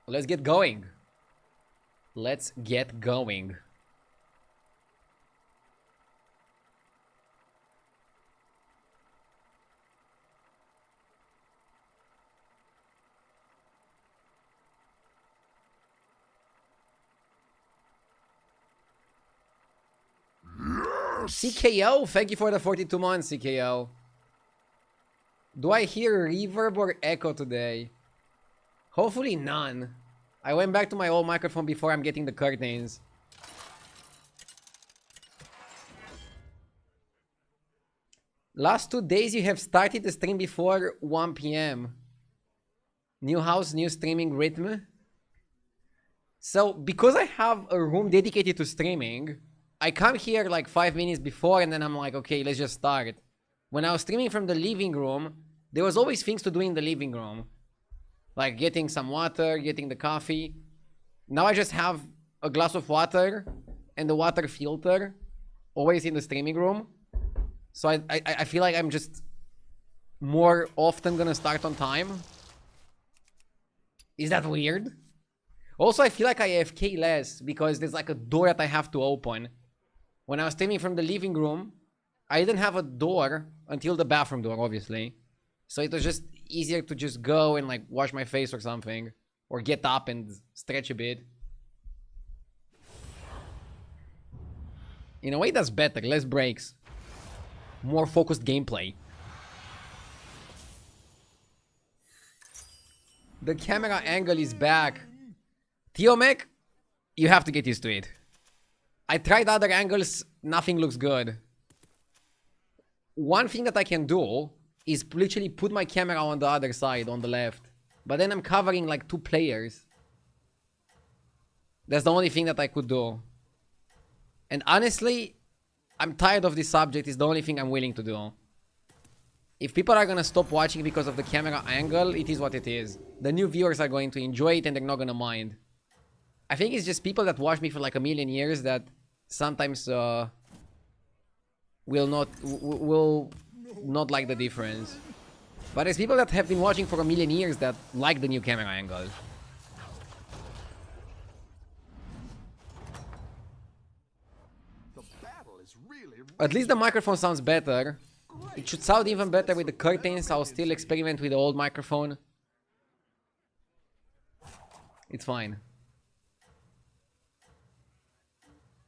Let's get going. Let's get going. CKO, thank you for the 42 months, CKO. Do I hear reverb or echo today? Hopefully none. I went back to my old microphone before I'm getting the curtains. Last 2 days you have started the stream before 1 p.m. New house, new streaming rhythm. So, because I have a room dedicated to streaming, I come here like 5 minutes before and then I'm like, okay, let's just start. When I was streaming from the living room, there was always things to do in the living room. Like getting some water, getting the coffee. Now I just have a glass of water and the water filter always in the streaming room. So I feel like I'm just more often gonna start on time. Is that weird? Also, I feel like I AFK less because there's like a door that I have to open. When I was streaming from the living room, I didn't have a door until the bathroom door, obviously. So it was just easier to just go and like wash my face or something. Or get up and stretch a bit. In a way, that's better. Less breaks. More focused gameplay. The camera angle is back. Theomech, you have to get used to it. I tried other angles, nothing looks good. One thing that I can do is literally put my camera on the other side, on the left. But then I'm covering like 2 players. That's the only thing that I could do. And honestly, I'm tired of this subject. It's the only thing I'm willing to do. If people are gonna stop watching because of the camera angle, it is what it is. The new viewers are going to enjoy it and they're not gonna mind. I think it's just people that watch me for like a million years that sometimes will not like the difference. But there's people that have been watching for a million years that like the new camera angle. At least the microphone sounds better. It should sound even better with the curtains. I'll still experiment with the old microphone. It's fine.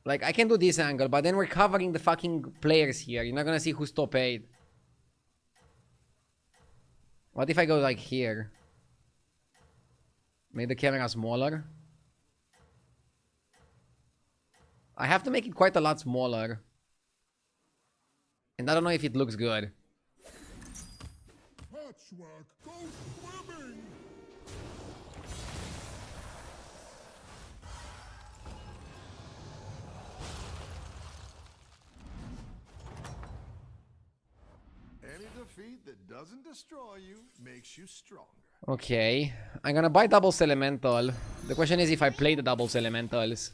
Like, I can do this angle, but then we're covering the fucking players here. You're not gonna see who's top 8. What if I go like here? Make the camera smaller. I have to make it quite a lot smaller. And I don't know if it looks good. Patchwork, go swimming! Any defeat that doesn't destroy you makes you stronger. Okay. I'm gonna buy doubles elemental. The question is if I play the doubles elementals.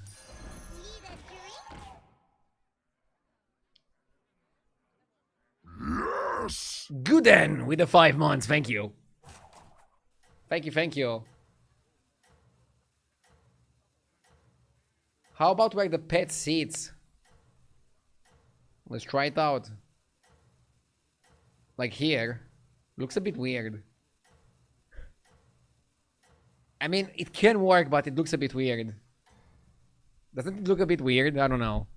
Yes! Gooden with the 5 months. Thank you. Thank you, thank you. How about where the pet sits? Let's try it out. Like here. Looks a bit weird. I mean, it can work, but it looks a bit weird. Doesn't it look a bit weird? I don't know.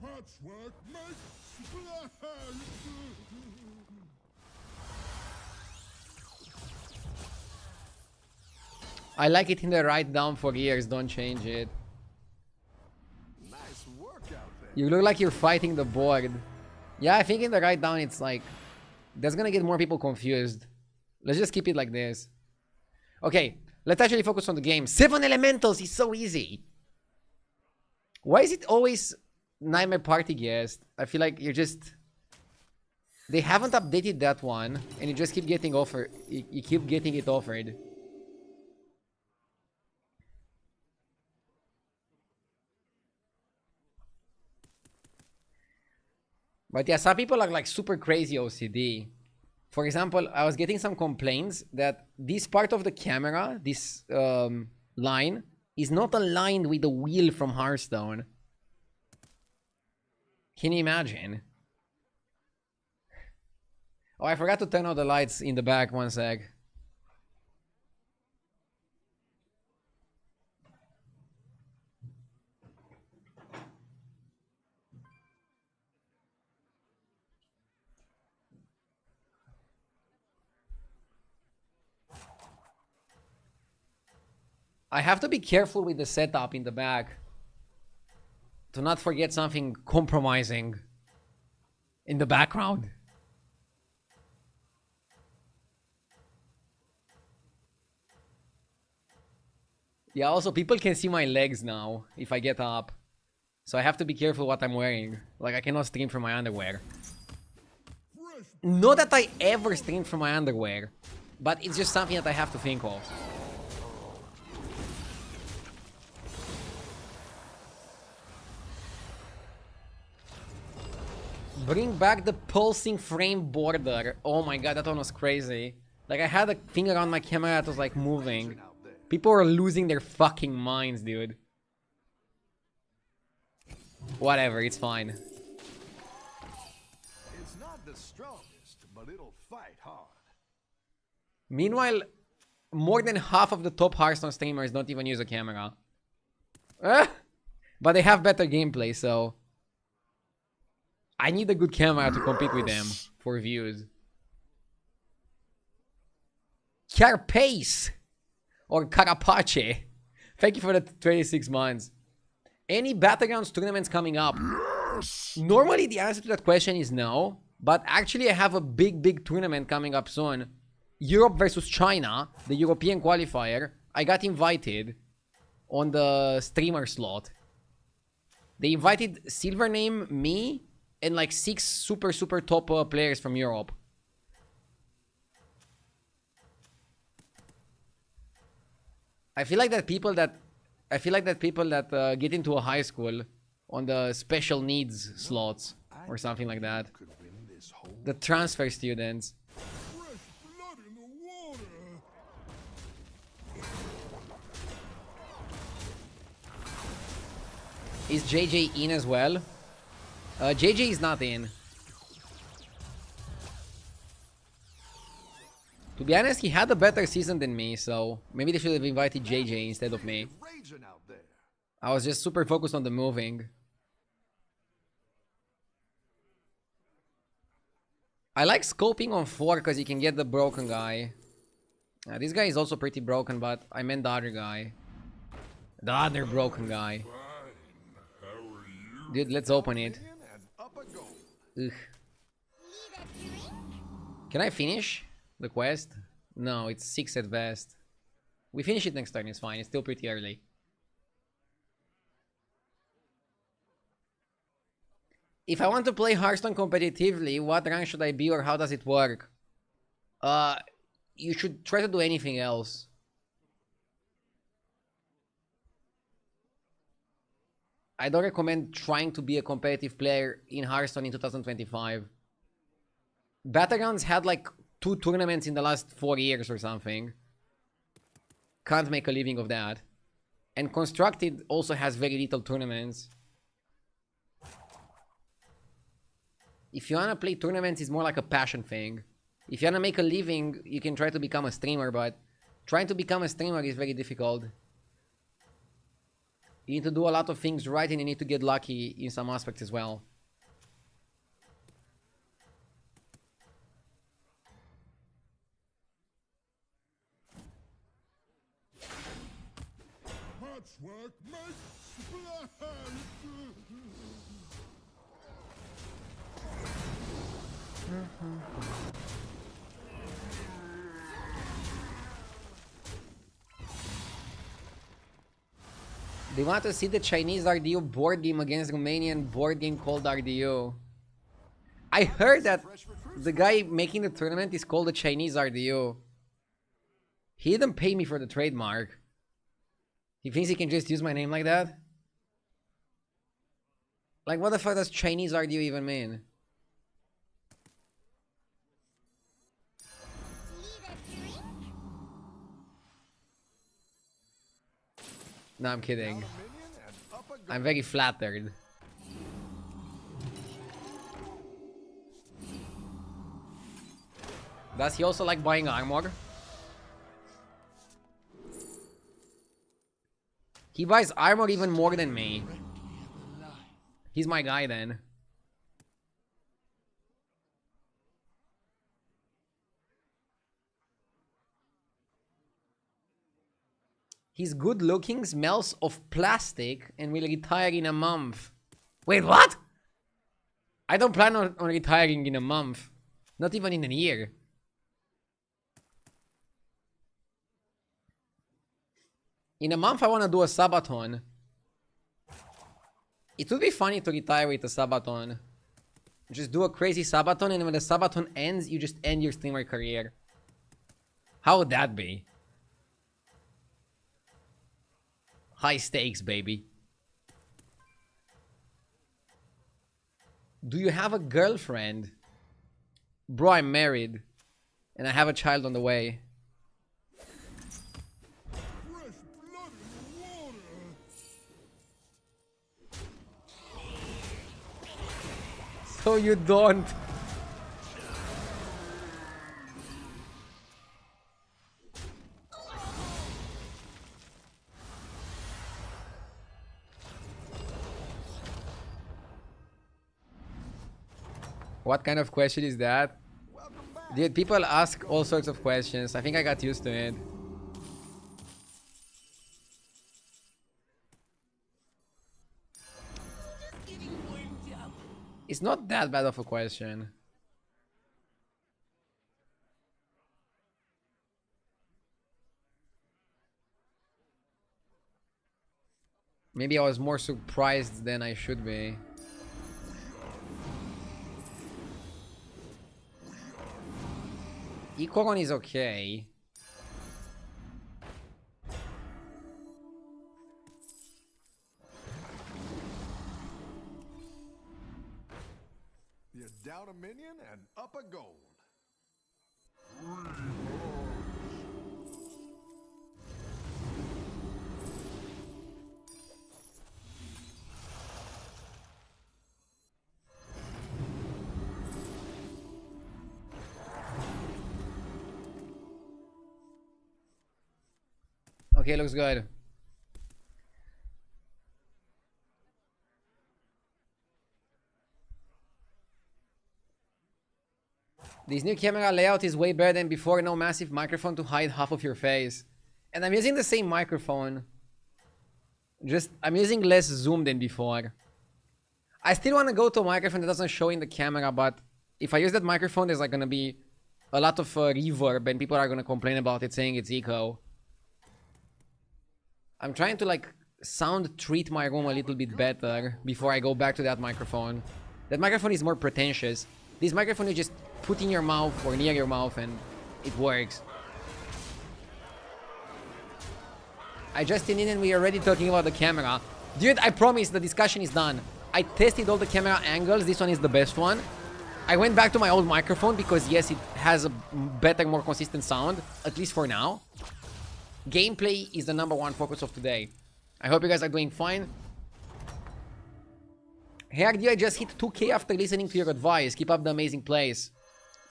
Patchwork makes splash! I like it in the right down for years. Don't change it. Nice work out there. You look like you're fighting the board. Yeah, I think in the right down it's like... That's gonna get more people confused. Let's just keep it like this. Okay, let's actually focus on the game. 7 elementals is so easy. Why is it always Nightmare Party Guest? I feel like you're just... They haven't updated that one, and you just keep getting offered. You keep getting it offered. But yeah, some people are like super crazy OCD. For example, I was getting some complaints that this part of the camera, this line, is not aligned with the wheel from Hearthstone. Can you imagine? Oh, I forgot to turn on the lights in the back. One sec. I have to be careful with the setup in the back to not forget something compromising in the background. Yeah, also people can see my legs now if I get up. So I have to be careful what I'm wearing. Like, I cannot stream from my underwear. Not that I ever stream from my underwear, but it's just something that I have to think of. Bring back the pulsing frame border. Oh my god, that one was crazy. Like, I had a thing around my camera that was like moving. People were losing their fucking minds, dude. Whatever, it's fine. It's not the strongest, but it'll fight hard. Meanwhile, more than half of the top Hearthstone streamers don't even use a camera. But they have better gameplay, so I need a good camera to compete with them for views. Carapace or Carapace. Thank you for the 26 months. Any battlegrounds tournaments coming up? Normally the answer to that question is no, but actually I have a big tournament coming up soon. Europe versus China, the European qualifier. I got invited on the streamer slot. They invited Silvername, me, and like 6 super top players from Europe. I feel like that people that get into a high school on the special needs slots or something like that. The transfer students. Is JJ in as well? JJ is not in. To be honest, he had a better season than me, so maybe they should have invited JJ instead of me. I was just super focused on the moving. I like scoping on 4 because you can get the broken guy. This guy is also pretty broken, but I meant the other guy. The other broken guy. Dude, let's open it. Ugh. Can I finish the quest? No, it's 6 at best. We finish it next turn, it's fine. It's still pretty early. If I want to play Hearthstone competitively, what rank should I be or how does it work? You should try to do anything else. I don't recommend trying to be a competitive player in Hearthstone in 2025. Battlegrounds had like 2 tournaments in the last 4 years or something. Can't make a living of that. And Constructed also has very little tournaments. If you wanna play tournaments, it's more like a passion thing. If you wanna make a living, you can try to become a streamer, but trying to become a streamer is very difficult. You need to do a lot of things right and you need to get lucky in some aspects as well. Patchwork makes They want to see the Chinese RDU board game against Romanian board game called RDU. I heard that the guy making the tournament is called the Chinese RDU. He didn't pay me for the trademark. He thinks he can just use my name like that? Like, what the fuck does Chinese RDU even mean? No, I'm kidding. Down a minion and up a goal. I'm very flattered. Does he also like buying armor? He buys armor even more than me. He's my guy then. He's good looking, smells of plastic, and will retire in a month. Wait, what? I don't plan on retiring in a month. Not even in a year. In a month, I want to do a subathon. It would be funny to retire with a subathon. Just do a crazy subathon, and when the subathon ends, you just end your streamer career. How would that be? High stakes, baby. Do you have a girlfriend? Bro, I'm married. And I have a child on the way. So you don't. What kind of question is that? Dude, people ask all sorts of questions. I think I got used to it. It's not that bad of a question. Maybe I was more surprised than I should be. Ikoron is okay. You're down a minion and up a gold. Okay, looks good. This new camera layout is way better than before. No massive microphone to hide half of your face. And I'm using the same microphone. Just, I'm using less zoom than before. I still want to go to a microphone that doesn't show in the camera, but if I use that microphone, there's like going to be a lot of reverb and people are going to complain about it, saying it's echo. I'm trying to like sound treat my room a little bit better before I go back to that microphone. That microphone is more pretentious. This microphone you just put in your mouth or near your mouth and it works. I just in and we are already talking about the camera. Dude, I promise the discussion is done. I tested all the camera angles. This one is the best one. I went back to my old microphone because yes, it has a better, more consistent sound, at least for now. Gameplay is the #1 focus of today. I hope you guys are doing fine. Hey RD, I just hit 2K after listening to your advice. Keep up the amazing plays.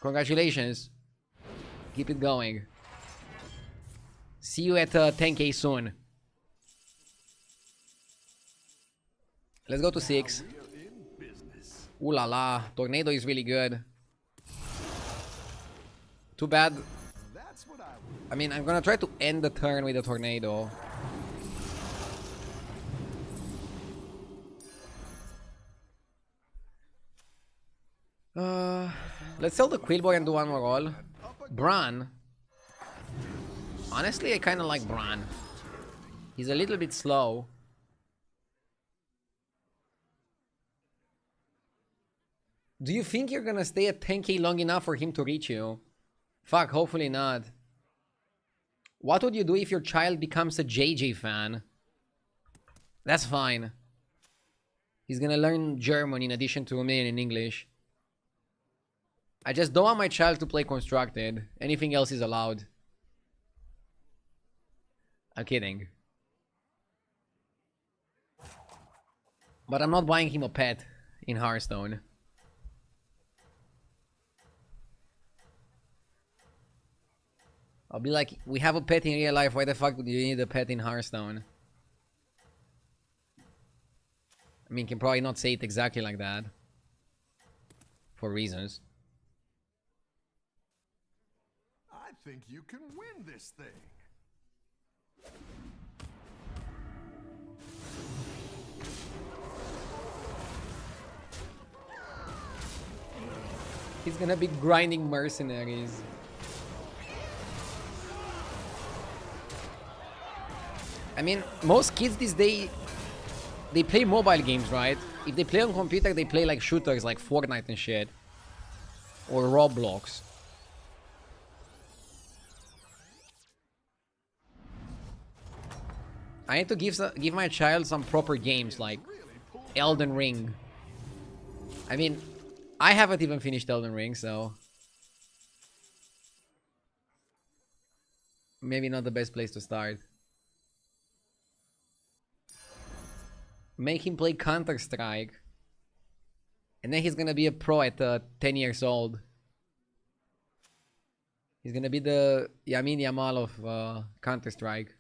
Congratulations. Keep it going. See you at 10K soon. Let's go to 6. Ooh la la. Tornado is really good. Too bad. I mean, I'm gonna try to end the turn with a tornado. Let's sell the Quillboy and do one more roll. Bran. Honestly, I kind of like Bran. He's a little bit slow. Do you think you're gonna stay at 10K long enough for him to reach you? Fuck, hopefully not. What would you do if your child becomes a JJ fan? That's fine. He's gonna learn German in addition to Romanian and English. I just don't want my child to play Constructed. Anything else is allowed. I'm kidding. But I'm not buying him a pet in Hearthstone. I'll be like, we have a pet in real life, why the fuck do you need a pet in Hearthstone? I mean, can probably not say it exactly like that. For reasons. I think you can win this thing. He's gonna be grinding mercenaries. I mean, most kids these days, they play mobile games, right? If they play on computer, they play like shooters like Fortnite and shit. Or Roblox. I need to give my child some proper games like Elden Ring. I mean, I haven't even finished Elden Ring, so maybe not the best place to start. Make him play Counter-Strike. And then he's gonna be a pro at 10 years old. He's gonna be the Yamin Yamal of Counter-Strike.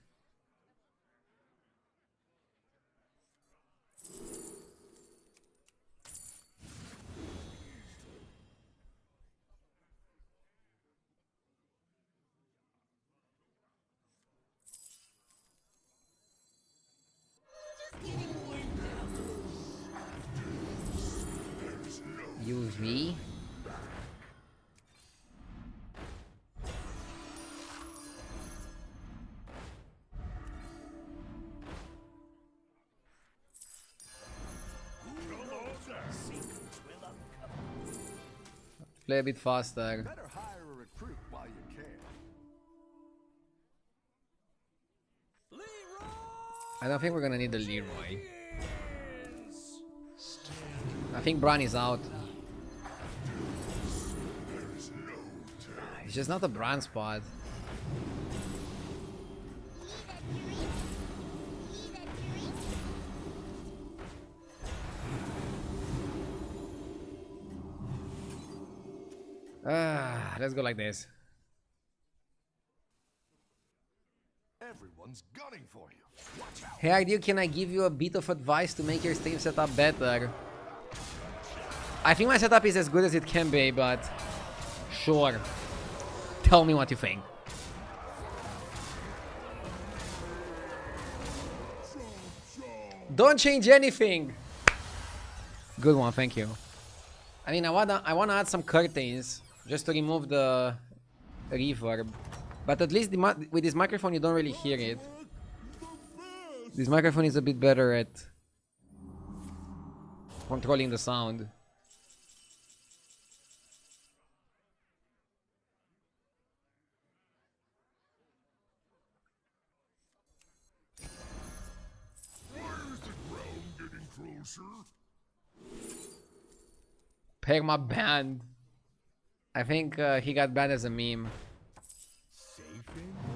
UV. Play a bit faster. Better hire a recruit while you can. I don't think we're gonna need the Leroy. I think Bran is out. It's just not a Bran spot. Let's go like this. Everyone's gunning for you. Watch out. Hey Ideal, can I give you a bit of advice to make your stream setup better? I think my setup is as good as it can be, but sure. Tell me what you think. Don't change anything. Good one, thank you. I mean, I wanna add some curtains just to remove the reverb, but at least with this microphone you don't really hear it. This microphone is a bit better at controlling the sound. Perma banned. I think he got banned as a meme.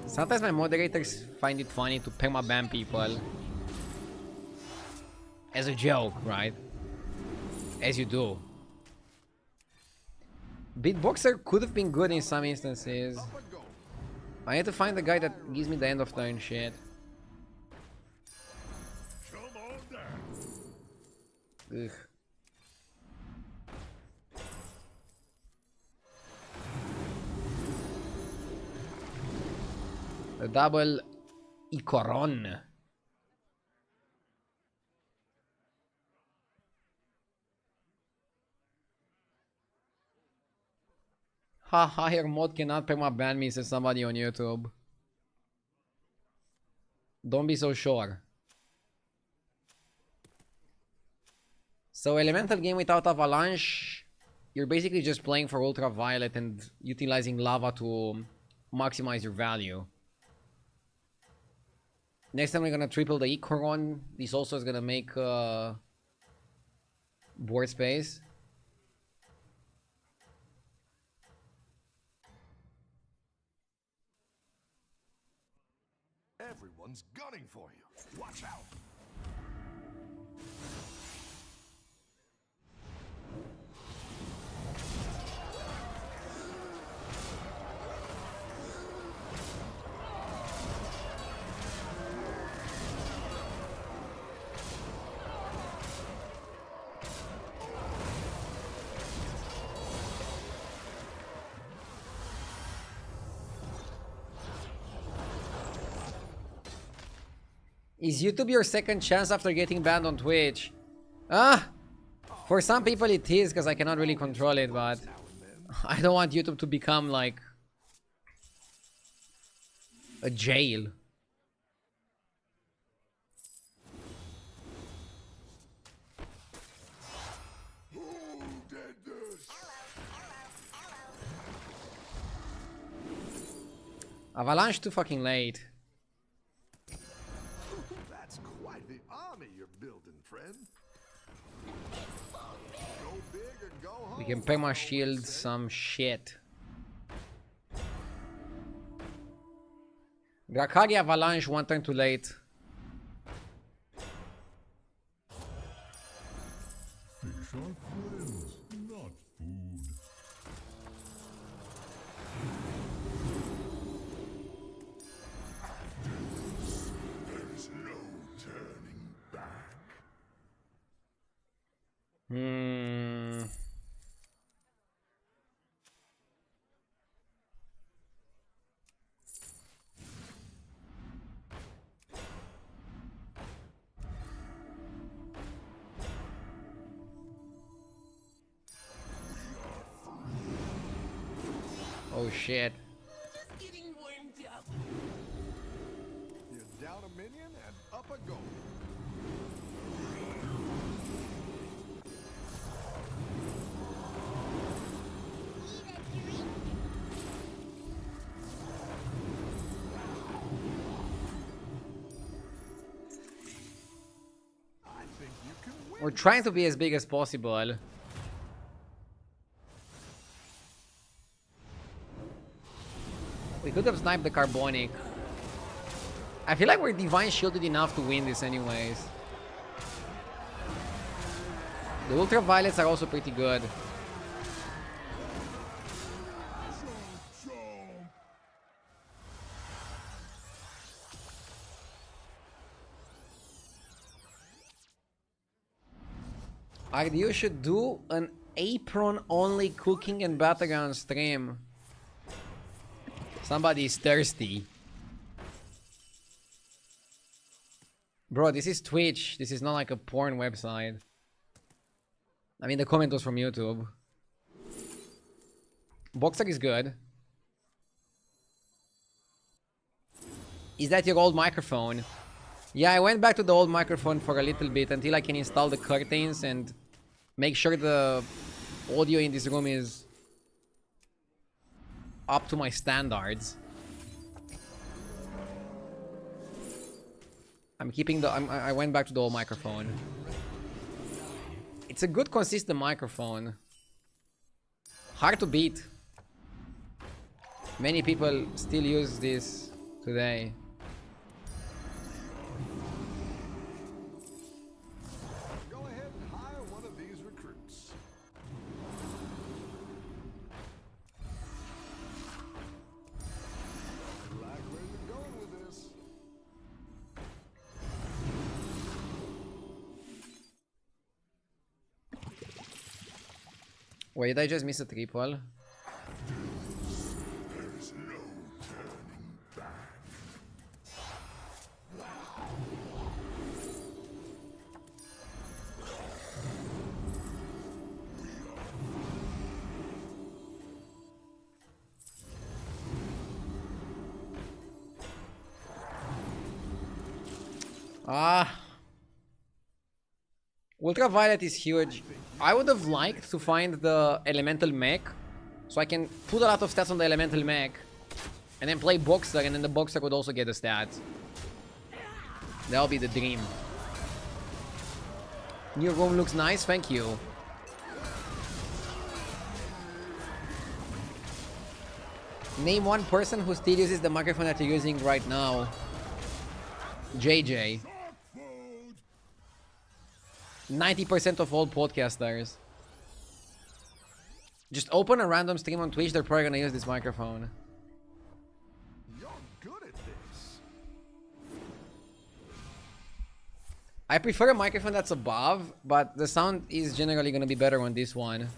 Sometimes my moderators find it funny to perma ban people. As a joke, right? As you do. Beatboxer could have been good in some instances. I need to find the guy that gives me the end of turn shit. Ugh. The double Icoron. Haha, your mod cannot perma-ban me, says somebody on YouTube. Don't be so sure. So elemental game without avalanche, you're basically just playing for ultraviolet and utilizing lava to maximize your value. Next time we're gonna triple the Icoron. This also is gonna make board space. Everyone's gunning for you. Watch out. Is YouTube your second chance after getting banned on Twitch? Ah! For some people it is, because I cannot really control it, but I don't want YouTube to become like a jail. Who did this? Avalanche too fucking late. That's quite the army you're building, friend. Go big or go home. We can perma shield some shit. Drakari Avalanche one turn too late. Fish are friends, not food. There's no turning back. Oh shit. You're down a minion and up a goal. I think you can win. We're trying to be as big as possible. We could have sniped the Carbonic. I feel like we're Divine Shielded enough to win this anyways. The Ultraviolets are also pretty good. You should do an apron-only cooking and battleground stream. Somebody's thirsty. Bro, this is Twitch. This is not like a porn website. I mean, the comment was from YouTube. Boxer is good. Is that your old microphone? Yeah, I went back to the old microphone for a little bit until I can install the curtains and make sure the audio in this room is up to my standards. I'm keeping the... I went back to the old microphone. It's a good, consistent microphone. Hard to beat. Many people still use this today. Go ahead and hire one of these recruits. I like where you're going with this. Wait, did I just miss a triple? There's no turning back. Ah. Ultraviolet is huge. I would have liked to find the elemental mech, so I can put a lot of stats on the elemental mech, and then play Boxer, and then the Boxer would also get the stats. That'll be the dream. New room looks nice, thank you. Name one person who still uses the microphone that you're using right now. JJ. 90% of all podcasters. Just open a random stream on Twitch, they're probably gonna use this microphone. You're good at this. I prefer a microphone that's above, but the sound is generally gonna be better on this one.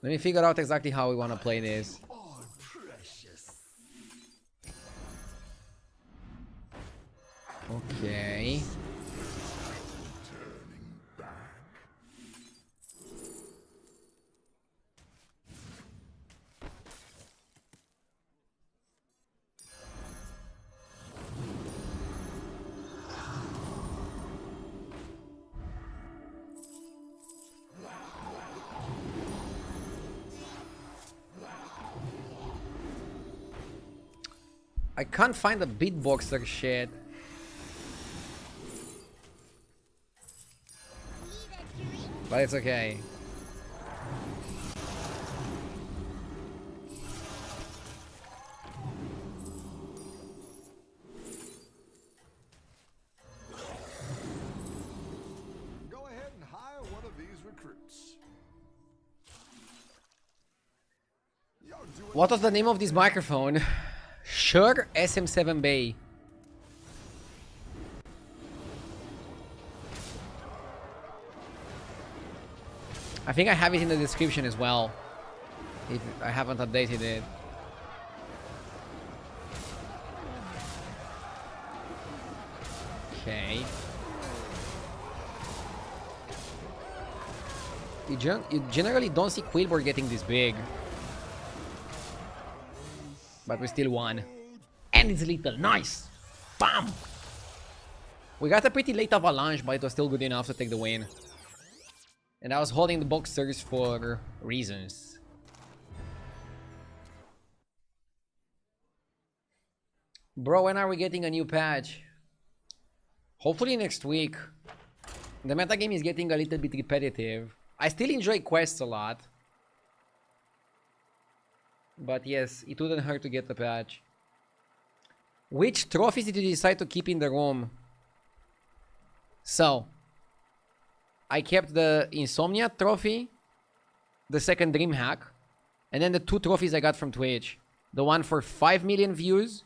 Let me figure out exactly how we want to play this. All precious. Okay. I can't find the beatboxer shit. But it's okay. Go ahead and hire one of these recruits. You're doing What was the name of this microphone? Shure SM7 Bay. I think I have it in the description as well. If I haven't updated it. Okay. You generally don't see Quillboard getting this big. But we still won. And it's little. Nice! Bam! We got a pretty late avalanche, but it was still good enough to take the win. And I was holding the boxers for reasons. Bro, when are we getting a new patch? Hopefully next week. The metagame is getting a little bit repetitive. I still enjoy quests a lot. But yes, it wouldn't hurt to get the patch. Which trophies did you decide to keep in the room? So, I kept the Insomnia trophy, the second Dream Hack, and then the 2 trophies I got from Twitch. The one for 5 million views.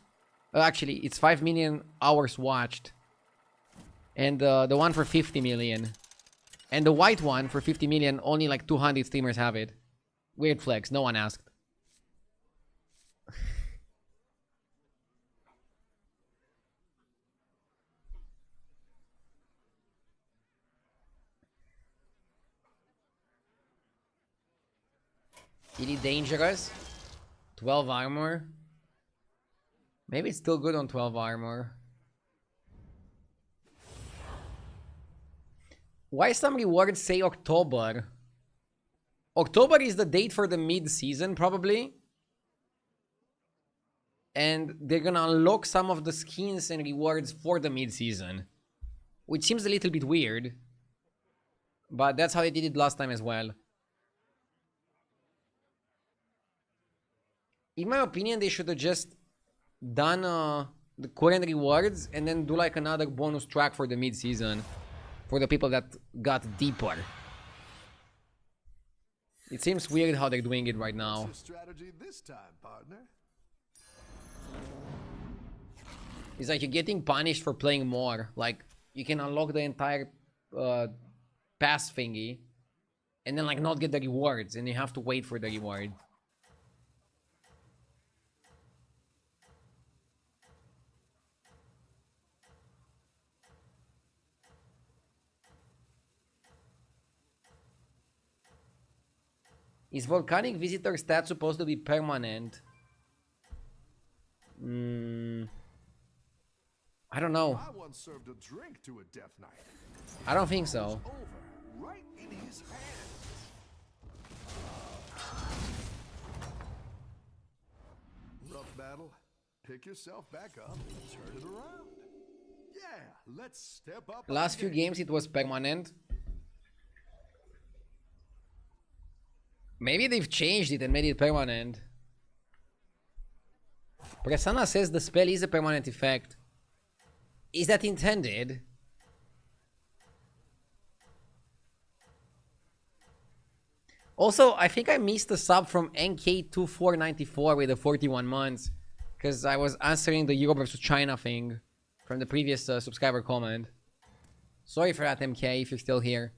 Actually, it's 5 million hours watched. And the one for 50 million. And the white one for 50 million, only like 200 streamers have it. Weird flex, no one asked. Really dangerous. 12 armor. Maybe it's still good on 12 armor. Why some rewards say October? October is the date for the mid-season, probably. And they're gonna unlock some of the skins and rewards for the mid-season. Which seems a little bit weird. But that's how they did it last time as well. In my opinion, they should have just done the current rewards and then do like another bonus track for the mid-season. For the people that got deeper. It seems weird how they're doing it right now. What's your strategy this time, partner? It's like you're getting punished for playing more. Like, you can unlock the entire pass thingy. And then like not get the rewards. And you have to wait for the reward. Is volcanic visitor stat supposed to be permanent? I don't know. I once served a drink to a death knight. I don't think so. Over, right in his hands. Rough battle. Pick yourself back up and turn it around. Yeah, let's step up. Last few games it was permanent. Maybe they've changed it and made it permanent. Prasanna says the spell is a permanent effect. Is that intended? Also, I think I missed a sub from NK2494 with the 41 months. Because I was answering the Europe versus China thing from the previous subscriber comment. Sorry for that, MK, if you're still here.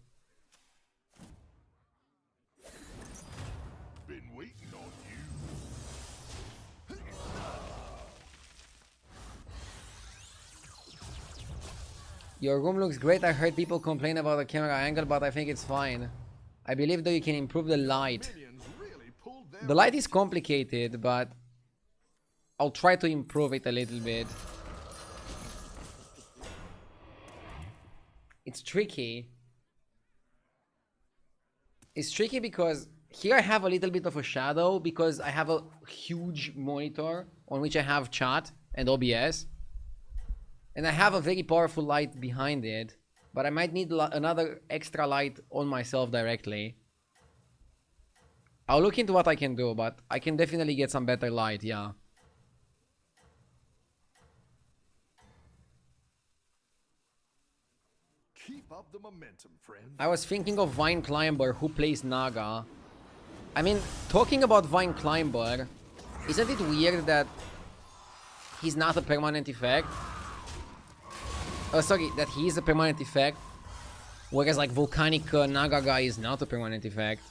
Your room looks great. I heard people complain about the camera angle, but I think it's fine. I believe that you can improve the light. Minions really pulled their The light is complicated, but I'll try to improve it a little bit. It's tricky. It's tricky because here I have a little bit of a shadow because I have a huge monitor on which I have chat and OBS. And I have a very powerful light behind it, but I might need another extra light on myself directly. I'll look into what I can do, but I can definitely get some better light, yeah. Keep up the momentum, friend. I was thinking of Vine Climber who plays Naga. I mean, talking about Vine Climber, isn't it weird that he's not a permanent effect? Oh, sorry, that he is a permanent effect, whereas like Volcanic Naga guy is not a permanent effect.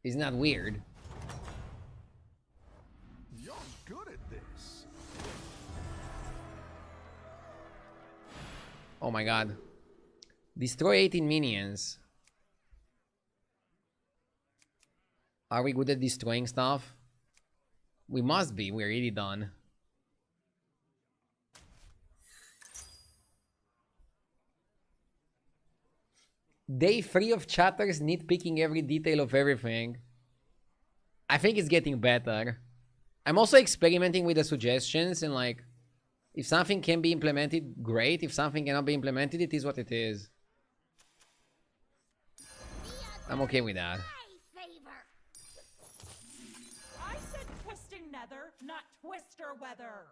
Isn't that weird? You're good at this. Oh my god. Destroy 18 minions. Are we good at destroying stuff? We must be, we're really done. Day 3 of chatters nitpicking every detail of everything. I think it's getting better. I'm also experimenting with the suggestions and like, if something can be implemented, great. If something cannot be implemented, it is what it is. I'm okay with that. I said twisting nether, not twister weather.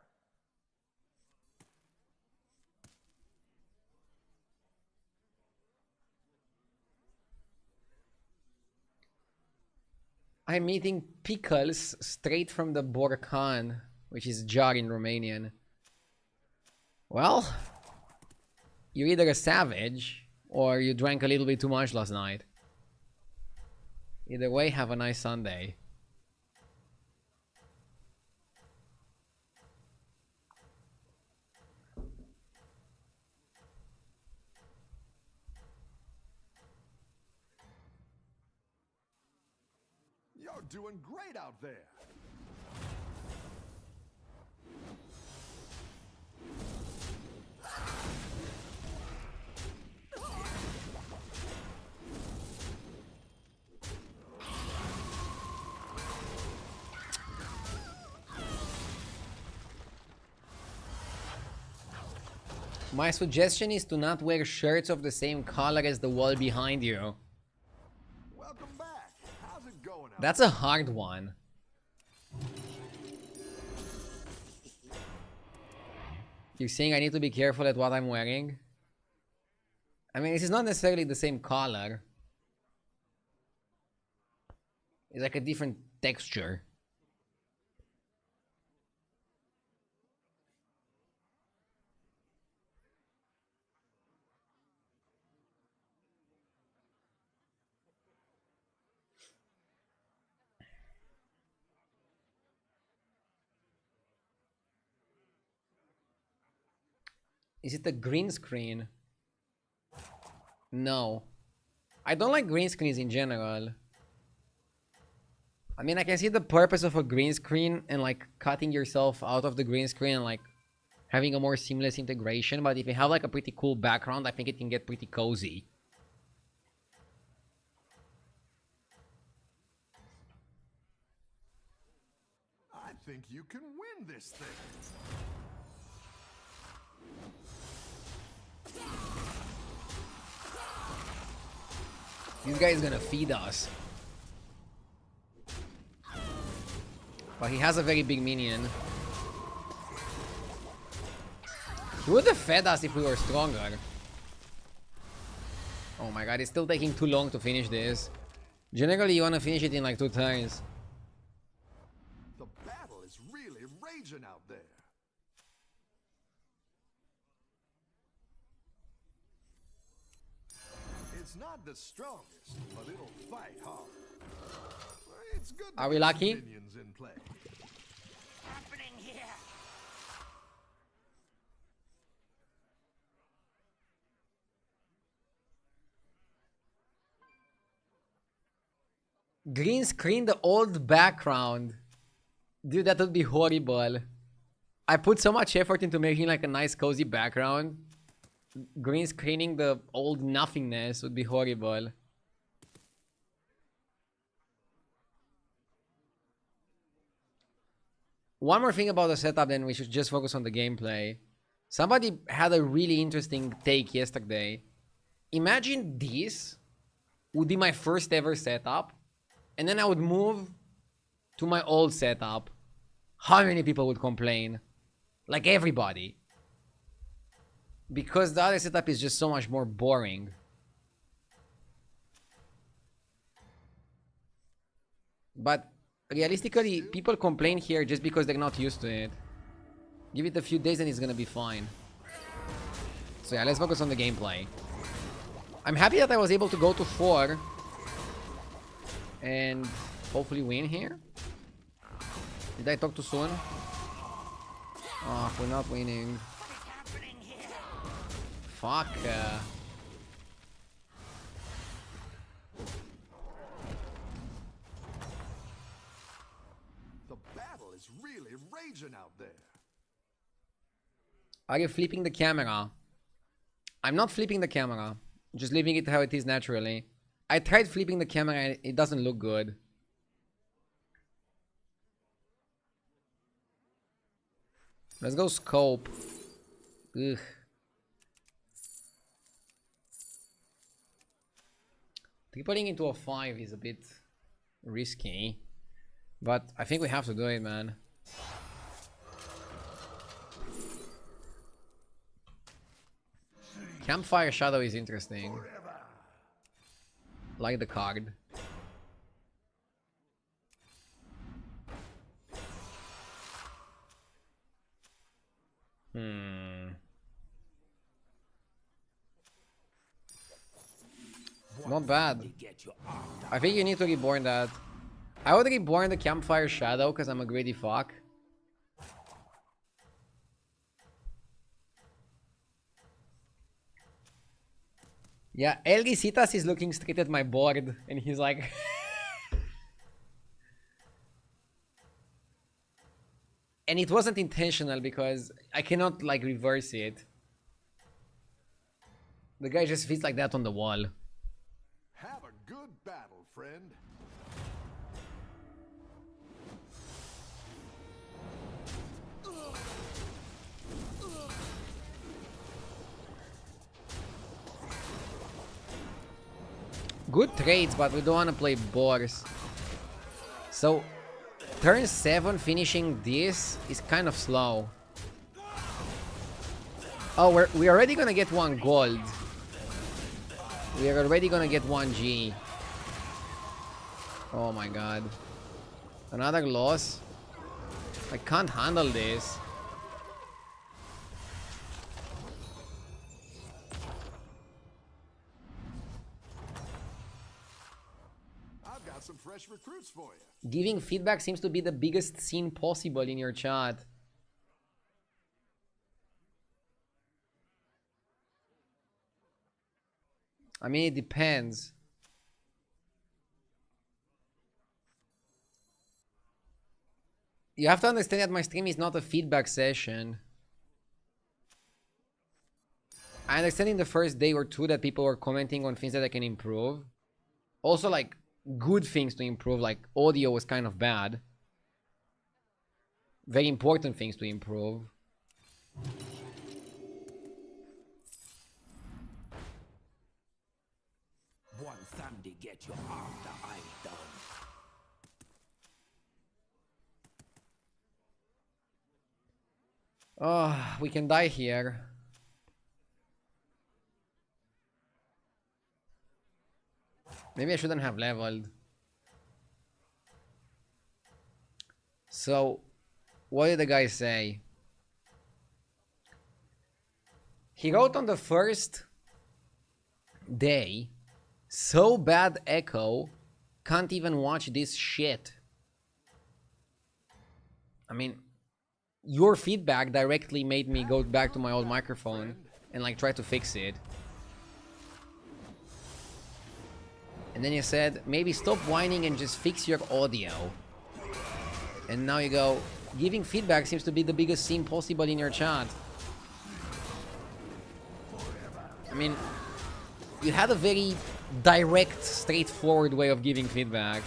I'm eating pickles straight from the borcan, which is jar in Romanian. Well, you're either a savage or you drank a little bit too much last night. Either way, have a nice Sunday. You're doing great out there. My suggestion is to not wear shirts of the same color as the wall behind you. Welcome back. How's it going out That's a hard one. You're saying I need to be careful at what I'm wearing? I mean, this is not necessarily the same color. It's like a different texture. Is it a green screen? No. I don't like green screens in general. I mean, I can see the purpose of a green screen and like cutting yourself out of the green screen and like having a more seamless integration, but if you have like a pretty cool background, I think it can get pretty cozy. I think you can win this thing. This guy is gonna feed us. But he has a very big minion. He would have fed us if we were stronger. Oh my god, it's still taking too long to finish this. Generally, you wanna finish it in like 2 turns. The battle is really raging out there. It's not the strongest, but it'll fight hard. It's good to Are we get some lucky? minions in play. Happening here. Green screen the old background. Dude, that would be horrible. I put so much effort into making like a nice cozy background. Green screening the old nothingness would be horrible. One more thing about the setup, then we should just focus on the gameplay. Somebody had a really interesting take yesterday. Imagine this would be my first ever setup, and then I would move to my old setup. How many people would complain? Like everybody. Because the other setup is just so much more boring. But realistically, people complain here just because they're not used to it. Give it a few days and it's gonna be fine. So yeah, let's focus on the gameplay. I'm happy that I was able to go to 4 and hopefully win here. Did I talk too soon? Oh, we're not winning. Fuck. The battle is really raging out there. Are you flipping the camera? I'm not flipping the camera. Just leaving it how it is naturally. I tried flipping the camera and it doesn't look good. Let's go scope. Ugh. Tripling into a 5 is a bit risky. But I think we have to do it, man. Campfire Shadow is interesting. Like the card. Not bad. I think you need to reborn that. I would reborn the Campfire Shadow because I'm a greedy fuck. Yeah, El Risitas is looking straight at my board and he's like... And it wasn't intentional because I cannot like reverse it. The guy just fits like that on the wall. Have a good battle, friend. Good trades, but we don't want to play boars. So, turn 7 finishing this is kind of slow. Oh, we're already gonna get 1 gold. We are already gonna get 1 G. Oh my god. Another loss? I can't handle this. I've got some fresh recruits for you. Giving feedback seems to be the biggest sin possible in your chat. I mean, it depends. You have to understand that my stream is not a feedback session. I understand in the first day or 2 that people were commenting on things that I can improve. Also, like, good things to improve, like audio was kind of bad. Very important things to improve. One Sunday get you after I'm done. Oh, we can die here. Maybe I shouldn't have leveled. So, what did the guy say? He wrote on the first day, so bad echo, can't even watch this shit. I mean, your feedback directly made me go back to my old microphone and like try to fix it. And then you said, maybe stop whining and just fix your audio. And now you go, giving feedback seems to be the biggest sin possible in your chat. I mean, you had a very direct, straightforward way of giving feedback.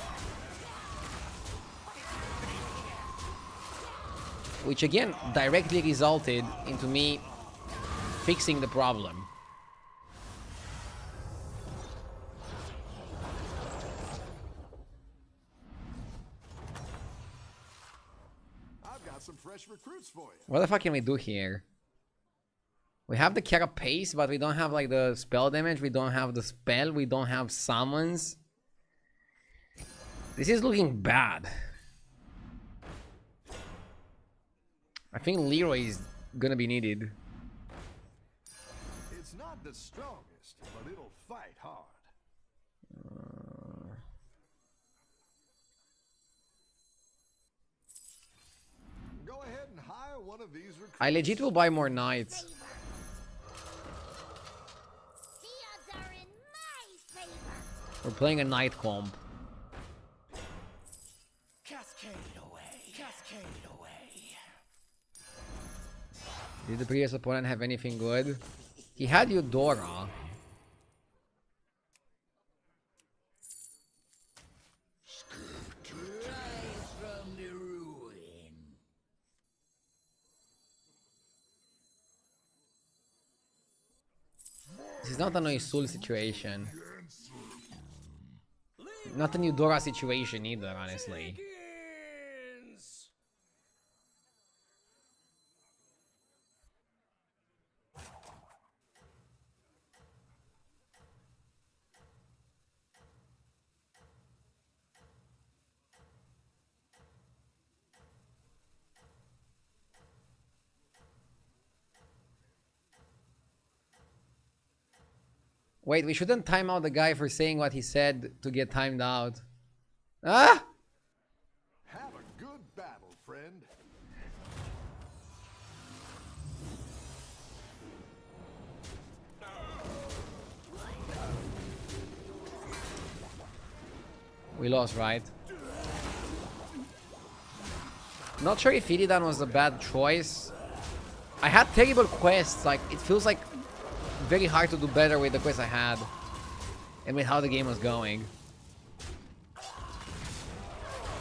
Which again, directly resulted into me fixing the problem. I've got some fresh recruits for you. What the fuck can we do here? We have the carapace, but we don't have like the spell damage, we don't have the spell, we don't have summons. This is looking bad. I think Leroy is gonna be needed. It's not the strongest, but it'll fight hard. Go ahead and hire one of these recruits. I legit will buy more knights. The odds are in my favor. We're playing a knight comp. Cascade away. Cascade away. Did the previous opponent have anything good? He had Eudora. Rise from the ruin. This is not a Noisul situation. Not an Eudora situation either, honestly. Begins. Wait, we shouldn't time out the guy for saying what he said to get timed out. Ah! Have a good battle, friend. We lost, right? Not sure if Illidan was a bad choice. I had terrible quests, like, it feels like very hard to do better with the quests I had. And with how the game was going.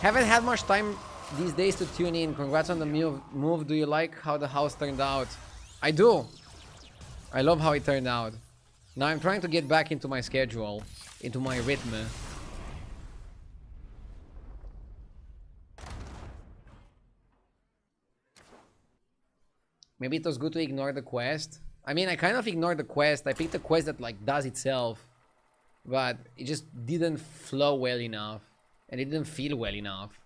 Haven't had much time these days to tune in. Congrats on the move. Do you like how the house turned out? I do. I love how it turned out. Now I'm trying to get back into my schedule, into my rhythm. Maybe it was good to ignore the quest. I mean, I kind of ignored the quest. I picked a quest that like does itself, but it just didn't flow well enough, and it didn't feel well enough.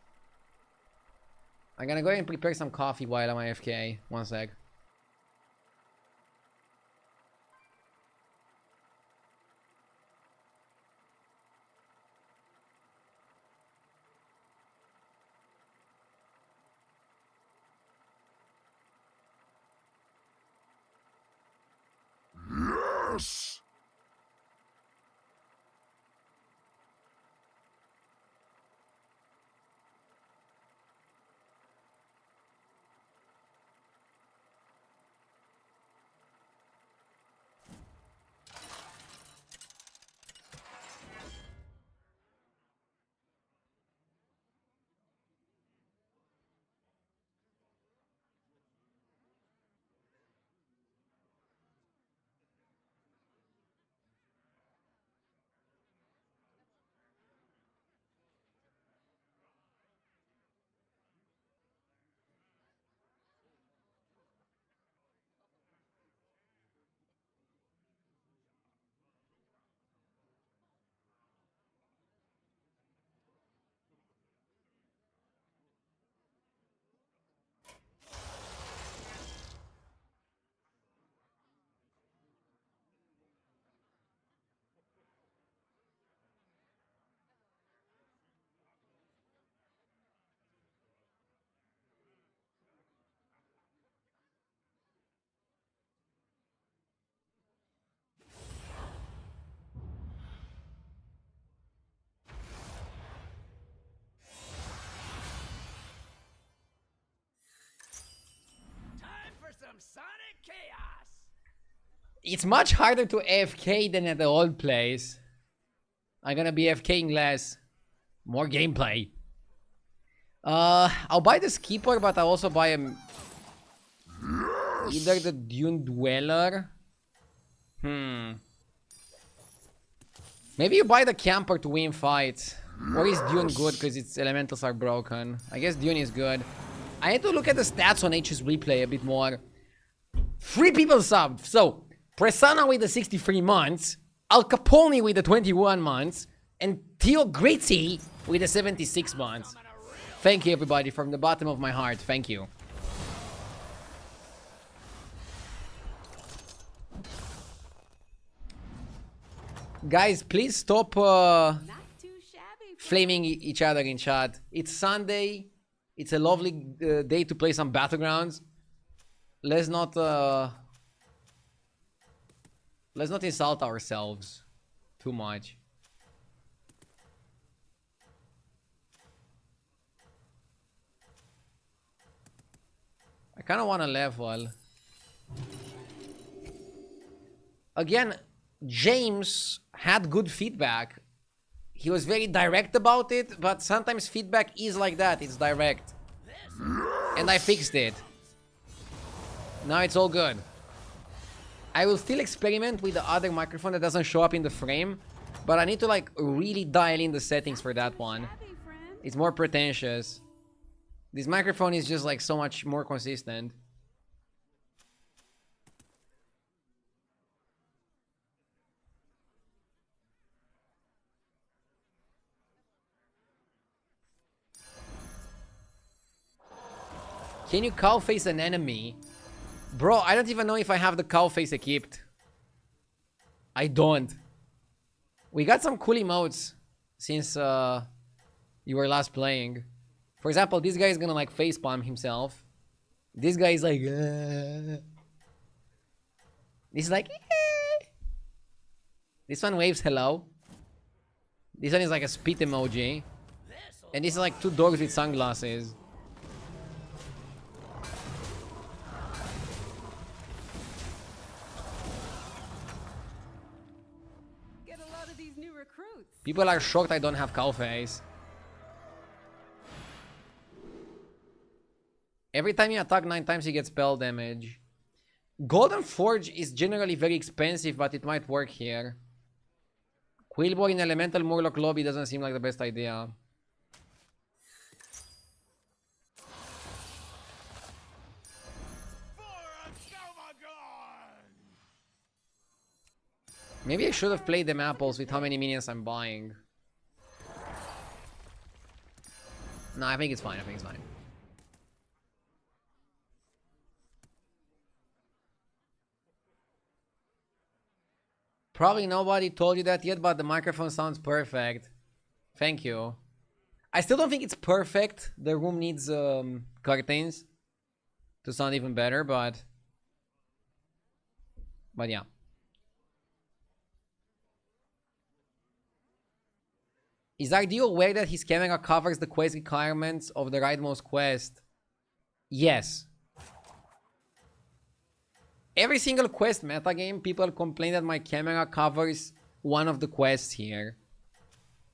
I'm gonna go ahead and prepare some coffee while I'm AFK. One sec. Yes! It's much harder to AFK than at the old place. I'm gonna be AFKing less. More gameplay. I'll buy the Skipper, but I'll also buy either the Dune Dweller. Maybe you buy the Camper to win fights. Or is Dune good because its elementals are broken? I guess Dune is good. I need to look at the stats on H's replay a bit more. 3 people subbed. So, Prasanna with the 63 months, Al Capone with the 21 months, and Theo Grizzi with the 76 months. Thank you, everybody, from the bottom of my heart. Thank you. Guys, please stop flaming each other in chat. It's Sunday. It's a lovely day to play some battlegrounds. Let's not insult ourselves too much. I kind of want to level. Again, James had good feedback. He was very direct about it, but sometimes feedback is like that. It's direct. And I fixed it. Now it's all good. I will still experiment with the other microphone that doesn't show up in the frame, but I need to like really dial in the settings for that one. It's more pretentious. This microphone is just like so much more consistent. Can you cow face an enemy? Bro, I don't even know if I have the cow face equipped. I don't. We got some cool emotes since you were last playing. For example, this guy is gonna like facepalm himself. This guy is like This is like This one waves hello. This one is like a spit emoji. And this is like 2 dogs with sunglasses. Get a lot of these new recruits. People are shocked I don't have cow face. Every time you attack 9 times, you get spell damage. Golden Forge is generally very expensive, but it might work here. Quillboy in Elemental Murloc lobby doesn't seem like the best idea. Maybe I should have played them apples with how many minions I'm buying. No, I think it's fine. I think it's fine. Probably nobody told you that yet, but the microphone sounds perfect. Thank you. I still don't think it's perfect. The room needs curtains to sound even better, but yeah. Is RD aware that his camera covers the quest requirements of the rightmost quest? Yes. Every single quest metagame, people complain that my camera covers one of the quests here.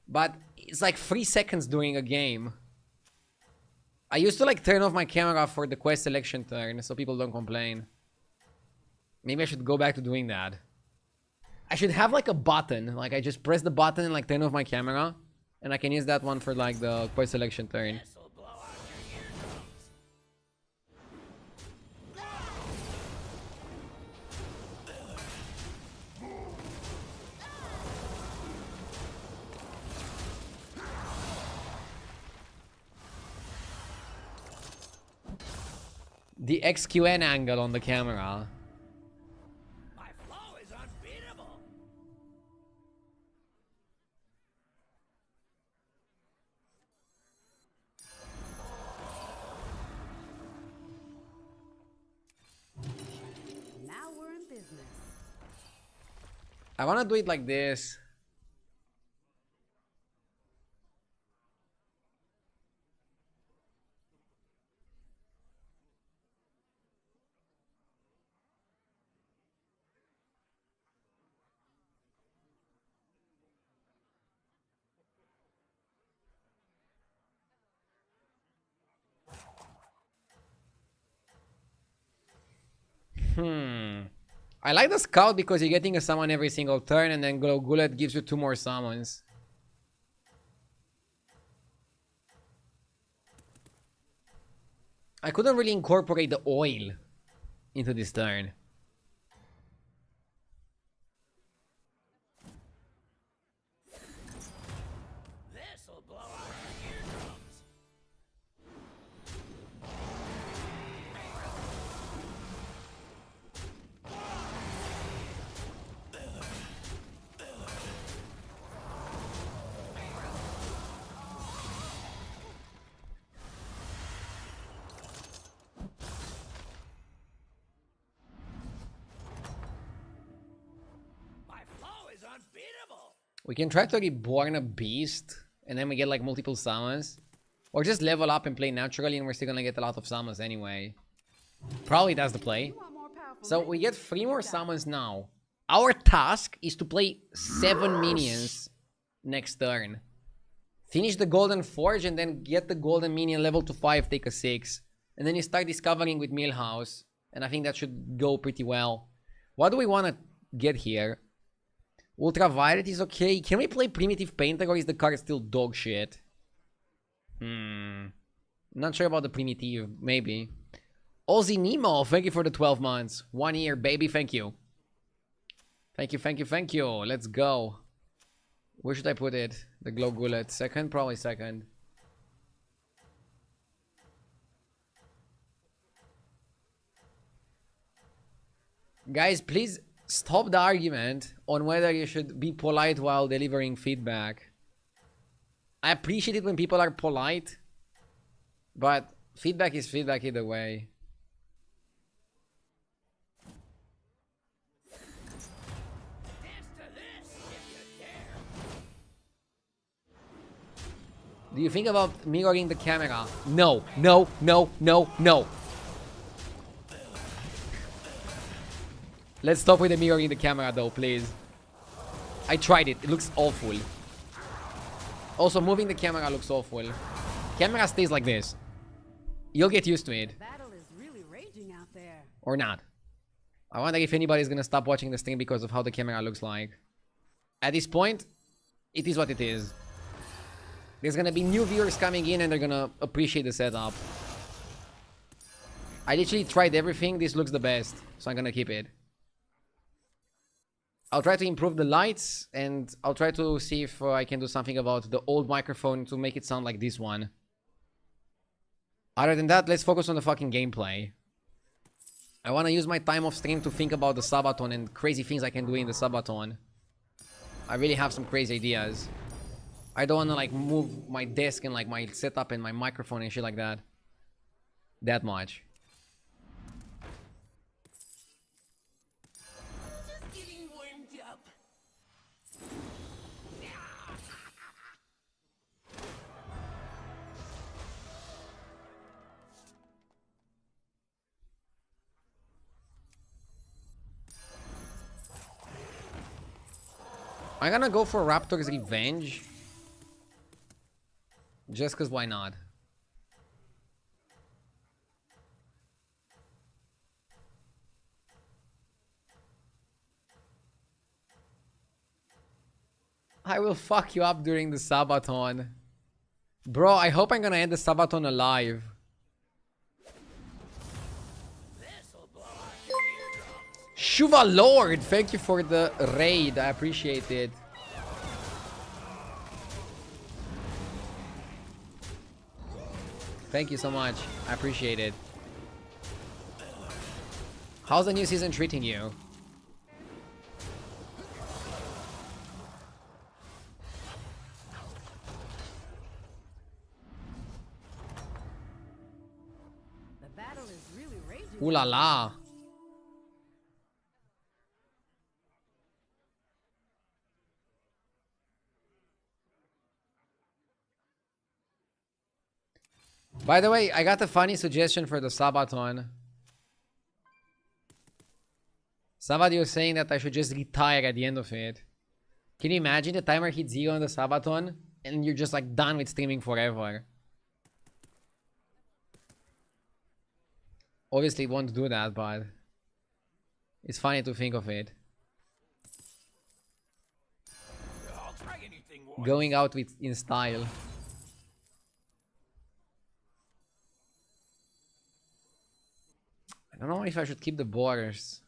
But it's like 3 seconds during a game. I used to like turn off my camera for the quest selection turn so people don't complain. Maybe I should go back to doing that. I should have like a button. Like I just press the button and like turn off my camera. And I can use that one for like the quest selection turn. The XQN angle on the camera. My flow is unbeatable. Now we're in business. I want to do it like this. I like the scout because you're getting a summon every single turn, and then Glow Gullet gives you 2 more summons. I couldn't really incorporate the oil into this turn. This'll blow out your eardrums. My flow is unbeatable. We can try to reborn a beast, and then we get like multiple summons. Or just level up and play naturally, and we're still gonna get a lot of summons anyway. Probably that's the play. You want more powerful So we minions? get 3 more summons now. Our task is to play 7 minions next turn. Finish the Golden Forge and then get the Golden Minion level to 5, take a 6. And then you start discovering with Millhouse. And I think that should go pretty well. What do we want to get here? Ultraviolet is okay. Can we play Primitive Painter, or is the card still dog shit? Not sure about the Primitive. Maybe. Ozzy Nemo, thank you for the 12 months. 1 year, baby. Thank you. Thank you, thank you, thank you. Let's go. Where should I put it? The Glow Gullet. Second? Probably second. Guys, please stop the argument on whether you should be polite while delivering feedback. I appreciate it when people are polite, but feedback is feedback either way. Dance to this if you dare. Do you think about mirroring the camera? No, no, no, no, no. Let's stop with the mirroring the camera though, please. I tried it. It looks awful. Also, moving the camera looks awful. Camera stays like this. You'll get used to it. Battle is really raging out there. Or not. I wonder if anybody's gonna stop watching the stream because of how the camera looks like. At this point, it is what it is. There's gonna be new viewers coming in and they're gonna appreciate the setup. I literally tried everything. This looks the best, so I'm gonna keep it. I'll try to improve the lights, and I'll try to see if I can do something about the old microphone to make it sound like this one. Other than that, let's focus on the fucking gameplay. I want to use my time off stream to think about the Sabaton and crazy things I can do in the Sabaton. I really have some crazy ideas. I don't want to like move my desk and like my setup and my microphone and shit like that. That much. Just getting warmed up. I'm gonna go for Raptor's Revenge. Just cause why not? I will fuck you up during the Sabaton. Bro, I hope I'm gonna end the Sabaton alive. This'll blow out your eardrums. Shuva Lord, thank you for the raid. I appreciate it. Thank you so much. I appreciate it. How's the new season treating you? The battle is really raging. Ooh la la. By the way, I got a funny suggestion for the Sabaton. Somebody was saying that I should just retire at the end of it. Can you imagine the timer hits 0 on the Sabaton and you're just like done with streaming forever? Obviously it won't do that, but It's funny to think of it. I'll try anything once. Going out with in style. I don't know if I should keep the borders.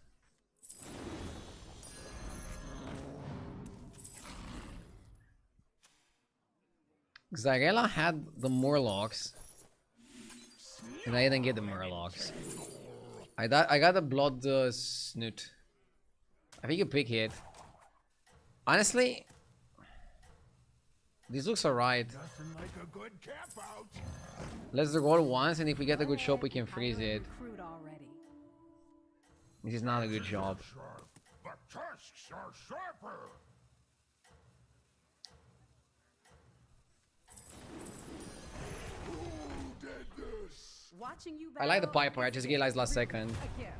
Xyrella had the Murlocs. And I didn't get the Murlocs. I got the Blood Snoot. I think you pick it. Honestly, this looks alright. Nothing like a good camp out. Let's roll once, and if we get a good shop, we can freeze it. Recruit already. This is not a good job. Sharp, but tusks are sharper. Who did this? Watching you I like the battle Piper, I is just realized last second. a gift.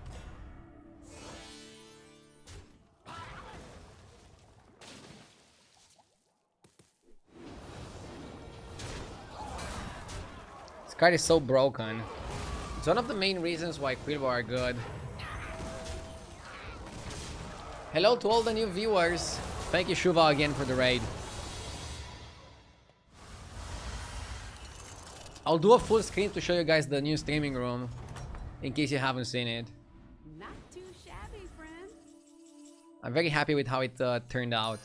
This card is so broken. It's one of the main reasons why Quillbar are good. Hello to all the new viewers. Thank you, Shuva, again for the raid. I'll do a full screen to show you guys the new streaming room, in case you haven't seen it. Not too shabby, friend. I'm very happy with how it turned out.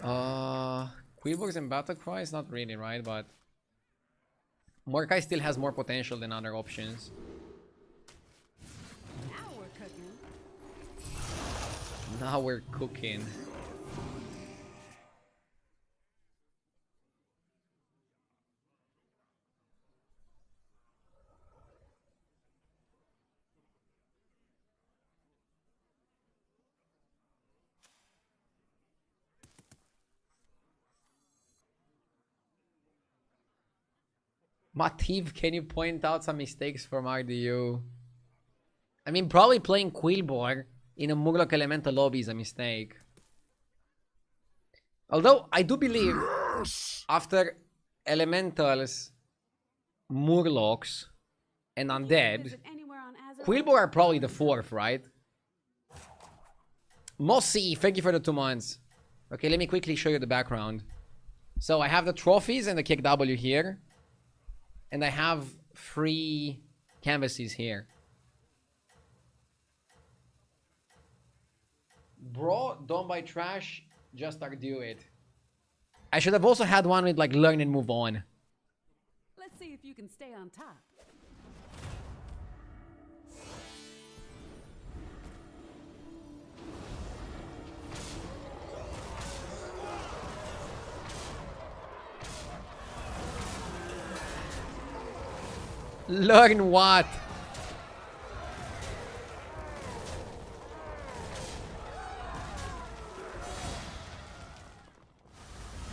Quillbox and Battlecry is not really right, but Mordecai still has more potential than other options. Now we're cooking. Now we're cooking. Mativ, can you point out some mistakes from RDU? I mean, probably playing Quillbor in a Murloc Elemental lobby is a mistake. Although, I do believe after Elementals, Murlocs, and Undead, Visit anywhere on Azeroth. Quillbor are probably the fourth, right? Mossy, thank you for the 2 months. Okay, let me quickly show you the background. So I have the trophies and the kick W here. And I have 3 canvases here. Bro, don't buy trash, just do it. I should have also had one with like learn and move on. Let's see if you can stay on top. Learn what?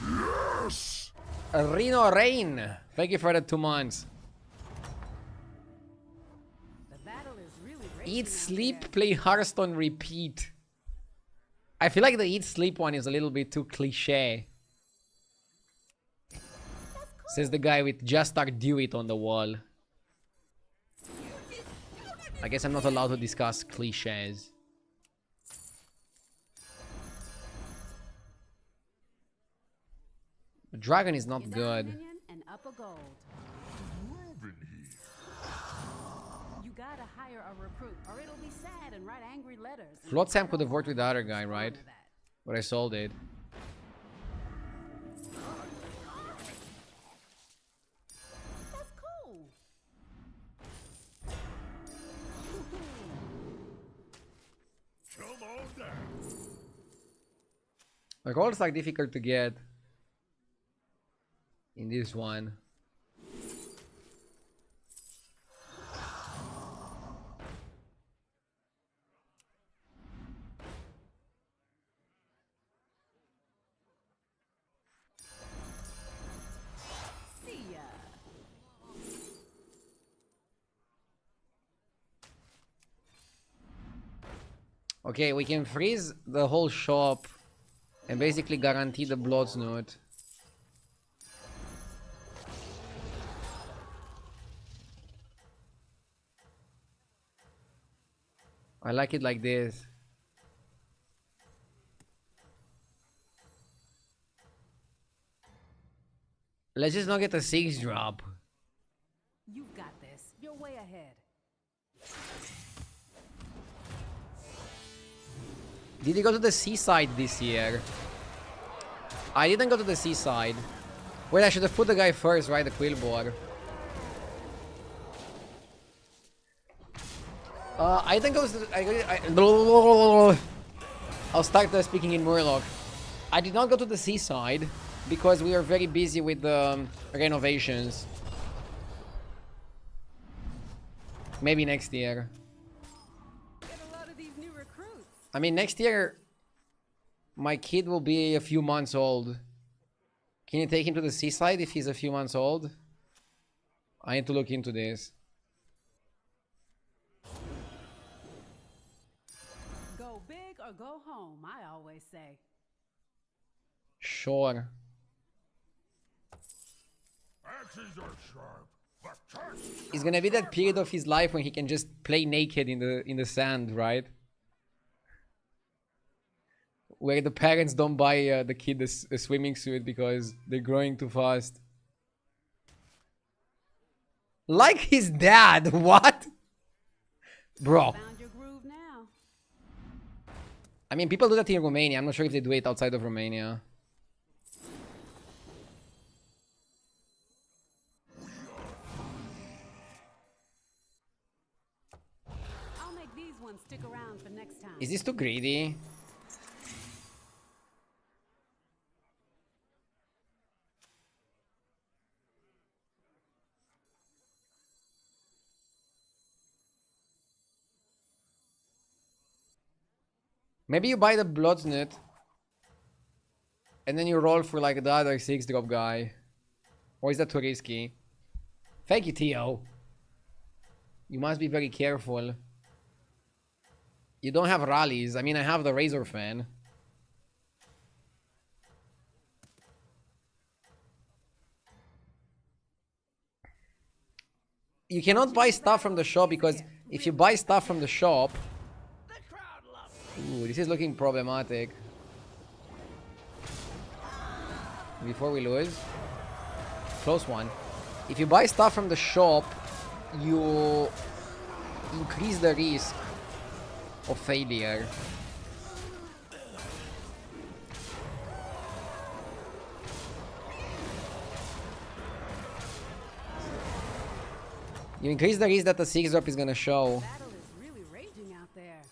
Yes! Reno Rain. Thank you for the 2 months. The battle is really raging Eat, out sleep, there. play Hearthstone, repeat. I feel like the eat, sleep one is a little bit too cliche. Says the guy with just do it on the wall. I guess I'm not allowed to discuss cliches. The dragon is not Is that a good. minion and up a gold. Moving here. You gotta hire a recruit, or it'll be sad and write angry letters. and Flotsam I could have don't worked with the want other to guy, respond right? to that. But I sold it. That's cool. Come on down. The rolls are difficult to get in this one. See ya. Okay, we can freeze the whole shop and basically guarantee the Bloodsnoot. I like it like this. Let's just not get a 6 drop. You've got this. You're way ahead. Did you go to the seaside this year? I didn't go to the seaside. Wait, I should have put the guy first, right? The Quillboar. I think I was. I'll start speaking in Murloc. I did not go to the seaside because we are very busy with the renovations. Maybe next year. Get a lot of these new recruits. I mean, next year, my kid will be a few months old. Can you take him to the seaside if he's a few months old? I need to look into this. Go big or go home, I always say. Sure. Axes are sharp, but tusks It's gonna be that period of his life when he can just play naked in the sand, right? Where the parents don't buy the kid a swimming suit because they're growing too fast. Like his dad, what? Bro. Found your groove now. I mean, people do that in Romania. I'm not sure if they do it outside of Romania. I'll make these ones stick around for next time. Is this too greedy? Maybe you buy the Bloodsnut and then you roll for like the other 6 drop guy. Or is that too risky? Thank you, Tio. You must be very careful. You don't have rallies. I mean, I have the Razor Fan. You cannot buy stuff from the shop because if you buy stuff from the shop... Ooh, this is looking problematic. Before we lose. Close one. If you buy stuff from the shop, you increase the risk of failure. You increase the risk that the 6 drop is gonna show. Battle is really raging out there.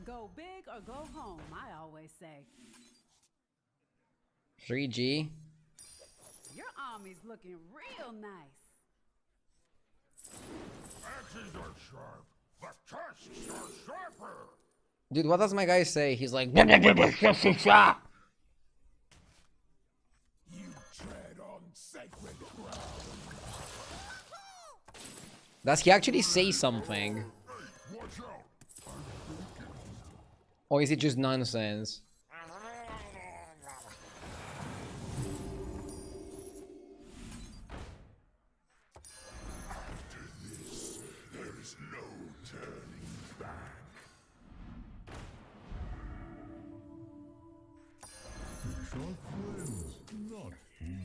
Go big or go home, I always say. 3G. Your army's looking real nice. axes are sharp, but tusks are sharper. Dude, what does my guy say? He's like... You tread on sacred ground. Does he actually say something? Watch out. Or is it just nonsense? There is no turning back. Fish are friends, not food.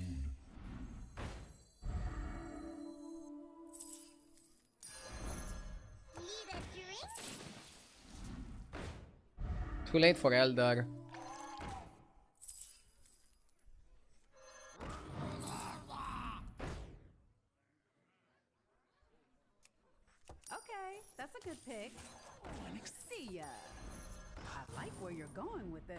Need a drink? Too late for Eldar. Okay, that's a good pick. See ya. I like where you're going with this.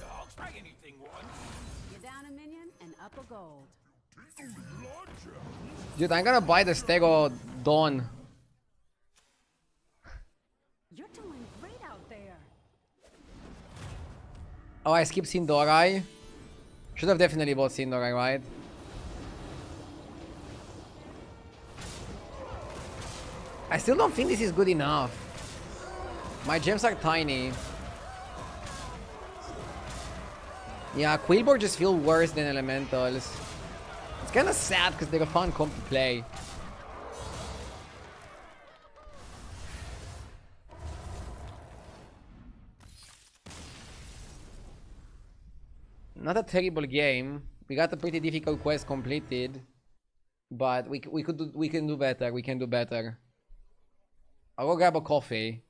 I'll try anything once. You're down a minion and up a gold. Dude, I'm gonna buy the Stego Dawn. You're doing great out there. Oh, I skipped Sindorai. Should have definitely bought Sindorai, right? I still don't think this is good enough. My gems are tiny. Yeah, Quillboar just feel worse than Elementals. It's kind of sad because they're a fun comp to play. Not a terrible game. We got a pretty difficult quest completed, but we can do better. We can do better. I'll go grab a coffee.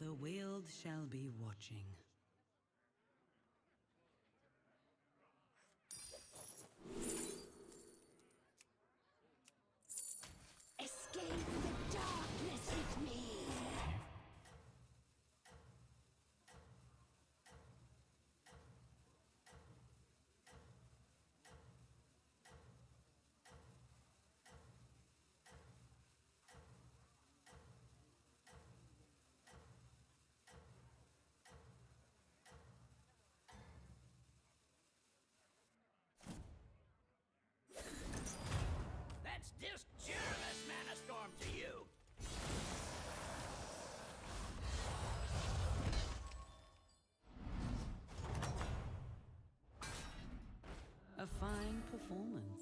The world shall be watching. Escape the darkness with me. That's disc cheerless mana storm to you. A fine performance.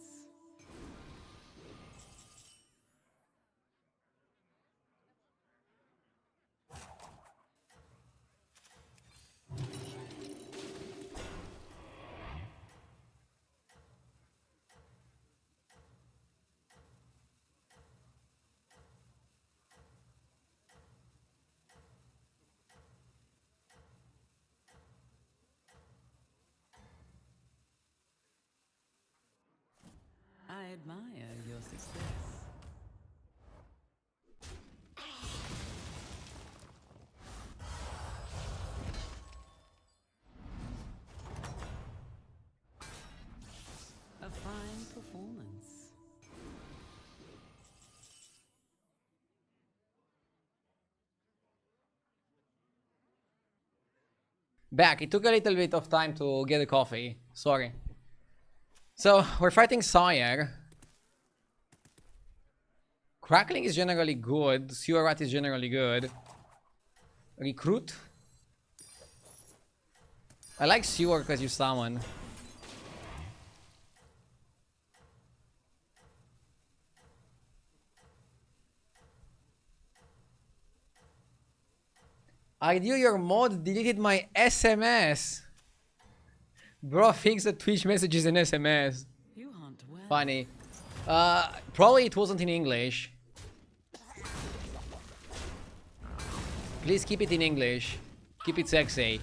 I admire your success. A fine performance. Back. It took a little bit of time to get a coffee. Sorry. So, we're fighting Sawyer. Crackling is generally good. Sewer Rat is generally good. Recruit. I like Sewer because you summon. I knew your mod deleted my SMS. Bro thinks that Twitch message is an SMS. You hunt well. Funny. Probably it wasn't in English. Please keep it in English. Keep it sexy.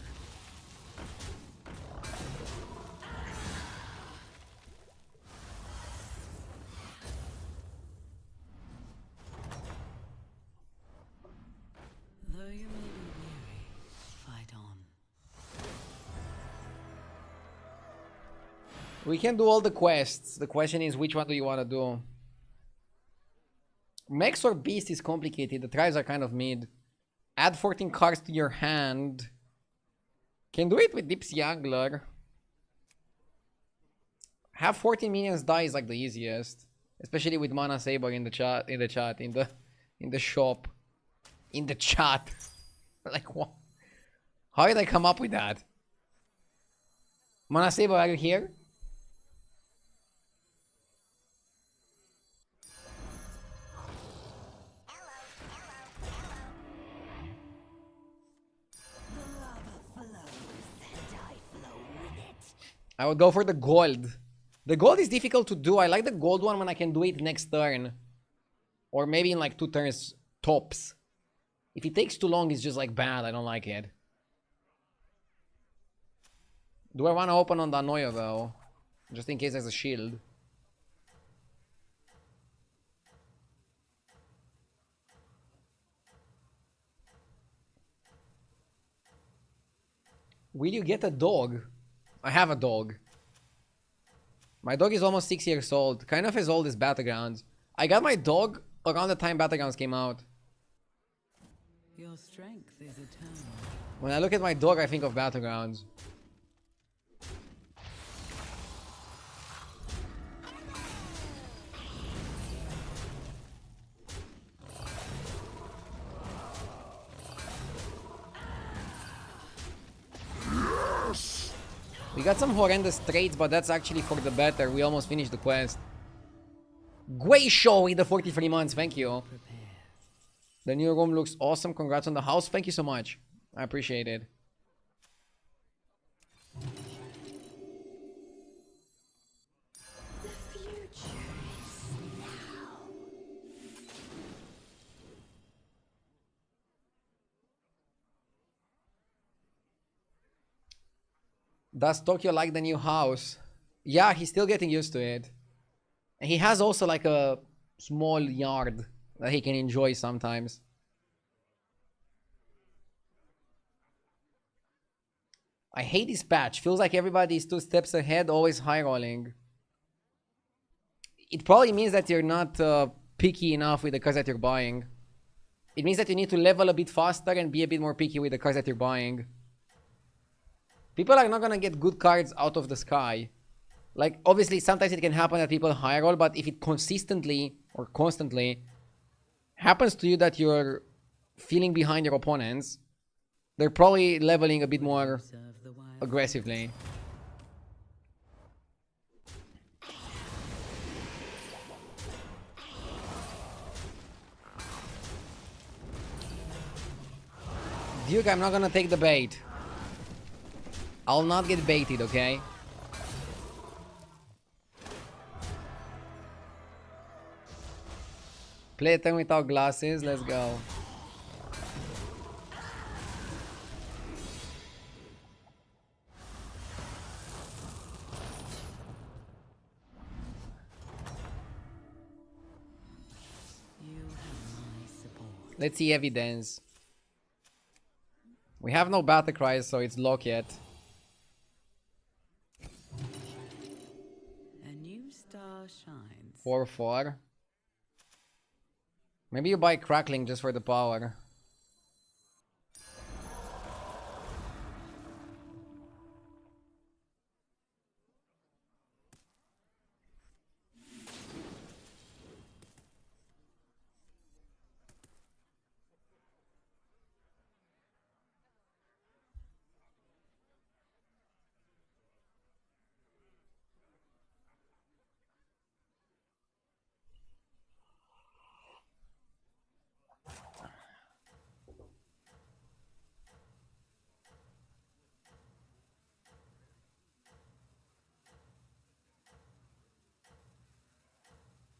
Though you may be weary, fight on. We can do all the quests. The question is, which one do you want to do? Max or Beast is complicated. The tries are kind of mid. Add 14 cards to your hand. Can do it with Dipsy Angler. Have 14 minions die is like the easiest. Especially with Mana Saber in the chat. In the chat. In the shop. In the chat. Like what? How did I come up with that? Mana Saber, are you here? I would go for the gold. The gold is difficult to do. I like the gold one when I can do it next turn. Or maybe in like 2 turns tops. If it takes too long, it's just like bad. I don't like it. Do I want to open on the Anoya though? Just in case there's a shield. Will you get a dog? I have a dog. My dog is almost 6 years old. Kind of as old as Battlegrounds. I got my dog around the time Battlegrounds came out. Your strength is eternal. When I look at my dog, I think of Battlegrounds. We got some horrendous trades, but that's actually for the better. We almost finished the quest. Gwei Show with the 43 months, thank you. The new room looks awesome. Congrats on the house. Thank you so much. I appreciate it. The future is now. Does Tokyo like the new house? Yeah, he's still getting used to it. And he has also like a small yard that he can enjoy sometimes. I hate this patch. Feels like everybody is 2 steps ahead, always high rolling. It probably means that you're not picky enough with the cards that you're buying. It means that you need to level a bit faster and be a bit more picky with the cards that you're buying. People are not gonna get good cards out of the sky. Like, obviously, sometimes it can happen that people high roll, but if it consistently or constantly happens to you that you're feeling behind your opponents, they're probably leveling a bit more aggressively. Duke, I'm not gonna take the bait. I'll not get baited, okay? Play a turn without glasses, let's go. Let's see evidence. We have no battle cries, so it's lock yet. A new star shines. 4-4. Maybe you buy Crackling just for the power.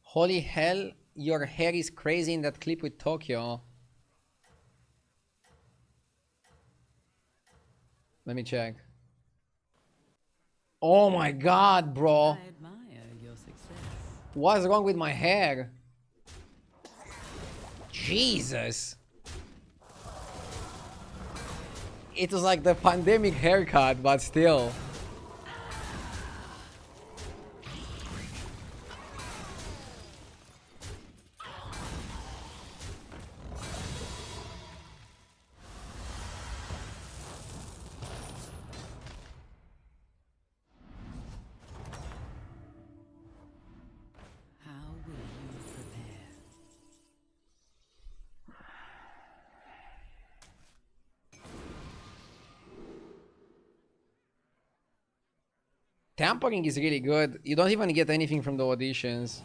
Holy hell, your hair is crazy in that clip with Tokyo. Let me check. Oh my god, bro. I admire your success. What's wrong with my hair? Jesus. It was like the pandemic haircut, but still. Tampering is really good. You don't even get anything from the auditions.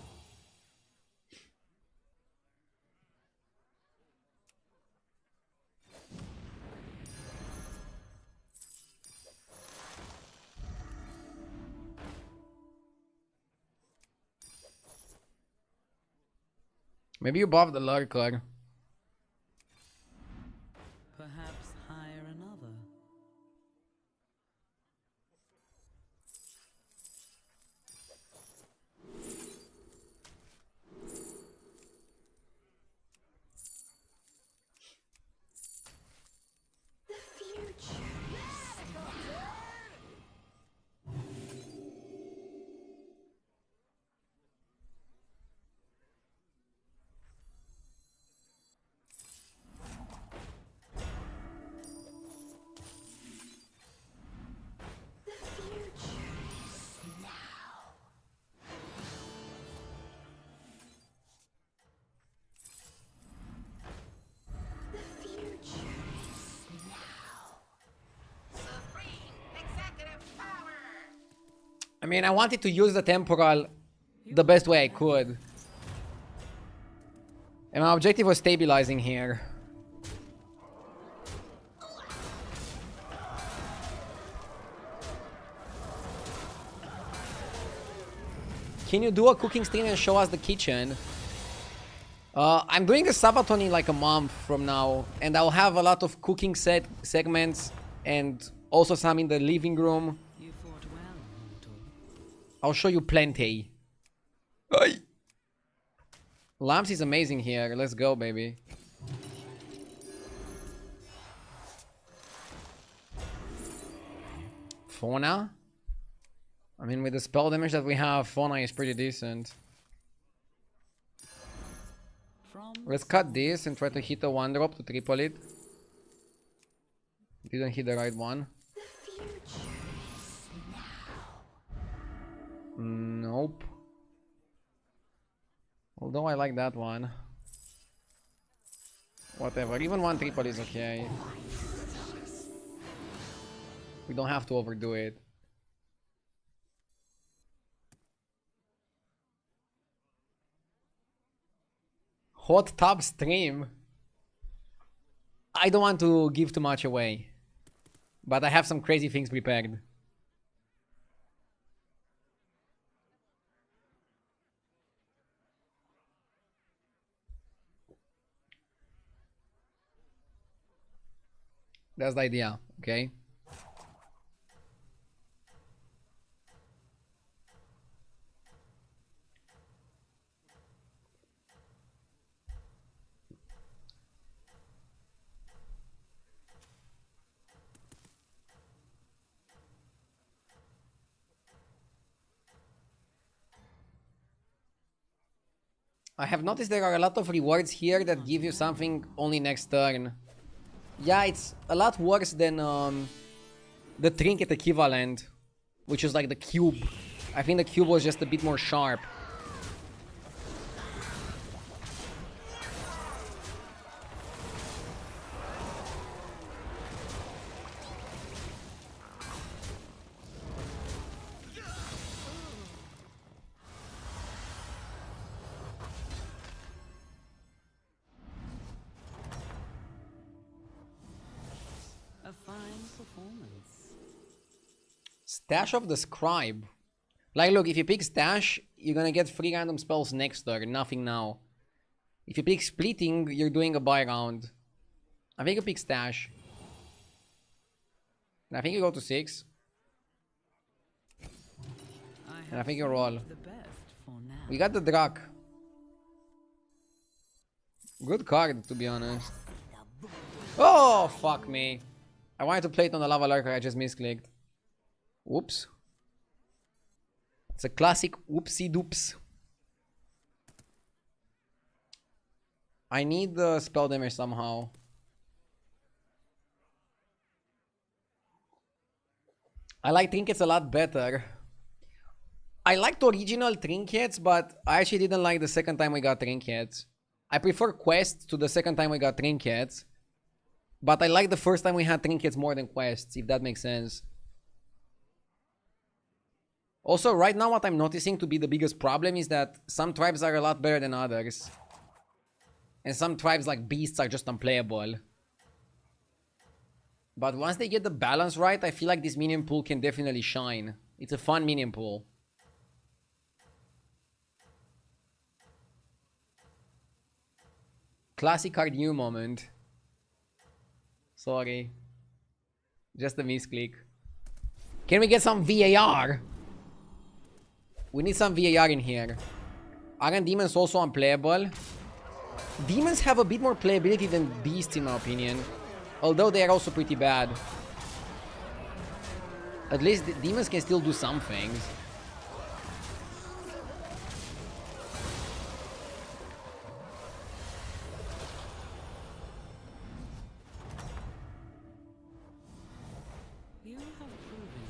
Maybe you buff the lurker. Perhaps hire another. The future is now. The future is now. The future is now. I mean, I wanted to use the temporal the best way I could. And my objective was stabilizing here. Can you do a cooking stream and show us the kitchen? I'm doing a Sabaton in like a month from now, and I'll have a lot of cooking segments and also some in the living room. You fought well, mortal. I'll show you plenty. Aye. Lamps is amazing here. Let's go, baby. Fauna? I mean, with the spell damage that we have, Fauna is pretty decent. From Let's cut this and try to hit a 1-drop to triple it. Didn't hit the right one. The future is now. Nope. Although I like that one. Whatever, even 1 triple is okay. We don't have to overdo it. Hot tub stream. I don't want to give too much away, but I have some crazy things prepared. That's the idea, okay? I have noticed there are a lot of rewards here that give you something only next turn. Yeah, it's a lot worse than the trinket equivalent, which is like the cube. I think the cube was just a bit more sharp. a fine performance. Stash of the Scribe. Like, look, if you pick Stash, you're gonna get 3 random spells next turn, nothing now. If you pick Splitting, you're doing a buy round. I think you pick Stash. And I think you go to 6. And I think you roll. The best for now. We got the Drak. Good card, to be honest. Oh, fuck me. I wanted to play it on the Lava Lurker, I just misclicked. Whoops. It's a classic whoopsie doops. I need the spell damage somehow. I like trinkets a lot better. I liked original trinkets, but I actually didn't like the second time we got trinkets. I prefer quests to the second time we got trinkets. But I like the first time we had trinkets more than quests, if that makes sense. Also, right now what I'm noticing to be the biggest problem is that some tribes are a lot better than others. And some tribes like beasts are just unplayable. But once they get the balance right, I feel like this minion pool can definitely shine. It's a fun minion pool. Classic card new moment. Sorry. Just a misclick. Can we get some VAR? We need some VAR in here. Aren't demons also unplayable? Demons have a bit more playability than beasts in my opinion. Although they are also pretty bad. At least the demons can still do some things.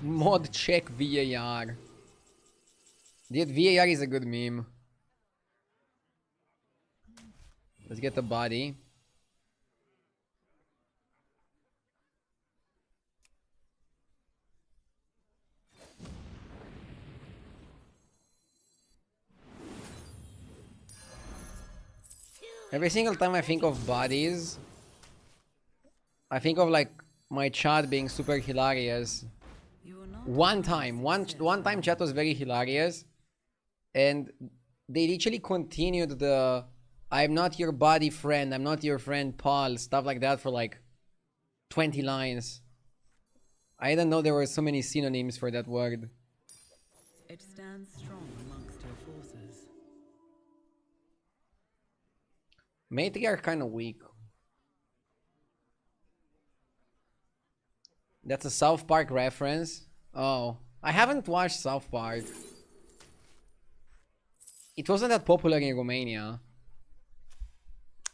Mod check VAR. Dude, VAR is a good meme. Let's get the body. Every single time I think of bodies, I think of like my chat being super hilarious. One time chat was very hilarious, and they literally continued the "I'm not your body friend, I'm not your friend Paul" stuff like that for like 20 lines. I didn't know there were so many synonyms for that word. It stands strong amongst your forces. Matriarch kind of weak. That's a South Park reference. Oh, I haven't watched South Park. It wasn't that popular in Romania.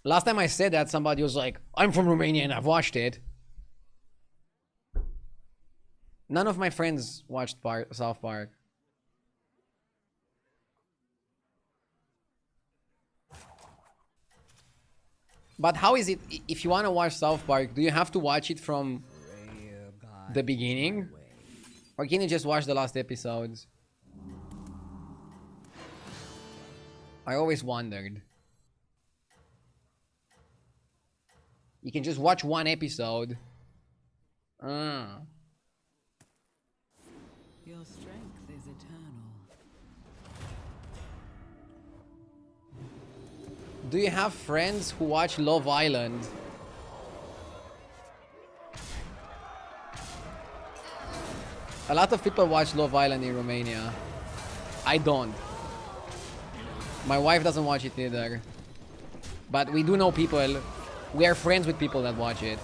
Last time I said that, somebody was like, "I'm from Romania and I've watched it." None of my friends watched South Park. But how is it, if you want to watch South Park, do you have to watch it from the beginning? Or can you just watch the last episodes? I always wondered. You can just watch one episode. Your strength is eternal. Do you have friends who watch Love Island? A lot of people watch Love Island in Romania. I don't. My wife doesn't watch it either. But we do know people. We are friends with people that watch it.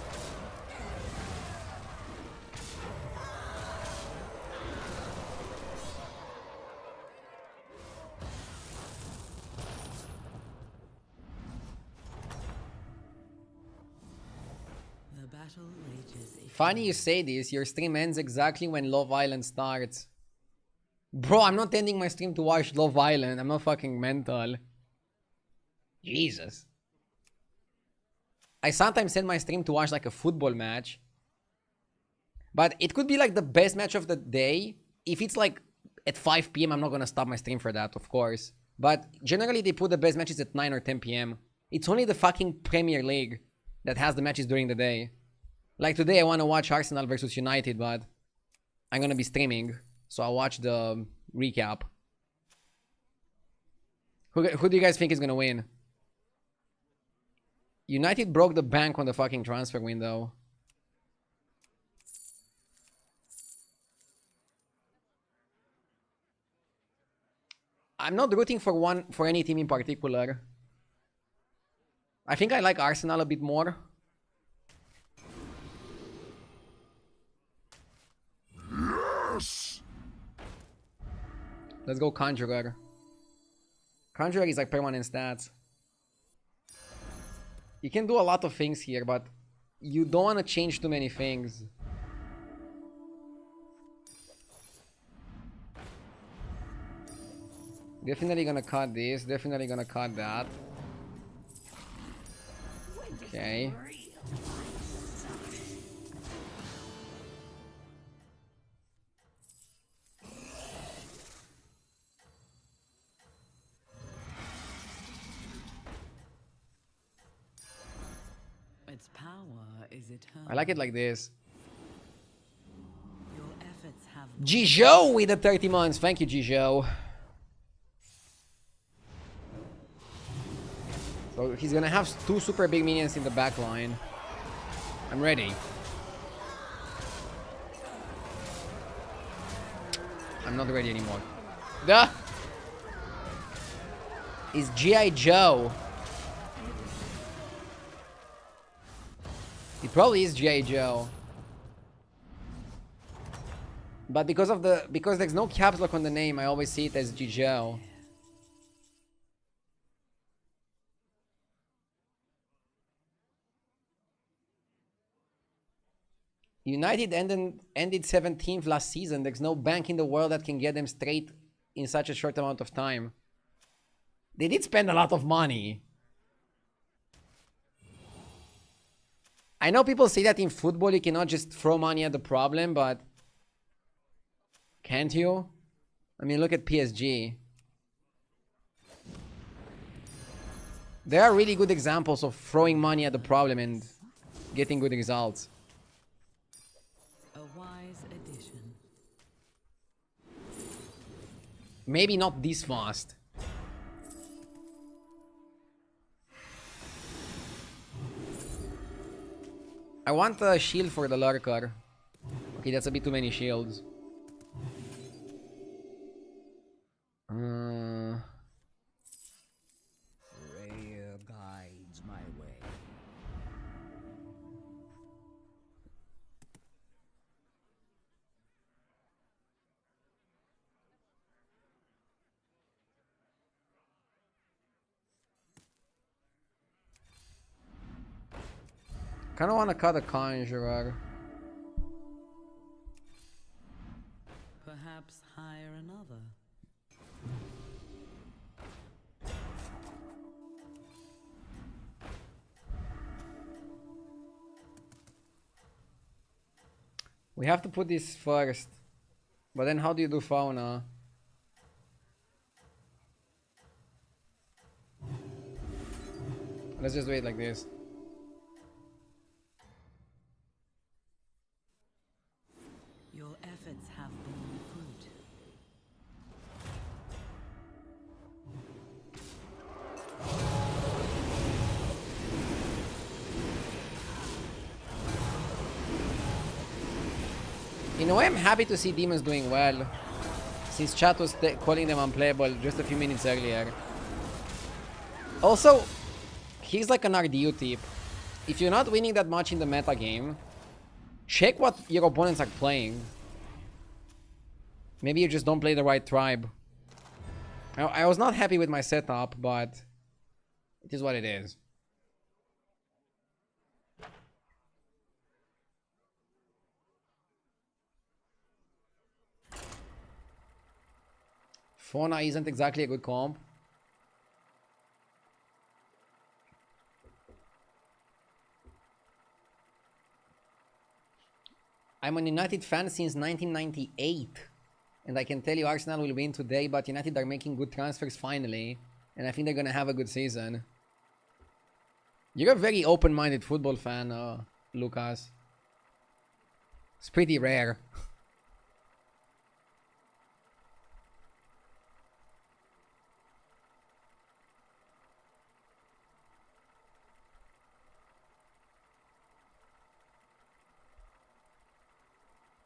The battle rages. Funny you say this, your stream ends exactly when Love Island starts. Bro, I'm not ending my stream to watch Love Island. I'm not fucking mental. Jesus. I sometimes end my stream to watch like a football match. But it could be like the best match of the day. If it's like at 5 p.m, I'm not gonna stop my stream for that, of course. But generally they put the best matches at 9 or 10 p.m. It's only the fucking Premier League that has the matches during the day. Like today I want to watch Arsenal versus United, but I'm gonna be streaming. So I'll watch the recap. Who do you guys think is gonna win? United broke the bank on the fucking transfer window. I'm not rooting for any team in particular. I think I like Arsenal a bit more. Yes! Let's go Conjurer. Conjurer is like permanent stats. You can do a lot of things here, but you don't want to change too many things. Definitely gonna cut this, definitely gonna cut that. Okay. is eternal. I like it like this. Your efforts have Jijo with the 30 months. Thank you, Jijo. So he's gonna have 2 super big minions in the back line. I'm ready. I'm not ready anymore. Duh! Is G.I. Joe. It probably is G.I. Joe. But because there's no caps lock on the name, I always see it as G. Joe. United ended 17th last season. There's no bank in the world that can get them straight in such a short amount of time. They did spend a lot of money. I know people say that in football you cannot just throw money at the problem, but can't you? I mean, look at PSG. There are really good examples of throwing money at the problem and getting good results. a wise addition. Maybe not this fast. I want a shield for the lurker. Okay, that's a bit too many shields. Prayer guides my way. Kind of want to cut a conjurer. Perhaps hire another. We have to put this first. But then how do you do fauna? Let's just do it like this. Your efforts have borne fruit. In a way, I'm happy to see demons doing well, since chat was calling them unplayable just a few minutes earlier. Also, he's like an RDU tip. If you're not winning that much in the meta game, check what your opponents are playing. Maybe you just don't play the right tribe. I was not happy with my setup, but it is what it is. Fauna isn't exactly a good comp. I'm an United fan since 1998. And I can tell you Arsenal will win today, but United are making good transfers finally. And I think they're going to have a good season. You're a very open-minded football fan, Lucas. It's pretty rare.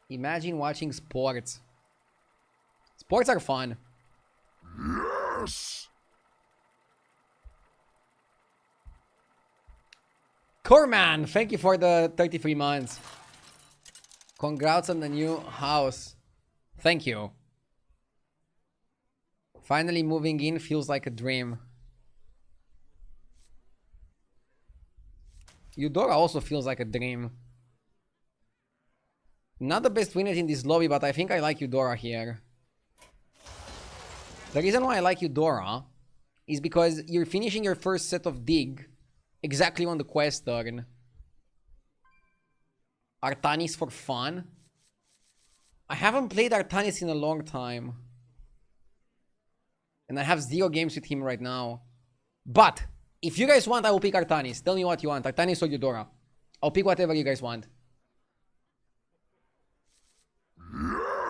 Imagine watching sports. Sports are fun. Yes! Corman, thank you for the 33 months. Congrats on the new house. Thank you. Finally moving in feels like a dream. Eudora also feels like a dream. Not the best winners in this lobby, but I think I like Eudora here. The reason why I like Eudora is because you're finishing your first set of dig exactly on the quest turn. Artanis for fun. I haven't played Artanis in a long time. And I have 0 games with him right now. But if you guys want, I will pick Artanis. Tell me what you want, Artanis or Eudora. I'll pick whatever you guys want.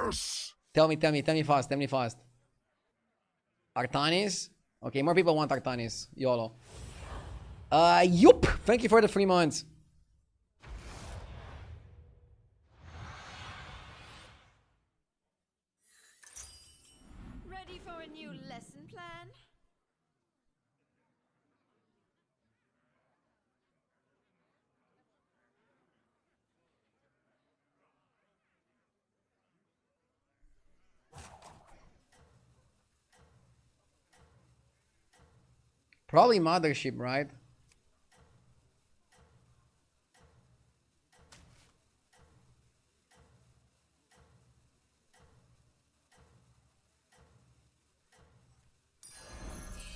Yes! Tell me fast, tell me fast. Artanis? Okay, more people want Artanis. YOLO. Yup! Thank you for the 3 months. Ready for a new lesson plan? Probably Mothership, right?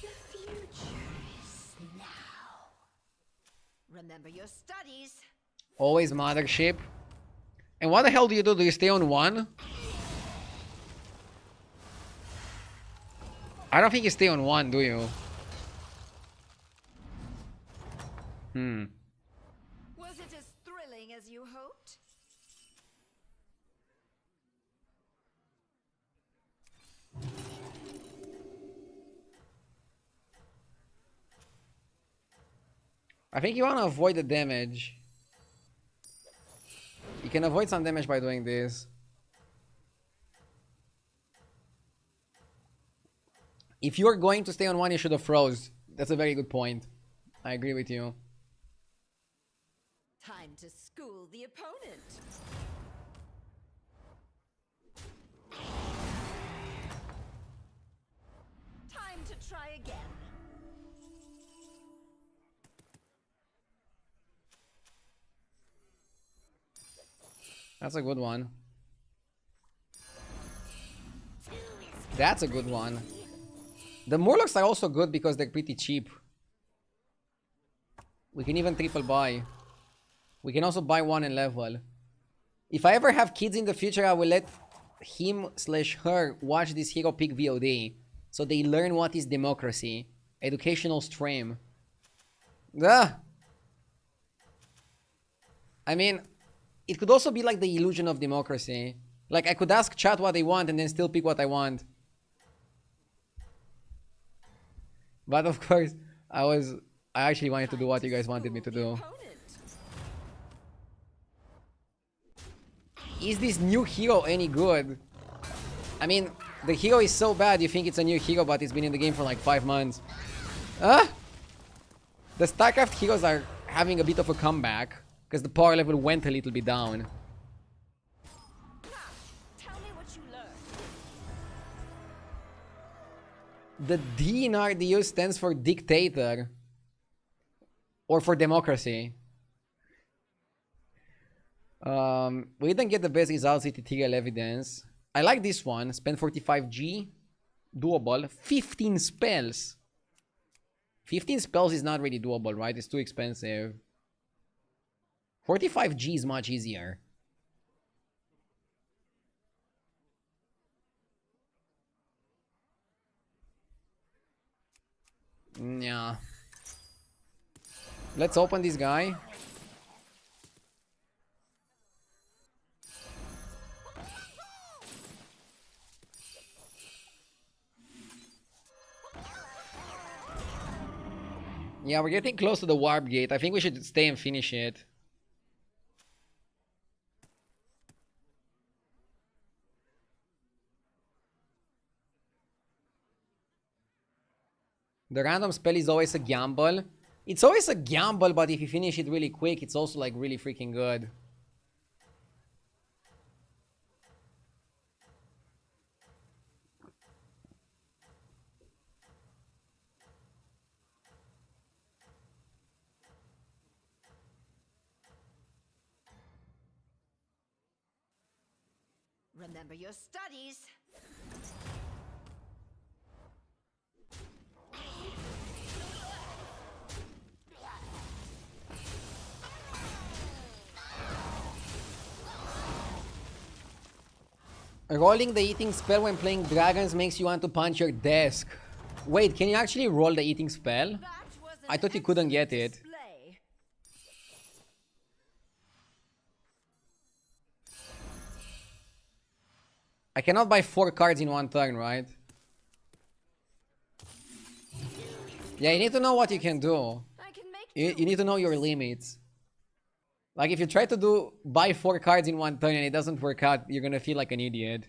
The future is now. Remember your studies. Always Mothership. And what the hell do you do? Do you stay on 1? I don't think you stay on 1, do you? Was it as thrilling as you hoped? I think you want to avoid the damage. You can avoid some damage by doing this. If you're going to stay on 1, you should have froze. That's a very good point. I agree with you. Time to school the opponent. Time to try again. That's a good one. That's a good one. The Murlocs are also good because they're pretty cheap. We can even triple buy. We can also buy 1 and level. If I ever have kids in the future, I will let him/her watch this hero pick VOD. So they learn what is democracy. Educational stream. Ah! I mean, it could also be like the illusion of democracy. Like, I could ask chat what they want and then still pick what I want. But of course, I actually wanted to do what you guys wanted me to do. Is this new hero any good? I mean, the hero is so bad you think it's a new hero, but it's been in the game for like 5 months. Huh? The StarCraft heroes are having a bit of a comeback because the power level went a little bit down. Tell me what you learned. The D in RDU stands for dictator. Or for democracy. We didn't get the best results with ethereal evidence. I like this one. Spend 45G. Doable. 15 spells. 15 spells is not really doable, right? It's too expensive. 45G is much easier. Yeah. Let's open this guy. Yeah, we're getting close to the warp gate. I think we should stay and finish it. The random spell is always a gamble. It's always a gamble, but if you finish it really quick, it's also like really freaking good. Remember your studies. Rolling the eating spell when playing dragons makes you want to punch your desk. Wait, can you actually roll the eating spell? That was an I thought you couldn't get excellent it. display. I cannot buy 4 cards in one turn, right? Yeah, you need to know what you can do. I can make You need to know your limits. Like, if you try to buy 4 cards in one turn and it doesn't work out, you're gonna feel like an idiot.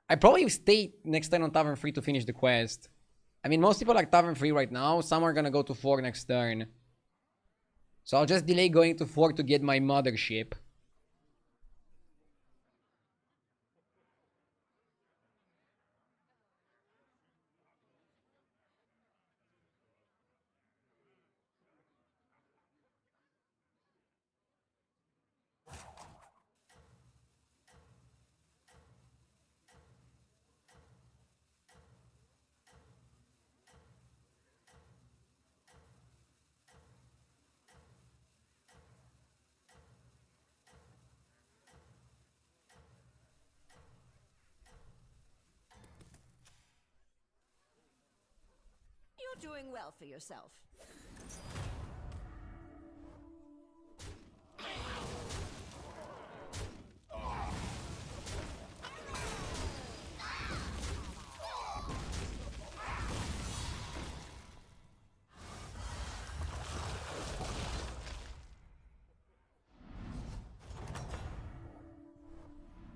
I probably stay next turn on Tavern 3 to finish the quest. I mean, most people are Tavern 3 right now. Some are gonna go to 4 next turn. So I'll just delay going to 4 to get my mothership. You're doing well for yourself.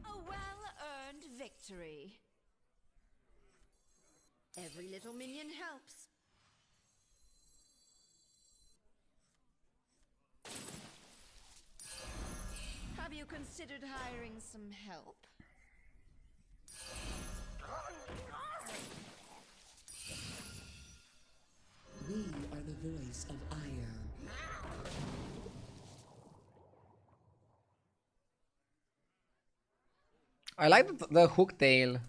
A well-earned victory. Every little minion helps. Have you considered hiring some help? We are the voice of Iron. I like the hook tail.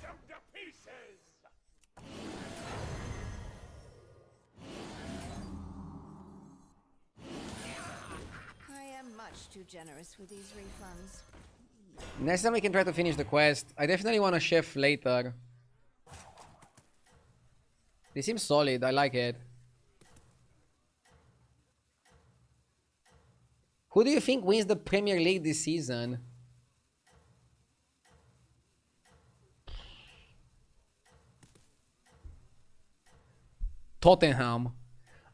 Them to pieces! I am much too generous with these refunds. Next time we can try to finish the quest. I definitely want a chef later. This seems solid. I like it. Who do you think wins the Premier League this season? Tottenham.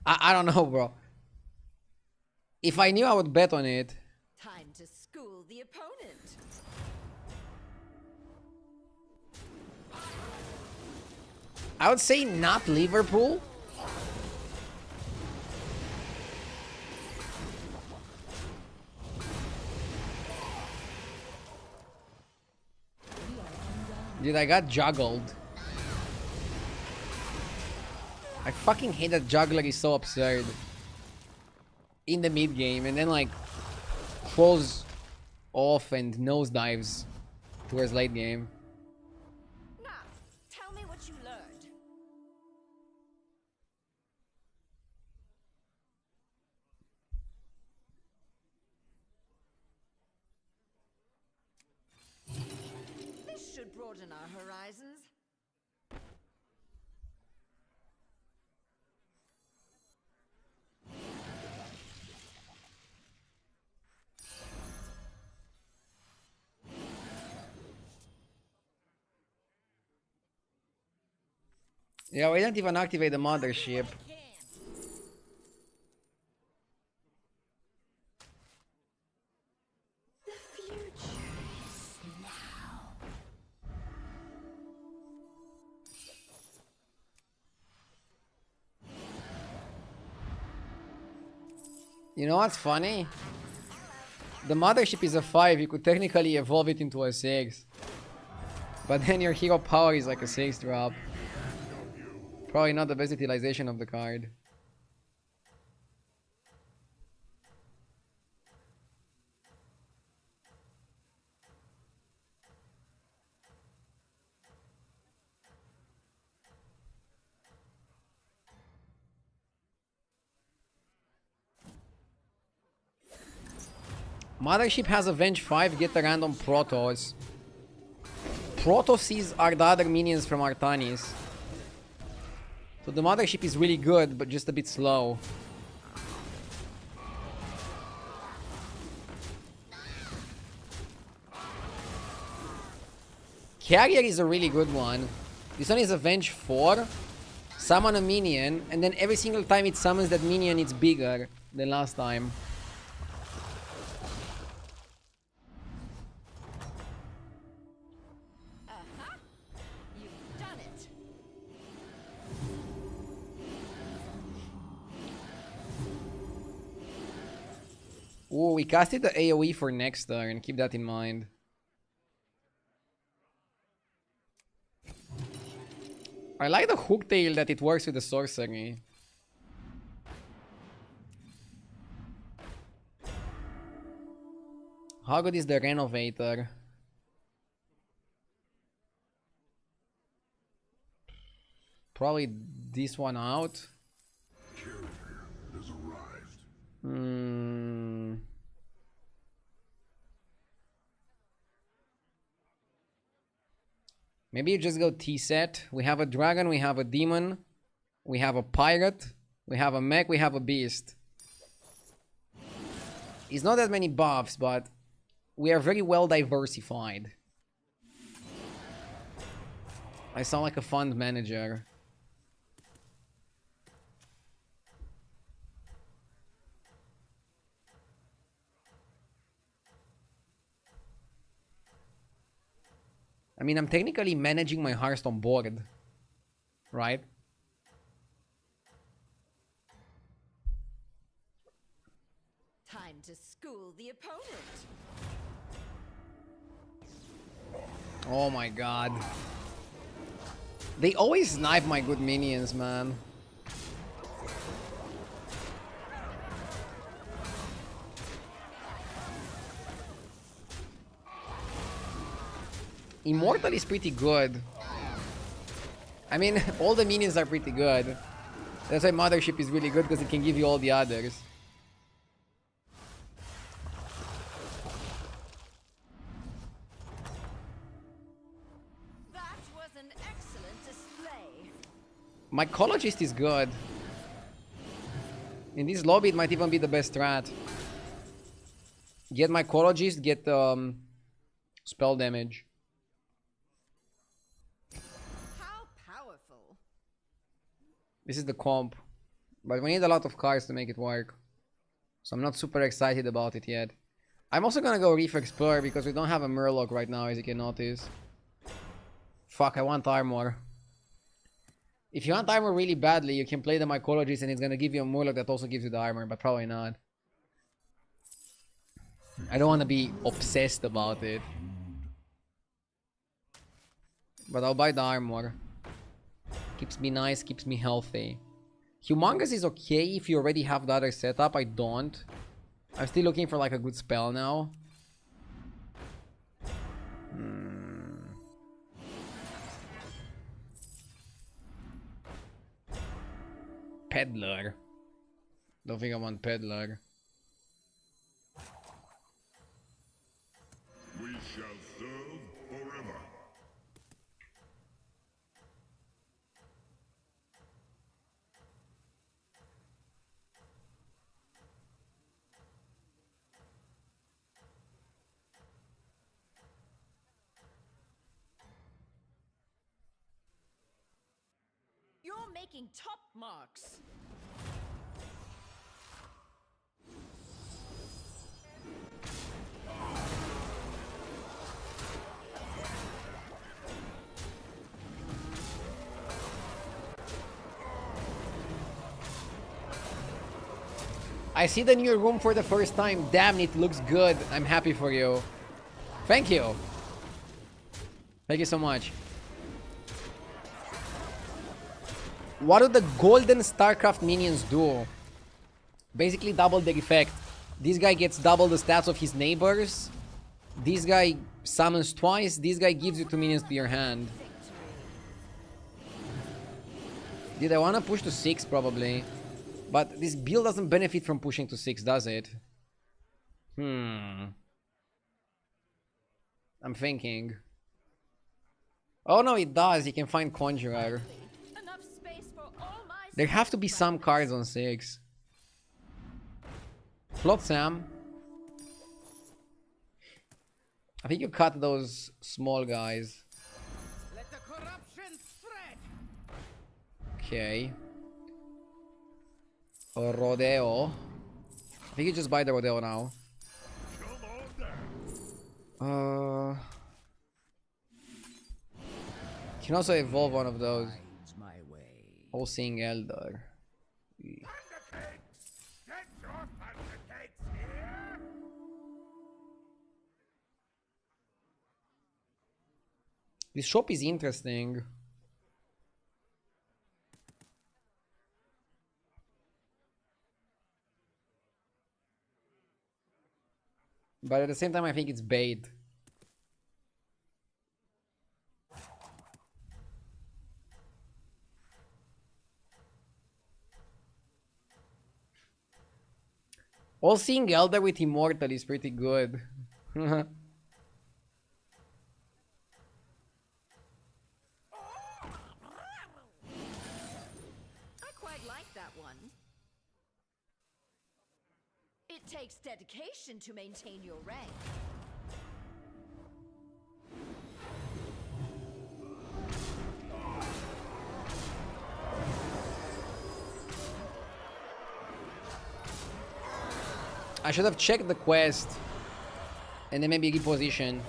I don't know, bro. If I knew, I would bet on it. Time to school the opponent. I would say not Liverpool. Dude, I got juggled. I fucking hate that juggler is so absurd. In the mid game and then like falls off and nosedives towards late game. Now, tell me what you learned. This should broaden our horizons. Yeah, we didn't even activate the mothership. The future is now. You know what's funny? The mothership is a 5, you could technically evolve it into a 6. But then your hero power is like a 6 drop. Probably not the best utilization of the card. Mothership has Avenge 5, get a random Protoss. Protosses are the other minions from Artanis. So the mothership is really good, but just a bit slow. Carrier is a really good one. This one is Avenge 4. Summon a minion, and then every single time it summons that minion, it's bigger than last time. You've done it. Ooh, we casted the AoE for next turn. Keep that in mind. I like the hooktail that it works with the sorcery. How good is the Renovator? Probably this one out. Carrier has arrived. Maybe you just go T-set. We have a dragon, we have a demon, we have a pirate, we have a mech, we have a beast. It's not that many buffs, but we are very well diversified. I sound like a fund manager. I mean, I'm technically managing my Hearthstone board, right? Time to school the opponent. Oh my god. They always snipe my good minions, man. Immortal is pretty good. I mean, all the minions are pretty good. That's why Mothership is really good, because it can give you all the others. That was an excellent display. Mycologist is good. In this lobby, it might even be the best strat. Get Mycologist, get spell damage. How powerful. This is the comp. But we need a lot of cards to make it work. So I'm not super excited about it yet. I'm also gonna go Reef Explorer because we don't have a Murloc right now, as you can notice. Fuck, I want armor. If you want armor really badly, you can play the Mycologist and it's gonna give you a Murloc that also gives you the armor, but probably not. I don't want to be obsessed about it. But I'll buy the armor. Keeps me nice, keeps me healthy. Humongous is okay if you already have the other setup. I don't. I'm still looking for like a good spell now. Peddler. Don't think I want Peddler. We shall serve forever. You're making top marks. I see the new room for the first time. Damn, it looks good. I'm happy for you. Thank you. Thank you so much. What do the golden StarCraft minions do? Basically double the effect. This guy gets double the stats of his neighbors. This guy summons twice. This guy gives you 2 minions to your hand. Did I want to push to 6? Probably. But this build doesn't benefit from pushing to 6, does it? I'm thinking. Oh no, it does. You can find Conjurer. Enough space for all my There have to be some cards on 6. Flotsam. I think you cut those small guys. Okay. A rodeo. I think you just buy the rodeo now. You can also evolve one of those. Finds my way. All-seeing elder. Thundercakes! Get your thundercakes here! This shop is interesting. But at the same time, I think it's bait. All-seeing elder with immortal is pretty good. I quite like that one. It takes dedication to maintain your rank. I should have checked the quest and then maybe reposition.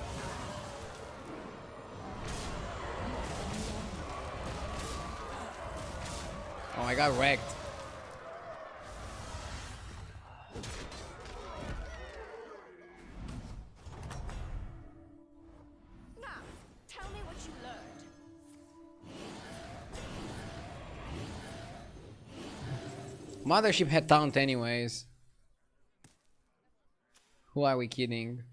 Oh, I got wrecked. Now, tell me what you learned. Mothership had taunt anyways. Who are we kidding?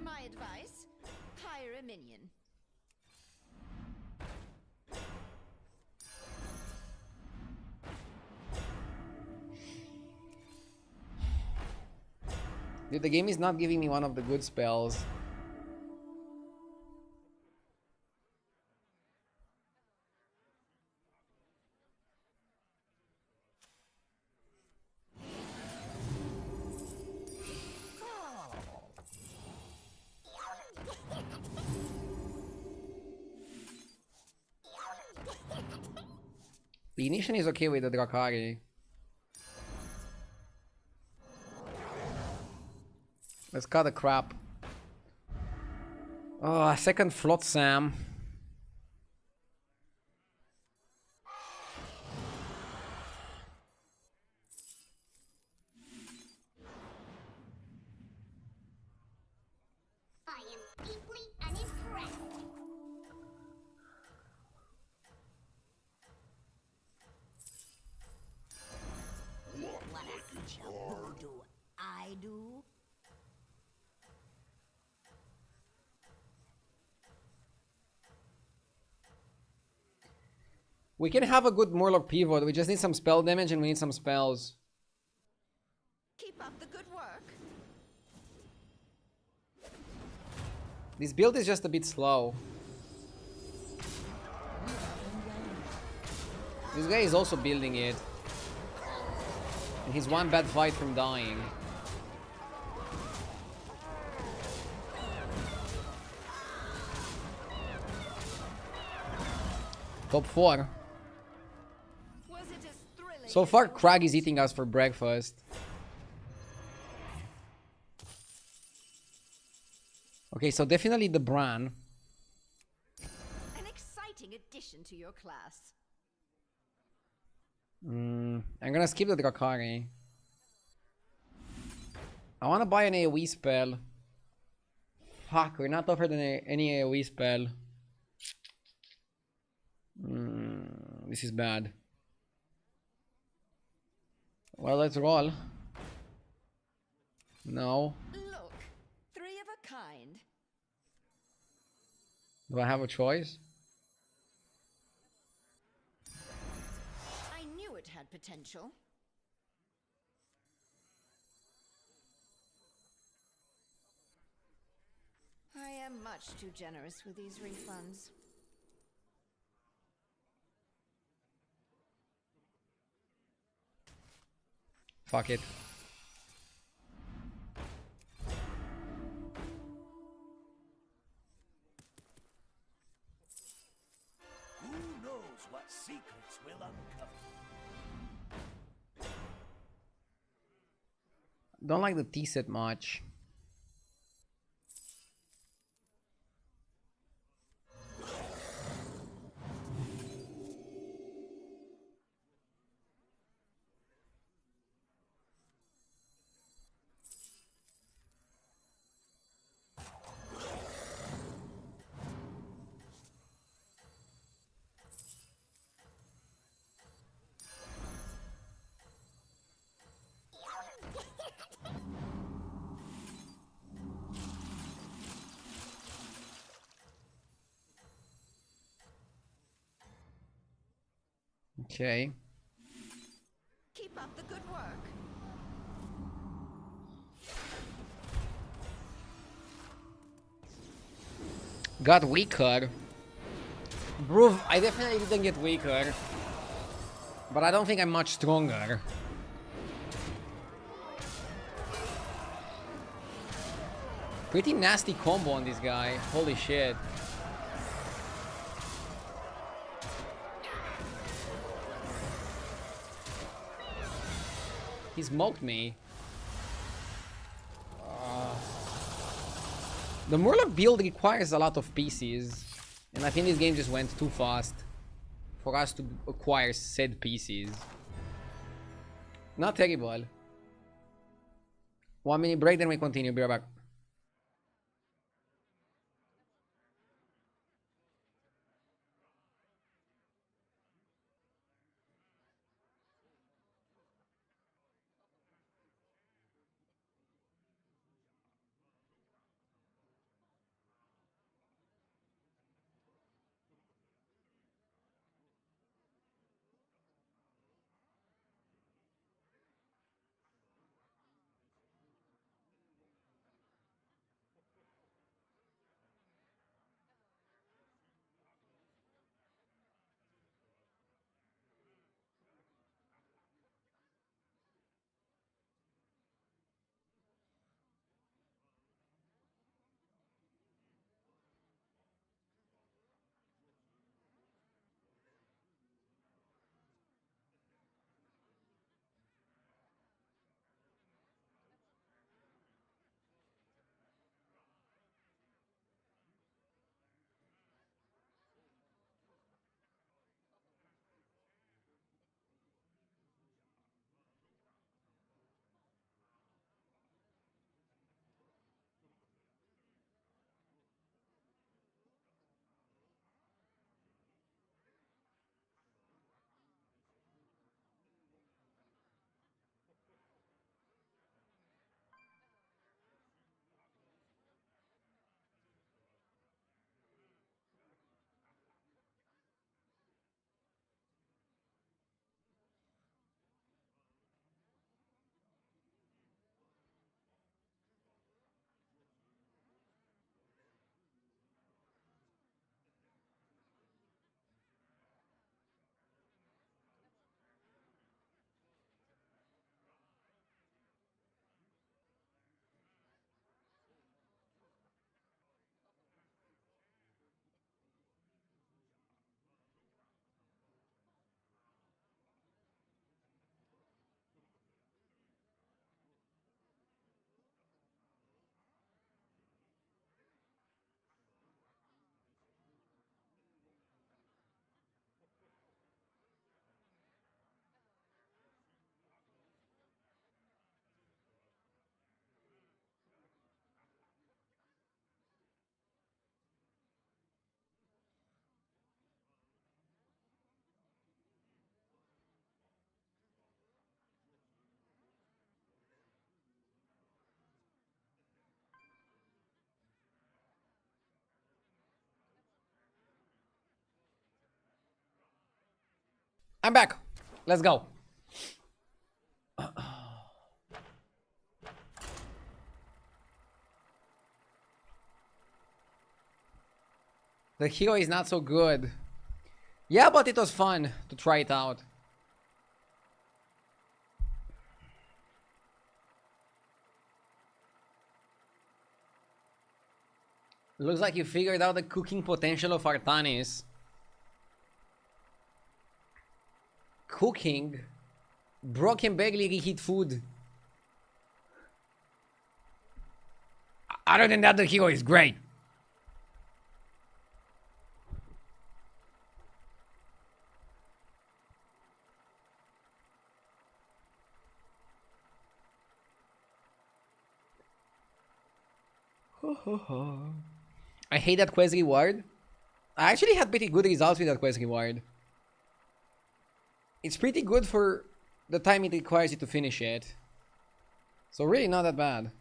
My advice, hire a minion. Dude, the game is not giving me one of the good spells. The Ignition is okay with the Drakari. Let's cut the crap. Oh, a second Flotsam. I am deeply unimpressed. What do I do? We can have a good Murloc pivot. We just need some spell damage and we need some spells. Keep up the good work. This build is just a bit slow. This guy is also building it. And he's one bad fight from dying. Top 4. Was it as thrilling So far, Crag is eating us for breakfast. Okay, so definitely the Bran. an exciting addition to your class? I'm gonna skip the Drakari. I wanna buy an AoE spell. Fuck, we're not offered any AoE spell. This is bad. Well, let's roll. No. Look, 3 of a kind. Do I have a choice? I knew it had potential. I am much too generous with these refunds. Fuck it. Don't like the tea set much. Okay. Keep up the good work. Got weaker. Bro, I definitely didn't get weaker. But I don't think I'm much stronger. Pretty nasty combo on this guy. Holy shit. He smoked me. The Murloc build requires a lot of pieces. And I think this game just went too fast for us to acquire said pieces. Not terrible. 1 minute break, then we continue. Be right back. I'm back. Let's go. The hero is not so good. Yeah, but it was fun to try it out. Looks like you figured out the cooking potential of Artanis. Cooking? Bro can barely reheat food. Other than that, the hero is great. I hate that quest reward. I actually had pretty good results with that quest reward. It's pretty good for the time it requires you to finish it. So really not that bad.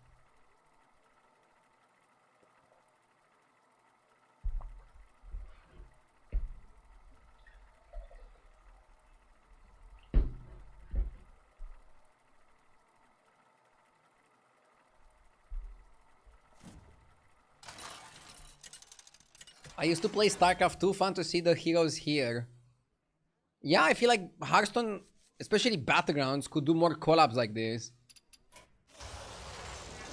I used to play StarCraft 2, fun to see the heroes here. Yeah, I feel like Hearthstone, especially battlegrounds, could do more collabs like this.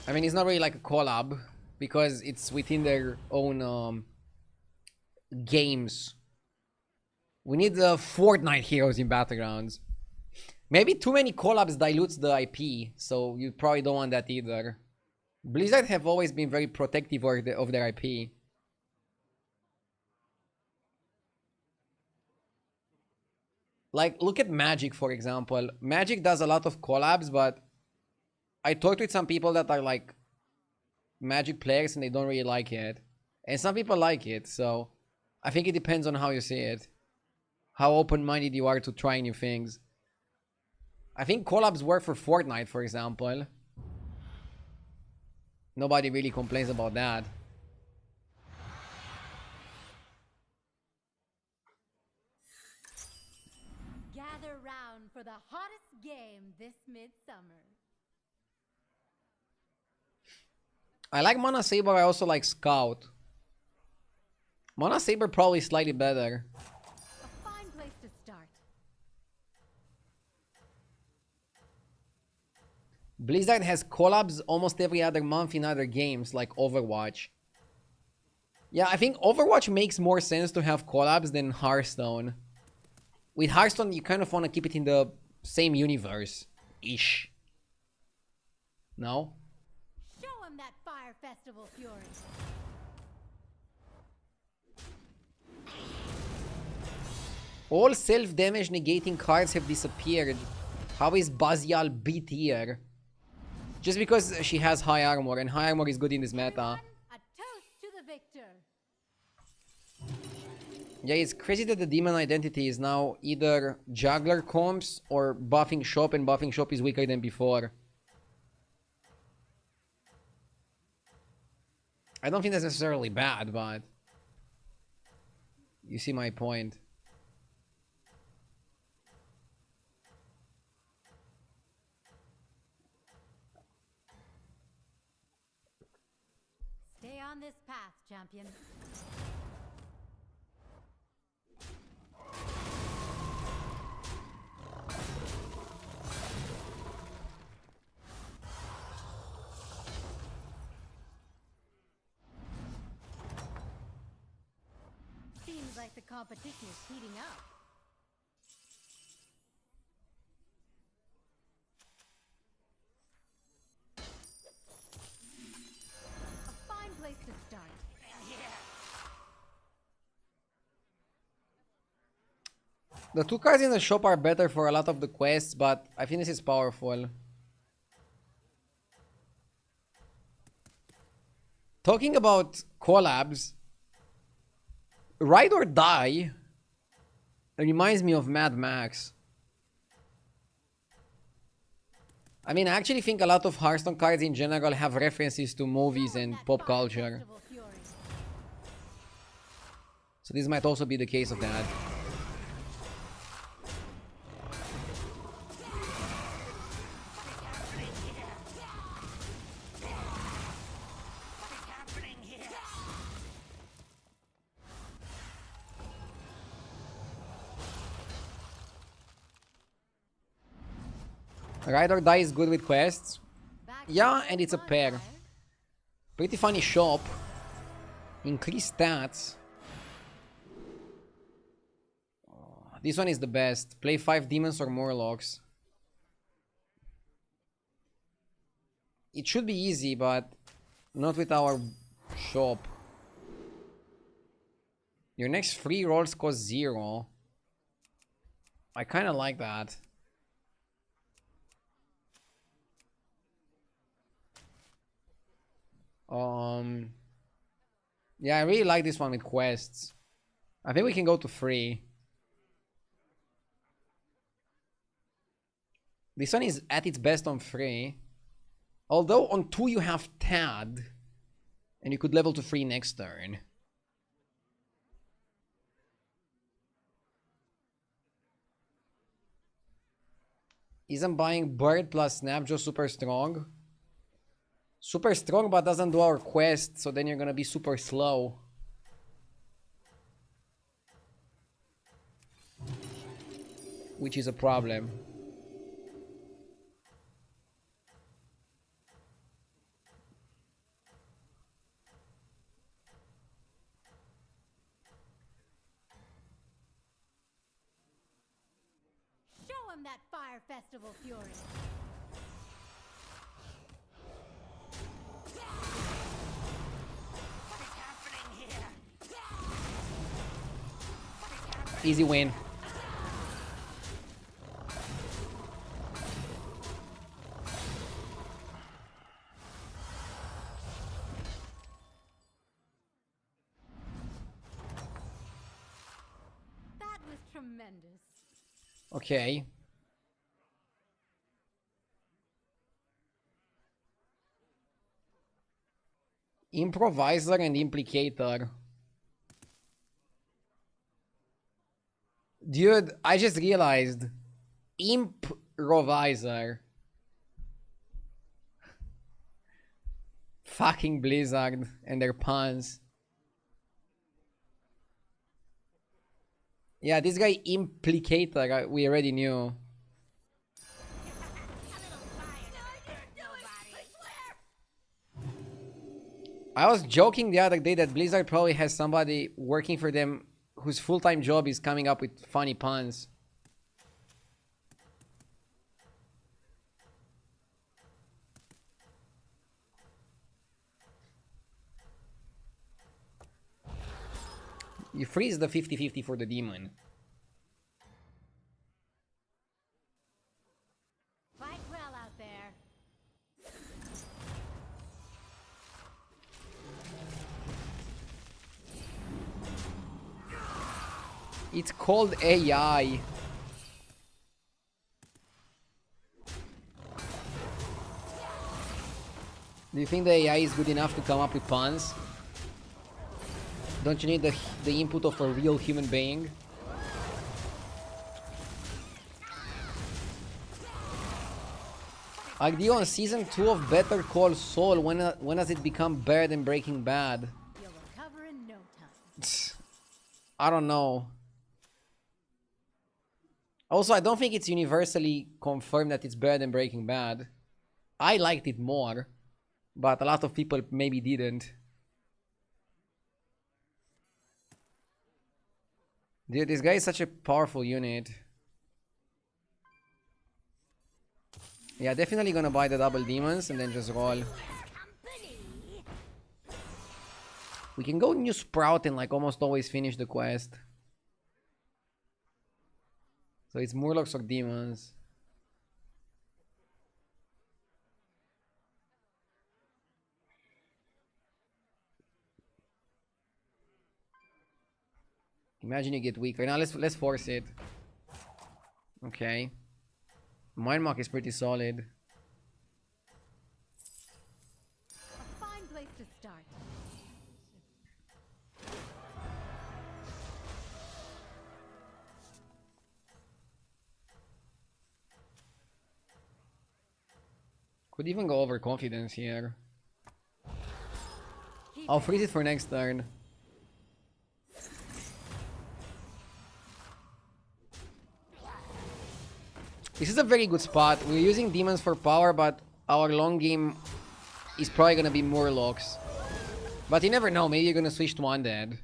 I mean, it's not really like a collab because it's within their own games. We need the Fortnite heroes in battlegrounds. Maybe too many collabs dilutes the IP, so you probably don't want that either. Blizzard have always been very protective of their IP. Like, look at Magic, for example. Magic does a lot of collabs, but I talked with some people that are like Magic players and they don't really like it. And some people like it, so I think it depends on how you see it. How open-minded you are to try new things. I think collabs work for Fortnite, for example. Nobody really complains about that. Gather round for the hottest game this midsummer. I like Mana Saber, I also like Scout. Mana Saber probably slightly better. A fine place to start. Blizzard has collabs almost every other month in other games, like Overwatch. Yeah, I think Overwatch makes more sense to have collabs than Hearthstone. With Hearthstone, you kind of want to keep it in the same universe-ish. No? Show him that Fire Festival fury. All self-damage negating cards have disappeared. How is Bazial B tier? Just because she has high armor, and high armor is good in this meta. Everyone, a toast to the victor. Yeah, it's crazy that the demon identity is now either juggler comps or buffing shop, and buffing shop is weaker than before. I don't think that's necessarily bad, but you see my point. Stay on this path, champion. Seems like the competition is heating up. A fine place to start. The two cards in the shop are better for a lot of the quests, but I think this is powerful. Talking about collabs, Ride or Die reminds me of Mad Max. I mean, I actually think a lot of Hearthstone cards in general have references to movies and pop culture. So this might also be the case of that. Ride or Die is good with quests. Yeah, and it's a pair. Pretty funny shop. Increased stats. This one is the best. Play 5 demons or Morlocks. It should be easy, but Not with our shop. Your next 3 rolls cost 0. I kind of like that. Yeah, I really like this one with quests. I think we can go to 3. This one is at its best on 3. Although on 2 you have Tad. And you could level to 3 next turn. Isn't buying Bird plus Snap just super strong? Super strong but doesn't do our quest, so then you're gonna be super slow. Which is a problem. Show him that Fire Festival fury. Easy win. That was tremendous. Okay. Improviser and Implicator. Dude, I just realized. Improviser. Fucking Blizzard and their puns. Yeah, this guy Implicator, we already knew. I was joking the other day that Blizzard probably has somebody working for them whose full-time job is coming up with funny puns. You freeze the 50-50 for the demon. Fight well out there. It's called AI. Do you think the AI is good enough to come up with puns? Don't you need the input of a real human being? Like on season 2 of Better Call Saul, when does it become better than Breaking Bad? You'll recover in no time. I don't know. Also, I don't think it's universally confirmed that it's better than Breaking Bad. I liked it more, but a lot of people maybe didn't. Dude, this guy is such a powerful unit. Yeah, definitely gonna buy the double demons and then just roll. We can go new Sprout and like almost always finish the quest. So it's Murlocs or demons. Imagine you get weaker. Now let's force it. Okay. Mind Mark is pretty solid. A fine place to start. Could even go over confidence here. I'll freeze it for next turn. This is a very good spot. We're using demons for power, but our long game is probably gonna be Murlocs. But you never know, maybe you're gonna switch to Undead.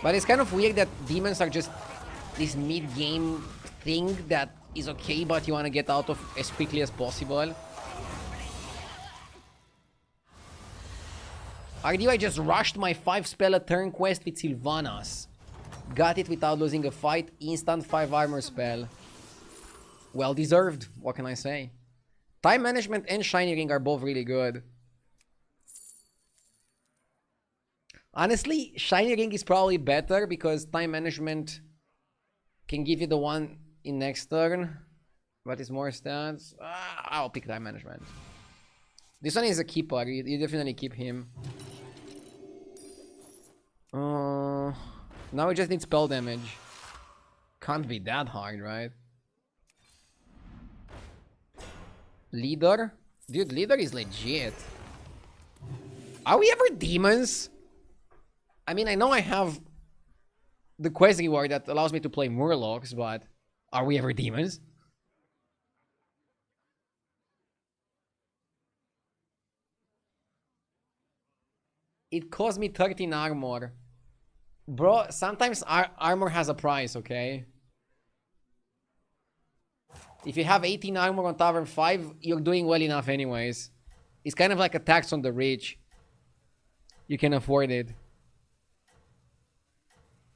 But it's kind of weird that demons are just this mid-game thing that is okay, but you wanna get out of as quickly as possible. RDU, I just rushed my 5 spell a turn quest with Sylvanas. Got it without losing a fight. Instant 5 armor spell. Well deserved. What can I say? Time Management and Shiny Ring are both really good. Honestly, Shiny Ring is probably better because Time Management can give you the one in next turn. But it's more stats. I'll pick Time Management. This one is a keeper. You definitely keep him. Now we just need spell damage. Can't be that hard, right? Leader? Dude, Leader is legit. Are we ever demons? I mean, I know I have the quest reward that allows me to play Murlocs, but are we ever demons? It cost me 13 armor. Bro, sometimes armor has a price, okay? If you have 18 armor on Tavern 5, you're doing well enough anyways. It's kind of like a tax on the rich. You can afford it.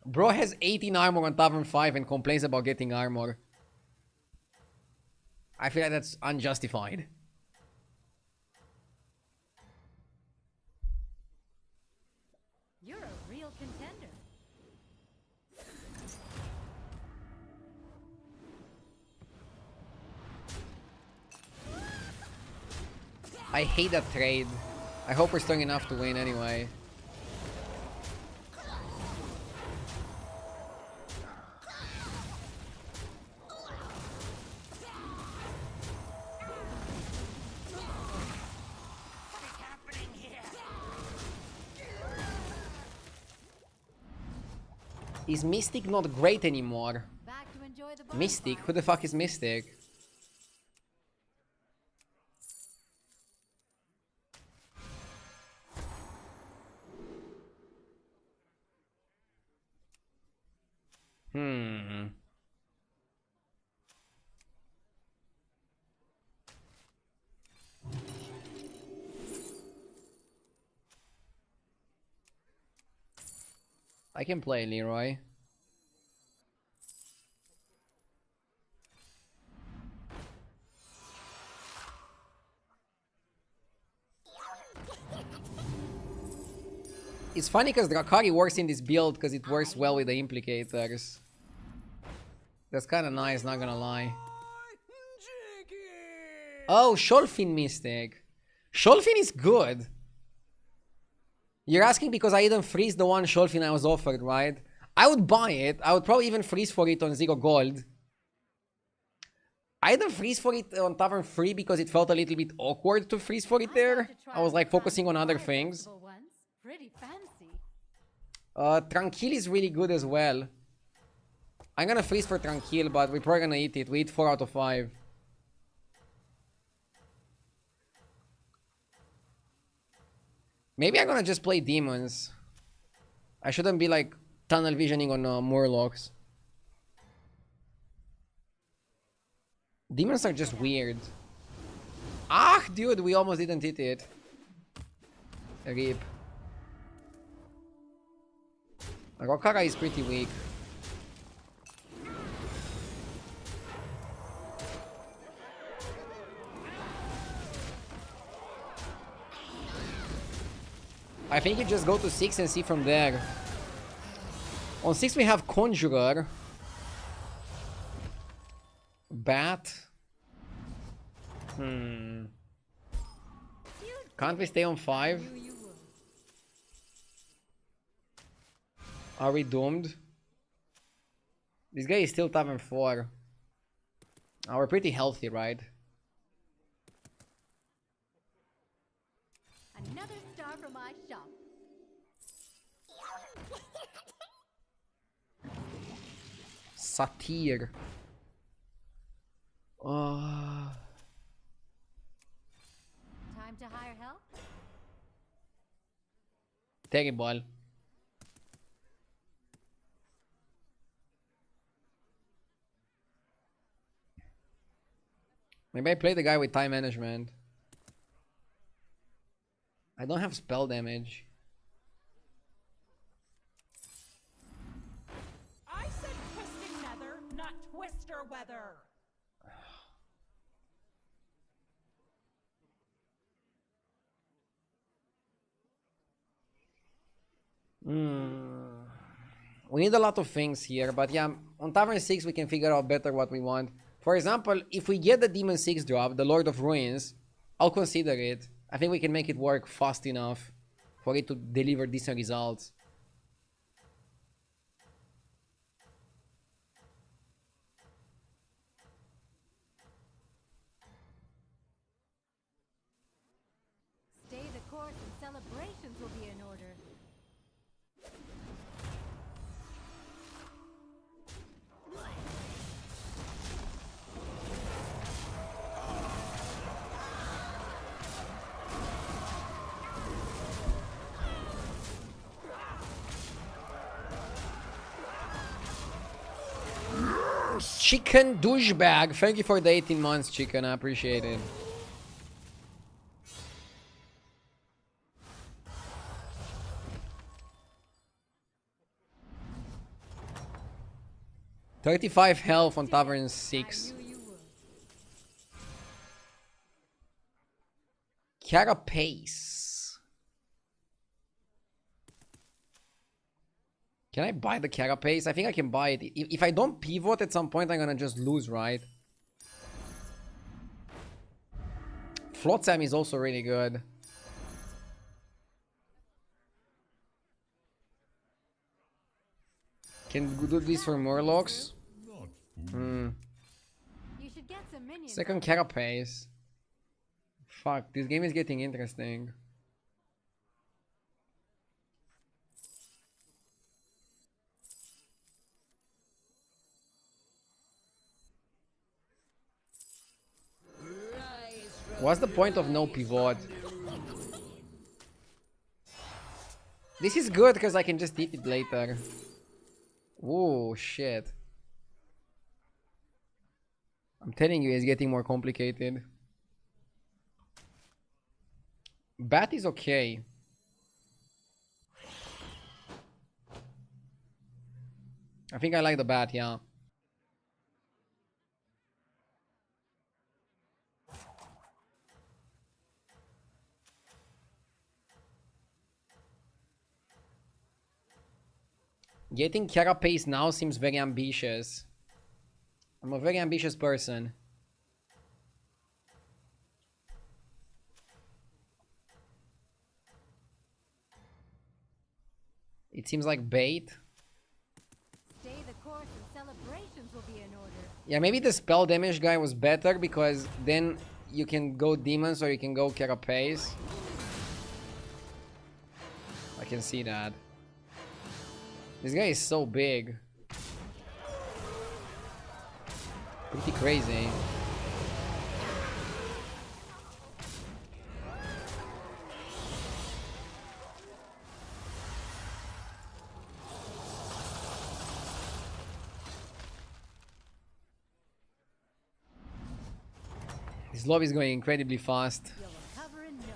Bro has 18 armor on Tavern 5 and complains about getting armor. I feel like that's unjustified. You're a real contender. I hate that trade. I hope we're strong enough to win anyway. Is Mystic not great anymore? Back to enjoy the Mystic? Who the fuck is Mystic? I can play Leroy. It's funny because Drakari works in this build because it works well with the implicators. That's kind of nice, not gonna lie. Oh, Sholfin Mystic. Sholfin is good. You're asking because I didn't freeze the one Sholfin I was offered, right? I would buy it. I would probably even freeze for it on 0 gold. I didn't freeze for it on Tavern 3 because it felt a little bit awkward to freeze for it there. I was like focusing on other things. Pretty fancy. Tranquil is really good as well. I'm gonna freeze for Tranquil, but we're probably gonna eat it. We eat 4 out of 5. Maybe I'm gonna just play demons. I shouldn't be like tunnel visioning on Murlocs. Demons are just weird. Ah, dude, we almost didn't hit it. RIP. Rokara is pretty weak. I think you just go to 6 and see from there. On 6 we have Conjurer. Bat. Can't we stay on 5? Are we doomed? This guy is still Tavern 4. Oh, we're pretty healthy, right? Another star from my shop. Satyr. Time to hire help? Terrible. Maybe I play the guy with time management. I don't have spell damage. weather. We need a lot of things here, but yeah, on Tavern 6 we can figure out better what we want. For example, if we get the Demon 6 drop, the Lord of Ruins, I'll consider it. I think we can make it work fast enough for it to deliver decent results. Stay the course and celebrations will be in order. Chicken douchebag. Thank you for the 18 months, chicken. I appreciate it. $35 health on Tavern 6. Carapace. Can I buy the Carapace? I think I can buy it. If I don't pivot at some point, I'm gonna just lose, right? Flotsam is also really good. Can we do this for Murlocs? You should get some minions. Second Carapace. Fuck, this game is getting interesting. What's the point of no pivot? This is good because I can just eat it later. Oh shit. I'm telling you, it's getting more complicated. Bat is okay. I think I like the bat, yeah. Getting Carapace now seems very ambitious. I'm a very ambitious person. It seems like bait. Stay the course and celebrations will be in order. Yeah, maybe the spell damage guy was better because then you can go demons or you can go Carapace. I can see that. This guy is so big. Pretty crazy. This lobby is going incredibly fast. You'll recover in no time.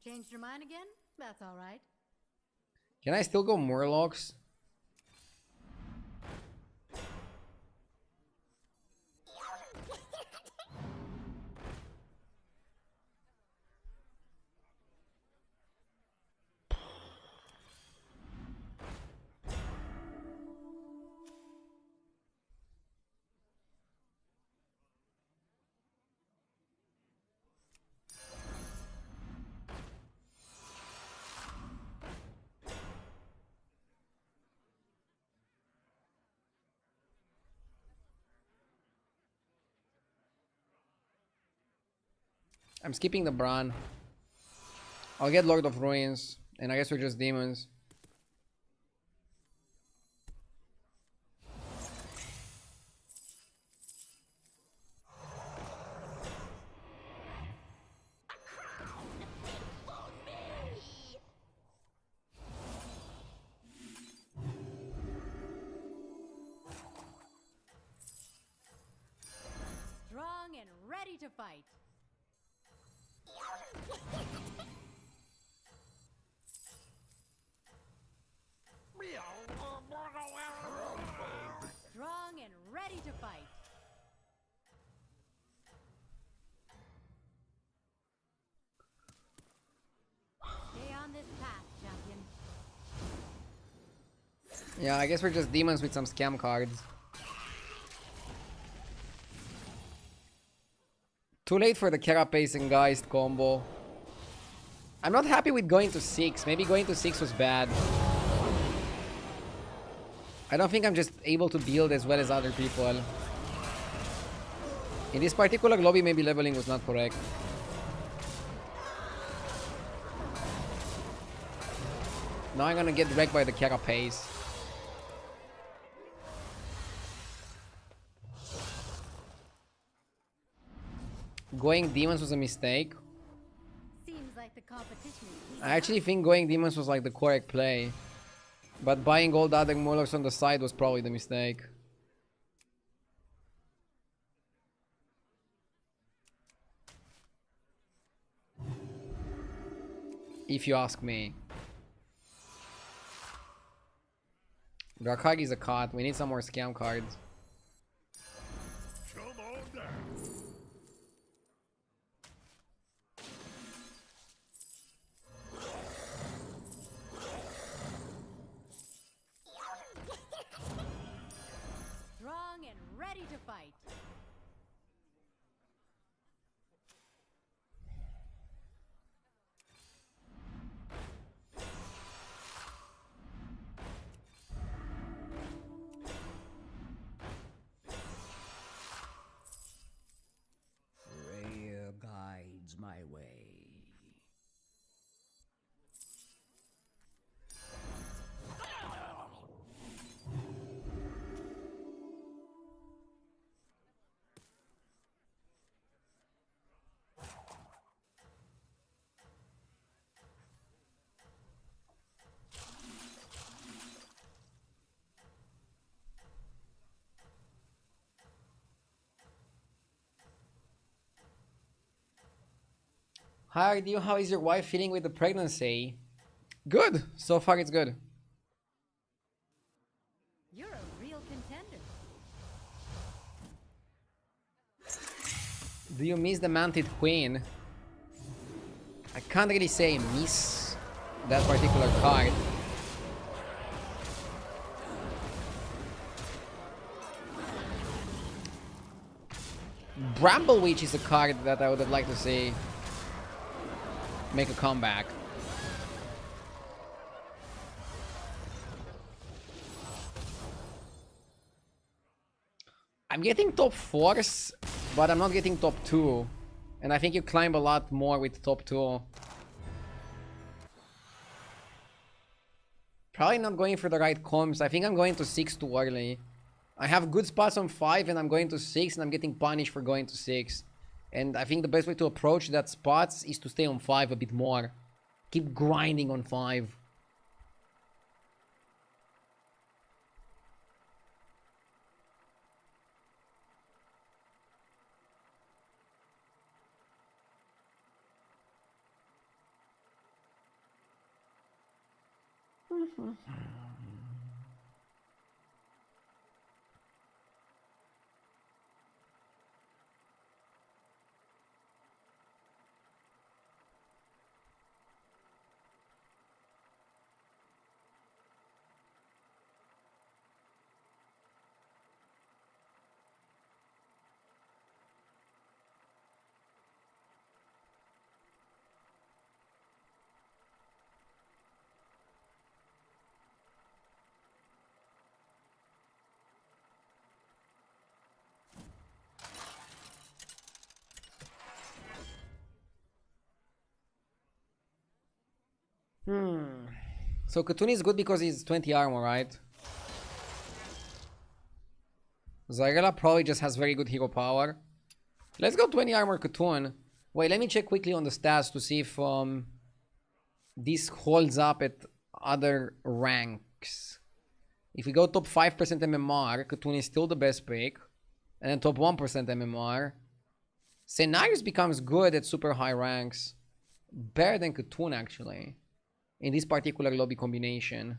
Changed your mind again? That's all right. Can I still go Murlocs? I'm skipping the Bran. I'll get Lord of Ruins, and I guess we're just demons. Strong and ready to fight. to fight. Stay on this path, champion. Yeah, I guess we're just demons with some scam cards. Too late for the Carapace and Geist combo. I'm not happy with going to 6. Maybe going to 6 was bad. I don't think I'm just able to build as well as other people. In this particular lobby, maybe leveling was not correct. Now I'm gonna get wrecked by the Carapace. Going demons was a mistake. Seems like the competition is I actually think going demons was like the correct play. But buying all the other Mullers on the side was probably the mistake. If you ask me. Drakag is a card. We need some more scam cards. Come on down. strong and ready to fight. Freya guides my way. Hi, Dio, how is your wife feeling with the pregnancy? Good. So far, it's good. You're a real contender. Do you miss the Mounted Queen? I can't really say miss that particular card. Bramble Witch is a card that I would have liked to see make a comeback. I'm getting top 4s, but I'm not getting top 2. And I think you climb a lot more with top 2. Probably not going for the right comps. I think I'm going to 6 too early. I have good spots on 5 and I'm going to 6 and I'm getting punished for going to 6. And I think the best way to approach that spots is to stay on 5 a bit more. Keep grinding on 5. So Katun is good because he's 20 armor, right? Zyrella probably just has very good hero power. Let's go 20 armor Katun. Wait, let me check quickly on the stats to see if this holds up at other ranks. If we go top 5% MMR, Katun is still the best pick. And then top 1% MMR. Scenarios becomes good at super high ranks. Better than Katun actually. In this particular lobby combination.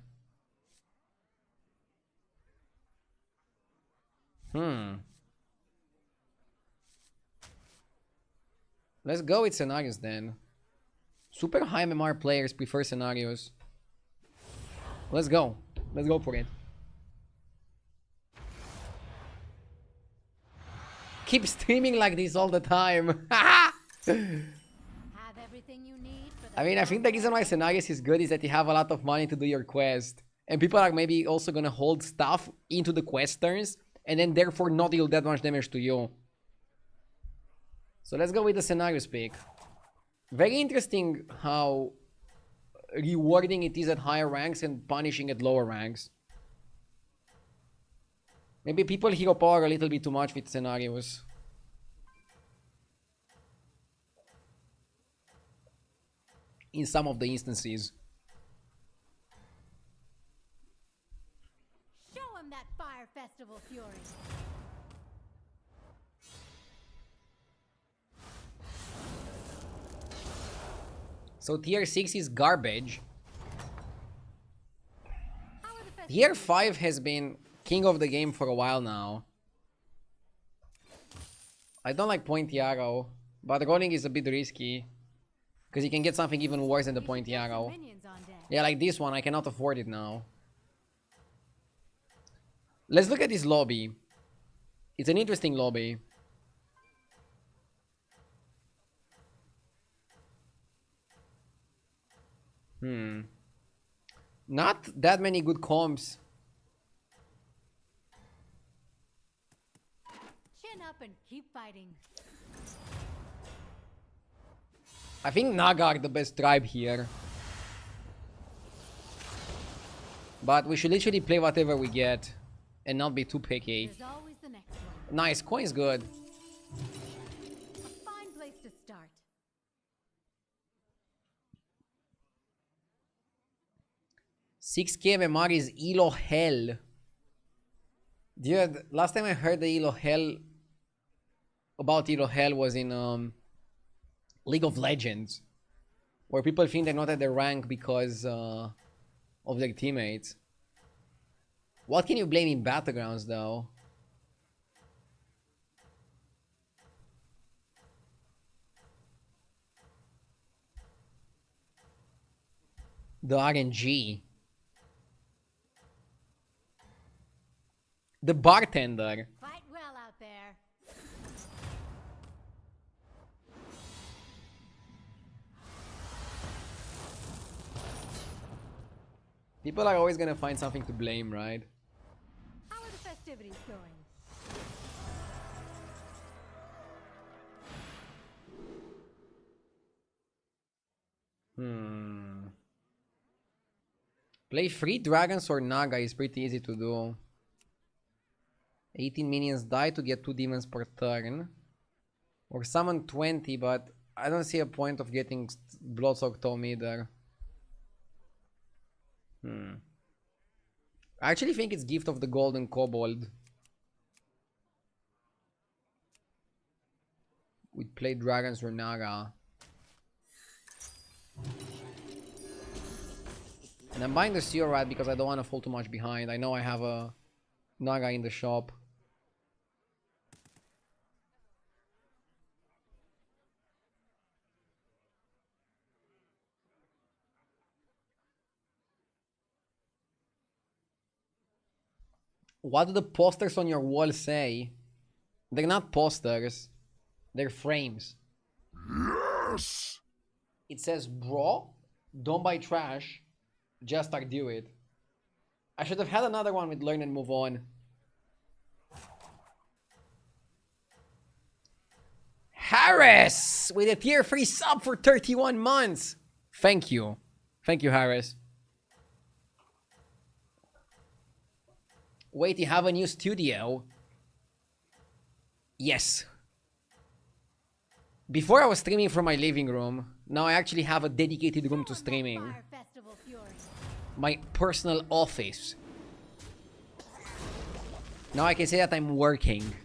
Let's go with scenarios then. Super high MMR players prefer scenarios. Let's go. Let's go for it. Keep streaming like this all the time. Have everything you need for the I mean, I think the reason why scenarios is good is that you have a lot of money to do your quest. And people are maybe also gonna hold stuff into the quest turns and then therefore not deal that much damage to you. So let's go with the scenarios pick. Very interesting how rewarding it is at higher ranks and punishing at lower ranks. Maybe people hero power a little bit too much with scenarios. In some of the instances. Show him that Fire Festival fury. So tier 6 is garbage. How are the festivals? Tier 5 has been king of the game for a while now. I don't like pointy arrow, but rolling is a bit risky. Because you can get something even worse than the pointy arrow. Minions on deck. Yeah, like this one, I cannot afford it now. Let's look at this lobby. It's an interesting lobby. Not that many good comps. Chin up and keep fighting. I think Naga are the best tribe here. But we should literally play whatever we get. And not be too picky. There's always the next one. Nice, coin's good. A fine place to start. 6k MMR is Elo Hell. Dude, last time I heard the Elo Hell about Elo Hell was in League of Legends, where people think they're not at their rank because of their teammates. What can you blame in battlegrounds though? The RNG. The bartender. Fight well out there. People are always gonna find something to blame, right? How are the festivities going? Play 3 dragons or Naga is pretty easy to do. 18 minions die to get 2 demons per turn. Or summon 20, but I don't see a point of getting Bloodsock Tome either. I actually think it's Gift of the Golden Kobold. We play dragons or Naga. And I'm buying the Seer Rat because I don't want to fall too much behind. I know I have a Naga in the shop. What do the posters on your wall say? They're not posters. They're frames. Yes! It says, bro, don't buy trash. Just start do it. I should have had another one with learn and move on. Harris with a tier 3 sub for 31 months. Thank you. Thank you, Harris. Wait, you have a new studio? Yes. Before I was streaming from my living room. Now I actually have a dedicated room to streaming. Fire Festival fury. My personal office. Now I can say that I'm working.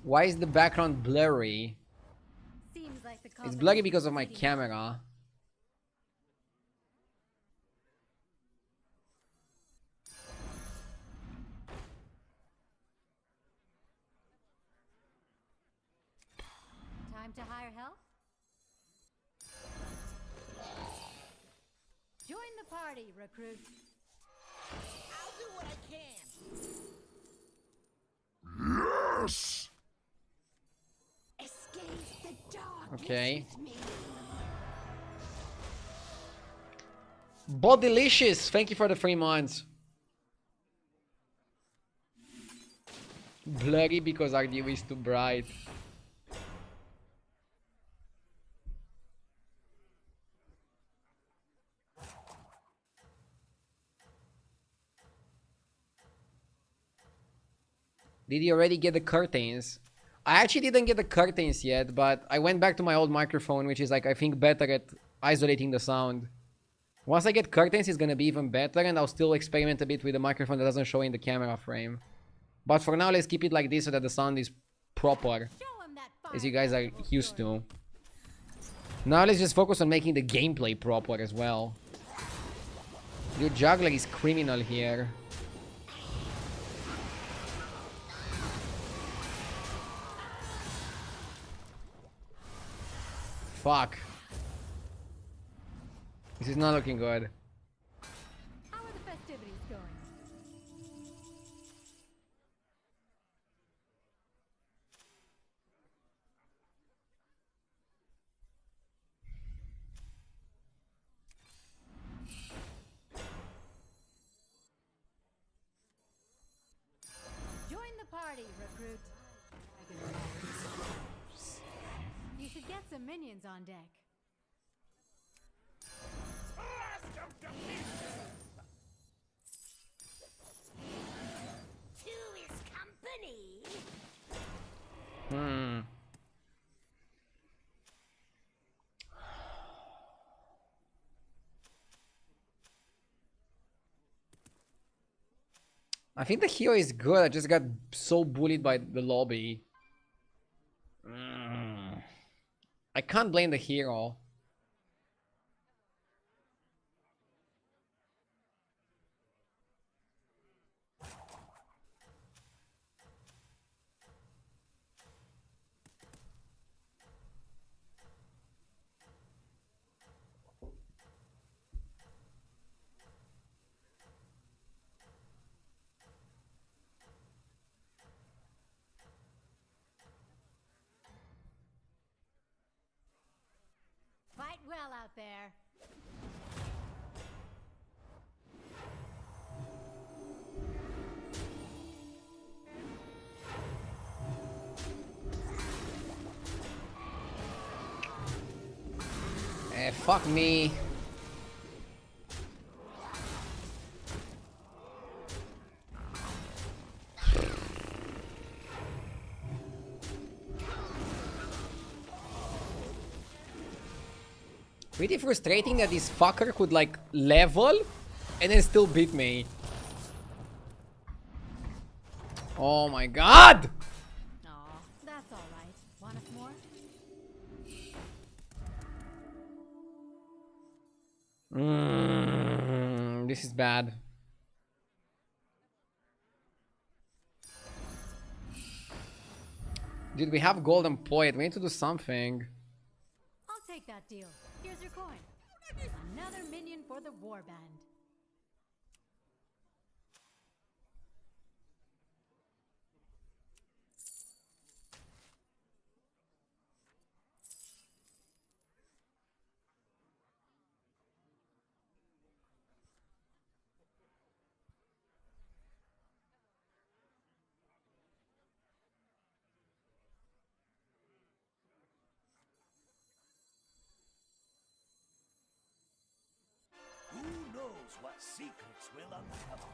Why is the background blurry? Seems like the It's blurry because of my camera. Time to hire help? Join the party, recruit. I'll do what I can. Yes! Escape the dark. Okay. Bodylicious, thank you for the 3 months. Blurry because our view is too bright. Did you already get the curtains? I actually didn't get the curtains yet, but I went back to my old microphone, which is like, I think, better at isolating the sound. Once I get curtains, it's gonna be even better, and I'll still experiment a bit with the microphone that doesn't show in the camera frame. But for now, let's keep it like this so that the sound is proper, as you guys are used to. Now let's just focus on making the gameplay proper as well. Your juggler is criminal here. Fuck. This is not looking good. How are the festivities going? Join the party, recruit. You should get some minions on deck. Two is company. I think the hero is good. I just got so bullied by the lobby. I can't blame the hero. Fight well out there. Fuck me. Pretty frustrating that this fucker could like level and then still beat me. Oh my god! Aw, that's alright. Want us more? This is bad. Dude, we have golden poet. We need to do something. I'll take that deal. Here's your coin. Another minion for the warband. Who knows what secrets will uncover?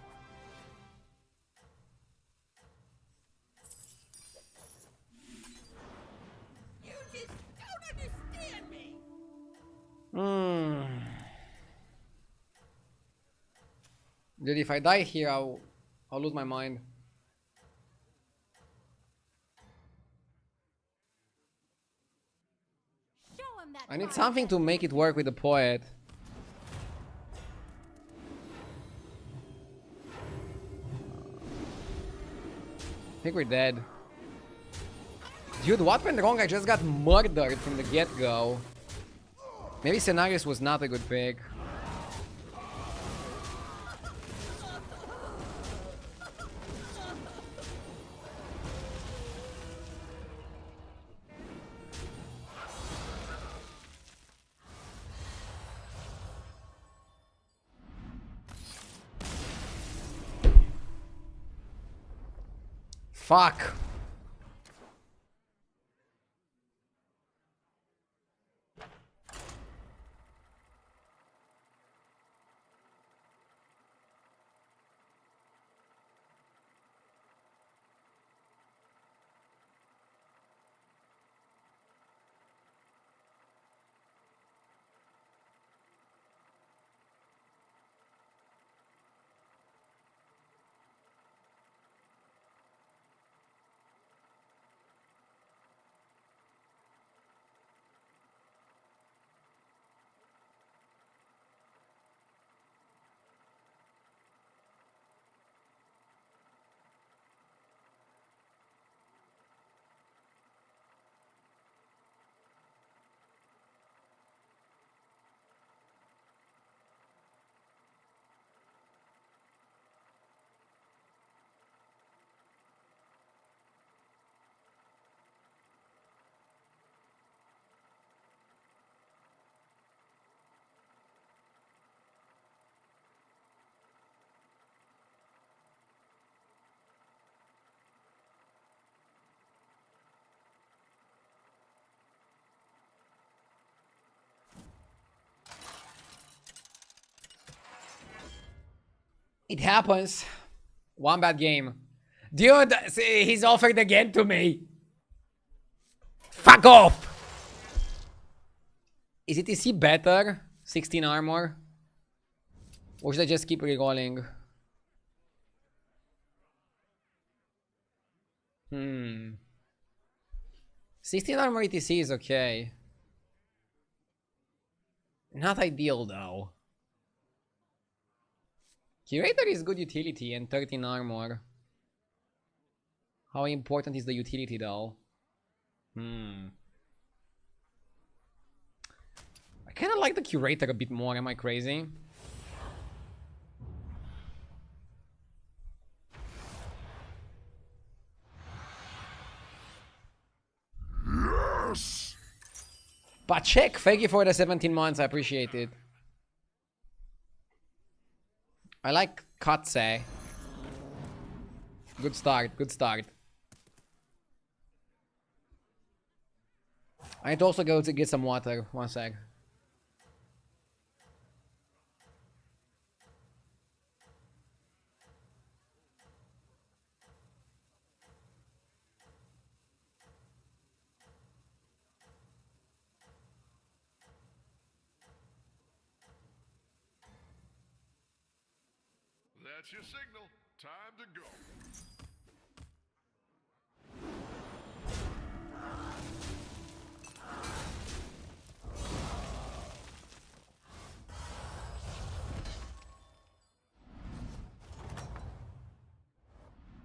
You just don't understand me! Dude, if I die here, I'll lose my mind. Show him that I need fire something to make it work with the poet. I think we're dead. Dude, what went wrong? I just got murdered from the get-go. Maybe Cenarius was not a good pick. Fuck. It happens. One bad game. Dude, see, he's offered again to me. Fuck off! Is ETC better? 16 armor? Or should I just keep rerolling? 16 armor ETC is okay. Not ideal though. Curator is good utility and 13 armor. How important is the utility though? I kinda like the Curator a bit more, am I crazy? Yes! Pachek, thank you for the 17 months, I appreciate it. I like Katse. Good start, good start. I need to also go to get some water. One sec. That's your signal. Time to go.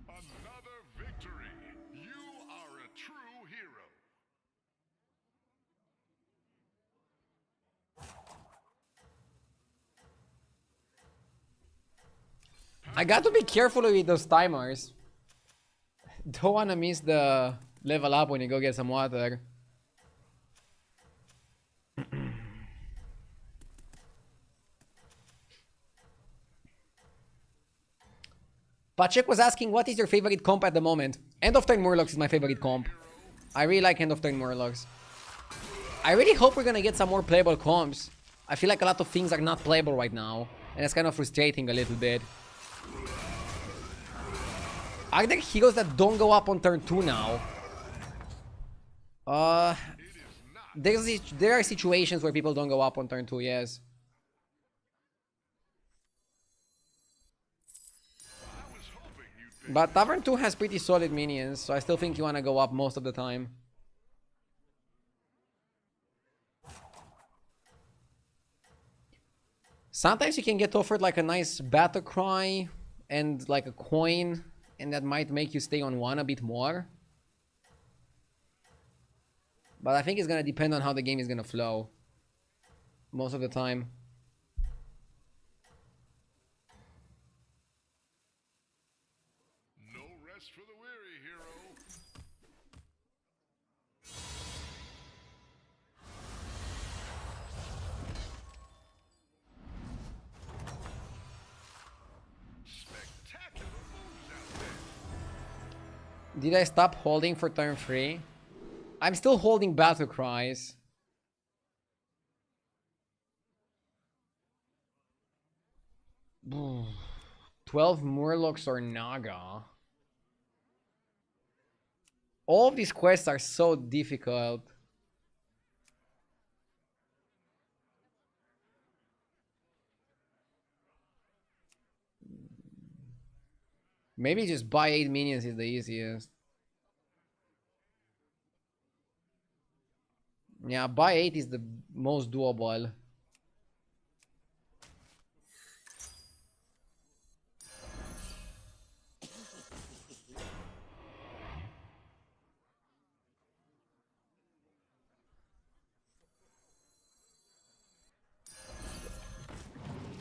Another victory. You are a true hero. I got to be careful with those timers. Don't wanna miss the level up when you go get some water. Pachek was asking, what is your favorite comp at the moment? End of turn Murlocs is my favorite comp. I really like end of turn Murlocs. I really hope we're gonna get some more playable comps. I feel like a lot of things are not playable right now, and it's kind of frustrating a little bit. Are there heroes that don't go up on turn 2 now? There are situations where people don't go up on turn 2, yes. But Tavern 2 has pretty solid minions, so I still think you wanna go up most of the time. Sometimes you can get offered like a nice battle cry and like a coin, and that might make you stay on 1 a bit more. But I think it's gonna depend on how the game is gonna flow. Most of the time. No rest for the weary, hero. Spectacular moves out there. Did I stop holding for turn 3? I'm still holding battle cries. Ooh. 12 Murlocs or Naga. All of these quests are so difficult. Maybe just buy 8 minions is the easiest. Yeah, buy 8 is the most doable.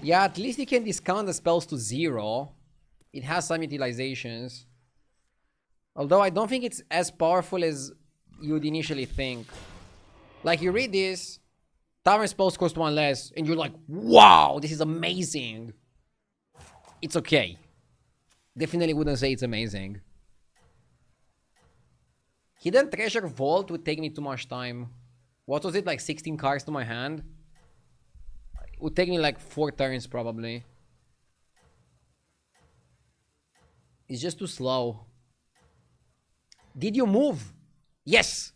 Yeah, at least you can discount the spells to 0. It has some utilizations. Although I don't think it's as powerful as you'd initially think. Like, you read this, Tavern spells cost 1 less, and you're like, wow, this is amazing. It's okay. Definitely wouldn't say it's amazing. Hidden Treasure Vault would take me too much time. What was it, like 16 cards to my hand? It would take me like 4 turns probably. It's just too slow. Did you move? Yes!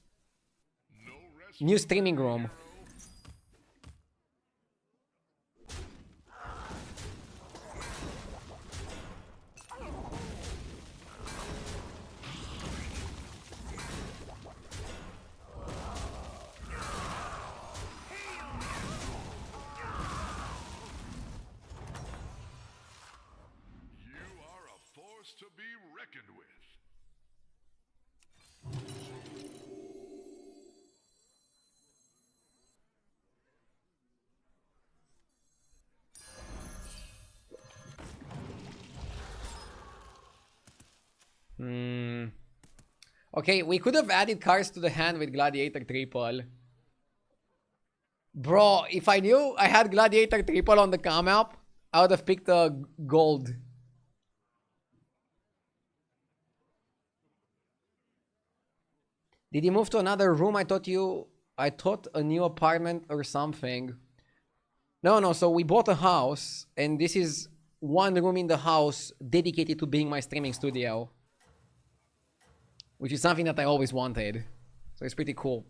New streaming room. To be reckoned with. Okay, we could have added cards to the hand with Gladiator Triple. Bro, if I knew I had Gladiator Triple on the cam app, I would have picked the gold. Did you move to another room? I thought a new apartment or something. No, so we bought a house, and this is one room in the house dedicated to being my streaming studio. Which is something that I always wanted. So it's pretty cool.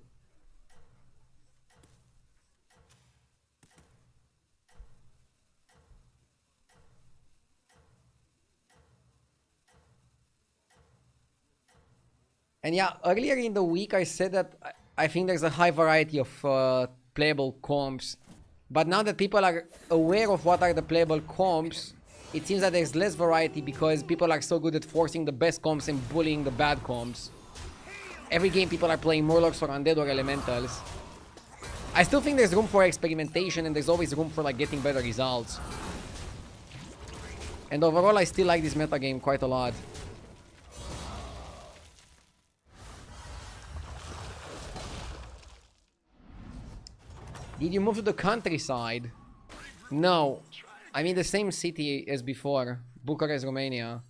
And yeah, earlier in the week I said that I think there's a high variety of playable comps. But now that people are aware of what are the playable comps, it seems that there's less variety because people are so good at forcing the best comps and bullying the bad comps. Every game people are playing Murlocs or Undead or Elementals. I still think there's room for experimentation and there's always room for like getting better results. And overall I still like this metagame quite a lot. Did you move to the countryside? No. I'm in the same city as before. Bucharest, Romania.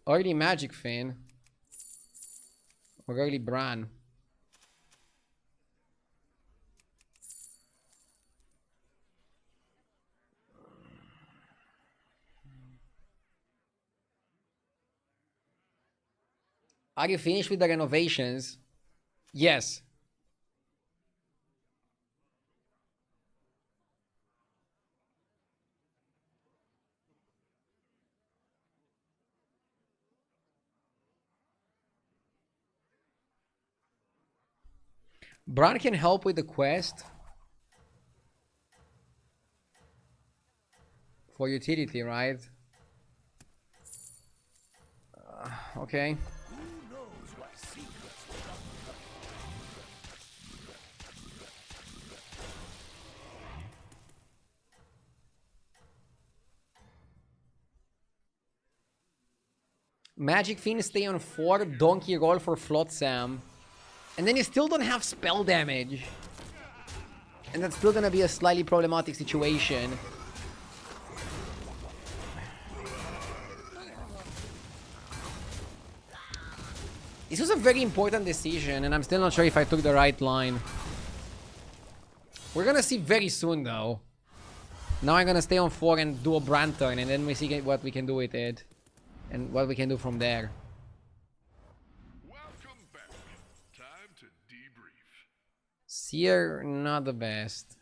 Early Magic Fan. Or early Bran. Are you finished with the renovations? Yes. Bran can help with the quest. For utility, right? Okay. Magic Fiend stay on 4, Donkey roll for Flotsam. And then you still don't have spell damage. And that's still gonna be a slightly problematic situation. This was a very important decision, and I'm still not sure if I took the right line. We're gonna see very soon, though. Now I'm gonna stay on 4 and do a brand turn, and then we see what we can do with it. And what we can do from there. Welcome back. Time to debrief. Seer, not the best.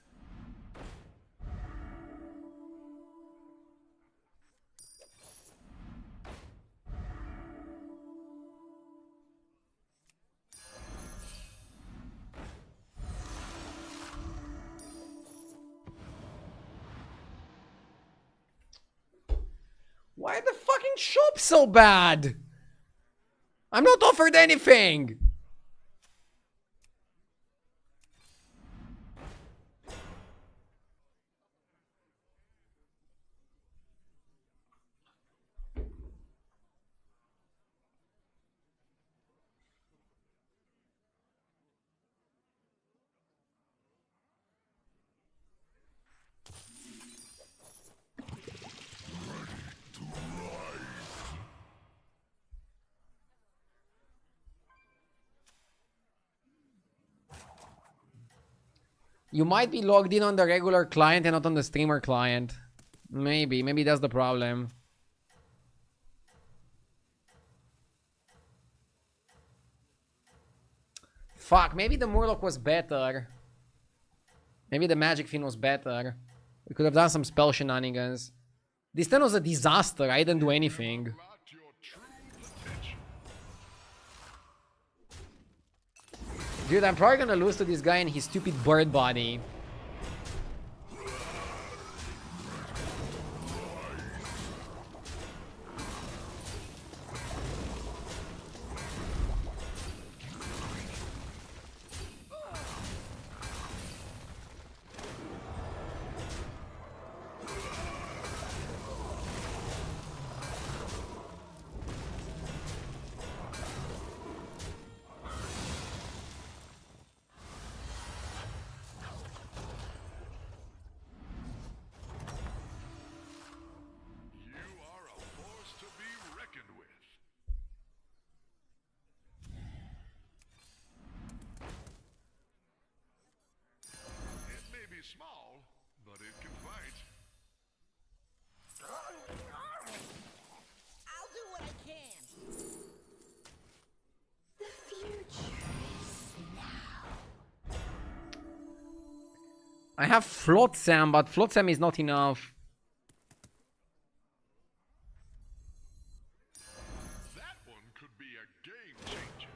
Why the fucking shop so bad? I'm not offered anything. You might be logged in on the regular client and not on the streamer client. Maybe that's the problem. Fuck, maybe the Murloc was better. Maybe the Magic Fiend was better. We could have done some spell shenanigans. This turn was a disaster. I didn't do anything. Dude, I'm probably gonna lose to this guy and his stupid bird body. Small, but it can fight. I'll do what I can. The future is now. I have Flotsam, but Flotsam is not enough. That one could be a game changer.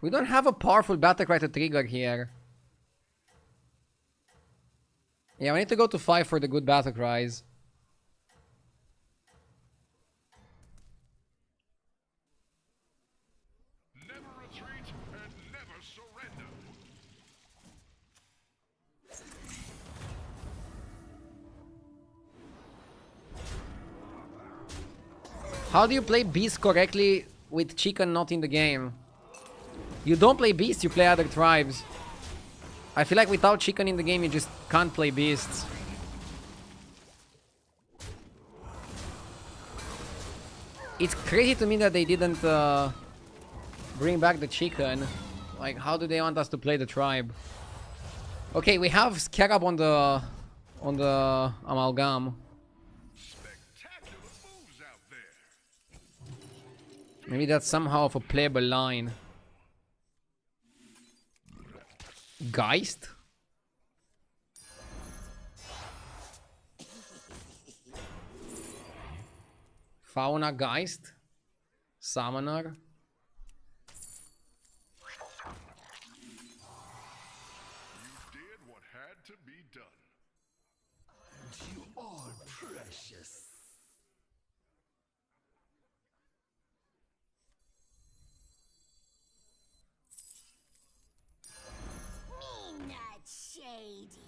We don't have a powerful Battlecry to trigger here. Yeah, we need to go to 5 for the good Battlecries. Never retreat and never surrender. How do you play Beast correctly with Chicken not in the game? You don't play Beast, you play other tribes. I feel like without Chicken in the game, you just can't play Beasts. It's crazy to me that they didn't bring back the Chicken. Like, how do they want us to play the tribe? Okay, we have Scarab on the amalgam. Spectacular moves out there. Maybe that's somehow of a playable line. Geist? Fauna Geist? Summoner? You did what had to be done. You are precious. Me not shady.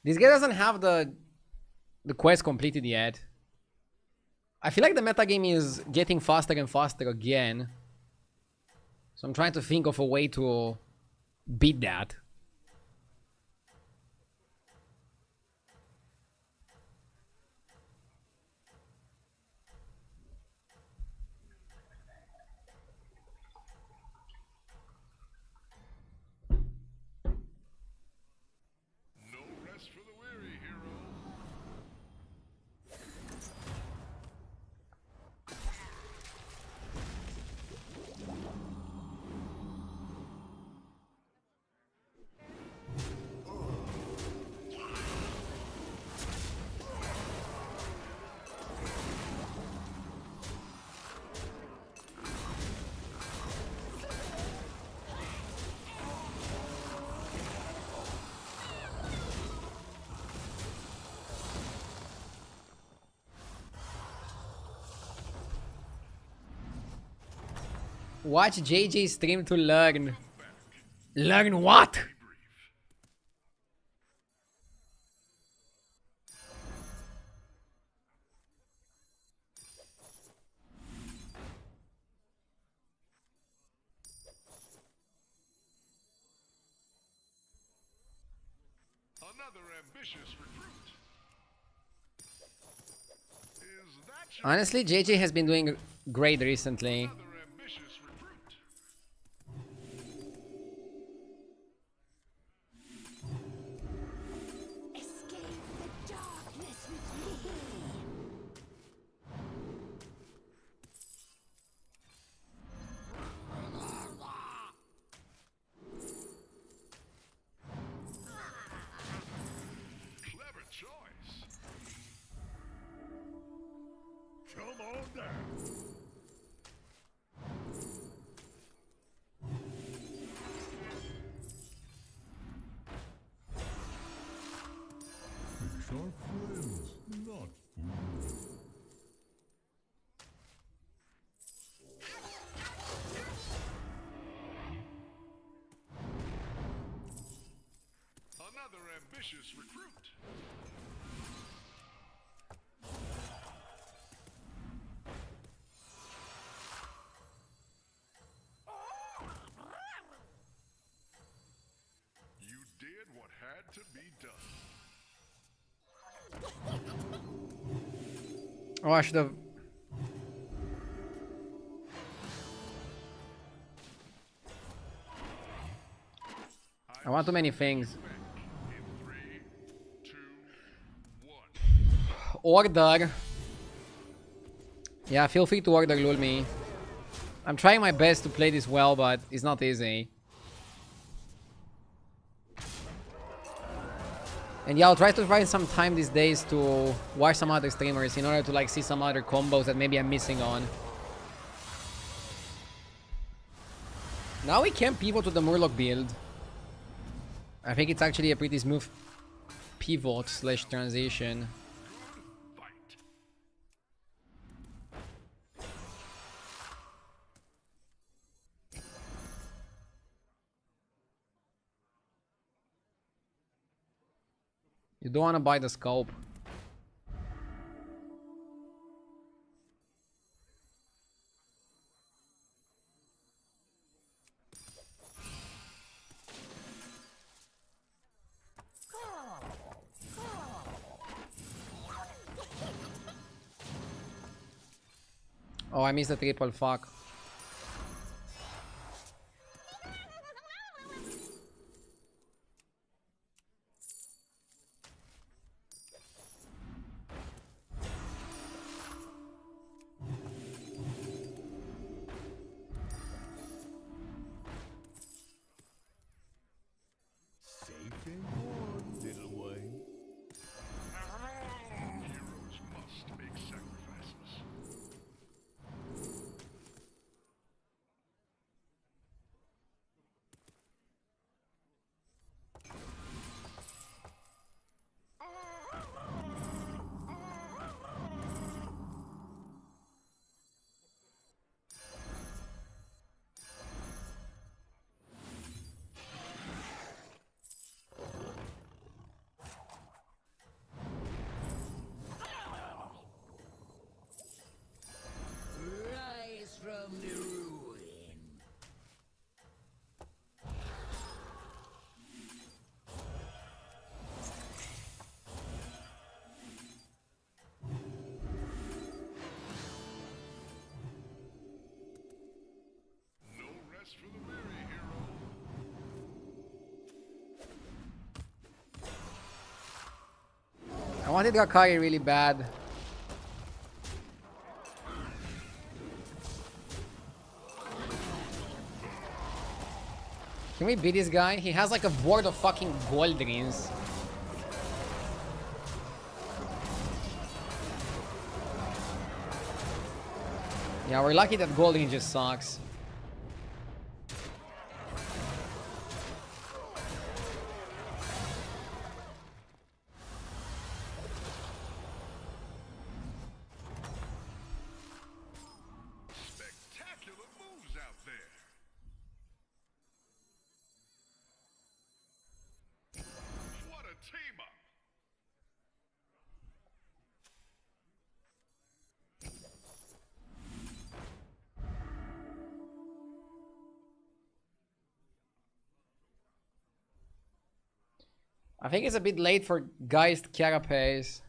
This guy doesn't have the quest completed yet. I feel like the metagame is getting faster and faster again. So I'm trying to think of a way to beat that. No rest for the weary, hero. Watch JJ stream to learn. Learn what? Another ambitious recruit. Is that your Honestly, JJ has been doing great recently. another ambitious recruit? Escape the darkness with me. Clever choice. Come on down. Fish are friends, not fools. Another ambitious recruit. You did what had to be done. Oh, I should have. I want too many things. In 3, 2, 1. Order. Yeah, feel free to order lul me. I'm trying my best to play this well, but it's not easy. And yeah, I'll try to find some time these days to watch some other streamers in order to like see some other combos that maybe I'm missing on. Now we can pivot to the Murloc build. I think it's actually a pretty smooth pivot slash transition. Fight. You don't want to buy the scope. Oh, I missed the triple fuck. Safe and warm, little one. Heroes must make sacrifices. Rise from the ruin. No rest for the weary, hero. I wanted Rakai really bad. Can we beat this guy? He has like a board of fucking Goldrins. Yeah, we're lucky that Goldrin just sucks. Spectacular moves out there. What a team up. I think it's a bit late for Geist Carapace.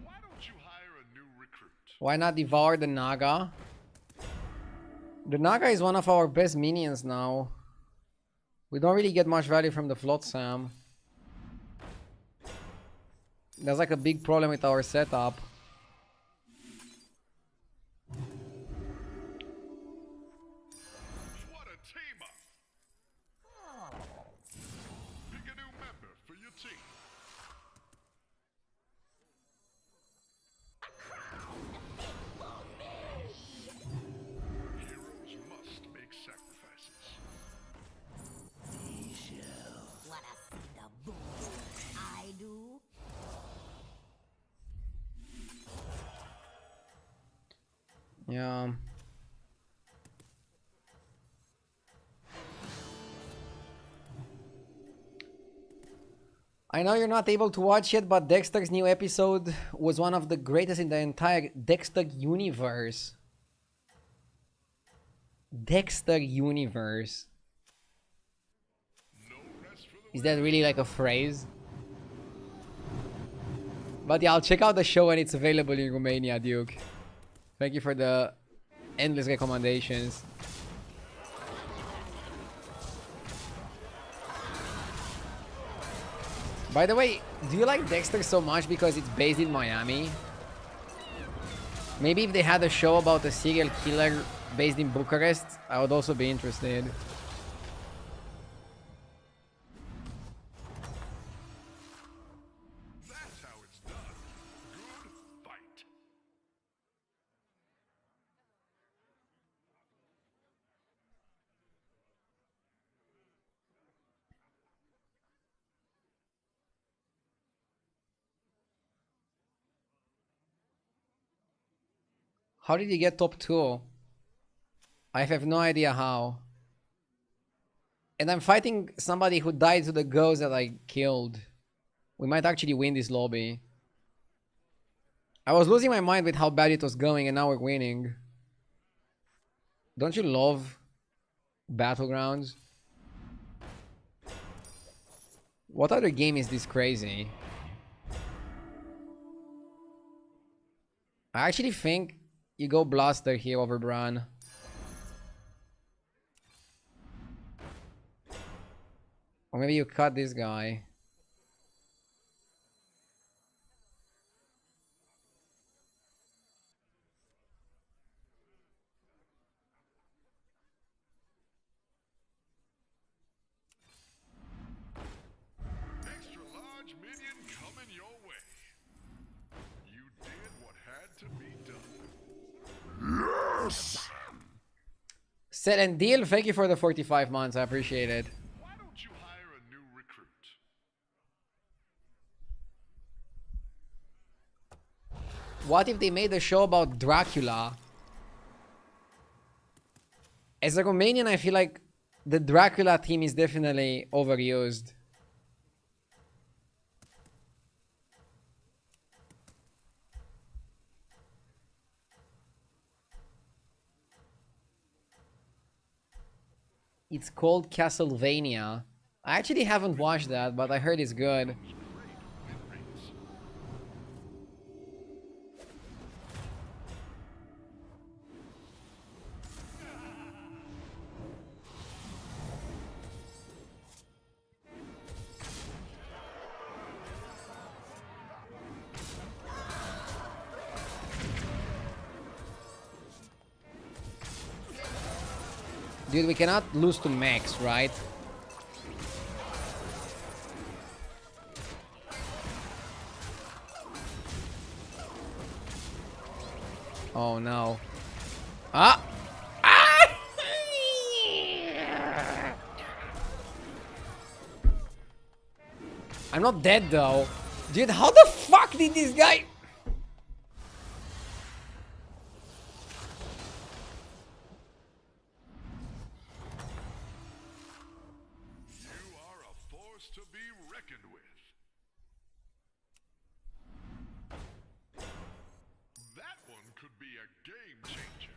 Why don't you hire a new recruit? Why not devour the Naga? The Naga is one of our best minions now. We don't really get much value from the Flotsam. There's like a big problem with our setup. What a team up. Pick a new member for your team. Heroes must make sacrifices. Wanna see the bull I do? Yeah. I know you're not able to watch it, but Dexter's new episode was one of the greatest in the entire Dexter universe. Dexter universe. No rest for the Is that really like a phrase? But yeah, I'll check out the show when it's available in Romania, Duke. Thank you for the endless recommendations. By the way, do you like Dexter so much because it's based in Miami? Maybe if they had a show about a serial killer based in Bucharest, I would also be interested. That's how it's done. Good fight. How did he get top 2? I have no idea how. And I'm fighting somebody who died to the ghost that I killed. We might actually win this lobby. I was losing my mind with how bad it was going and now we're winning. Don't you love battlegrounds? What other game is this crazy? I actually think you go Blaster here over Bran. Or maybe you cut this guy. Extra large minion coming your way. You did what had to be done. Yes! Sell and deal. Thank you for the 45 months. I appreciate it. Why don't you hire a new recruit? What if they made a show about Dracula? As a Romanian, I feel like the Dracula theme is definitely overused. It's called Castlevania. I actually haven't watched that, but I heard it's good. Dude, we cannot lose to Max, right? Oh no. Ah! Ah! I'm not dead though. Dude, how the fuck did this guy... You are a force to be reckoned with. That one could be a game changer.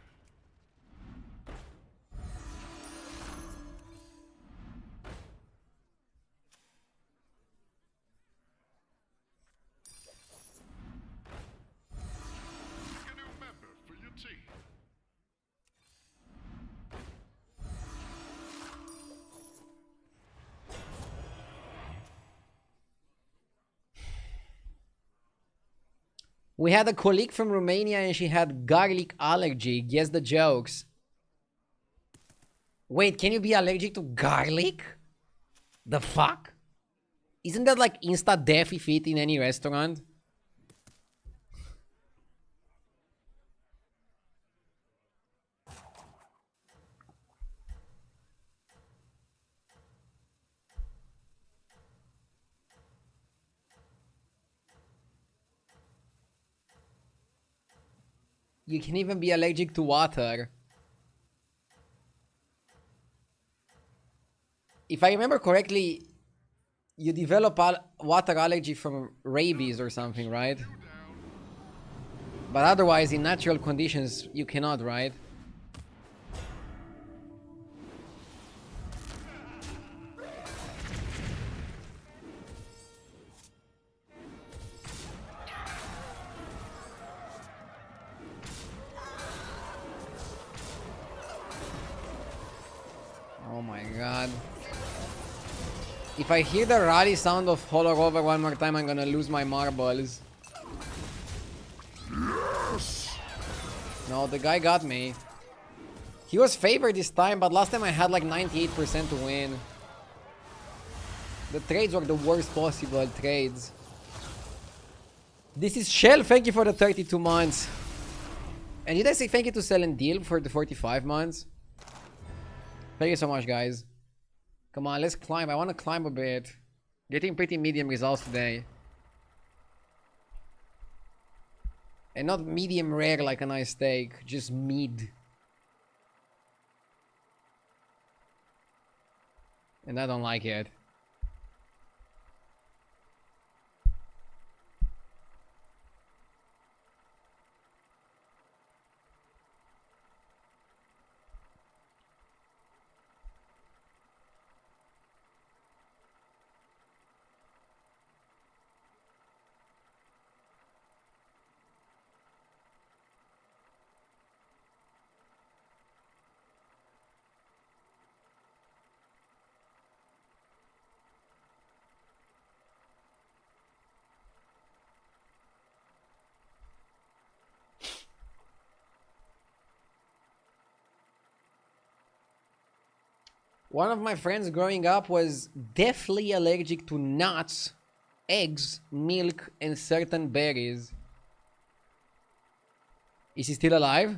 Pick a new member for your team. We had a colleague from Romania and she had garlic allergy. Guess the jokes. Wait, can you be allergic to garlic? The fuck? Isn't that like insta-death if you eat in any restaurant? You can even be allergic to water. If I remember correctly, you develop water allergy from rabies or something, right? But otherwise, in natural conditions, you cannot, right? Oh my god. If I hear the rally sound of Hollow Rover one more time, I'm gonna lose my marbles. Yes! No, the guy got me. He was favored this time, but last time I had like 98% to win. The trades were the worst possible trades. This is Shell, thank you for the 32 months. And did I say thank you to Sell and Deal for the 45 months? Thank you so much, guys. Come on, let's climb. I want to climb a bit. Getting pretty medium results today. And not medium rare like a nice steak, just mid. And I don't like it. One of my friends growing up was deathly allergic to nuts, eggs, milk, and certain berries. Is he still alive?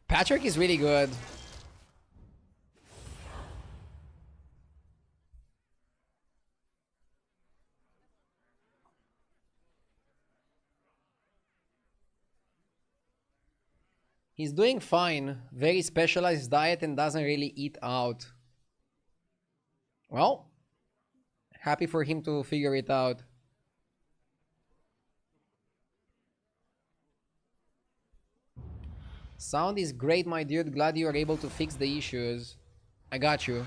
Patrick is really good. He's doing fine. Very specialized diet and doesn't really eat out. Well, happy for him to figure it out. Sound is great, my dude. Glad you were able to fix the issues. I got you.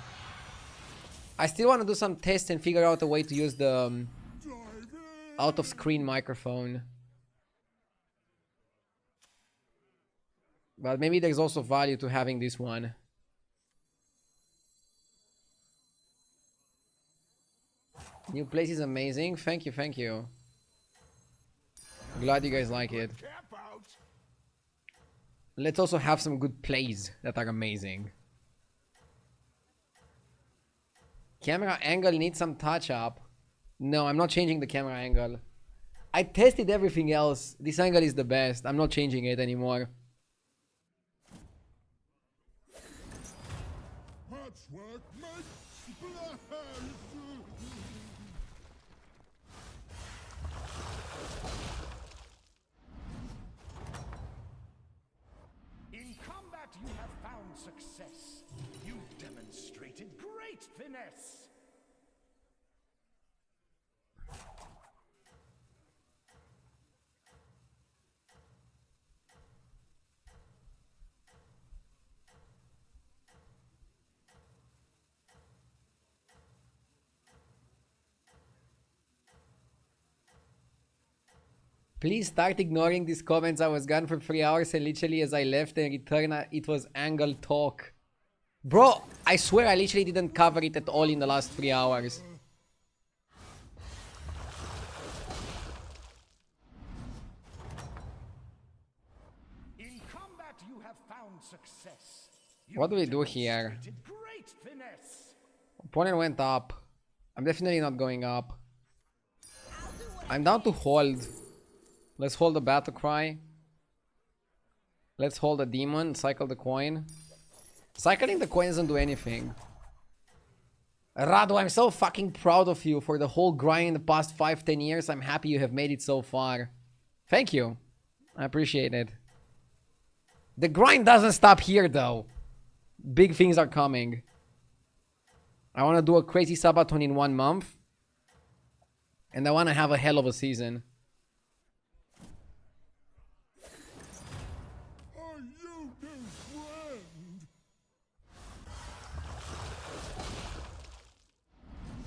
I still want to do some tests and figure out a way to use the out-of-screen microphone. But maybe there's also value to having this one. New place is amazing. Thank you, thank you. Glad you guys like it. Let's also have some good plays that are amazing. Camera angle needs some touch up. No, I'm not changing the camera angle. I tested everything else. This angle is the best. I'm not changing it anymore. In combat, you have found success. You've demonstrated great finesse. Please start ignoring these comments. I was gone for 3 hours and literally as I left and returned, it was angle talk. Bro, I swear I literally didn't cover it at all in the last 3 hours. In combat, you have found success. What do we do here? Great finesse. Opponent went up. I'm definitely not going up. I'm down to hold. Let's hold the battle cry. Let's hold the demon. Cycle the coin. Cycling the coin doesn't do anything. Rado, I'm so fucking proud of you for the whole grind in the past 5-10 years. I'm happy you have made it so far. Thank you. I appreciate it. The grind doesn't stop here though. Big things are coming. I want to do a crazy subathon in 1 month. And I want to have a hell of a season.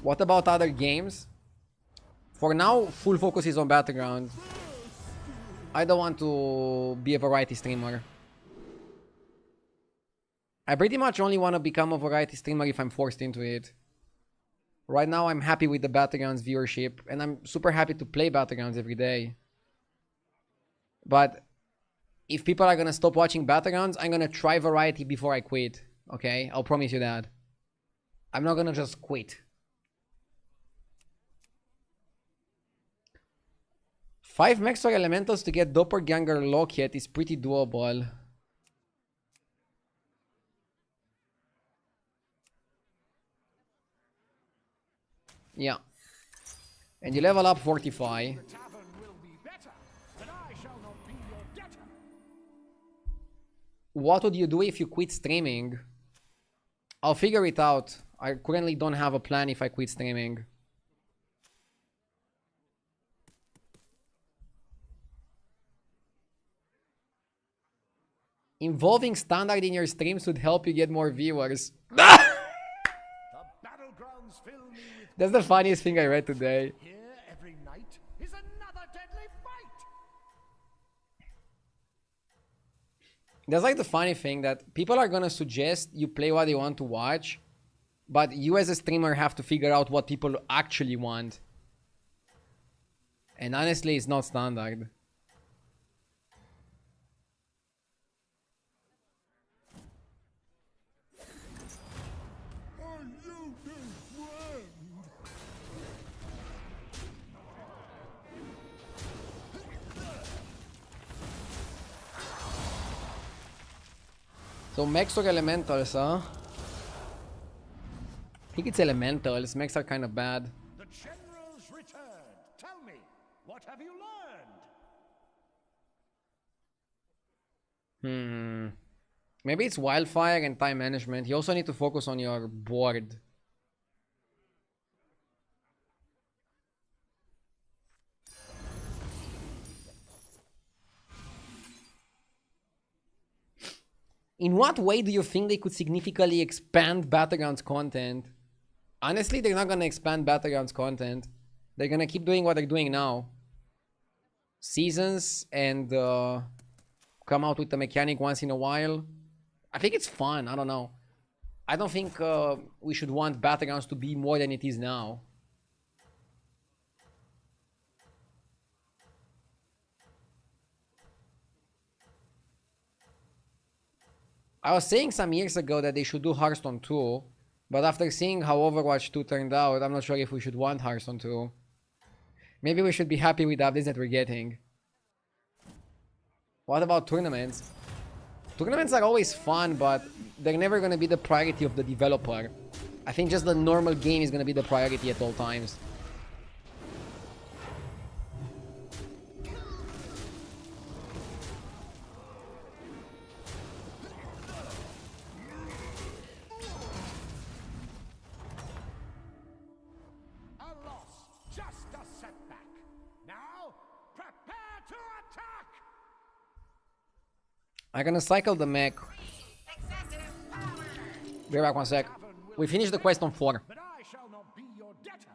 What about other games? For now, full focus is on battlegrounds. I don't want to be a variety streamer. I pretty much only want to become a variety streamer if I'm forced into it. Right now, I'm happy with the battlegrounds viewership, and I'm super happy to play battlegrounds every day. But if people are gonna stop watching battlegrounds, I'm gonna try variety before I quit. Okay? I'll promise you that. I'm not gonna just quit. 5 Maxwell Elementals to get Doppelganger Lockheed is pretty doable. Yeah. And you level up Fortify. What would you do if you quit streaming? I'll figure it out. I currently don't have a plan if I quit streaming. Involving standard in your streams would help you get more viewers. That's the funniest thing I read today. Here every night is another deadly fight. There's like the funny thing that people are gonna suggest you play what they want to watch, but you as a streamer have to figure out what people actually want. And honestly, it's not standard. So mechs or elementals, huh? I think it's elementals. Mechs are kind of bad. The general's returned. Tell me, what have you learned? Maybe it's wildfire and time management. You also need to focus on your board. In what way do you think they could significantly expand Battlegrounds content? Honestly, they're not going to expand Battlegrounds content. They're going to keep doing what they're doing now. Seasons and come out with the mechanic once in a while. I think it's fun. I don't know. I don't think we should want Battlegrounds to be more than it is now. I was saying some years ago that they should do Hearthstone 2, but after seeing how Overwatch 2 turned out, I'm not sure if we should want Hearthstone 2. Maybe we should be happy with the updates that we're getting. What about tournaments? Tournaments are always fun, but they're never going to be the priority of the developer. I think just the normal game is going to be the priority at all times. I'm gonna cycle the mech. Be back 1 sec. We finished the quest on 4. But I shall not be your debtor.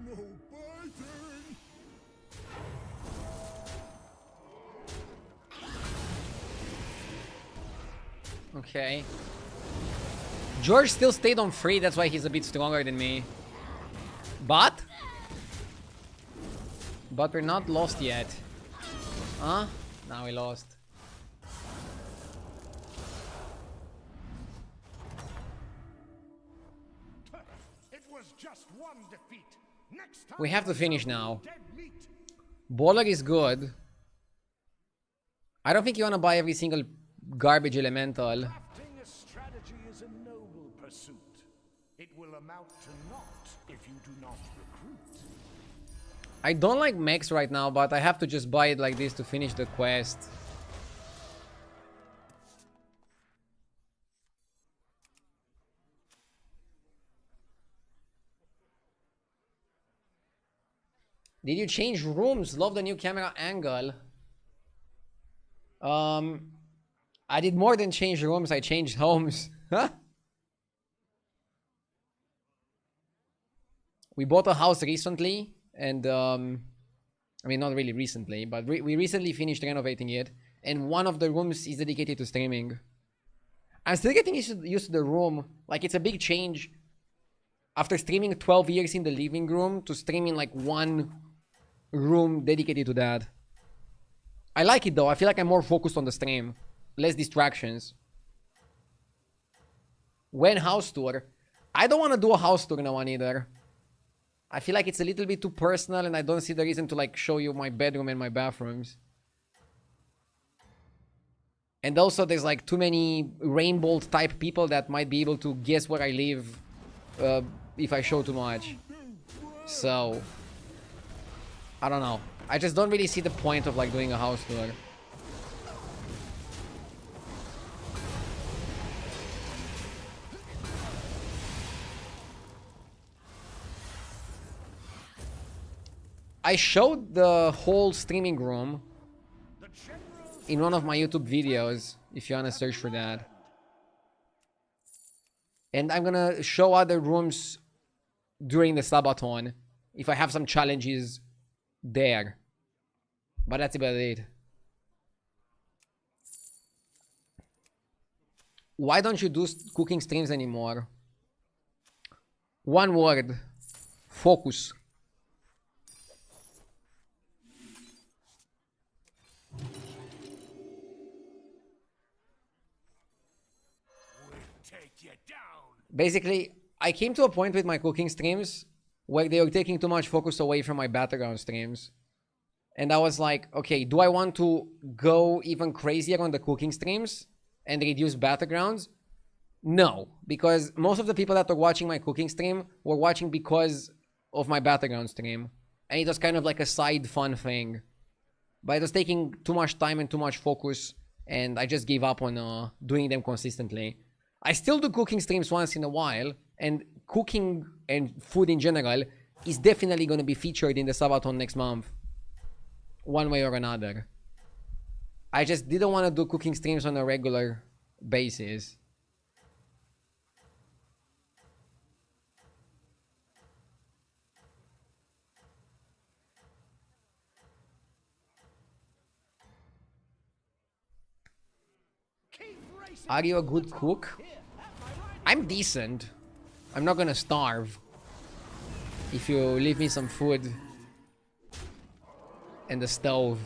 No biting! Okay. George still stayed on 3, that's why he's a bit stronger than me. But we're not lost yet. Huh? Now we lost. It was just one defeat. Next time We have to finish now. dead meat. Baller is good. I don't think you want to buy every single garbage elemental. Crafting a strategy is a noble pursuit. It will amount to naught if you do not recruit. I don't like mechs right now, but I have to just buy it like this to finish the quest. Did you change rooms? Love the new camera angle. I did more than change rooms, I changed homes. Huh? We bought a house recently, and I mean, not really recently, but we recently finished renovating it, and one of the rooms is dedicated to streaming. I'm still getting used to the room. Like, it's a big change after streaming 12 years in the living room to streaming like one room dedicated to that. I like it though. I feel like I'm more focused on the stream. Less distractions. When house tour? I don't want to do a house tour now either. I feel like it's a little bit too personal and I don't see the reason to like show you my bedroom and my bathrooms. And also there's like too many rainbow type people that might be able to guess where I live if I show too much. So, I don't know. I just don't really see the point of like doing a house tour. I showed the whole streaming room in one of my YouTube videos, if you wanna search for that. And I'm gonna show other rooms during the Sabaton if I have some challenges there. But that's about it. Why don't you do cooking streams anymore? One word. Focus. Basically, I came to a point with my cooking streams where they were taking too much focus away from my battleground streams. And I was like, okay, do I want to go even crazier on the cooking streams and reduce battlegrounds? No, because most of the people that were watching my cooking stream were watching because of my battleground stream. And it was kind of like a side fun thing. But it was taking too much time and too much focus, and I just gave up on doing them consistently. I still do cooking streams once in a while, and cooking and food in general is definitely going to be featured in the Sabaton next month. One way or another. I just didn't want to do cooking streams on a regular basis. Are you a good cook? I'm decent. I'm not gonna starve if you leave me some food and the stove.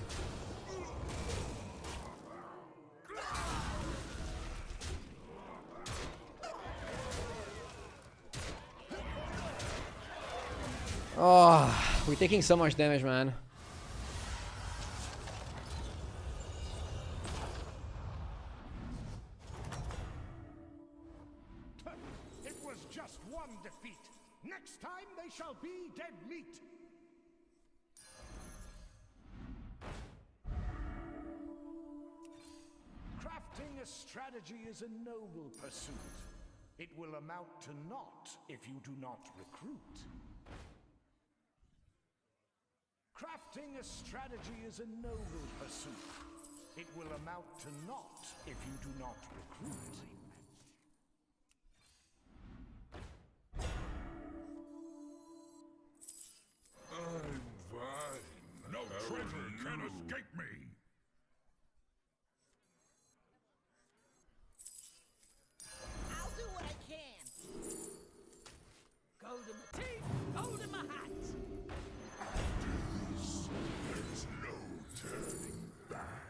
Oh, we're taking so much damage, man. It was just one defeat. Next time they shall be dead meat. Crafting a strategy is a noble pursuit. It will amount to naught if you do not recruit. Crafting a strategy is a noble pursuit. It will amount to naught if you do not recruit. I'm fine. No treasure can escape me. I'll do what I can. Go to my teeth, go to my hat. There's no turning back.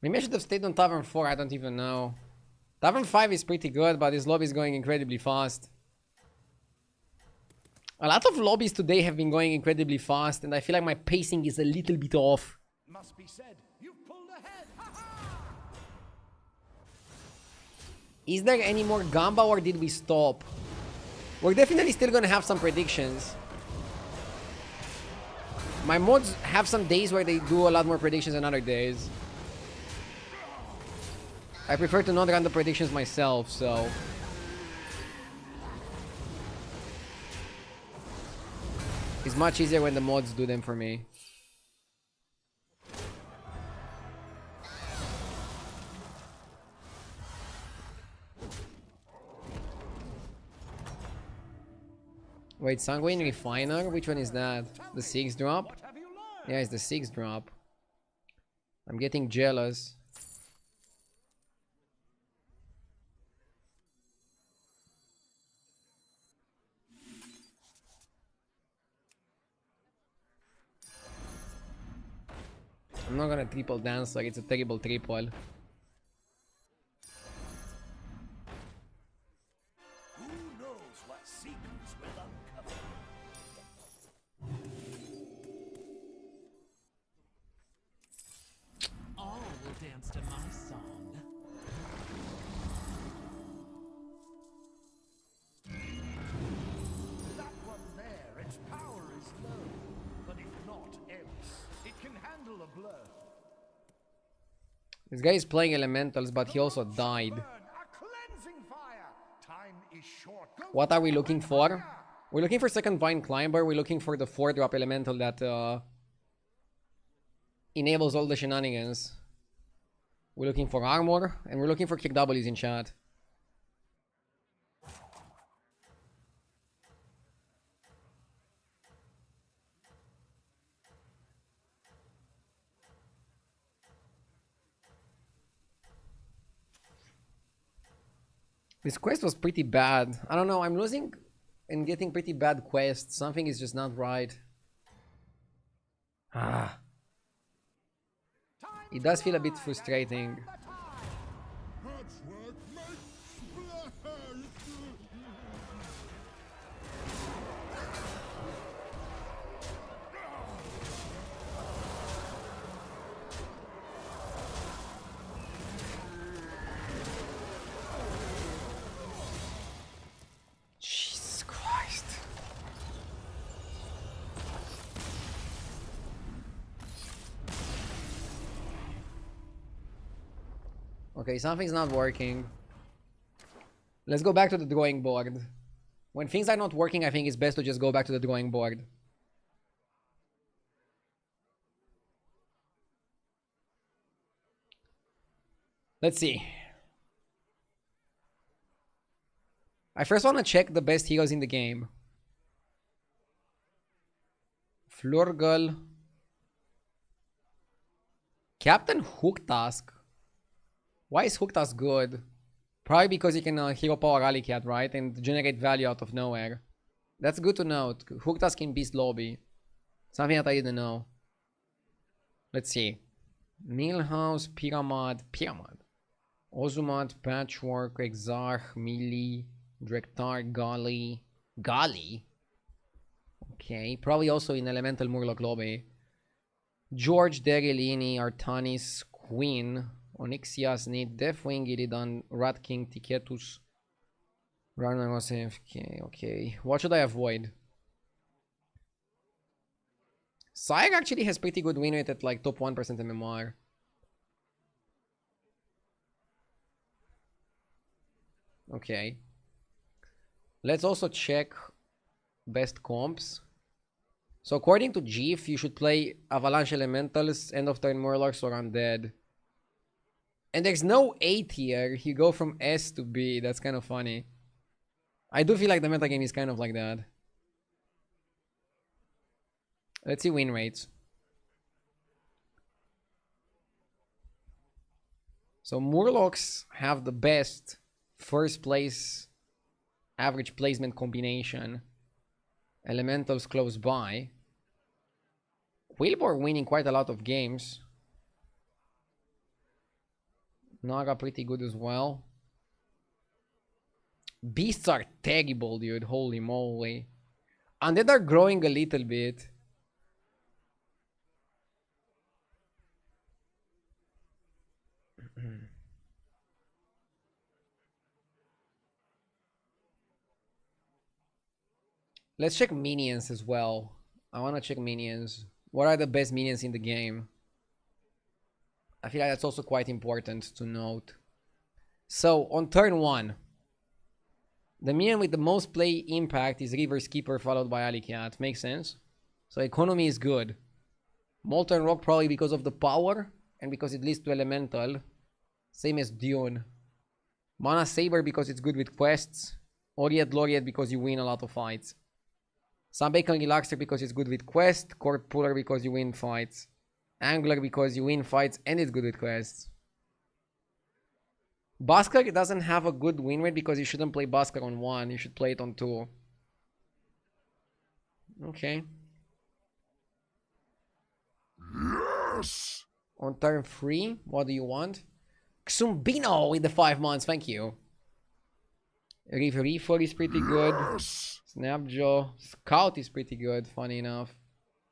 Maybe I should have stayed on Tavern 4, I don't even know. Tavern 5 is pretty good, but this lobby is going incredibly fast. A lot of lobbies today have been going incredibly fast, and I feel like my pacing is a little bit off. Must be said, you've pulled ahead. Is there any more Gamba or did we stop? We're definitely still gonna have some predictions. My mods have some days where they do a lot more predictions than other days. I prefer to not run the predictions myself, so... It's much easier when the mods do them for me. Wait, Sanguine Refiner? Which one is that? The 6 drop? Yeah, it's the 6 drop. I'm getting jealous. I'm not gonna triple Dancer, it's a terrible triple. All will dance to my song. That one there, its power is low, but if not else, it can handle a blow. This guy is playing elementals, but he also died. A cleansing fire. Time is short. What are we looking for? We're looking for second Vine Climber. We're looking for the 4-drop elemental that enables all the shenanigans. We're looking for armor, and we're looking for kick W's in chat. This quest was pretty bad. I don't know, I'm losing and getting pretty bad quests. Something is just not right. Ah. It does feel a bit frustrating. Jesus Christ. Okay, something's not working. Let's go back to the drawing board. When things are not working, I think it's best to just go back to the drawing board. Let's see. I first want to check the best heroes in the game. Flurgle. Captain Hooktask. Why is Hooktask good? Probably because you can hero power Alley Cat, right? And generate value out of nowhere. That's good to note. Hooktask in Beast Lobby. Something that I didn't know. Let's see. Millhouse, Pyramid. Ozumat, Patchwork, Exarch, Melee, Drektar, Gali. Gali? Okay, probably also in Elemental Murloc Lobby. George, Derilini, Artanis, Queen, Onyxias, Need, Deathwing, Illidan, Rat King, Tiketus, Ragnaros, AFK. Okay, what should I avoid? Sire actually has pretty good win rate at like top 1% MMR. Okay. Let's also check best comps. So according to GIF, you should play Avalanche Elementals, End of Turn Murlocs, or Undead. And there's no A tier. You go from S to B. That's kind of funny. I do feel like the metagame is kind of like that. Let's see win rates. So Murlocs have the best first place average placement combination. Elementals close by. Wilbur winning quite a lot of games. Naga pretty good as well. Beasts are terrible, dude. Holy moly. Undead are growing a little bit. Let's check minions as well. I want to check minions. What are the best minions in the game? I feel like that's also quite important to note. So, on turn 1, the minion with the most play impact is River Skipper, followed by Alley Cat. Makes sense. So, economy is good. Molten Rock probably because of the power and because it leads to Elemental. Same as Dune. Mana Saber because it's good with quests. Oriet Loriet because you win a lot of fights. Sunbacon Relaxer because it's good with quest. Court Puller because you win fights. Angler because you win fights and it's good with quests. Basker doesn't have a good win rate because you shouldn't play Basker on 1. You should play it on 2. Okay. Yes! On turn 3, what do you want? Xumbino with the 5 months, thank you. Reefer is pretty good. Yes! Snapjaw. Scout is pretty good, funny enough.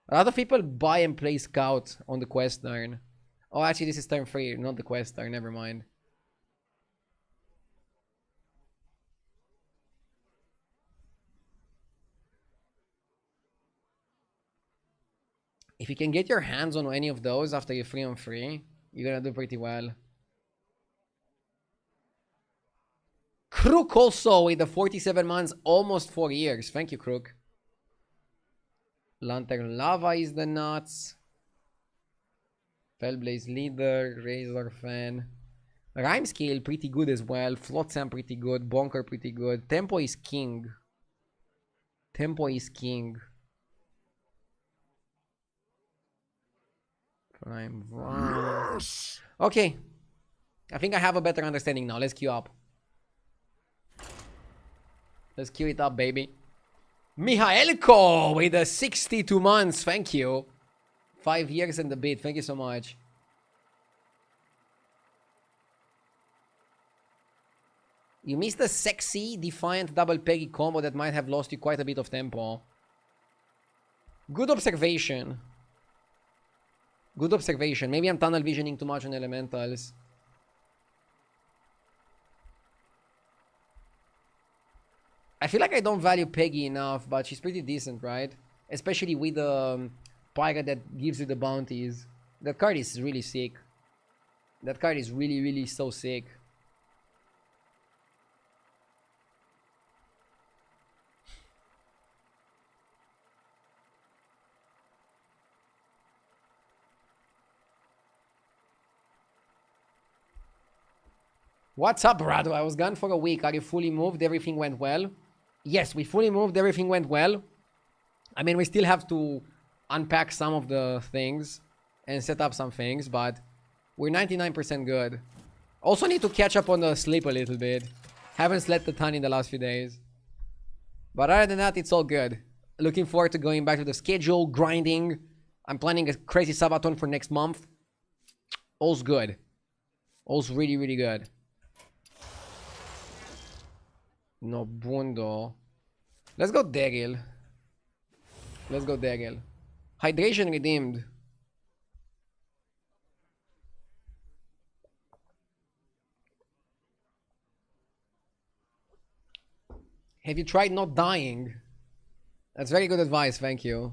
A lot of people buy and play Scout on the quest turn. Oh, actually, this is turn 3, not the quest turn, never mind. If you can get your hands on any of those after you're 3 on 3, you're gonna do pretty well. Crook also with the 47 months, almost 4 years. Thank you, Crook. Lantern Lava is the nuts. Fellblaze Leader, Razor Fan. Rhyme Scale pretty good as well. Flotsam pretty good. Bonker pretty good. Tempo is king. Tempo is king. Prime Rhyme. Yes! Okay. I think I have a better understanding now. Let's queue up. Let's queue it up, baby. Mihaelko with the 62 months. Thank you. 5 years and a bit. Thank you so much. You missed the sexy, defiant double Peggy combo that might have lost you quite a bit of tempo. Good observation. Good observation. Maybe I'm tunnel visioning too much on elementals. I feel like I don't value Peggy enough, but she's pretty decent, right? Especially with the pirate that gives you the bounties. That card is really sick. That card is really, really so sick. What's up, Rado? I was gone for a week. Are you fully moved? Everything went well? Yes, we fully moved. Everything went well. I mean, we still have to unpack some of the things and set up some things, but we're 99% good. Also need to catch up on the sleep a little bit. Haven't slept a ton in the last few days. But other than that, it's all good. Looking forward to going back to the schedule, grinding. I'm planning a crazy Sabaton for next month. All's good. All's really, really good. No bundo. Let's go Daryl. Let's go Daryl. Hydration redeemed. Have you tried not dying? That's very good advice, thank you.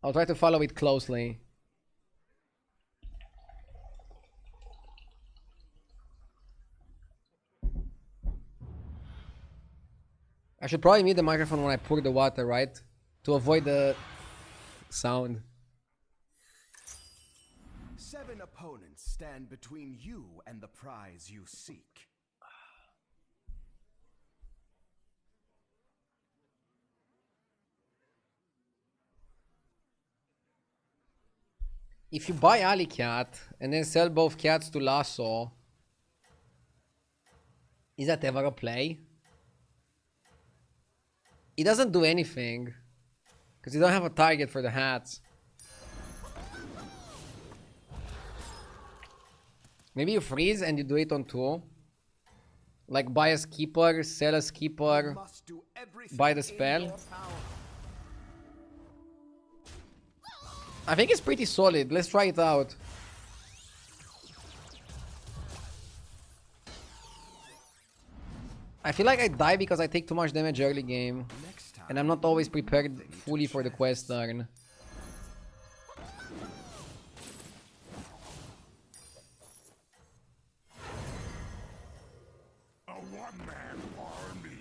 I'll try to follow it closely. I should probably mute the microphone when I pour the water, right? To avoid the sound. 7 opponents stand between you and the prize you seek. If you buy Alley Cat and then sell both cats to Lasso, is that ever a play? It doesn't do anything because you don't have a target for the hats. Maybe you freeze and you do it on 2. Like buy a skipper, sell a skipper, buy the spell. I think it's pretty solid. Let's try it out. I feel like I die because I take too much damage early game. And I'm not always prepared fully for the quest turn. A one-man army.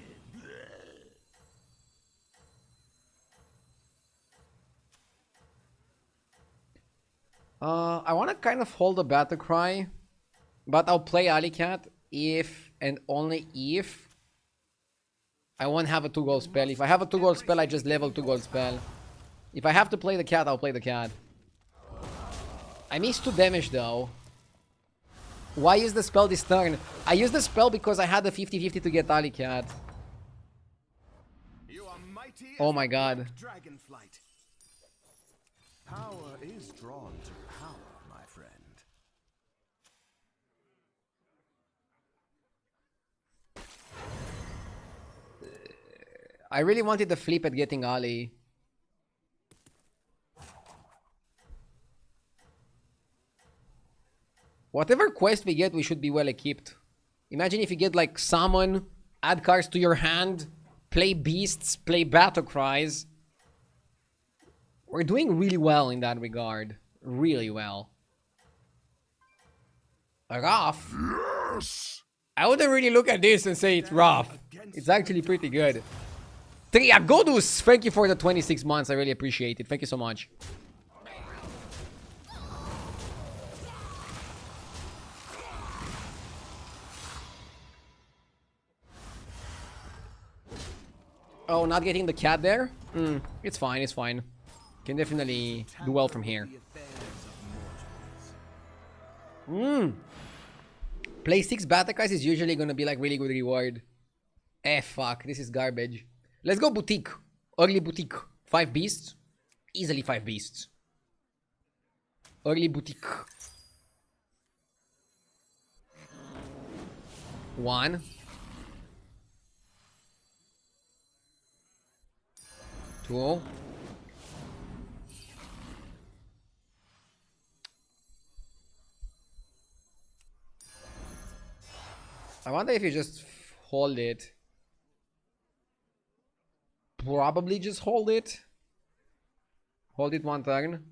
I want to kind of hold a battle cry. But I'll play Alley Cat if and only if I won't have a 2-gold spell. If I have a 2-gold spell, I just level 2-gold spell. If I have to play the cat, I'll play the cat. I missed 2 damage though. Why use the spell this turn? I used the spell because I had a 50-50 to get Ali cat. You are mighty Oh as my the god. black dragonflight. Power is drawn to power, my friend. I really wanted the flip at getting Ali. Whatever quest we get, we should be well equipped. Imagine if you get like summon, add cards to your hand, play beasts, play battle cries. We're doing really well in that regard. Really well. Rough? Yes! I wouldn't really look at this and say it's rough. It's actually pretty good. Godus, thank you for the 26 months. I really appreciate it. Thank you so much. Oh, not getting the cat there? It's fine, it's fine. Can definitely do well from here. Play 6 Battlecries is usually gonna be like really good reward. Fuck, this is garbage. Let's go boutique. Early boutique. 5 beasts. Easily 5 beasts. Early boutique. 1. 2. I wonder if you just hold it. Probably just hold it. Hold it 1 turn.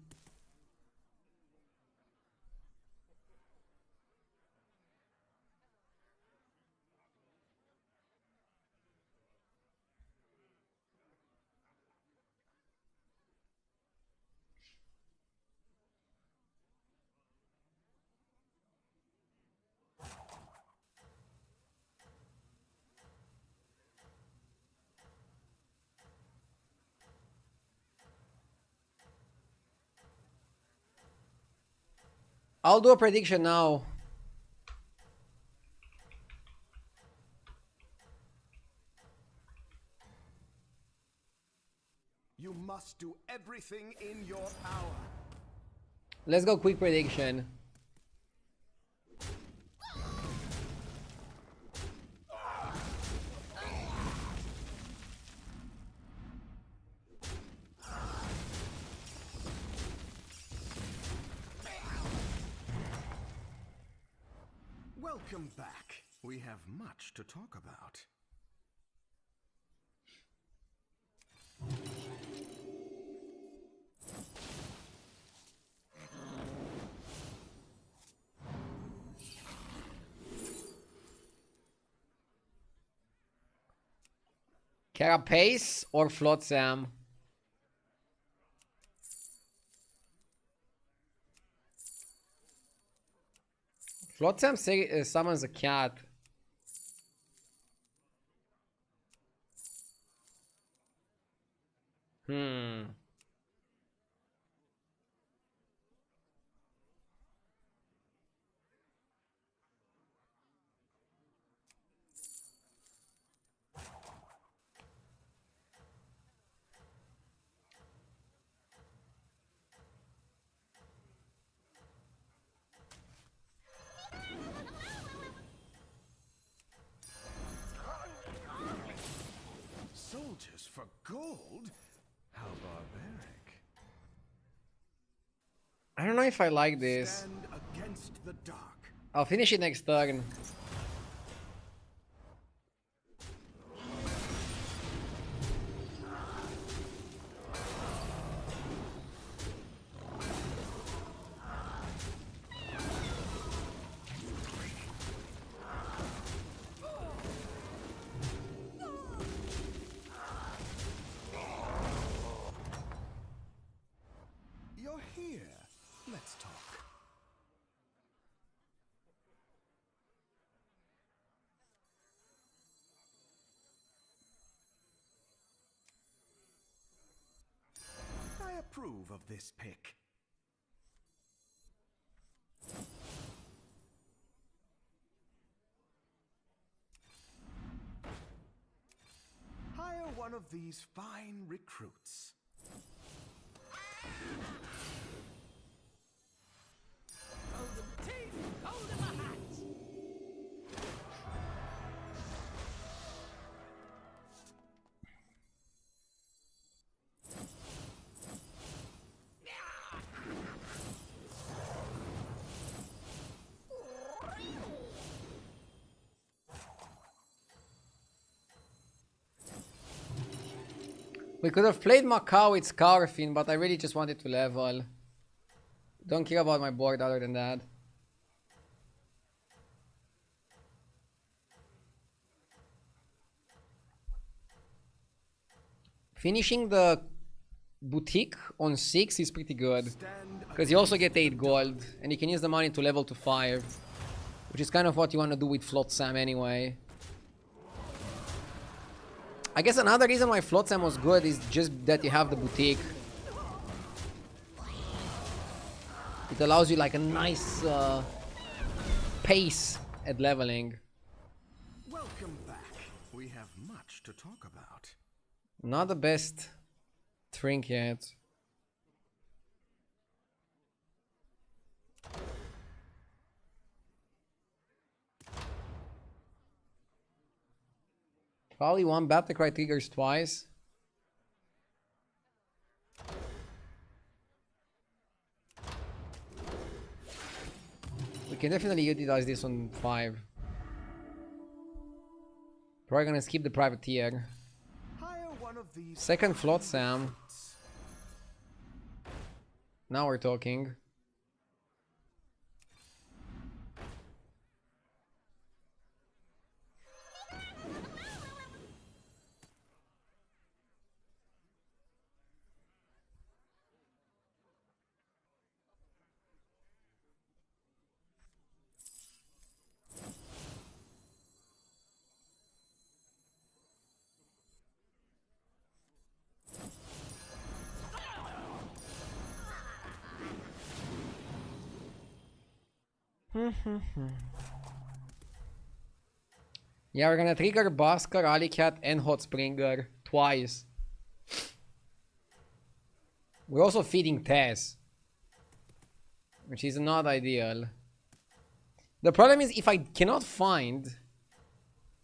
I'll do a prediction now. You must do everything in your power. Let's go quick prediction. Welcome back. We have much to talk about. Carapace or Flotsam? Flotsam summons a cat. Soldiers for gold? How barbaric. I don't know if I like this. Stand against the dark. I'll finish it next turn. You're here. Let's talk. approve of this pick. Hire one of these fine recruits. Gold in my teeth, gold in my hat. We could have played Macau with Scarfin, but I really just wanted to level. Don't care about my board other than that. Finishing the boutique on 6 is pretty good. Because you also get 8 gold, and you can use the money to level to 5. Which is kind of what you want to do with Flotsam anyway. I guess another reason why Flotsam was good is just that you have the boutique. It allows you like a nice pace at leveling. Welcome back. We have much to talk about. Not the best trinket. Probably one battle cry triggers twice. We can definitely utilize this on 5. Probably gonna skip the privateer. Hire one of these. Second Flotsam. Now we're talking. Yeah, we're gonna trigger Bhaskar, Alicat, and Hot Springer twice. We're also feeding Tess, which is not ideal. The problem is if I cannot find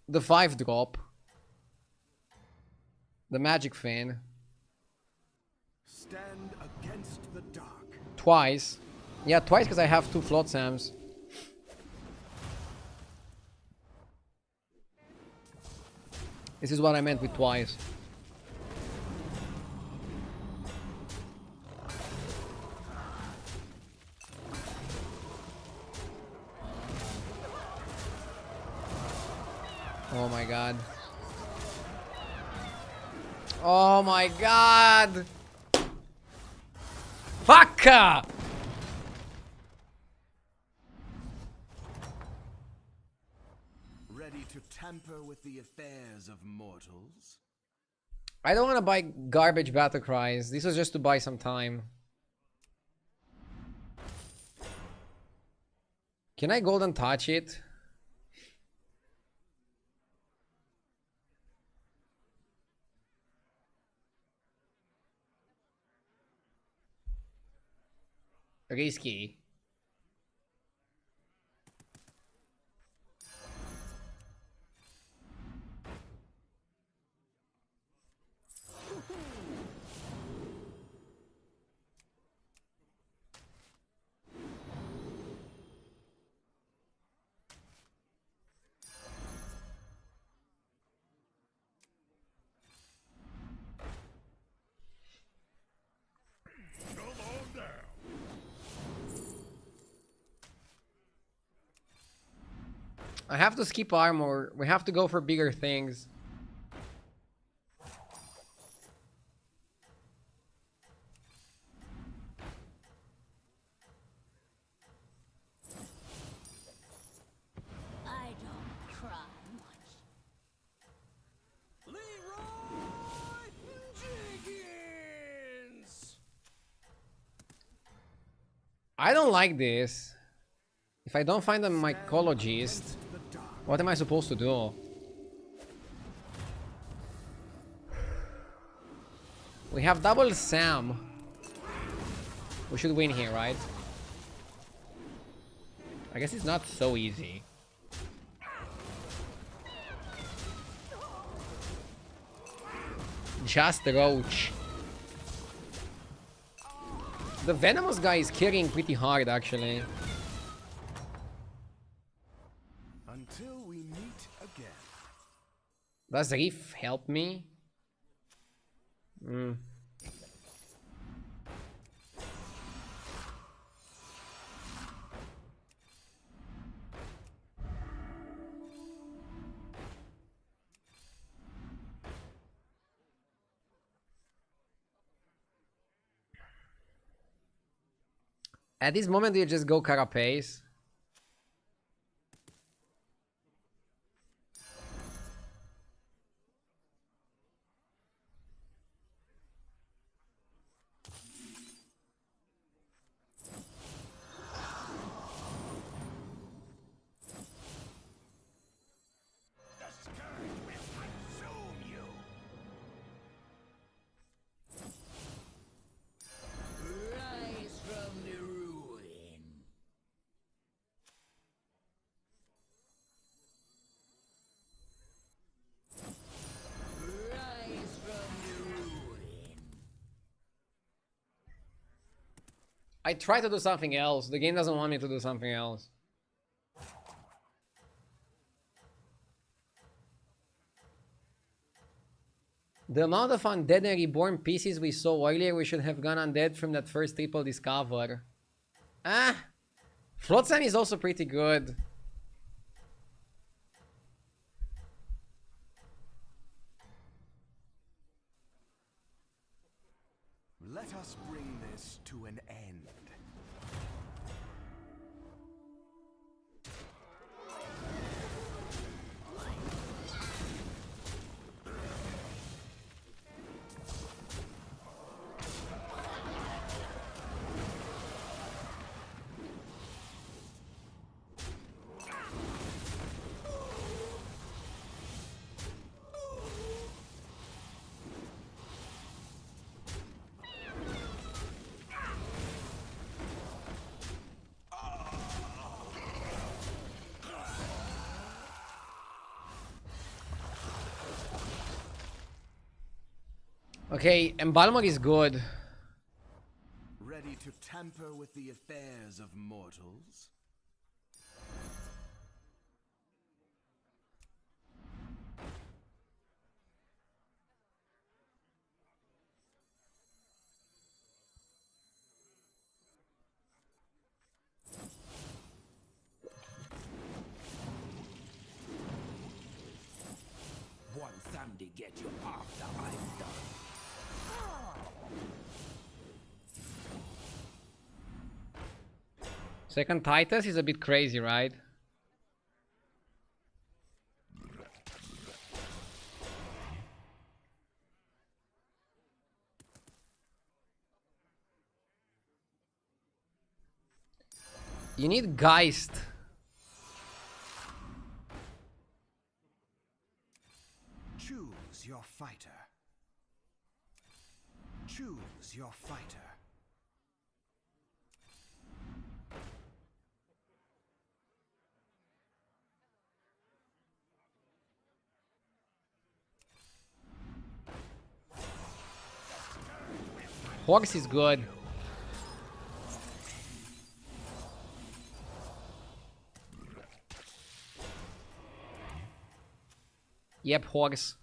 the 5-drop, the Magic Fan, Stand against the dark. twice. Yeah, twice because I have 2 Flotsams. This is what I meant with twice. Oh my god. Oh my god! Fuck! Ready to tamper with the affairs of mortals? I don't want to buy garbage battle cries. This was just to buy some time. Can I golden touch it? Risky. Come on down. I have to skip armor. We have to go for bigger things. I don't cry much. Leroy Jenkins! I don't like this. If I don't find a mycologist, what am I supposed to do? We have double Sam. We should win here, right? I guess it's not so easy. Just Roach. The Venomous guy is killing pretty hard, actually. Until we meet again. Does Reef help me? At this moment, you just go Carapace. Rise from the ruin. Rise from the ruin. I try to do something else. The game doesn't want me to do something else. The amount of undead and reborn pieces we saw earlier, we should have gone undead from that first triple discover. Ah! Flotsam is also pretty good. Let us bring this to an end. Okay, Embalmer is good. Ready to tamper with the affairs of mortals? One Sunday get you after I'm done. Second Titus is a bit crazy, right? You need Geist. Choose your fighter. Choose your fighter. Horse is good. Yep, horse.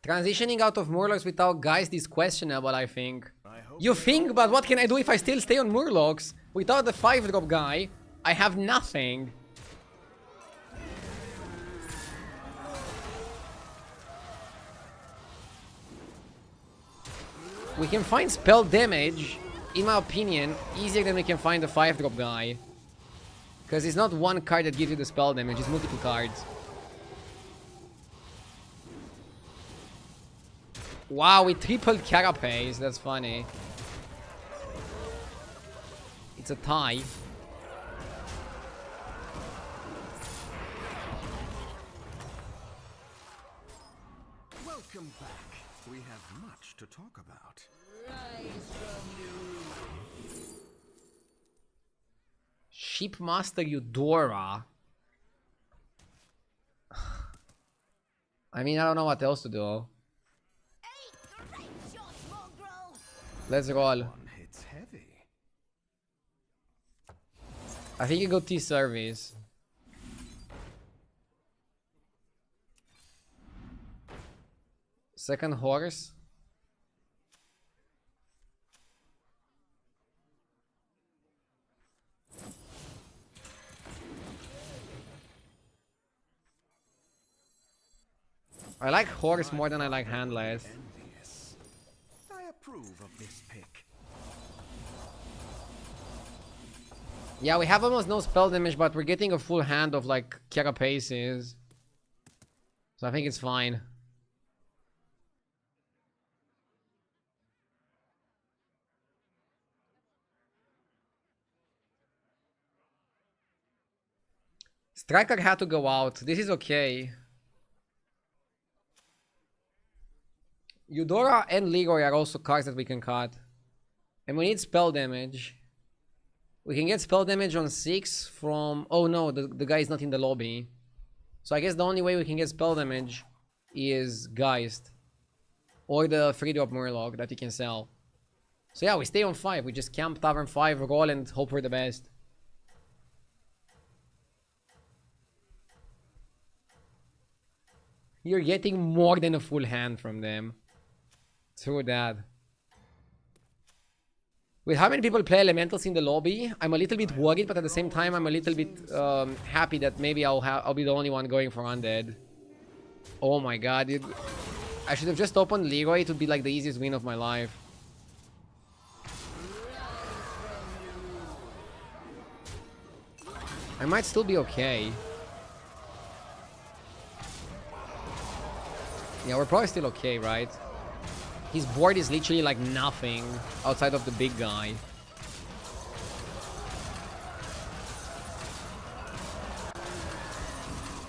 Transitioning out of Murlocs without Geist is questionable, I think. You think, but what can I do if I still stay on Murlocs? Without the 5-drop guy, I have nothing. We can find spell damage, in my opinion, easier than we can find the 5-drop guy. Because it's not one card that gives you the spell damage, it's multiple cards. Wow, we tripled Carapace. That's funny. It's a tie. Welcome back. We have much to talk about. Shipmaster Eudora. I mean, I don't know what else to do. Let's roll. One hits heavy. I think you go T-Service. Second horse. I like horse more than I like handless. Envious. I approve of this pick. Yeah, we have almost no spell damage, but we're getting a full hand of like Carapaces. So I think it's fine. Striker had to go out. This is okay. Eudora and Leroy are also cards that we can cut. And we need spell damage. We can get spell damage on 6 from... Oh no, the guy is not in the lobby. So I guess the only way we can get spell damage is Geist. Or the 3-drop Murloc that you can sell. So yeah, we stay on 5. We just camp Tavern 5, roll and hope for the best. You're getting more than a full hand from them. True that. With how many people play elementals in the lobby, I'm a little bit worried, but at the same time, I'm a little bit happy that maybe I'll be the only one going for undead. Oh my god, dude. I should have just opened Leroy. It would be like the easiest win of my life. I might still be okay. Yeah, we're probably still okay, right? His board is literally like nothing outside of the big guy.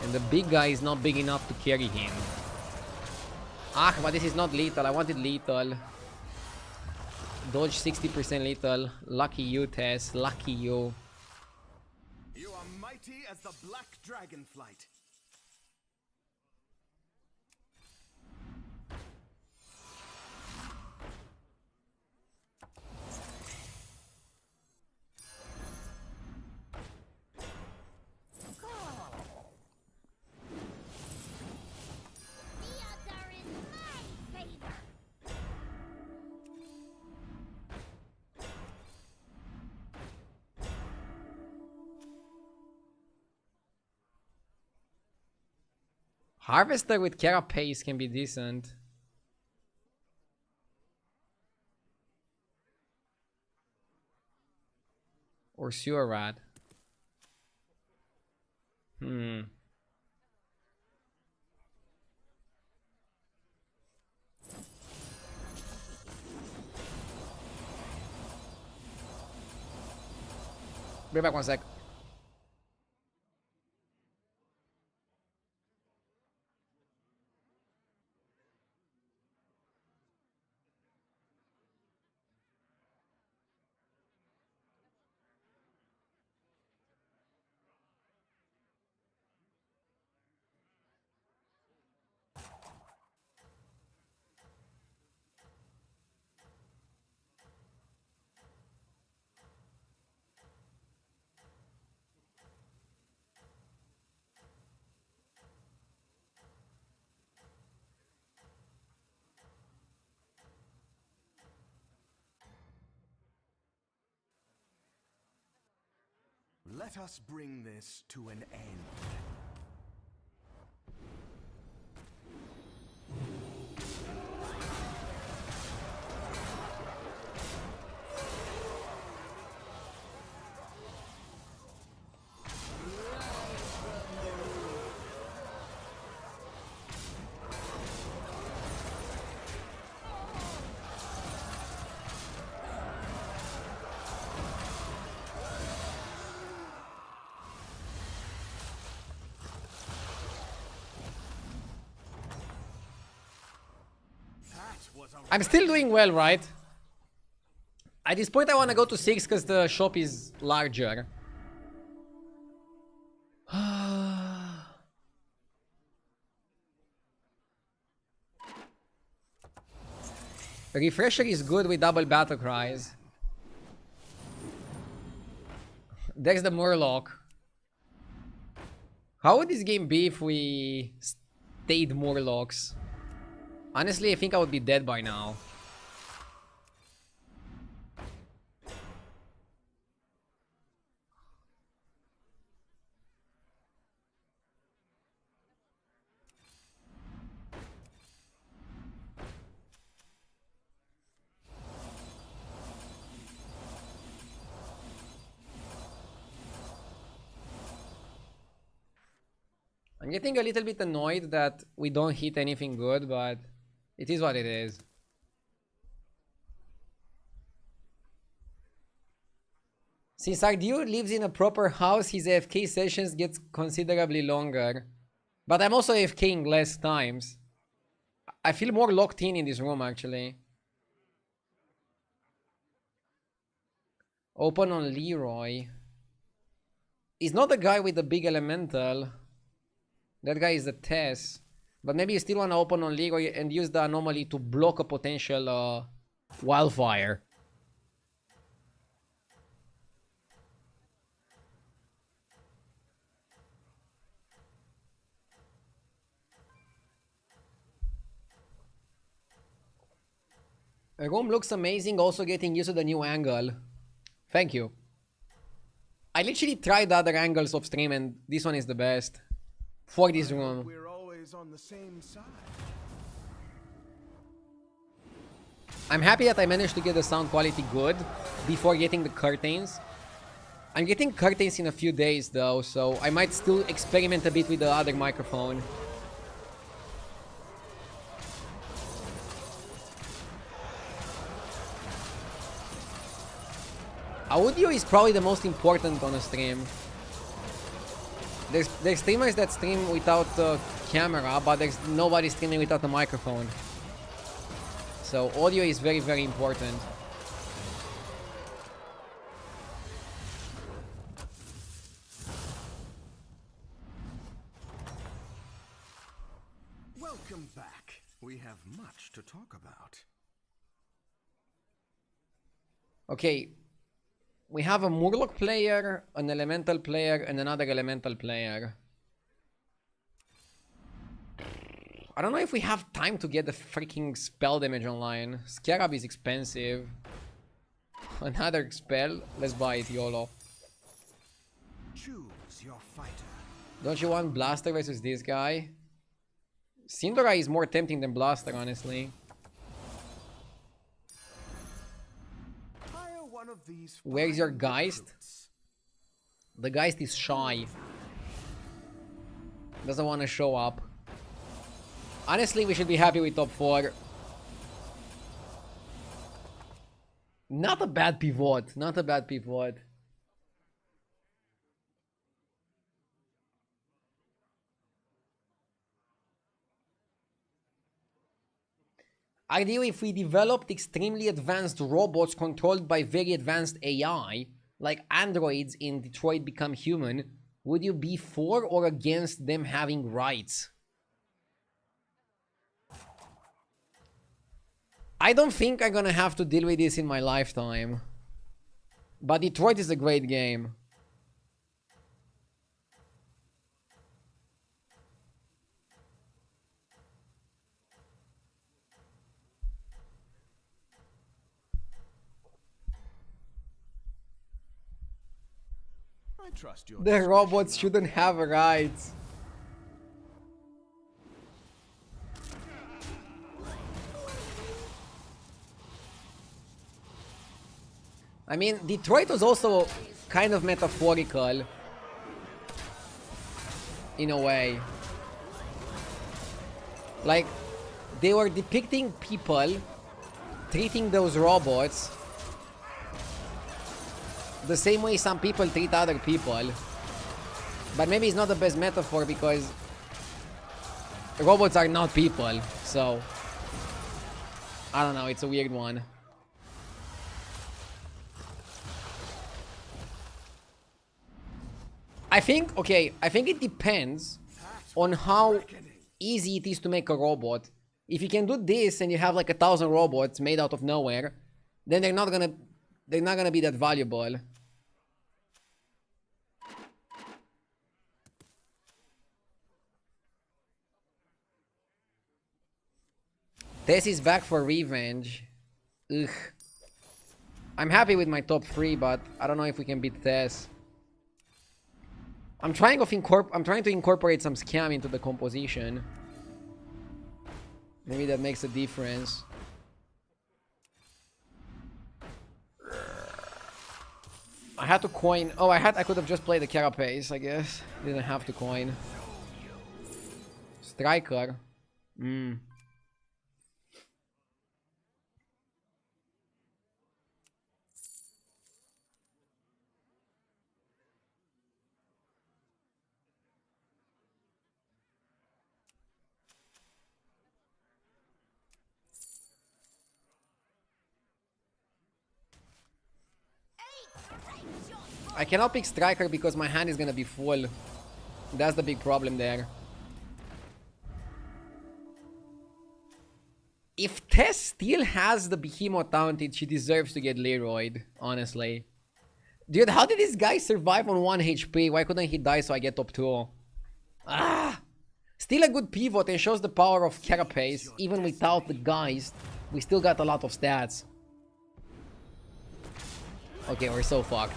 And the big guy is not big enough to carry him. Ah, but this is not lethal. I wanted lethal. Dodge 60% lethal. Lucky you, Tess. Lucky you. You are mighty as the black dragonflight. Harvester with Carapace can be decent. Or Sewer Rat. Be back 1 sec. Let us bring this to an end. I'm still doing well, right? At this point I want to go to 6 because the shop is larger. Refresher is good with double battle cries. There's the Murloc. How would this game be if we stayed Murlocs? Honestly, I think I would be dead by now. I'm getting a little bit annoyed that we don't hit anything good, but it is what it is. Since our dude lives in a proper house, his AFK sessions get considerably longer. But I'm also AFKing less times. I feel more locked in this room, actually. Open on Leroy. He's not the guy with the big elemental. That guy is the Tess. But maybe you still want to open on Leroy and use the anomaly to block a potential wildfire. The room looks amazing, also getting used to the new angle. Thank you. I literally tried other angles of stream and this one is the best. For this room. We're always on the same side. I'm happy that I managed to get the sound quality good before getting the curtains. I'm getting curtains in a few days though, so I might still experiment a bit with the other microphone. Audio is probably the most important on a stream. There's streamers that stream without a camera, but there's nobody streaming without a microphone. So audio is very, very important. Welcome back. We have much to talk about. Okay. We have a Murloc player, an Elemental player, and another Elemental player. I don't know if we have time to get the freaking spell damage online. Scarab is expensive. Another spell? Let's buy it, YOLO. Choose your fighter. Don't you want Blaster versus this guy? Syndra is more tempting than Blaster, honestly. Where's your Geist? The Geist is shy. Doesn't want to show up. Honestly, we should be happy with top 4. Not a bad pivot. Not a bad pivot. Ideally, if we developed extremely advanced robots controlled by very advanced AI, like androids in Detroit Become Human, would you be for or against them having rights? I don't think I'm gonna have to deal with this in my lifetime. But Detroit is a great game. I trust your The robots shouldn't have rights. I mean, Detroit was also kind of metaphorical. In a way. Like, they were depicting people treating those robots the same way some people treat other people. But maybe it's not the best metaphor because robots are not people, so I don't know, it's a weird one. I think, okay, I think it depends on how easy it is to make a robot. If you can do this and you have like 1,000 robots made out of nowhere, then they're not gonna be that valuable. Tess is back for revenge. Ugh. I'm happy with my top 3, but I don't know if we can beat Tess. I'm trying to incorporate some scam into the composition. Maybe that makes a difference. I had to coin. Oh, I could have just played the Carapace, I guess. Didn't have to coin. Striker. I cannot pick Striker because my hand is gonna be full. That's the big problem there. If Tess still has the Behemoth talented, she deserves to get Leroyed, honestly. Dude, how did this guy survive on 1 HP? Why couldn't he die so I get top 2? Ah! Still a good pivot and shows the power of Carapace. Even without the Geist, we still got a lot of stats. Okay, we're so fucked.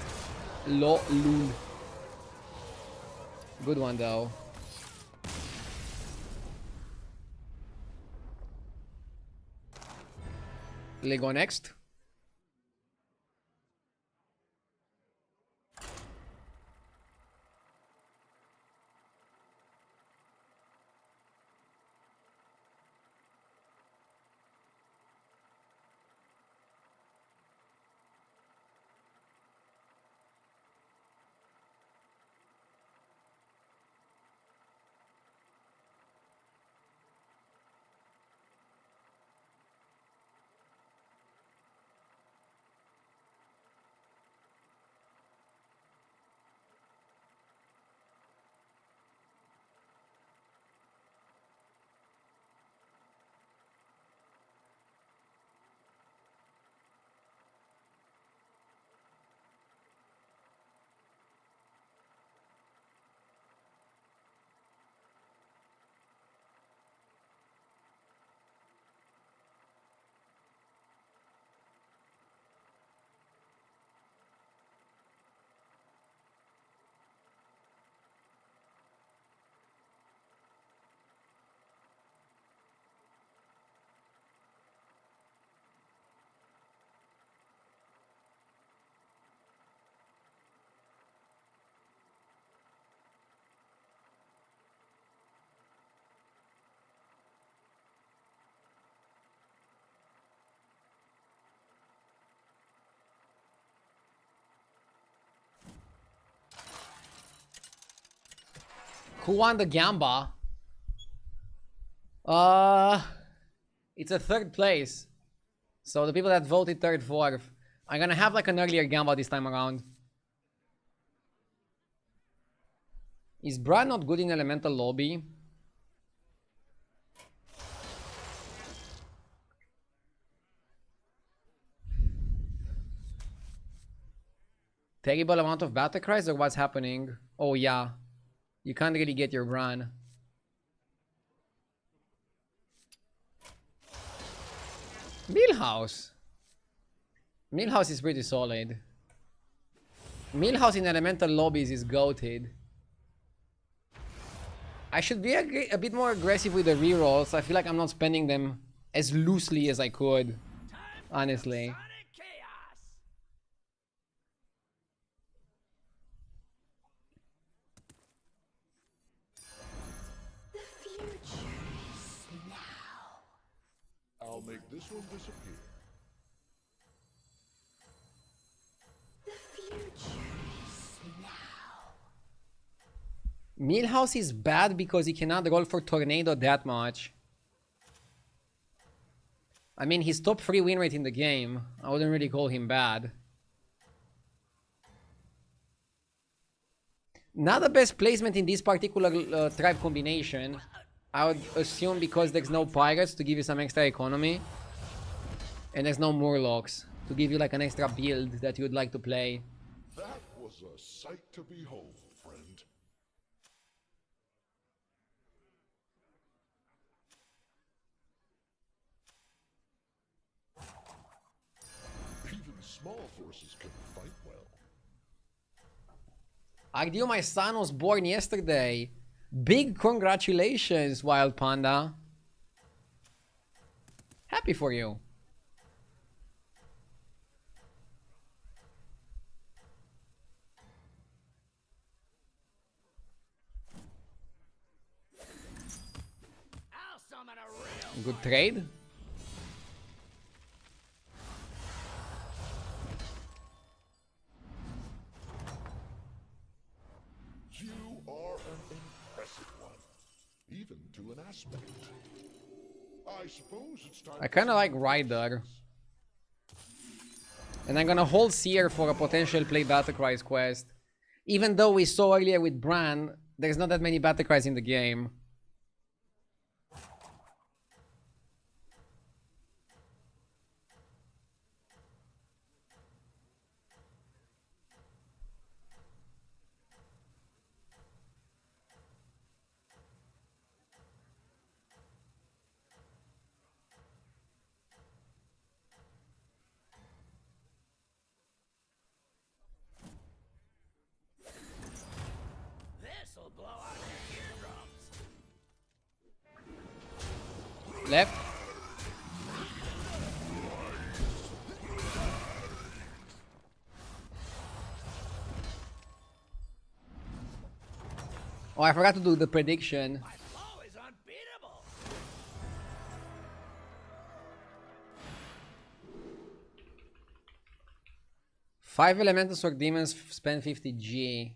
Lol. Good one though. Lego next. Who won the Gamba? It's a 3rd place. So the people that voted 3rd, 4th. I'm gonna have like an earlier Gamba this time around. Is Brad not good in Elemental Lobby? Terrible amount of battle cries or what's happening? Oh yeah. You can't really get your Bran. Millhouse. Millhouse is pretty solid. Millhouse in Elemental Lobbies is goated. I should be a bit more aggressive with the rerolls. I feel like I'm not spending them as loosely as I could. Honestly. I'll make this one disappear. The future is now. Millhouse is bad because he cannot roll for Tornado that much. I mean, he's top 3 win rate in the game. I wouldn't really call him bad. Not the best placement in this particular tribe combination. I would assume because there's no pirates to give you some extra economy. And there's no Murlocs to give you like an extra build that you would like to play. That was a sight to behold, friend. Even small forces can fight well. Agdio, my son was born yesterday. Big congratulations, Wild Panda. Happy for you. I'll summon a real Good trade. You are an impressive one, even to an aspect. I suppose it's time. I kind of like Ryder. And I'm gonna hold Seer for a potential play Battlecries quest. Even though we saw earlier with Bran, there's not that many Battlecries in the game. This'll blow out their eardrums. Left. Oh, I forgot to do the prediction. My flow is unbeatable. Five elemental sword demons spend 50 G.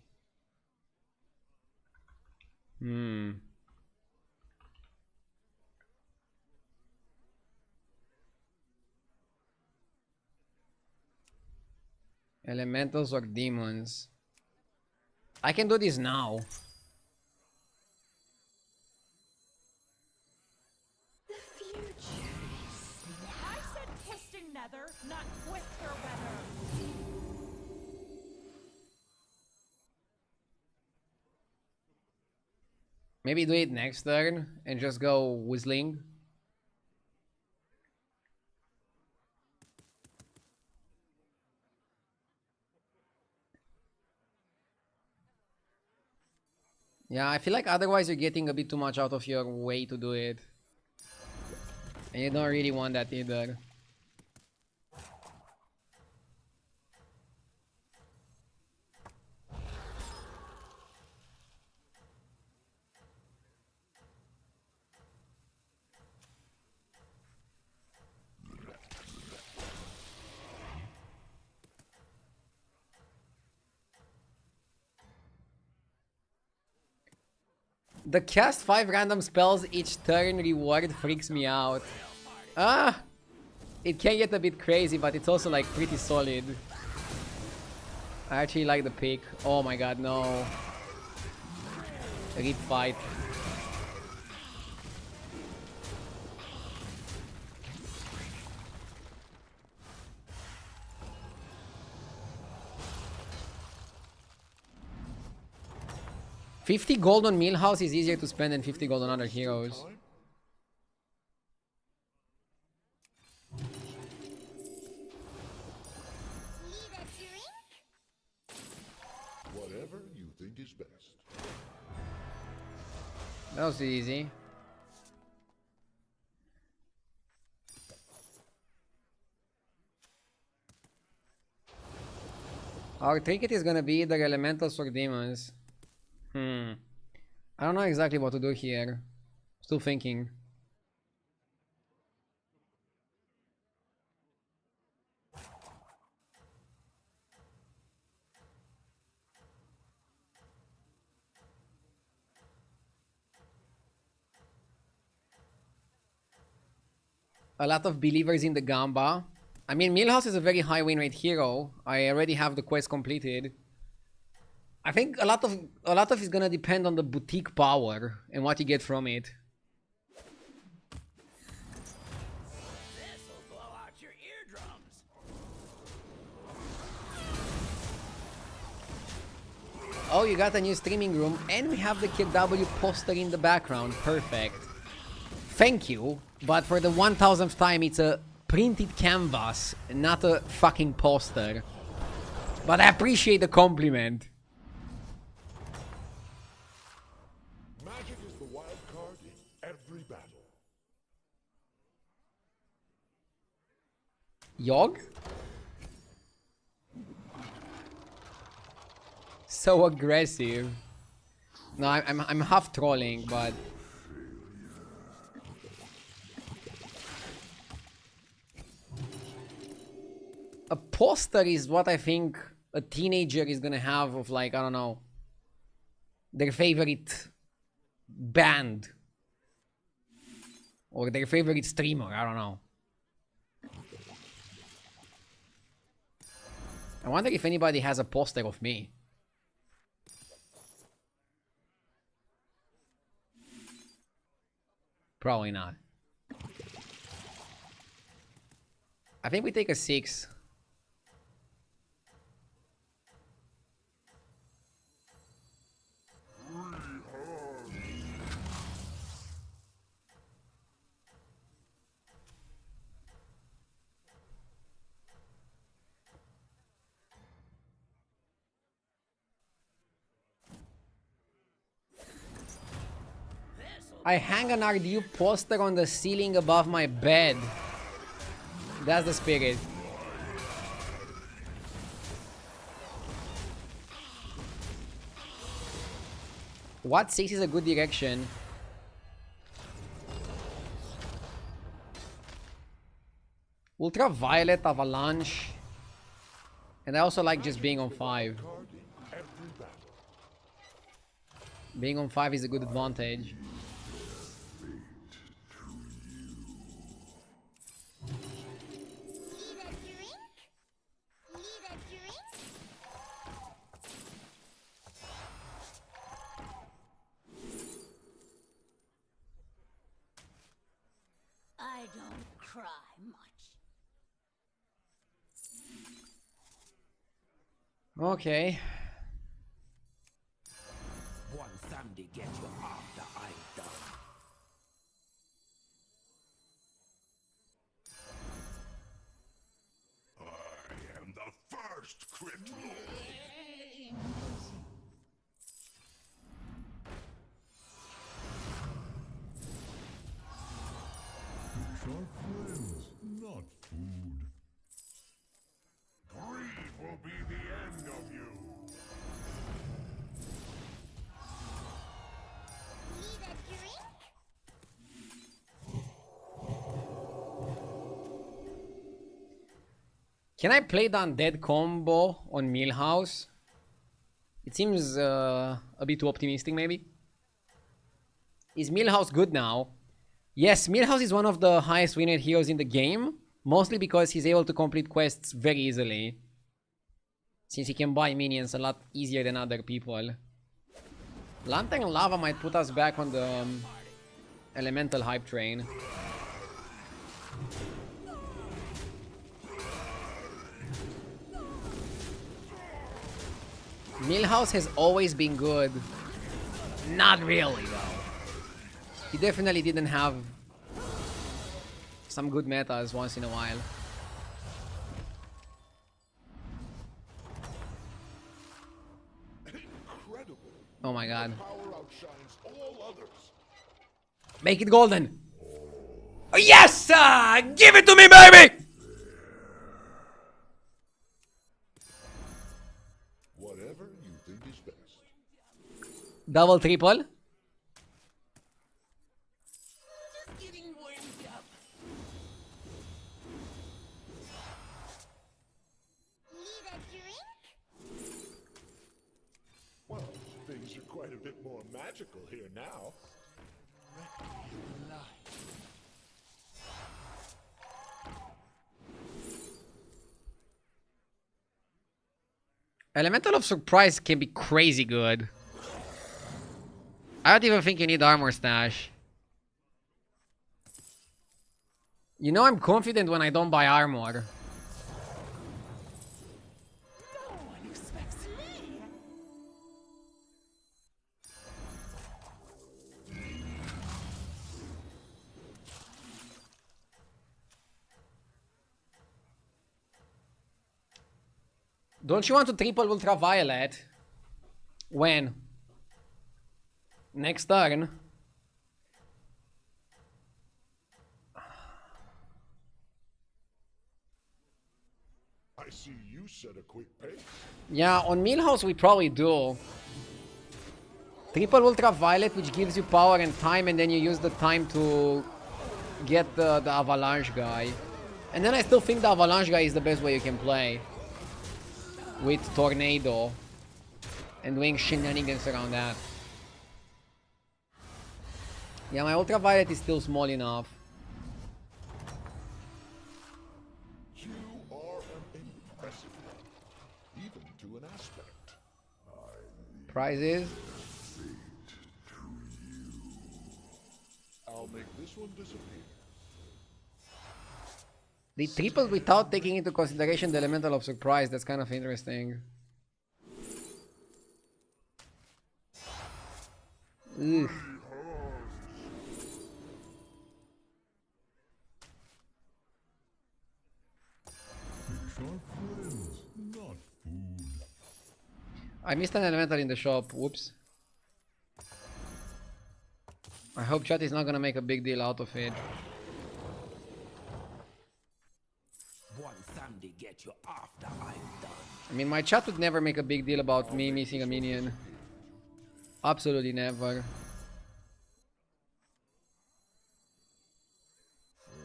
Elementals or demons. I can do this now. The future is I said Kisting Nether, not Twister Weather. Maybe do it next turn and just go whistling. Yeah, I feel like otherwise you're getting a bit too much out of your way to do it. And you don't really want that either. The cast 5 random spells each turn reward freaks me out. Ah! It can get a bit crazy, but it's also like pretty solid. I actually like the pick. Oh my god, no. Rip fight. $50 gold on Millhouse is easier to spend than 50 gold on other heroes. need a drink? Whatever you think is best. That was easy. Our trinket is gonna be either elementals or demons. I don't know exactly what to do here. Still thinking. a lot of believers in the Gamba. I mean, Milhouse is a very high win rate hero. I already have the quest completed. I think a lot of is gonna depend on the boutique power and what you get from it. This'll blow out your eardrums. Oh, you got a new streaming room, and we have the KW poster in the background. Perfect. Thank you, but for the 1000th time, it's a printed canvas, not a fucking poster. But I appreciate the compliment. Magic is the wild card in every battle. Yogg? So aggressive. No, I'm half trolling, but a poster is what I think a teenager is gonna have of, like, I don't know, their favorite band or their favorite streamer. I don't know. I wonder if anybody has a poster of me. Probably not. I think we take a 6. I hang an RDU poster on the ceiling above my bed. That's the spirit. What 6 is a good direction? Ultraviolet, Avalanche. And I also like just being on 5. Being on 5 is a good advantage. I don't cry much. Okay. One thumb to get you after I'm done. I am the first Crit Lord. Fish are friends, not food. Greed will be the end of you. Need a drink? Can I play the undead combo on Milhouse? It seems a bit too optimistic, maybe. Is Milhouse good now? Yes, Milhouse is one of the highest win rate heroes in the game, mostly because he's able to complete quests very easily, since he can buy minions a lot easier than other people. Lantern Lava might put us back on the elemental hype train. Milhouse has always been good. Not really, though. He definitely didn't have some good metas once in a while. Incredible. Oh my god. Power outshines all others. Make it golden! Oh, yes! Give it to me, baby! Whatever you think is best. Double, triple. Getting warmed up. Need a drink? Well, things are quite a bit more magical here now. Elemental of Surprise can be crazy good. I don't even think you need armor stash. You know I'm confident when I don't buy armor. No one expects me. Don't you want to triple ultraviolet? When? Next turn? I see you set a quick pace. Yeah, on Millhouse we probably do. Triple ultraviolet, which gives you power and time, and then you use the time to get the avalanche guy. And then I still think the avalanche guy is the best way you can play. With tornado. And doing shenanigans around that. Yeah, my ultraviolet is still small enough. You are an impressive one, even to an aspect. Prize is? I'll make this one disappear. They tripled without taking into consideration the elemental of surprise. That's kind of interesting. Ugh. I missed an elemental in the shop. Whoops. I hope chat is not gonna make a big deal out of it. One Sunday get you after I'm done. I mean, my chat would never make a big deal about me missing a minion. Absolutely never.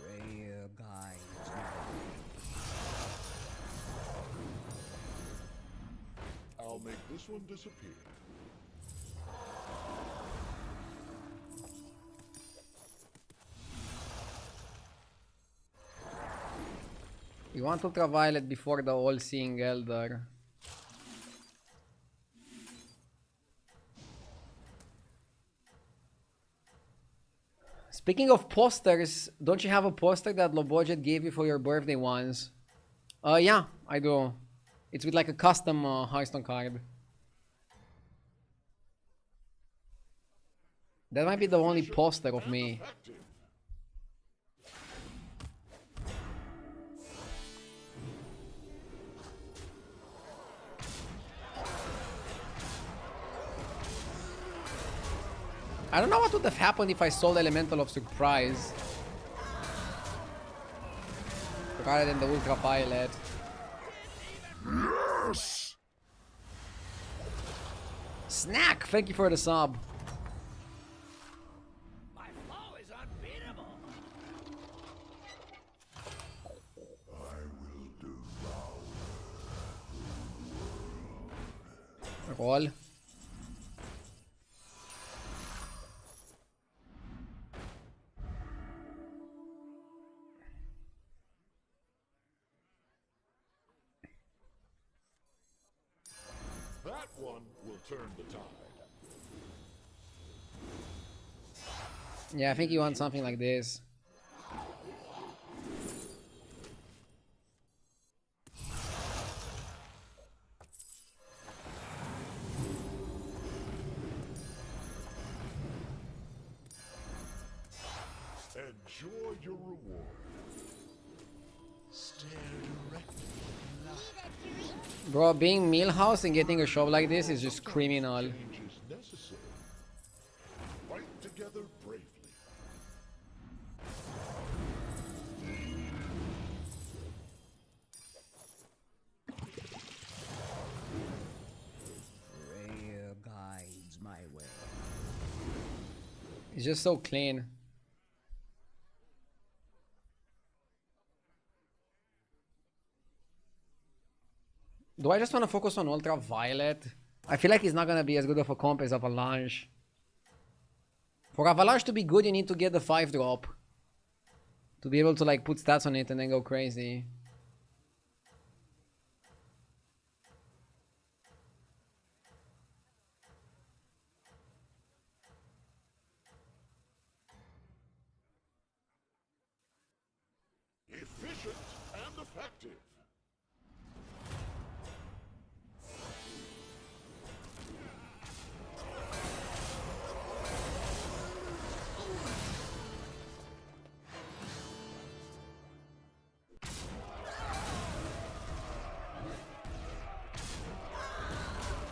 Rare guys. I'll make this one disappear. You want ultraviolet before the all-seeing elder. Speaking of posters, don't you have a poster that low budget gave you for your birthday once? Yeah, I do. It's with like a custom Hearthstone card. That might be the only poster of me. I don't know what would have happened if I sold Elemental of Surprise rather than the Ultraviolet. Yes! Snack! Thank you for the sub. My flow is unbeatable. Roll. That one will turn the tide. Yeah, I think you want something like this. Enjoy your reward. Stare directly. Bro, being Millhouse and getting a shop like this is just criminal. Change is necessary. Fight together bravely. Rare guides my way. It's just so clean. Do I just want to focus on Ultraviolet? I feel like it's not going to be as good of a comp as Avalanche. For Avalanche to be good, you need to get the 5-drop. To be able to like put stats on it and then go crazy. active.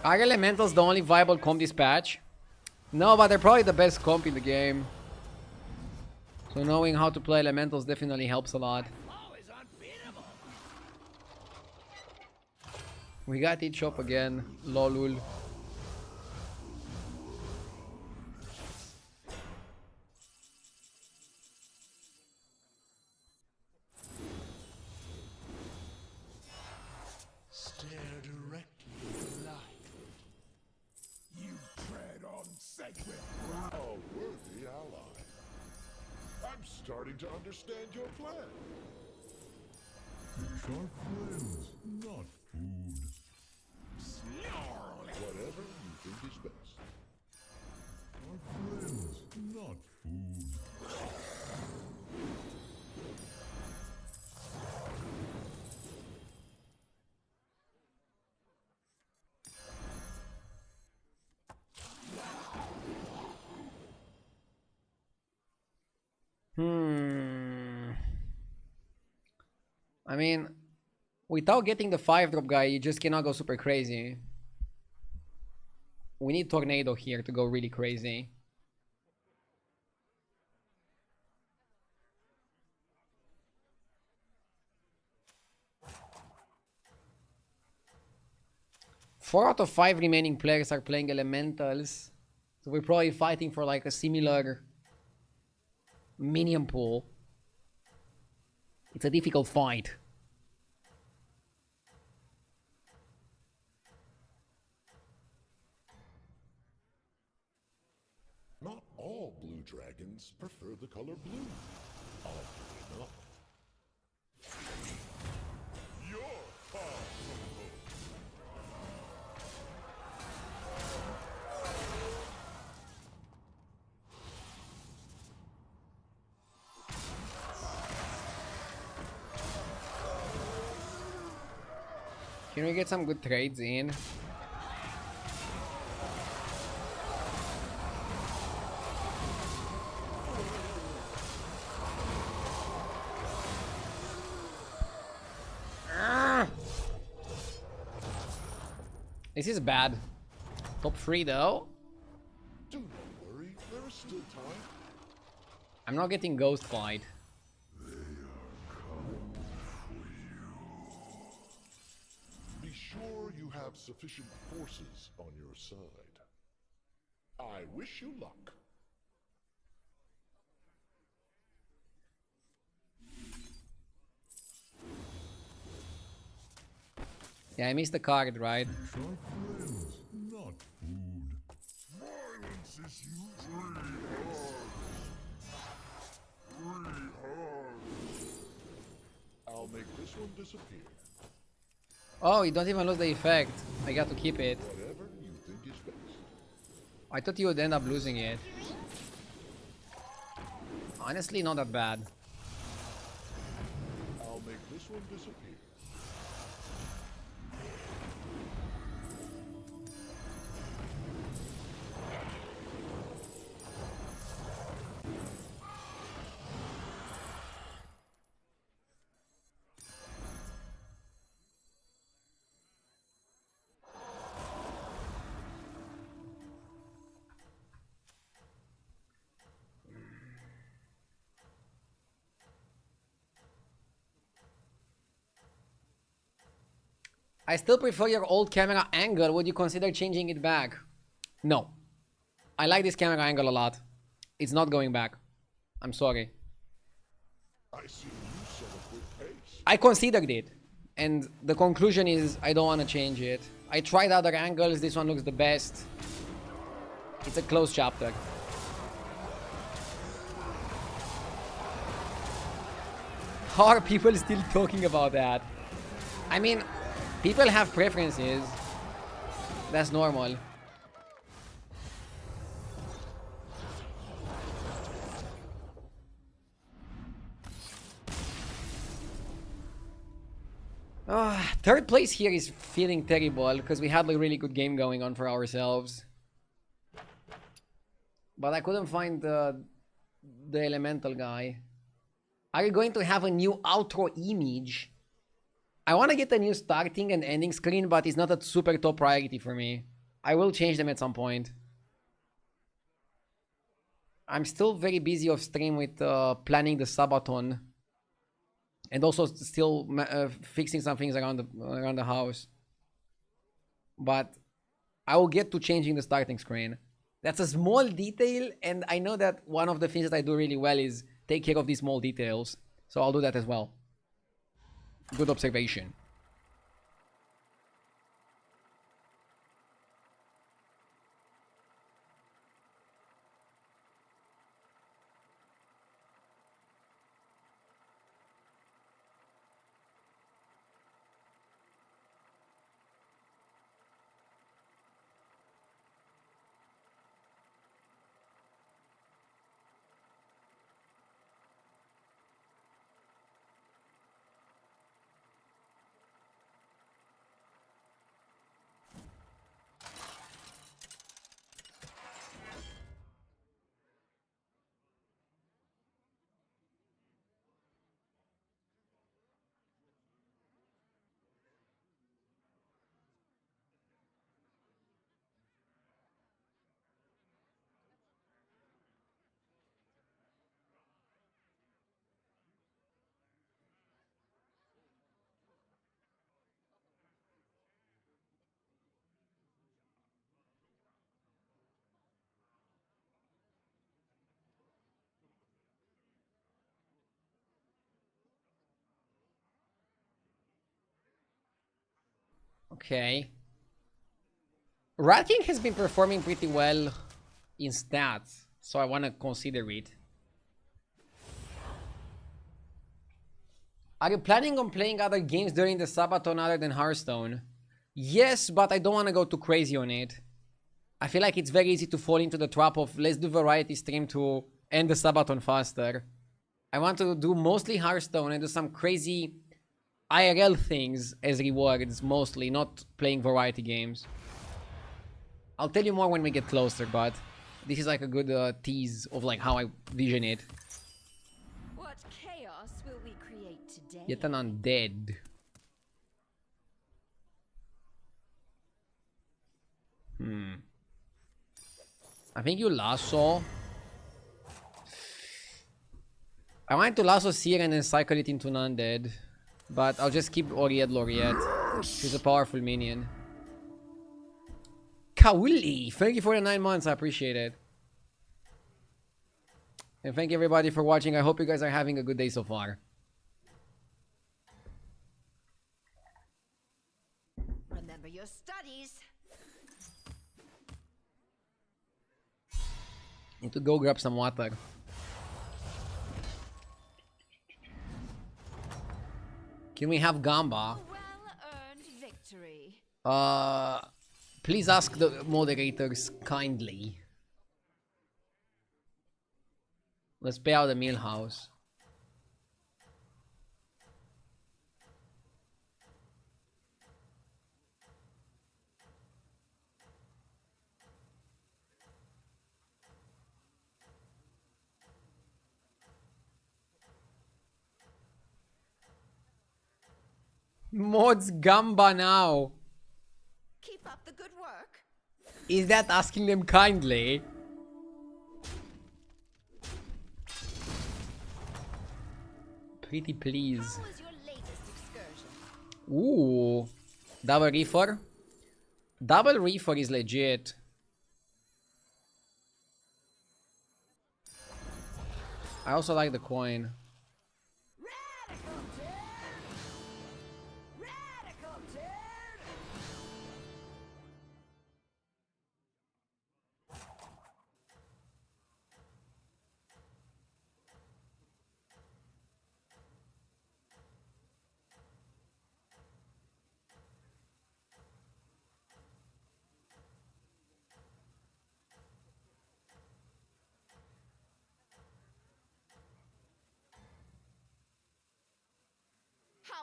Are elementals the only viable comp this patch? No, but they're probably the best comp in the game. So knowing how to play elementals definitely helps a lot. We got each up again, lolul. Stare directly at the light. You tread on sacred A worthy ally. I'm starting to understand your plan. Fish are friends, not food. Whatever you think is best. Are friends, not food. I mean, without getting the 5-drop guy, you just cannot go super crazy. We need Tornado here to go really crazy. Four out of 5 remaining players are playing elementals. So we're probably fighting for like a similar minion pool. It's a difficult fight. Not all blue dragons prefer the color blue. Oddly enough. You're far from home. Can we get some good trades in? This is bad. Top 3 though. Do not worry, there is still time. I'm not getting ghost fight. Be sure you have sufficient forces on your side. I wish you luck. Yeah, I missed the card, right? Fish are friends, not food. Violence is usually hard. I'll make this one disappear. Oh, you don't even lose the effect. I got to keep it. Whatever you think is best. I thought you would end up losing it. Honestly, not that bad. I'll make this one disappear. I still prefer your old camera angle. Would you consider changing it back? No. I like this camera angle a lot. It's not going back. I'm sorry. I see you set a quick pace. I considered it. And the conclusion is I don't want to change it. I tried other angles. This one looks the best. It's a close chapter. How are people still talking about that? I mean, people have preferences. That's normal. Third place here is feeling terrible because we had a really good game going on for ourselves. But I couldn't find the elemental guy. Are you going to have a new outro image? I want to get a new starting and ending screen, but it's not a super top priority for me. I will change them at some point. I'm still very busy off stream with planning the subathon. And also still fixing some things around the house. But I will get to changing the starting screen. That's a small detail, and I know that one of the things that I do really well is take care of these small details. So I'll do that as well. Good observation. Okay. Rat King has been performing pretty well in stats, so I want to consider it. Are you planning on playing other games during the Sabaton other than Hearthstone? Yes, but I don't want to go too crazy on it. I feel like it's very easy to fall into the trap of let's do variety stream to end the Sabaton faster. I want to do mostly Hearthstone and do some crazy IRL things as rewards, mostly, not playing variety games. I'll tell you more when we get closer, but this is like a good tease of like how I vision it. What chaos will we create today? Yet an undead. I think you lasso. I wanted to lasso Seer and then cycle it into an undead. But I'll just keep Laureate. She's a powerful minion. Kauli! Thank you for the 9 months, I appreciate it. And thank you everybody for watching. I hope you guys are having a good day so far. Remember your studies. Need to go grab some water. Can we have Gamba? Well-earned victory. Please ask the moderators kindly. Let's pay out the meal house. Mods Gamba now. Keep up the good work. Is that asking them kindly? Pretty please. How was your latest excursion? Ooh. Double reefer. Double reefer is legit. I also like the coin.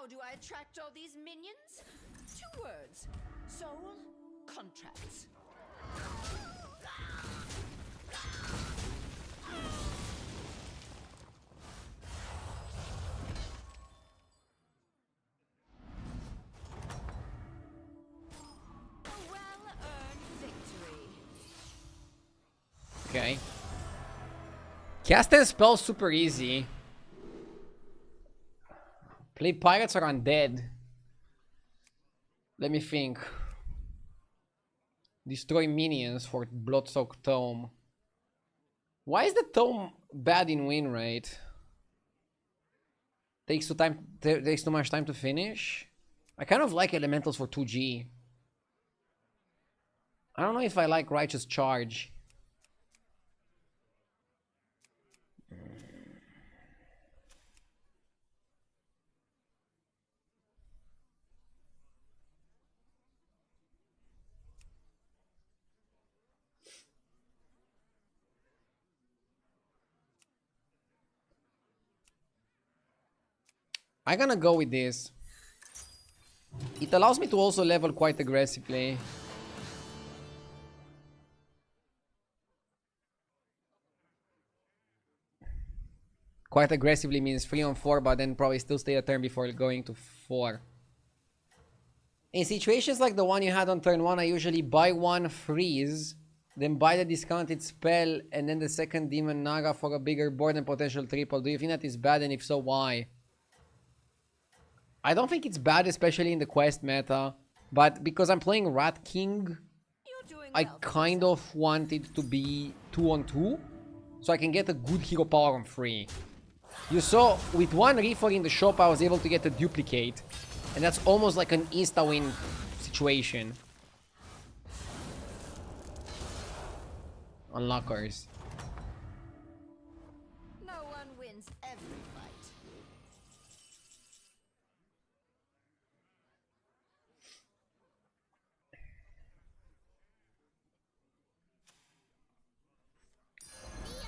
How do I attract all these minions? 2 words. Soul contracts. A well-earned victory. Okay. Casting spells super easy. Play pirates or undead. Let me think. Destroy minions for Bloodsoaked Tome. Why is the tome bad in win rate? Takes too much time to finish. I kind of like elementals for 2G. I don't know if I like Righteous Charge. I'm gonna go with this. It allows me to also level quite aggressively. Quite aggressively means 3 on 4, but then probably still stay a turn before going to 4. In situations like the one you had on turn 1, I usually buy 1 freeze, then buy the discounted spell, and then the second Demon Naga for a bigger board and potential triple. Do you think that is bad, and if so, why? I don't think it's bad, especially in the quest meta, but because I'm playing Rat King, I kind of want it to be 2 on 2, so I can get a good hero power on 3. You saw, with 1 Reefer in the shop, I was able to get a duplicate, and that's almost like an insta-win situation. Unlockers. No one wins every fight.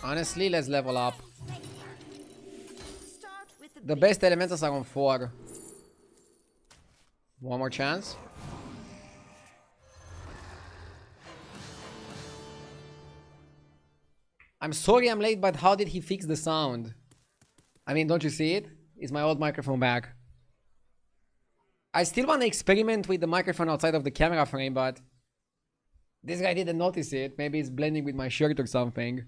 Honestly, let's level up. Start with The best elementals are on 4. One more chance. I'm sorry I'm late, but how did he fix the sound? I mean, don't you see it? Is my old microphone back? I still want to experiment with the microphone outside of the camera frame, but this guy didn't notice it. Maybe it's blending with my shirt or something.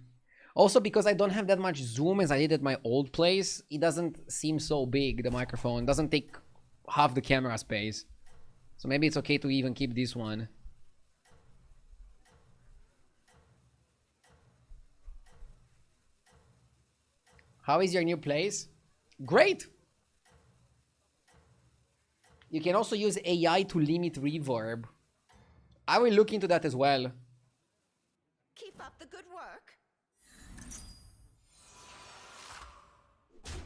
Also, because I don't have that much zoom as I did at my old place, it doesn't seem so big, the microphone. It doesn't take half the camera space. So maybe it's okay to even keep this one. How is your new place? Great! You can also use AI to limit reverb. I will look into that as well. Keep up the good work.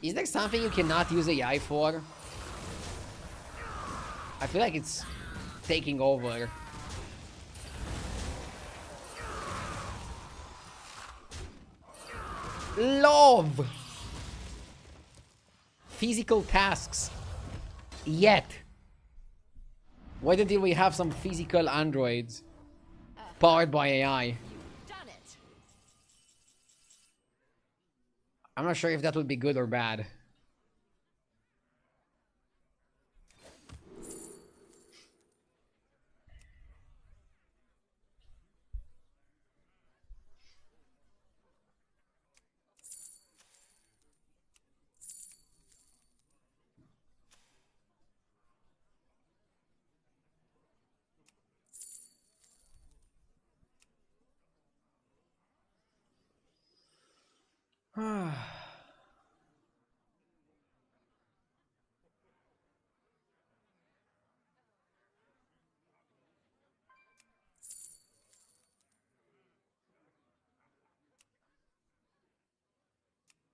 Is there something you cannot use AI for? I feel like it's taking over. Love! Physical tasks. Yet. Wait until we have some physical androids powered by AI. Done it. I'm not sure if that would be good or bad.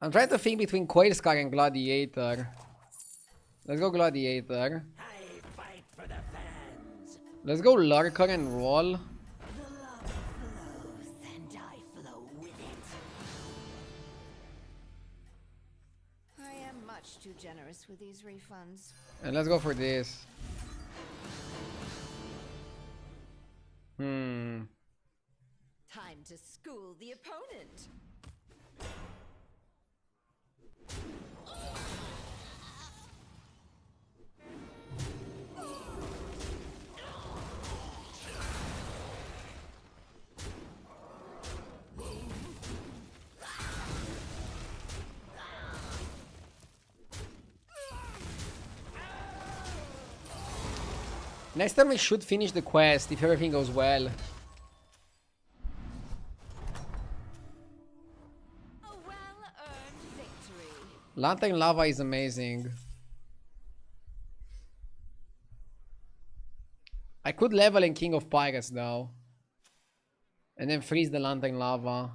I'm trying to think between Coilscar and Gladiator. Let's go Gladiator. I fight for the fans. Let's go Lurker and roll. The love flows and I flow with it. I am much much too generous with these refunds. And let's go for this. Time to school the opponent. Next time we should finish the quest if everything goes well. A well-earned victory. Lantern Lava is amazing. I could level in King of Pirates though. And then freeze the Lantern Lava.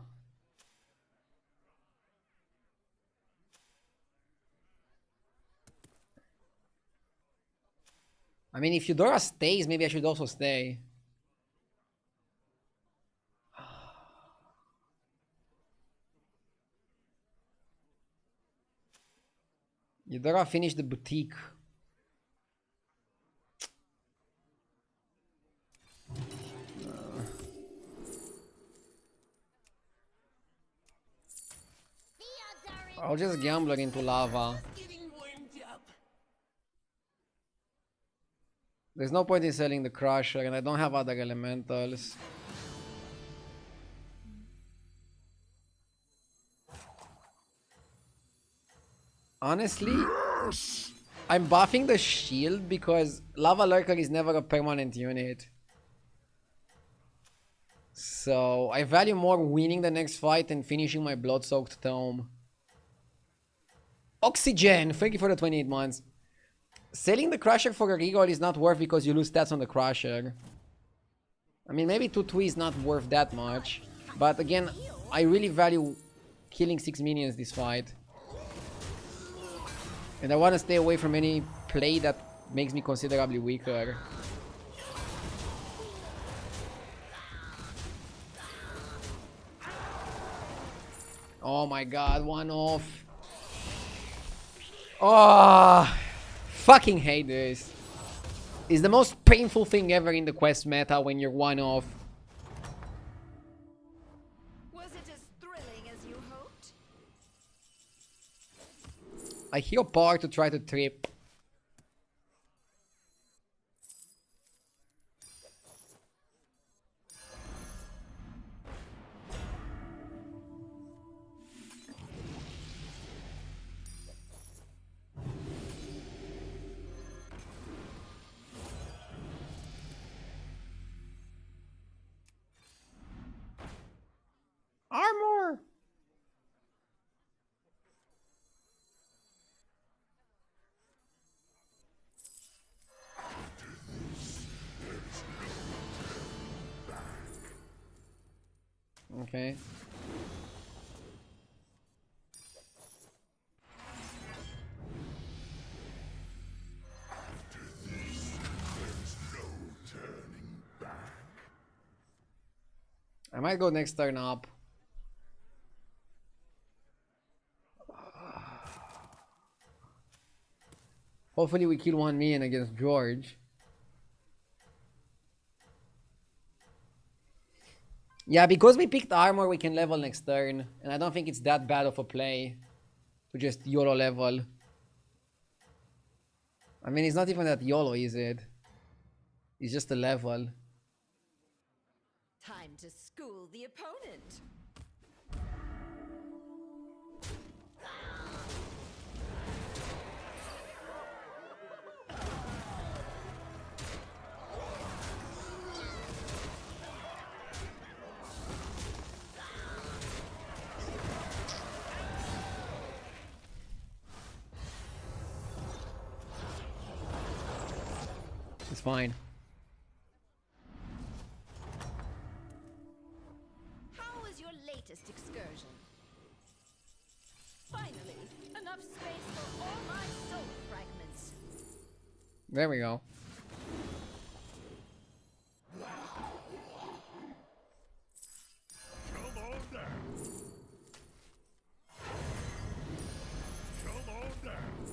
I mean, if Eudora stays, maybe I should also stay. Eudora finished the boutique. I'll just gamble her into lava. There's no point in selling the Crusher, and I don't have other elementals. Honestly, I'm buffing the shield because Lava Lurker is never a permanent unit. So I value more winning the next fight and finishing my Blood-Soaked Tome. Oxygen! Thank you for the 28 months. Selling the Crusher for a reroll is not worth because you lose stats on the Crusher. I mean, maybe 2-2 is not worth that much. But again, I really value killing 6 minions this fight. And I want to stay away from any play that makes me considerably weaker. Oh my god, one off. Oh, fucking hate this. It's the most painful thing ever in the quest meta when you're one off. Was it as thrilling as you hoped? I heal power to try to trip. Armor! Okay. I might go next turn up. Hopefully we kill 1 minion against George. Yeah, because we picked armor, we can level next turn. And I don't think it's that bad of a play to just YOLO level. I mean, it's not even that YOLO, is it? It's just a level. Time to school the opponent. It's fine. How was your latest excursion? Finally, enough space for all my soul fragments. There we go. Come on down. Come on down.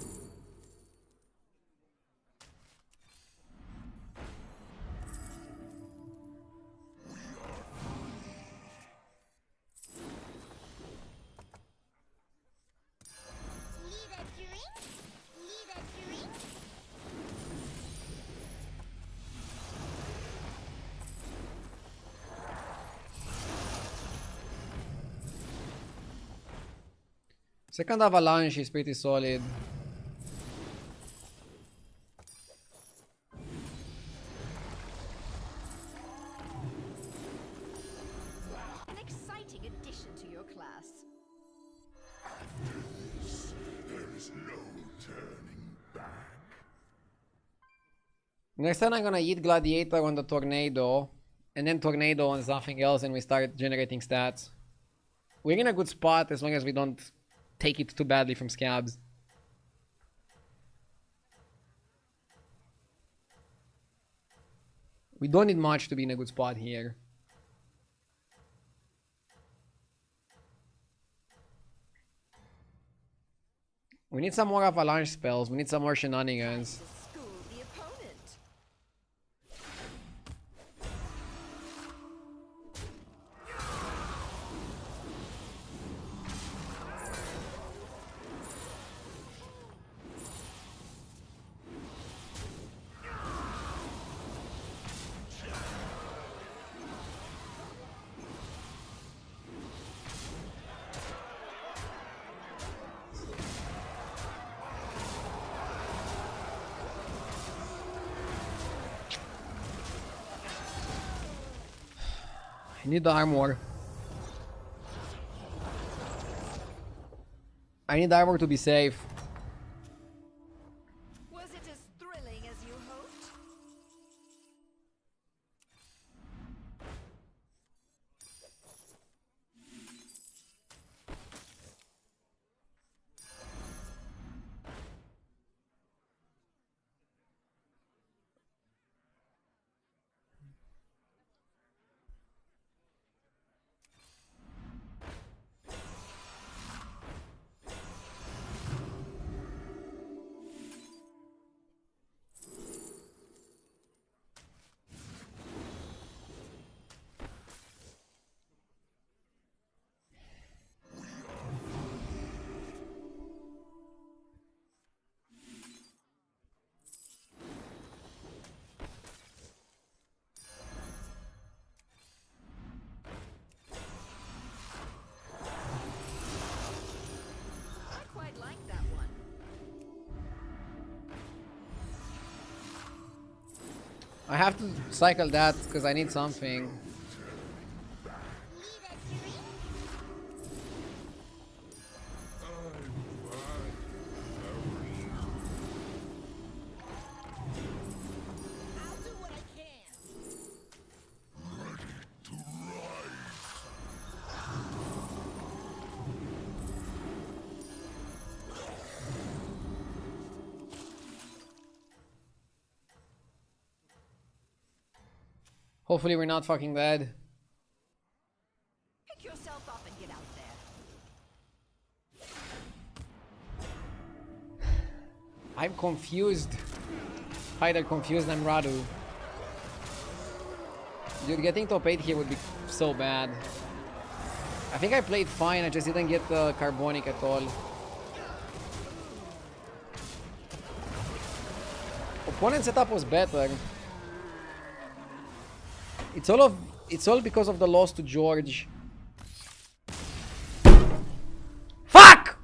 Second avalanche is pretty solid. An exciting addition to your class. There is no turning back. Next time I'm gonna eat Gladiator on the Tornado, and then Tornado on something else, and we start generating stats. We're in a good spot as long as we don't take it too badly from scabs. We don't need much to be in a good spot here. We need some more avalanche spells. We need some more shenanigans. School the opponent. I need the armor. I need the armor to be safe. Was it as thrilling as you hoped? I quite like that one. I have to cycle that because I need something. I'll do what I can. Hopefully we're not fucking dead. Pick yourself up and get out there. I'm confused. Either confused, I'm Radu. Dude, getting top 8 here would be so bad. I think I played fine, I just didn't get the carbonic at all. Opponent setup was better. It's all because of the loss to George. Fuck!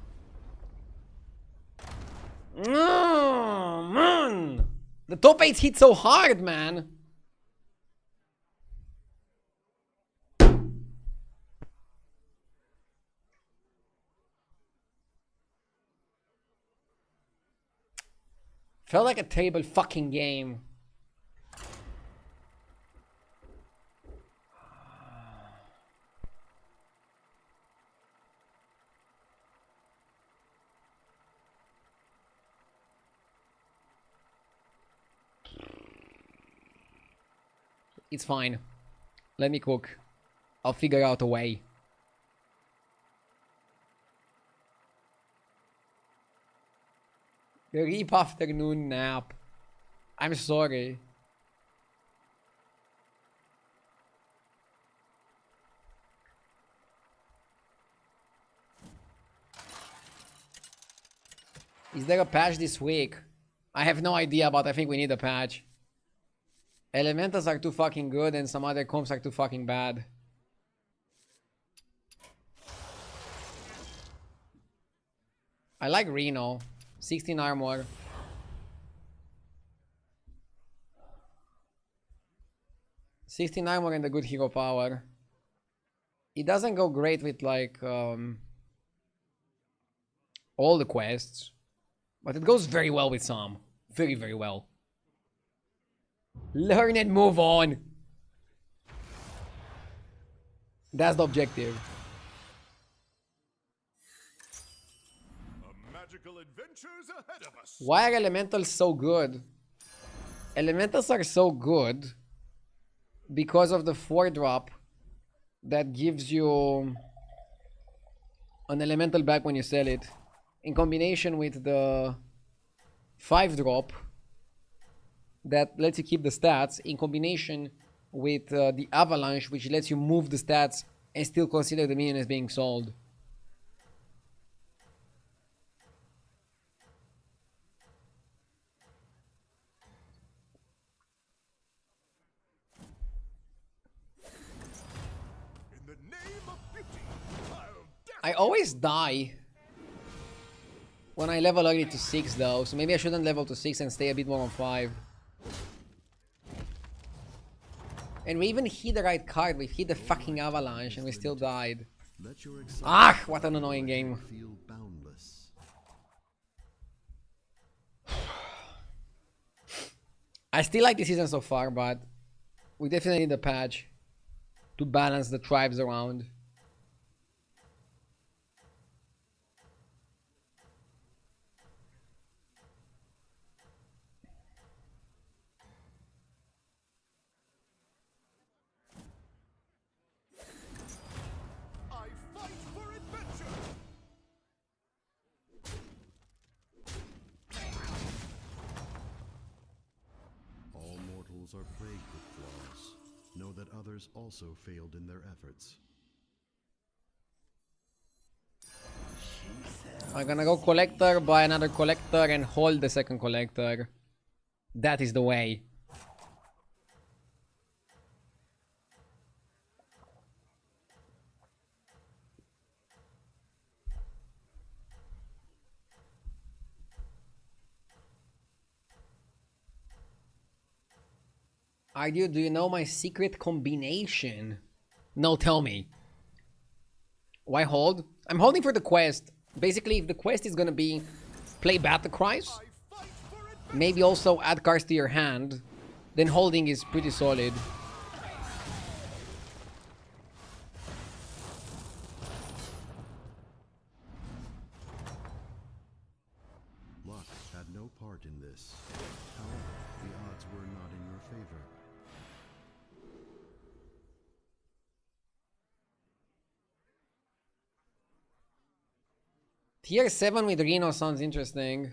Oh, man! The top 8 hit so hard, man! Felt like a terrible fucking game. It's fine. Let me cook. I'll figure out a way. The Reap afternoon nap. I'm sorry. Is there a patch this week? I have no idea, but I think we need a patch. Elementals are too fucking good and some other comps are too fucking bad. I like Reno. 16 armor. $16 armor and a good hero power. It doesn't go great with like all the quests, but it goes very well with some. Very, very well. Learn and move on. That's the objective. Magical adventures ahead of us. Why are elementals so good? Elementals are so good because of the 4-drop that gives you an elemental back when you sell it, in combination with the 5-drop that lets you keep the stats, in combination with the avalanche, which lets you move the stats and still consider the minion as being sold. I always die when I level early to 6 though, so maybe I shouldn't level to 6 and stay a bit more on 5. And we even hit the right card, we hit the fucking avalanche and we still died. Ah, what an annoying game. I still like the season so far, but we definitely need a patch to balance the tribes around. Are plagued with flaws. Know that others also failed in their efforts. I'm gonna go collector, buy another collector, and hold the second collector. That is the way. Argue, do you know my secret combination? No, tell me. Why hold? I'm holding for the quest. Basically, if the quest is gonna be play battlegrounds, maybe also add cards to your hand, then holding is pretty solid. Luck had no part in this. However, the odds were not in your favor. Tier 7 with Reno sounds interesting.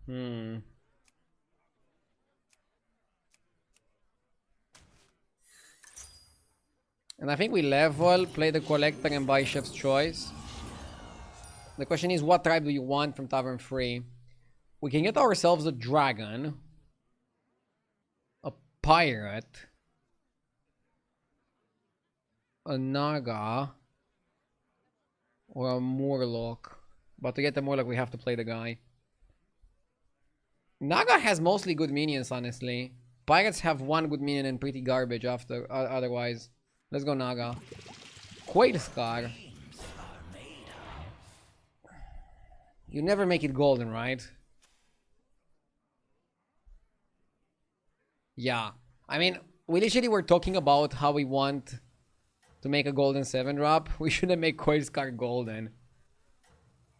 And I think we level, play the collector and buy Chef's Choice. The question is, what tribe do you want from Tavern 3? We can get ourselves a dragon, a pirate, a naga, or a Murloc. But to get the Murloc, we have to play the guy. Naga has mostly good minions, honestly. Pirates have one good minion and pretty garbage after otherwise. Let's go Naga. Quail Scar. You never make it golden, right? Yeah. I mean, we literally were talking about how we want to make a golden 7-drop. We shouldn't make Quail Scar golden.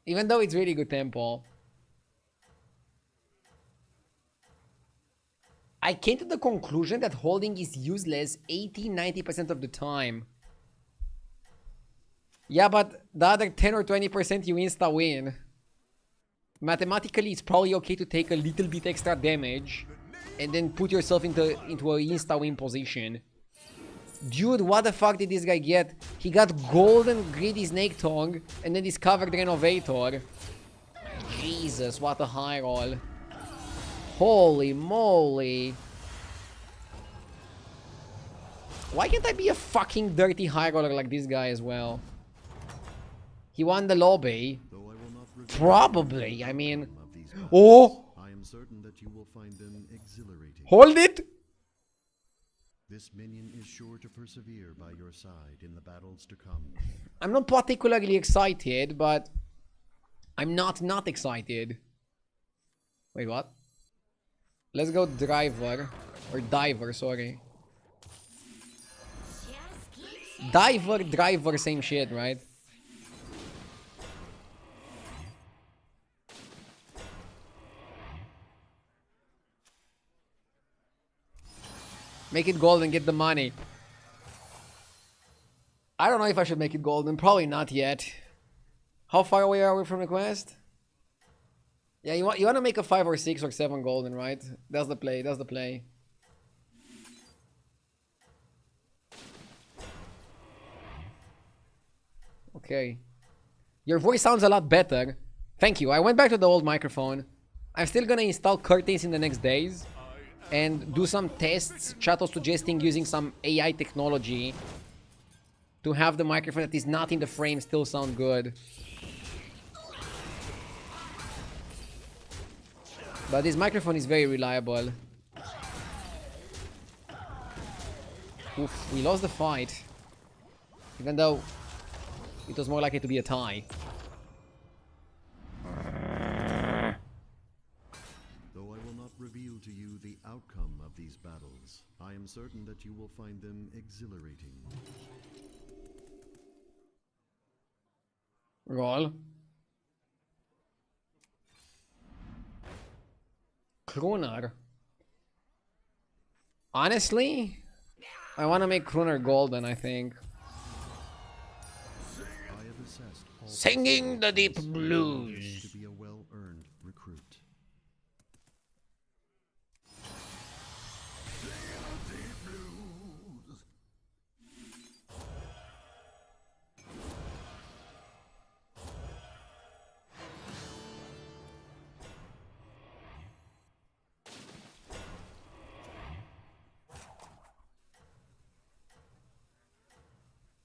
Even though it's really good tempo. I came to the conclusion that holding is useless 80-90% of the time. Yeah, but the other 10 or 20% you insta-win. Mathematically, it's probably okay to take a little bit extra damage and then put yourself into a insta-win position. Dude, what the fuck did this guy get? He got golden greedy snake tongue and then discovered renovator. Jesus, what a high roll. Holy moly. Why can't I be a fucking dirty high roller like this guy as well? He won the lobby. Though I will not reveal Probably. I mean... of these battles, Oh! I am certain that you will find them exhilarating. Hold it! This minion is sure to persevere by your side in the battles to come. I'm not particularly excited, but... I'm not excited. Wait, what? Let's go driver. Or diver, sorry. Diver, driver, same shit, right? Make it gold and get the money. I don't know if I should make it golden. Probably not yet. How far away are we from the quest? Yeah, you want to make a 5 or 6 or 7 golden, right? That's the play. That's the play. Okay. Your voice sounds a lot better. Thank you. I went back to the old microphone. I'm still gonna install curtains in the next days and do some tests. Chat was suggesting using some AI technology to have the microphone that is not in the frame still sound good. But this microphone is very reliable. Oof, we lost the fight. Even though it was more likely to be a tie. Though I will not reveal to you the outcome of these battles, I am certain that you will find them exhilarating. Roll. Kroner. Honestly, I want to make Kroner golden, I think. I have assessed all Singing the deep to blues. be a well-earned recruit.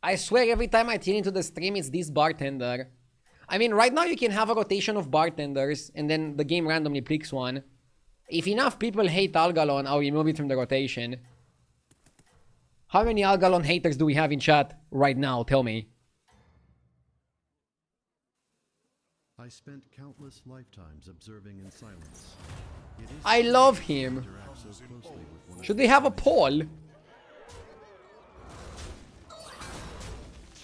I swear every time I tune into the stream, it's this bartender. I mean, right now you can have a rotation of bartenders, and then the game randomly picks one. If enough people hate Algalon, I'll remove it from the rotation. How many Algalon haters do we have in chat right now? Tell me. I spent countless lifetimes observing in silence. It is I love him. interact so closely with one Should they have a poll?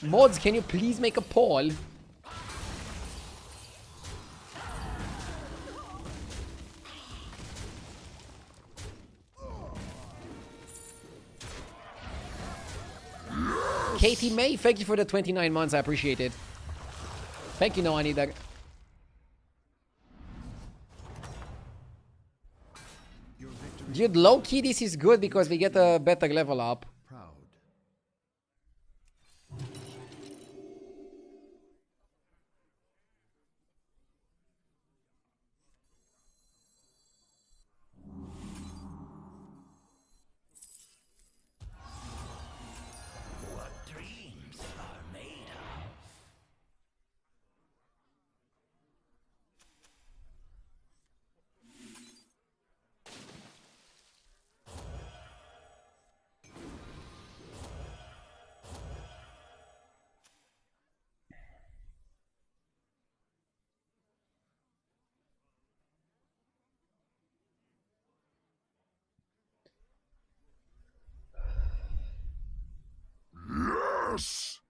Mods, can you please make a poll? Katie May, thank you for the 29 months. I appreciate it. Thank you, no, I need that. Dude, low-key this is good because we get a better level up. proud. What dreams are made of?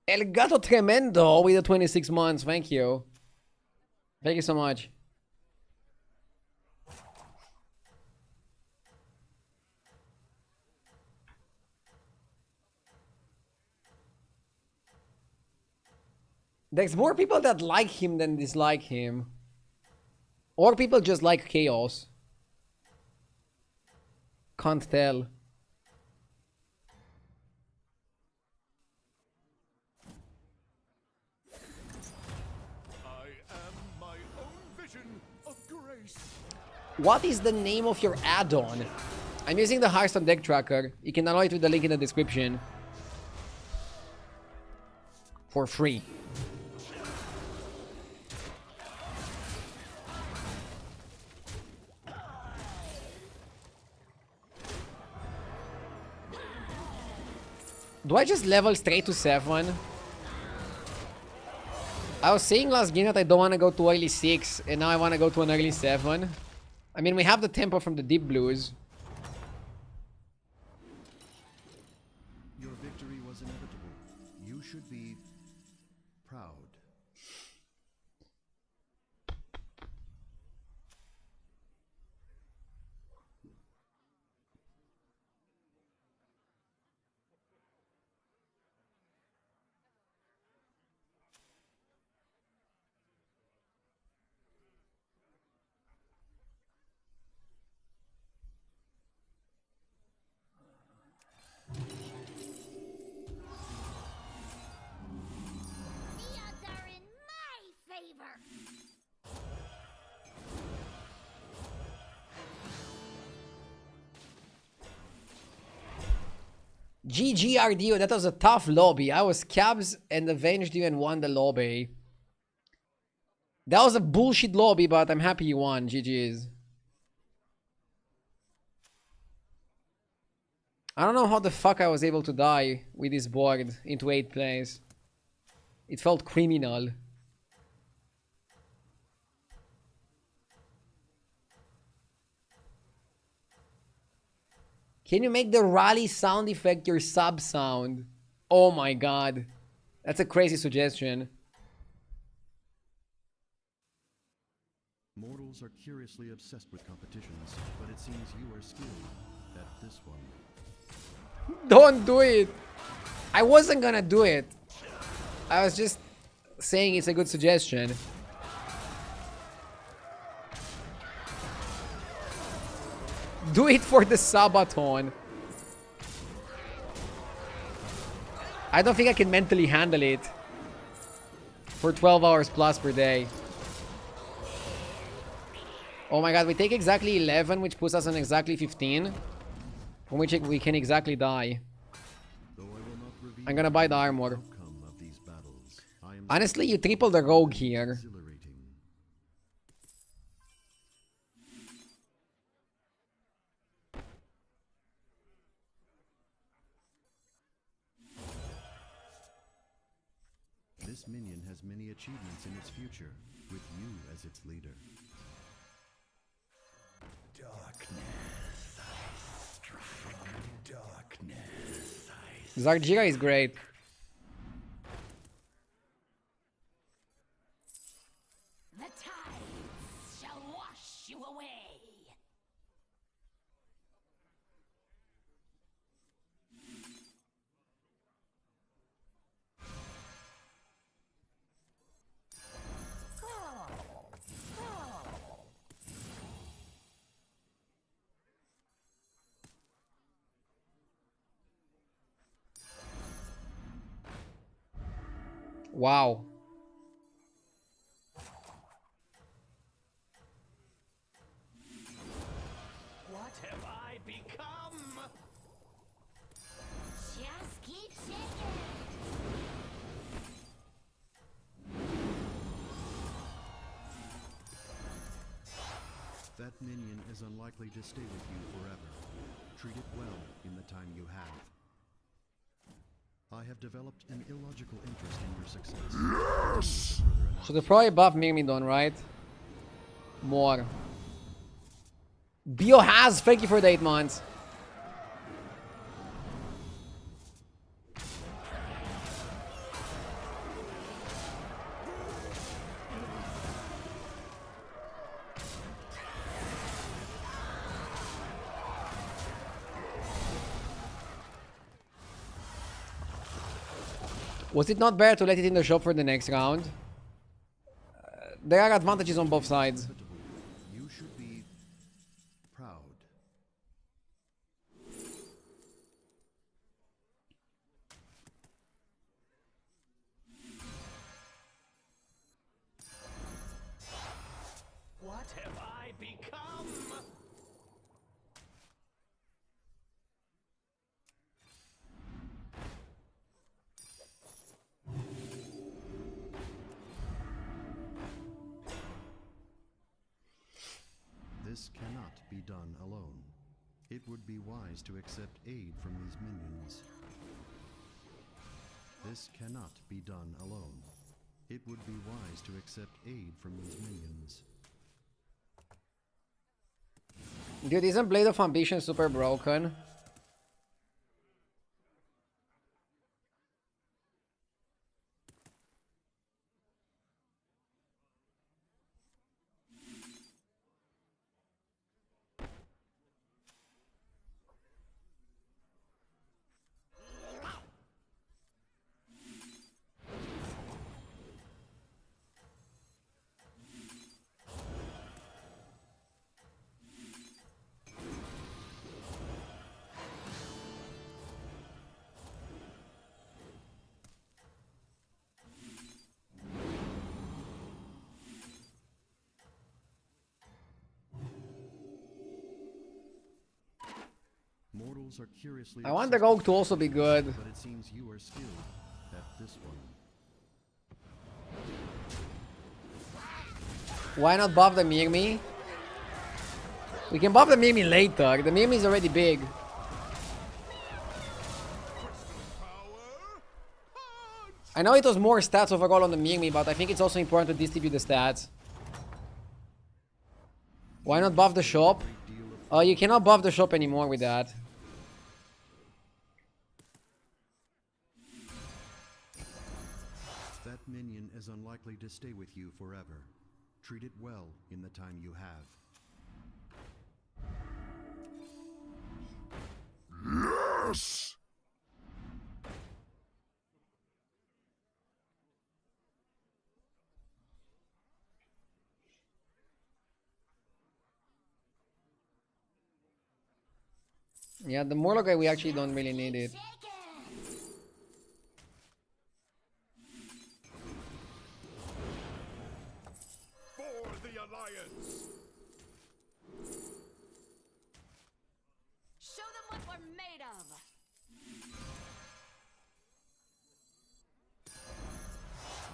El Gato Tremendo with the 26 months. Thank you. Thank you so much. There's more people that like him than dislike him. Or people just like chaos. Can't tell. I am my own vision of grace. What is the name of your add-on? I'm using the Hearthstone deck tracker. You can download it with the link in the description. For free. Do I just level straight to 7? I was saying last game that I don't want to go to early 6, and now I want to go to an early 7. I mean, we have the tempo from the Deep Blues. Your victory was inevitable. You should be proud. The odds are in my favor. GGRDO, that was a tough lobby. I was Cabs and avenged you and won the lobby. That was a bullshit lobby, but I'm happy you won. GG's. I don't know how the fuck I was able to die with this board into 8th place. It felt criminal. Can you make the rally sound effect your sub sound? Oh my god. That's a crazy suggestion. Mortals are curiously obsessed with competitions, but it seems you are skilled at this one. Don't do it! I wasn't gonna do it. I was just saying it's a good suggestion. Do it for the subathon. I don't think I can mentally handle it for 12 hours plus per day. Oh my god, we take exactly 11, which puts us on exactly 15, from which we can exactly die. I'm gonna buy the armor. Honestly, you triple the rogue here. This minion has many achievements in its future, with you as its leader. Darkness, I strike. Darkness, I Zarjira is great. The tides shall wash you away. Wow. What have I become? Just keep shaking. That minion is unlikely to stay with you forever. Treat it well in the time you have. I have developed an illogical interest in your success. Yes! So they're probably buff Myrmidon, right? More. Biohaz, thank you for the 8 months. Was it not better to let it in the shop for the next round? There are advantages on both sides. You should be proud. What have I become? This cannot be done alone. It would be wise to accept aid from these minions. This cannot be done alone. It would be wise to accept aid from these minions. Dude, isn't Blade of Ambition super broken? Mortals are curiously I want the obsessed rogue with to also be good. but it seems you are skilled at this one. Why not buff the Mirmi? We can buff the Mirmi later. The Mirmi is already big. I know it was more stats overall on the Mirmi, but I think it's also important to distribute the stats. Why not buff the shop? Oh, you cannot buff the shop anymore with that. That minion is unlikely to stay with you forever. Treat it well in the time you have. Yes! Yeah, the Morlock guy, we actually don't really need it. For the Alliance! Show them what we're made of.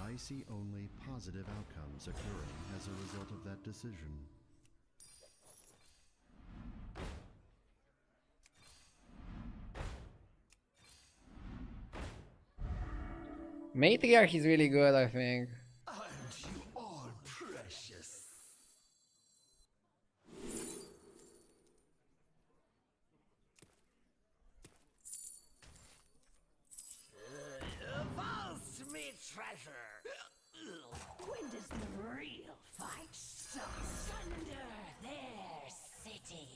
I see only positive outcomes occurring as a result of that decision. Matriarch is really good, I think. Aren't you all precious? Avast me treasure! When does the real fight start? Sunder their city.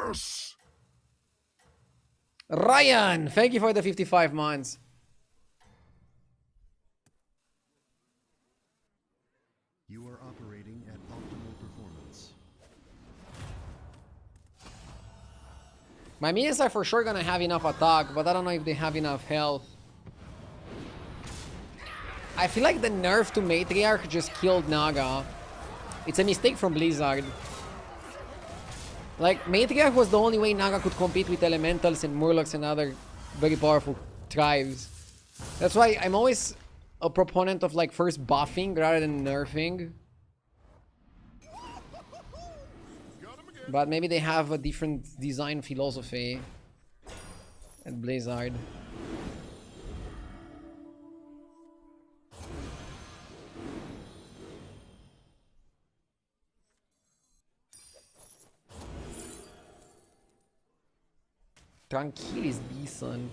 Yes! Ryan, thank you for the 55 months. You are operating at optimal performance. My minions are for sure gonna have enough attack, but I don't know if they have enough health. I feel like the nerf to Matriarch just killed Naga. It's a mistake from Blizzard. Like, Matriarch was the only way Naga could compete with Elementals and Murlocs and other very powerful tribes. That's why I'm always a proponent of, like, first buffing rather than nerfing. But maybe they have a different design philosophy at Blizzard. Tranquil is decent.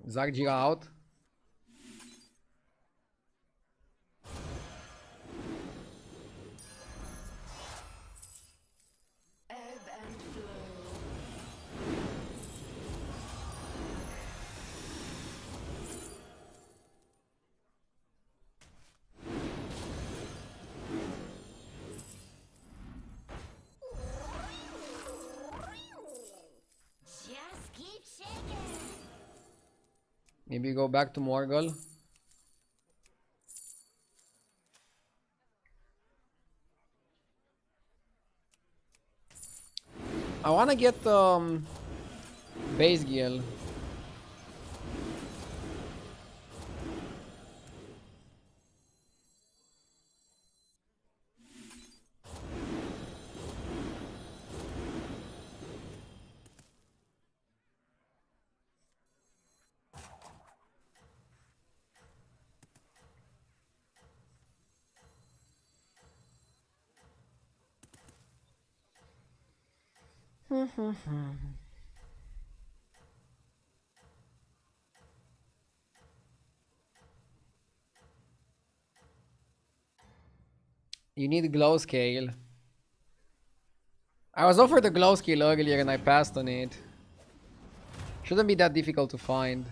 Zargira out. Ebb and flow. Just keep shaking. Maybe go back to Morgul. I wanna get base Gil. You need glow scale. I was offered the glow scale earlier and I passed on it. Shouldn't be that difficult to find.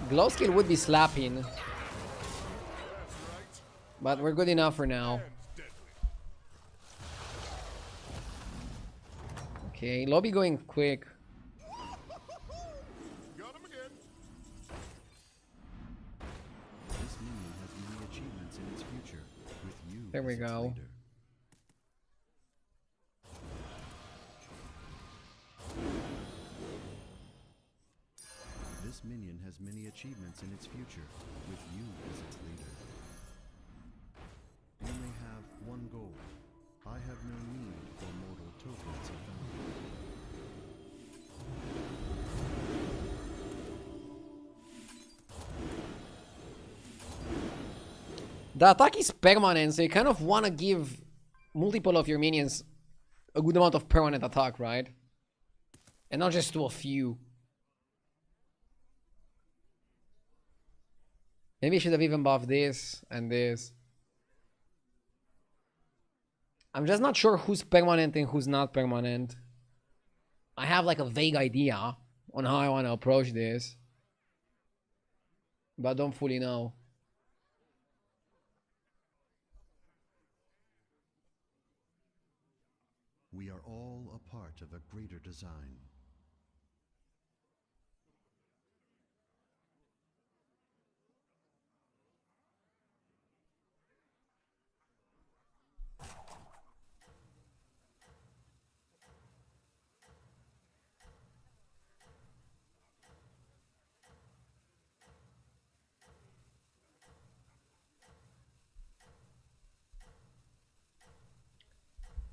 Glow scale would be slapping. But we're good enough for now. Okay, lobby going quick. Got him again. This minion has many achievements in its future, with you There we as its go. leader. This minion has many achievements in its future, with you as its leader. You may have one goal. I have no need for mortal tokens of value. The attack is permanent, so you kind of want to give multiple of your minions a good amount of permanent attack, right? And not just to a few. Maybe I should have even buffed this and this. I'm just not sure who's permanent and who's not permanent. I have like a vague idea on how I want to approach this, but I don't fully know. We are all a part of a greater design.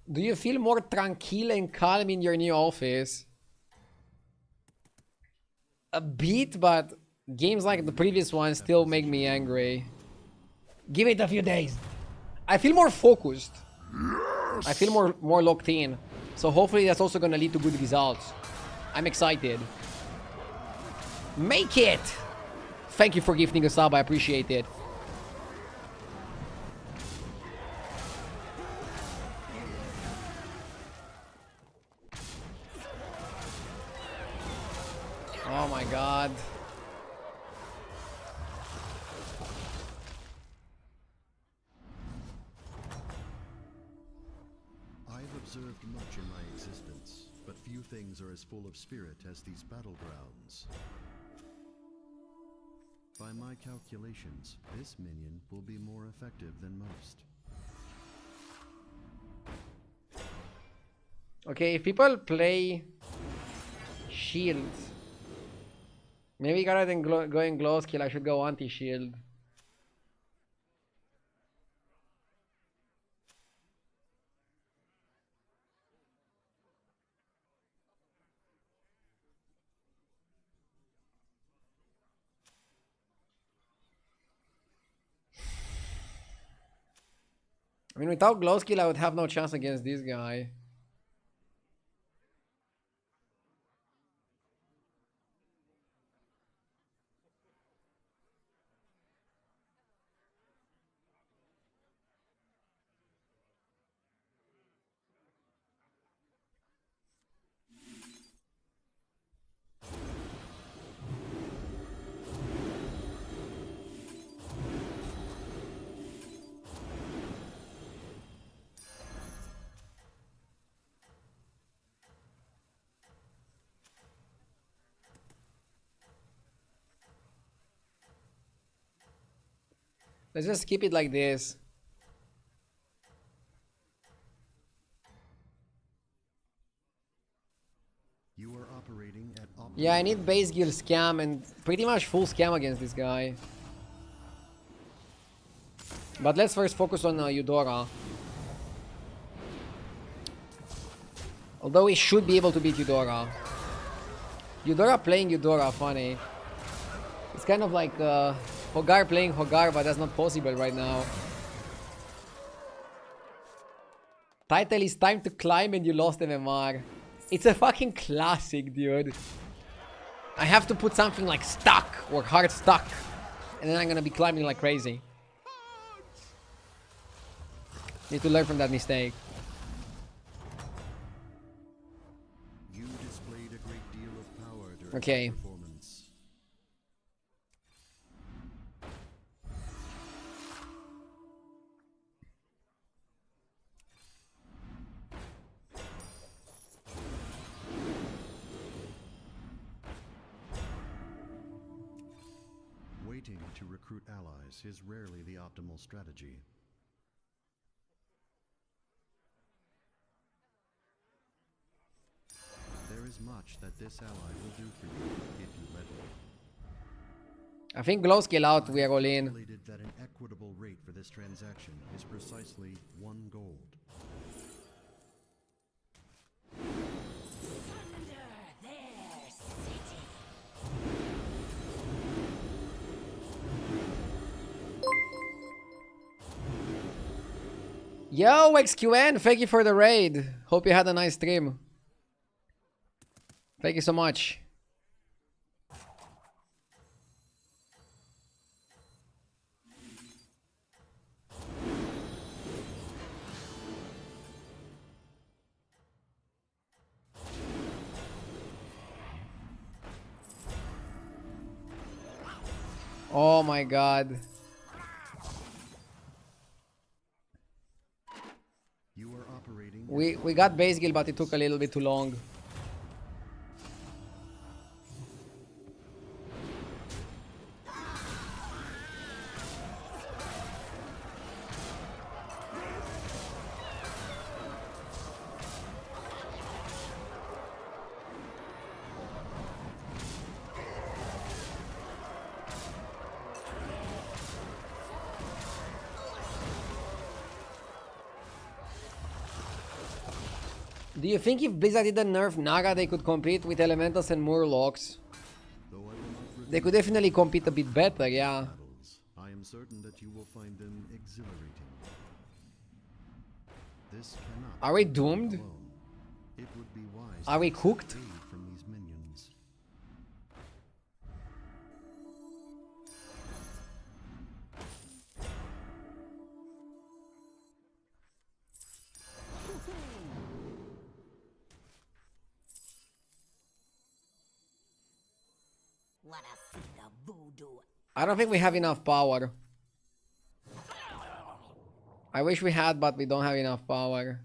Do you feel more tranquil and calm in your new office? A bit, but games like the previous one still make me angry. Give it a few days. I feel more focused. I feel more locked in. So hopefully that's also gonna lead to good results. I'm excited. Make it! Thank you for gifting a sub, I appreciate it. Oh my god. I have observed much in my existence, but few things are as full of spirit as these battlegrounds. By my calculations, this minion will be more effective than most. Okay, if people play shields, maybe rather than going glow skill, I should go anti-shield. I mean, without glow skill, I would have no chance against this guy. Let's just keep it like this. You are operating at Yeah, I need base gear scam and pretty much full scam against this guy. But let's first focus on Eudora. Although we should be able to beat Eudora. Eudora playing Eudora, funny. It's kind of like Hogar playing Hogar, but that's not possible right now. Title is Time to Climb and you lost MMR. It's a fucking classic, dude. I have to put something like stuck or hard stuck. And then I'm gonna be climbing like crazy. Need to learn from that mistake. You displayed a great deal of power during Okay. the performance. Waiting to recruit allies is rarely the optimal strategy. There is much that this ally will do for you if you let it. I think glow scale out, we are all in. Calculated that an equitable rate for this transaction is precisely 1 gold. Yo, XQN, thank you for the raid. Hope you had a nice stream. Thank you so much. Oh my god. You are operating. We got base guild, but it took a little bit too long. Do you think if Blizzard didn't nerf Naga, they could compete with Elementals and Murlocs? They could definitely compete a bit better, yeah. I am certain that you will find them exhilarating. This cannot Are we doomed? alone. It would be wise Are we to cooked? aid from these minions. Wanna see the voodoo? I don't think we have enough power. I wish we had, but we don't have enough power.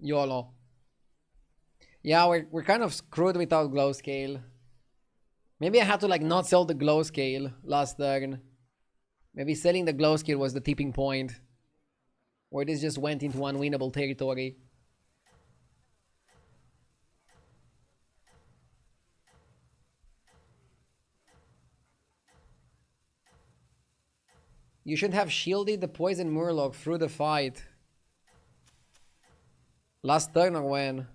YOLO. Yeah, we're kind of screwed without glow scale. Maybe I had to like not sell the glow scale last turn. Maybe selling the glow scale was the tipping point. Where this just went into unwinnable territory. You should have shielded the poison Murloc through the fight. Last turn or when?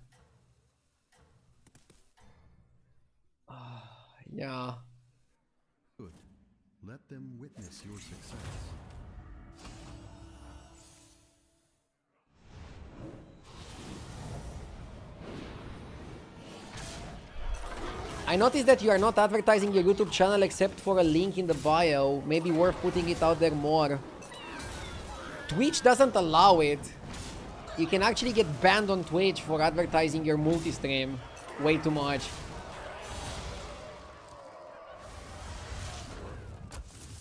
Yeah. Good. Let them witness your success. I noticed that you are not advertising your YouTube channel except for a link in the bio. Maybe worth putting it out there more. Twitch doesn't allow it. You can actually get banned on Twitch for advertising your multi-stream. Way too much.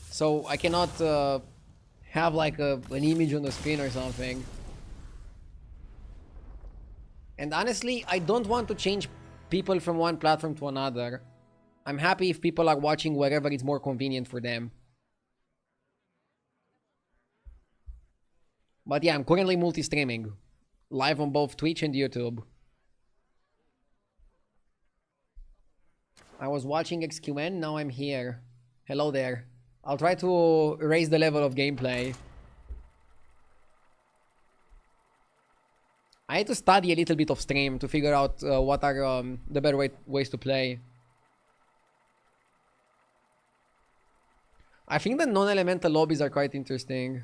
So I cannot have like an image on the screen or something. And honestly, I don't want to change people from one platform to another. I'm happy if people are watching wherever it's more convenient for them. But yeah, I'm currently multi-streaming. Live on both Twitch and YouTube. I was watching XQN, now I'm here. Hello there. I'll try to raise the level of gameplay. I had to study a little bit of stream to figure out what are the better ways to play. I think the non-elemental lobbies are quite interesting.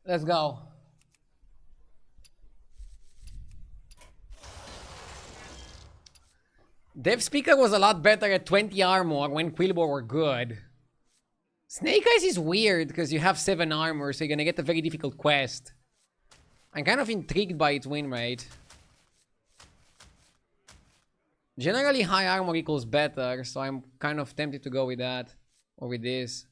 Let's go. Dev Speaker was a lot better at 20 armor when Quilboar were good. Snake Eyes is weird because you have 7 armor, so you're gonna get a very difficult quest. I'm kind of intrigued by its win rate. Generally, high armor equals better, so I'm kind of tempted to go with that. Or with this.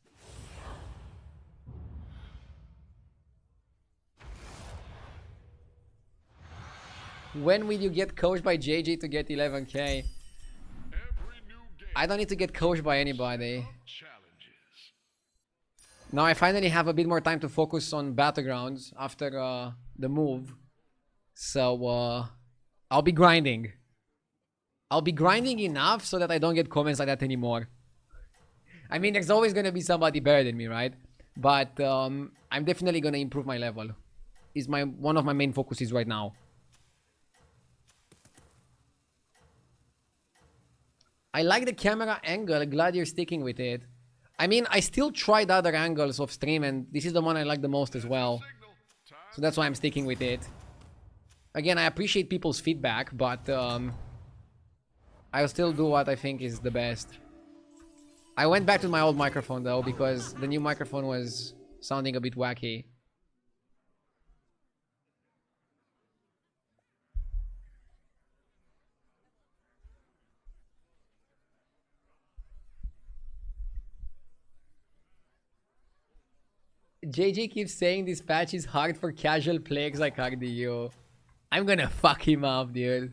When will you get coached by JJ to get 11k? I don't need to get coached by anybody. Now I finally have a bit more time to focus on battlegrounds after the move. So I'll be grinding. I'll be grinding enough so that I don't get comments like that anymore. I mean, there's always gonna be somebody better than me, right? But I'm definitely gonna improve my level. Is one of my main focuses right now. I like the camera angle, glad you're sticking with it. I mean, I still tried other angles of stream and this is the one I like the most as well. So that's why I'm sticking with it. Again, I appreciate people's feedback, but I'll still do what I think is the best. I went back to my old microphone though, because the new microphone was sounding a bit wacky. JJ keeps saying this patch is hard for casual players like RDU. I'm gonna fuck him up, dude.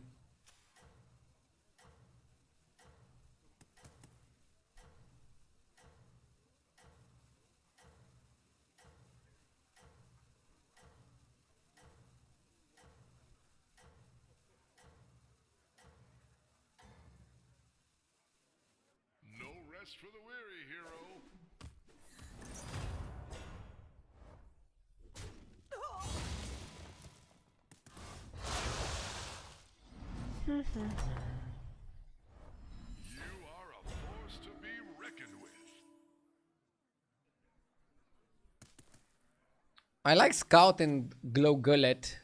No rest for the weary, hero. You are a force to be reckoned with. I like Scout and Glow Gullet.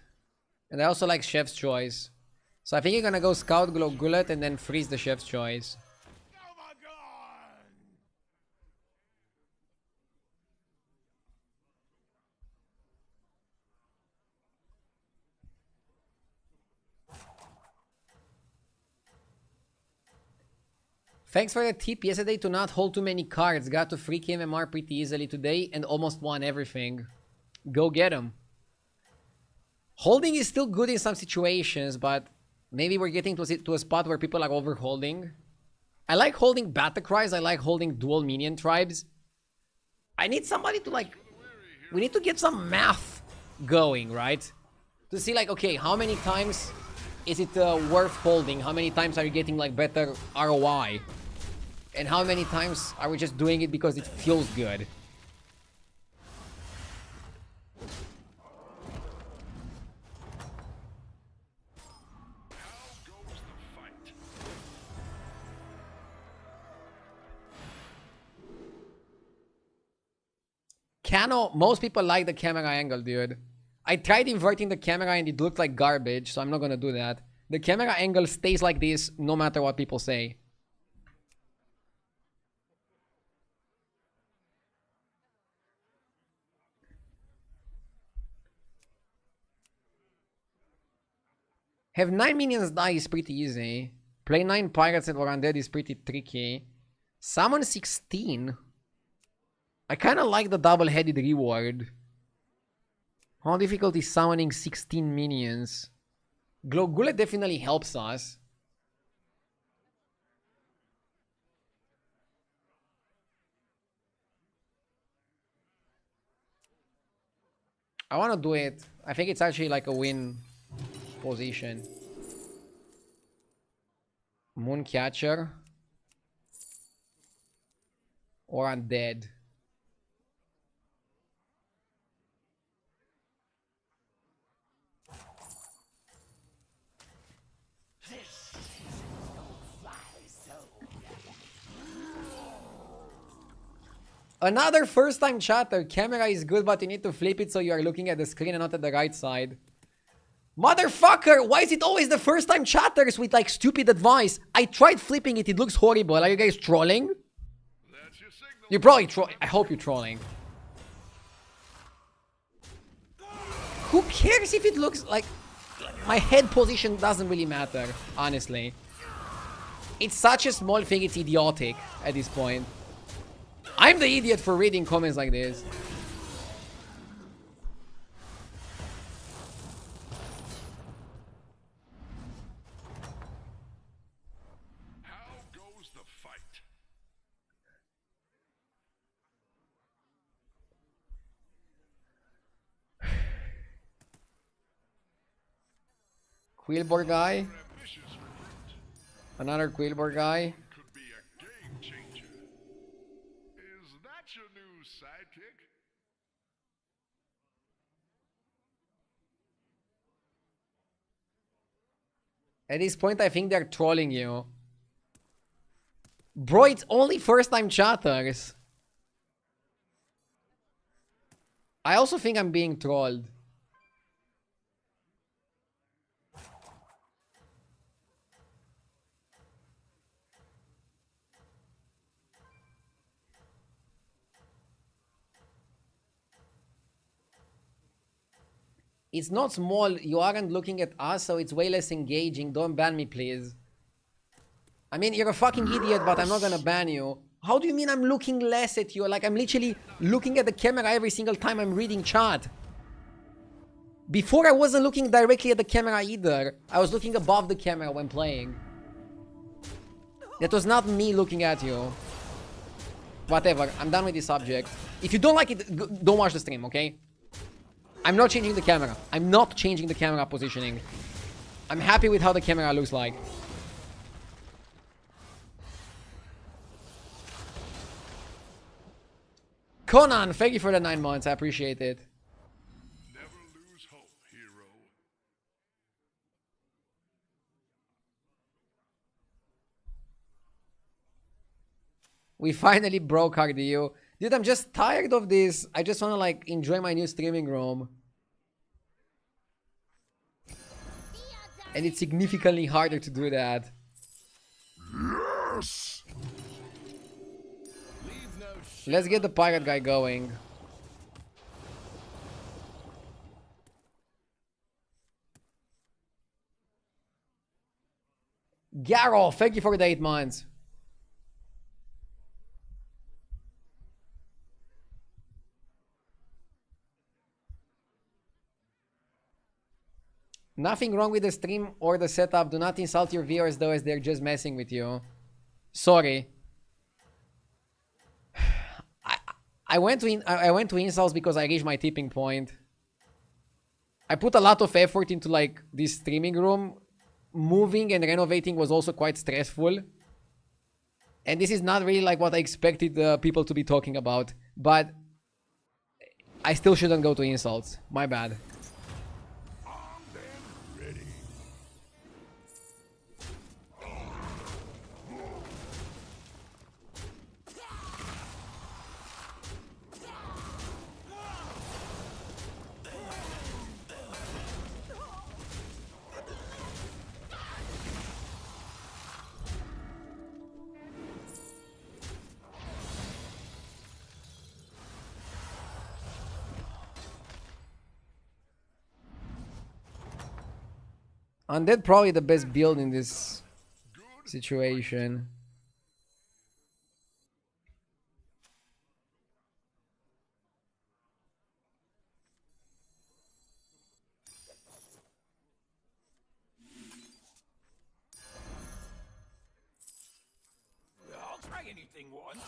And I also like Chef's Choice. So I think you're gonna go Scout, Glow Gullet, and then freeze the Chef's Choice. Thanks for the tip yesterday to not hold too many cards. Got to free KMMR pretty easily today and almost won everything. Go get them. Holding is still good in some situations, but maybe we're getting to a spot where people are overholding. I like holding battlegrounds. I like holding dual minion tribes. I need somebody to like... We need to get some math going, right? To see like, okay, how many times is it worth holding? How many times are you getting like better ROI? And how many times are we just doing it because it feels good? Cano, most people like the camera angle, dude. I tried inverting the camera and it looked like garbage, so I'm not gonna do that. The camera angle stays like this no matter what people say. Have 9 minions die is pretty easy. Play 9 pirates and or undead is pretty tricky. Summon 16. I kinda like the double-headed reward. How difficult is summoning 16 minions? Glogule definitely helps us. I wanna do it. I think it's actually like a win position. Mooncatcher. Or undead. Another first time chatter. Camera is good, but you need to flip it so you are looking at the screen and not at the right side. Motherfucker, why is it always the first time chatters with like stupid advice? I tried flipping it, it looks horrible. Are you guys trolling? You're probably trolling. I hope you're trolling. Who cares if it looks like... My head position doesn't really matter, honestly. It's such a small thing, it's idiotic at this point. I'm the idiot for reading comments like this. How goes the fight? Quillbor guy. Another Quillbor guy. Could be a game changer. Is that your new sidekick? At this point, I think they're trolling you. Bro, it's only first time chatters. I also think I'm being trolled. It's not small. You aren't looking at us, so it's way less engaging. Don't ban me, please. I mean, you're a fucking idiot, but I'm not gonna ban you. How do you mean I'm looking less at you? Like, I'm literally looking at the camera every single time I'm reading chat. Before, I wasn't looking directly at the camera either. I was looking above the camera when playing. That was not me looking at you. Whatever, I'm done with this subject. If you don't like it, don't watch the stream, okay? I'm not changing the camera. I'm not changing the camera positioning. I'm happy with how the camera looks like. Conan, thank you for the 9 months. I appreciate it. Never lose hope, hero. We finally broke Cardio. Dude, I'm just tired of this. I just want to like enjoy my new streaming room. And it's significantly harder to do that. Yes! Let's get the pirate guy going. Garo, thank you for the 8 months. Nothing wrong with the stream or the setup. Do not insult your viewers though, as they're just messing with you. Sorry. I went to insults because I reached my tipping point. I put a lot of effort into like this streaming room. Moving and renovating was also quite stressful. And this is not really like what I expected people to be talking about. But I still shouldn't go to insults. My bad. Undead probably the best build in this situation. I'll try anything once.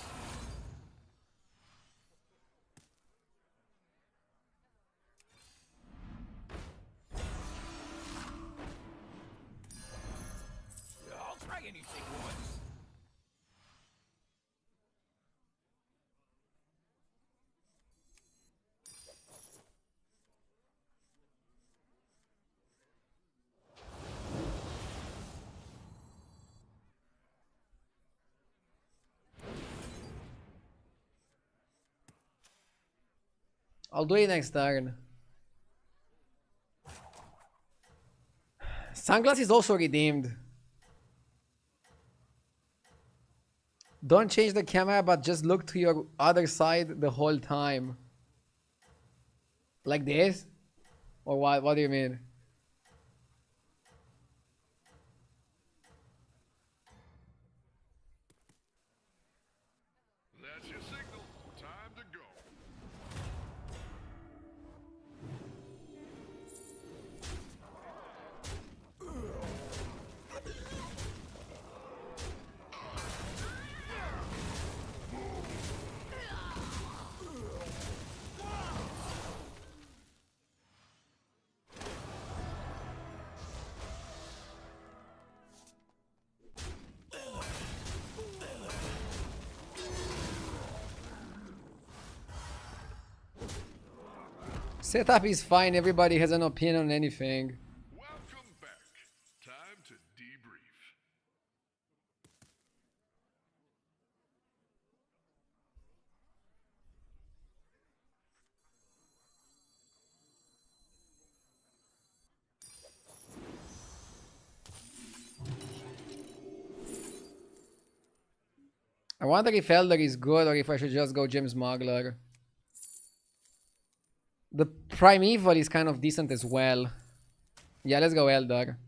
I'll try anything once. I'll do it next turn. Sunglass is also redeemed. Don't change the camera, but just look to your other side the whole time. Like this? Or what? What do you mean? That's your signal. Time to go. Setup is fine. Everybody has an opinion on anything. Welcome back. Time to debrief. I wonder if Elder is good or if I should just go Gem Smuggler. The Primeval is kind of decent as well. Yeah, let's go Elder.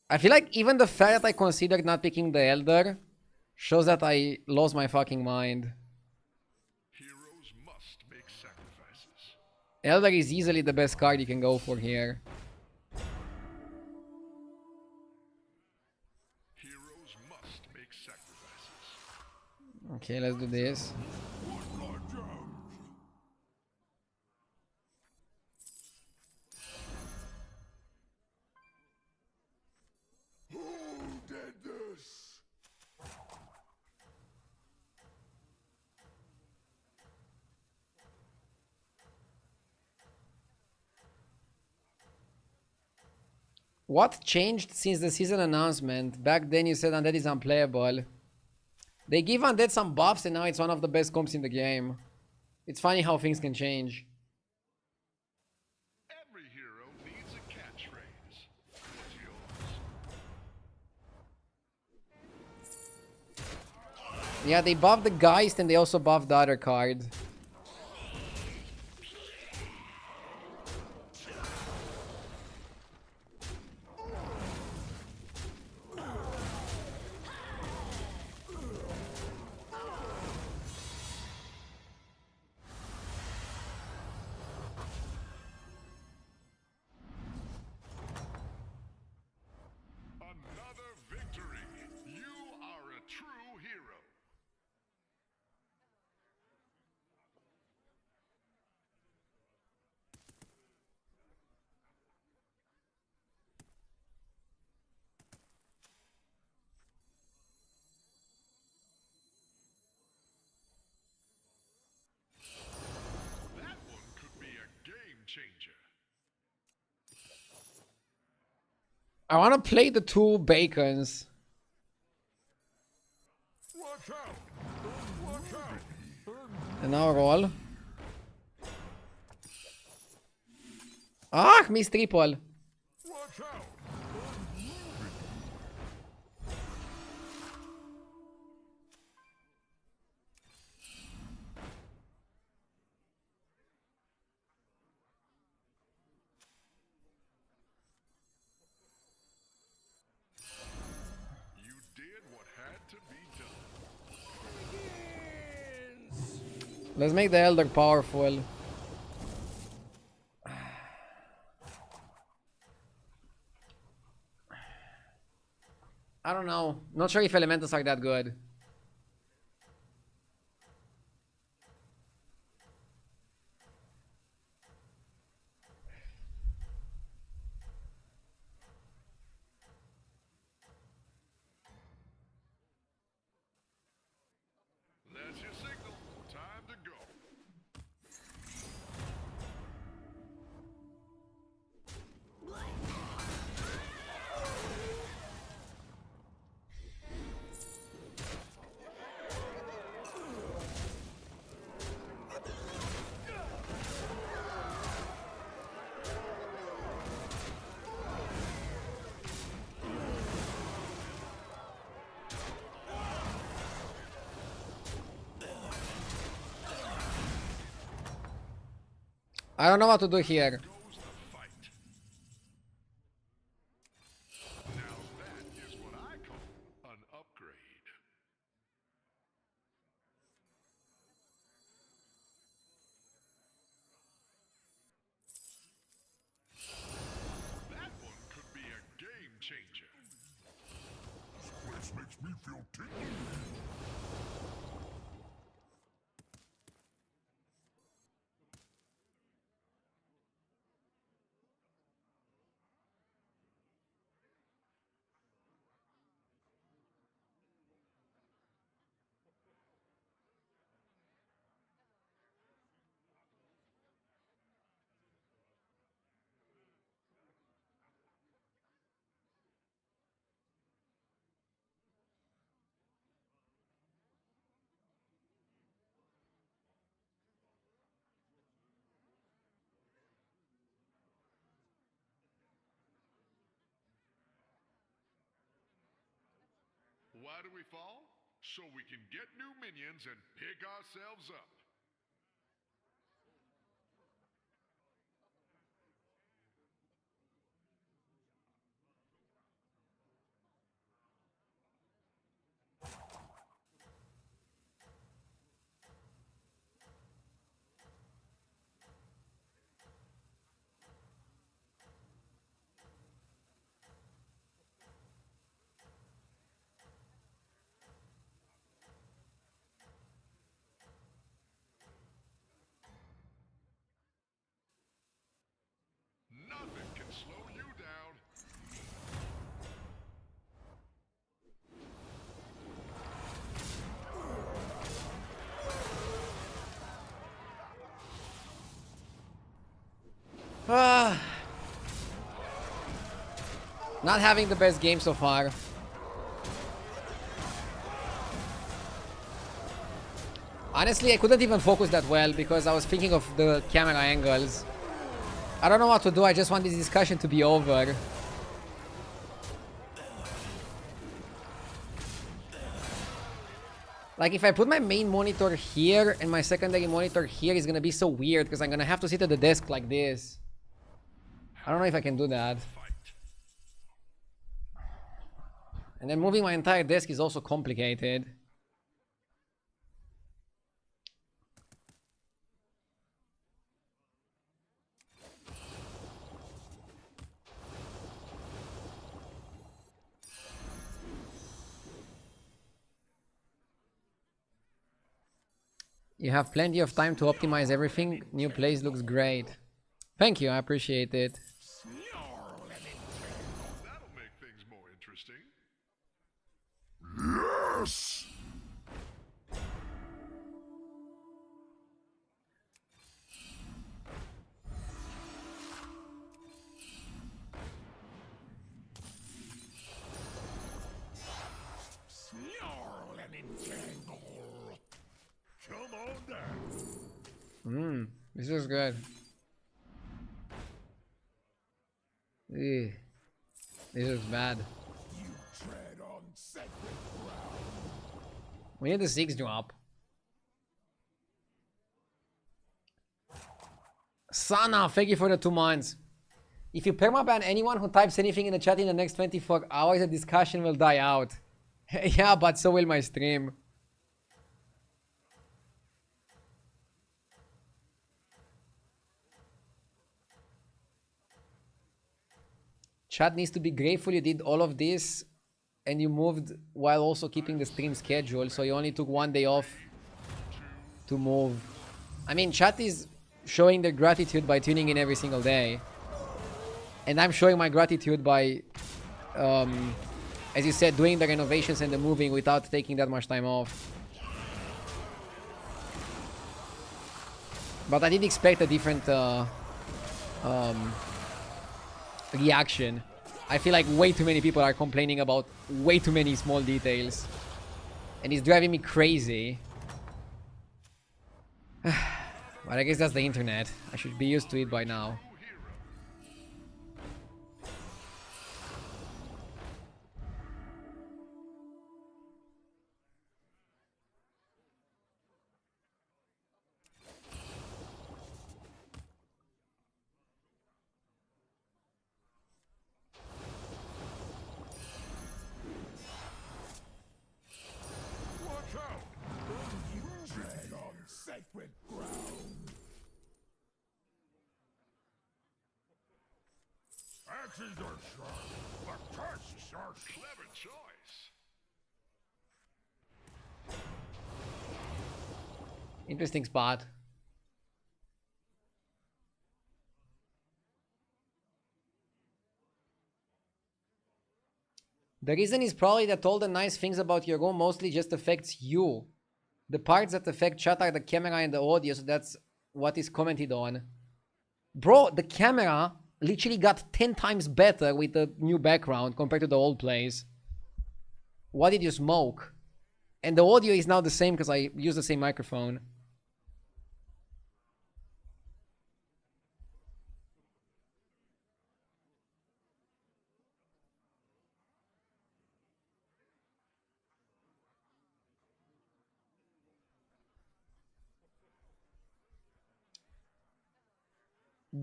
I feel like even the fact that I considered not picking the Elder shows that I lost my fucking mind. Heroes must make sacrifices. Elder is easily the best card you can go for here. Heroes must make sacrifices. Okay, let's do this. Who did this? What changed since the season announcement? Back then you said Undead is unplayable. They give Undead some buffs and now it's one of the best comps in the game. It's funny how things can change. Every hero needs a catchphrase. What's yours? Yeah, they buffed the Geist and they also buffed the other card. I want to play the 2 bacons. Watch out! Watch out! And now roll. Ah, miss triple. Watch out! You did what had to be done. Let's make the Elder powerful. I don't know. Not sure if elementals are that good. That's your signal. Time to go. I don't know what to do here. Goes the fight. Now that is what I call an upgrade. That one could be a game changer. This place makes me feel tingly. Why do we fall? So we can get new minions and pick ourselves up. Nothing can slow you down. Ah. Not having the best game so far. Honestly, I couldn't even focus that well because I was thinking of the camera angles. I don't know what to do, I just want this discussion to be over. Like, if I put my main monitor here and my secondary monitor here, it's gonna be so weird because I'm gonna have to sit at the desk like this. I don't know if I can do that. And then moving my entire desk is also complicated. You have plenty of time to optimize everything. New place looks great. Thank you, I appreciate it. That'll make things more interesting. Yes! This is good. Ugh. This is bad. You tread on sacred ground. We need the 6 drop. Sana, thank you for the 2 months. If you permaban anyone who types anything in the chat in the next 24 hours, the discussion will die out. Yeah, but so will my stream. Chat needs to be grateful you did all of this and you moved while also keeping the stream schedule, so you only took 1 day off to move. I mean, chat is showing their gratitude by tuning in every single day. And I'm showing my gratitude by, as you said, doing the renovations and the moving without taking that much time off. But I did expect a different reaction. I feel like way too many people are complaining about way too many small details. And it's driving me crazy. But I guess that's the internet. I should be used to it by now. Watch out! You tread on sacred ground. Axes are sharp, but tusks are clever choice. Interesting spot. The reason is probably that all the nice things about your room mostly just affects you. The parts that affect chat are the camera and the audio, so that's what is commented on. Bro, the camera literally got 10 times better with the new background compared to the old place. What did you smoke? And the audio is now the same because I use the same microphone.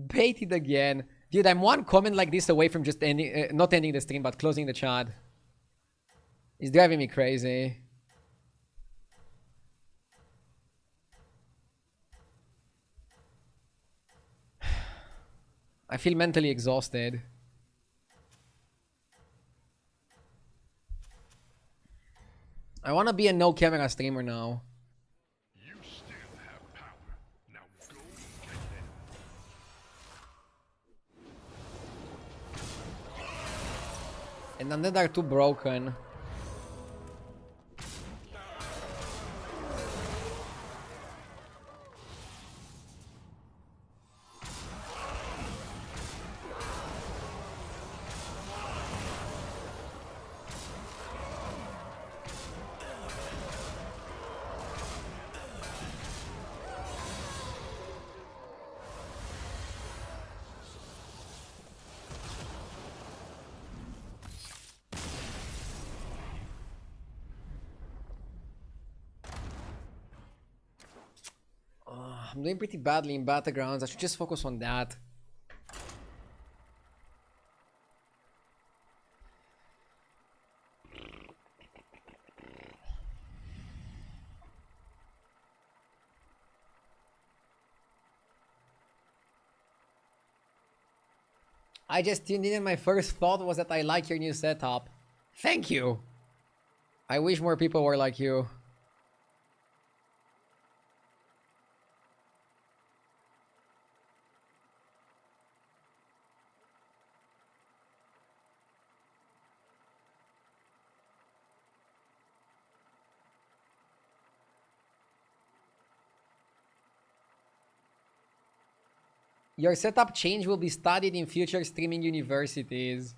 Baited again. Dude, I'm one comment like this away from just ending, not ending the stream, but closing the chat. It's driving me crazy. I feel mentally exhausted. I want to be a no camera streamer now. You still have power. Now go get them. And then they are too broken. I'm doing pretty badly in battlegrounds. I should just focus on that. I just tuned in and my first thought was that I like your new setup. Thank you. I wish more people were like you. Your setup change will be studied in future streaming universities.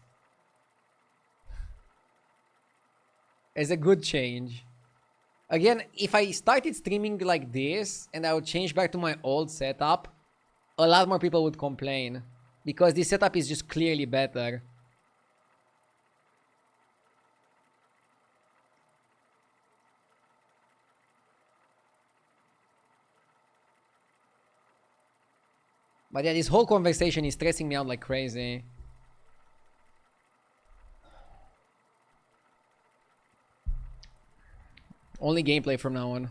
As a good change. Again, if I started streaming like this and I would change back to my old setup, a lot more people would complain. Because this setup is just clearly better. But yeah, this whole conversation is stressing me out like crazy. Only gameplay from now on.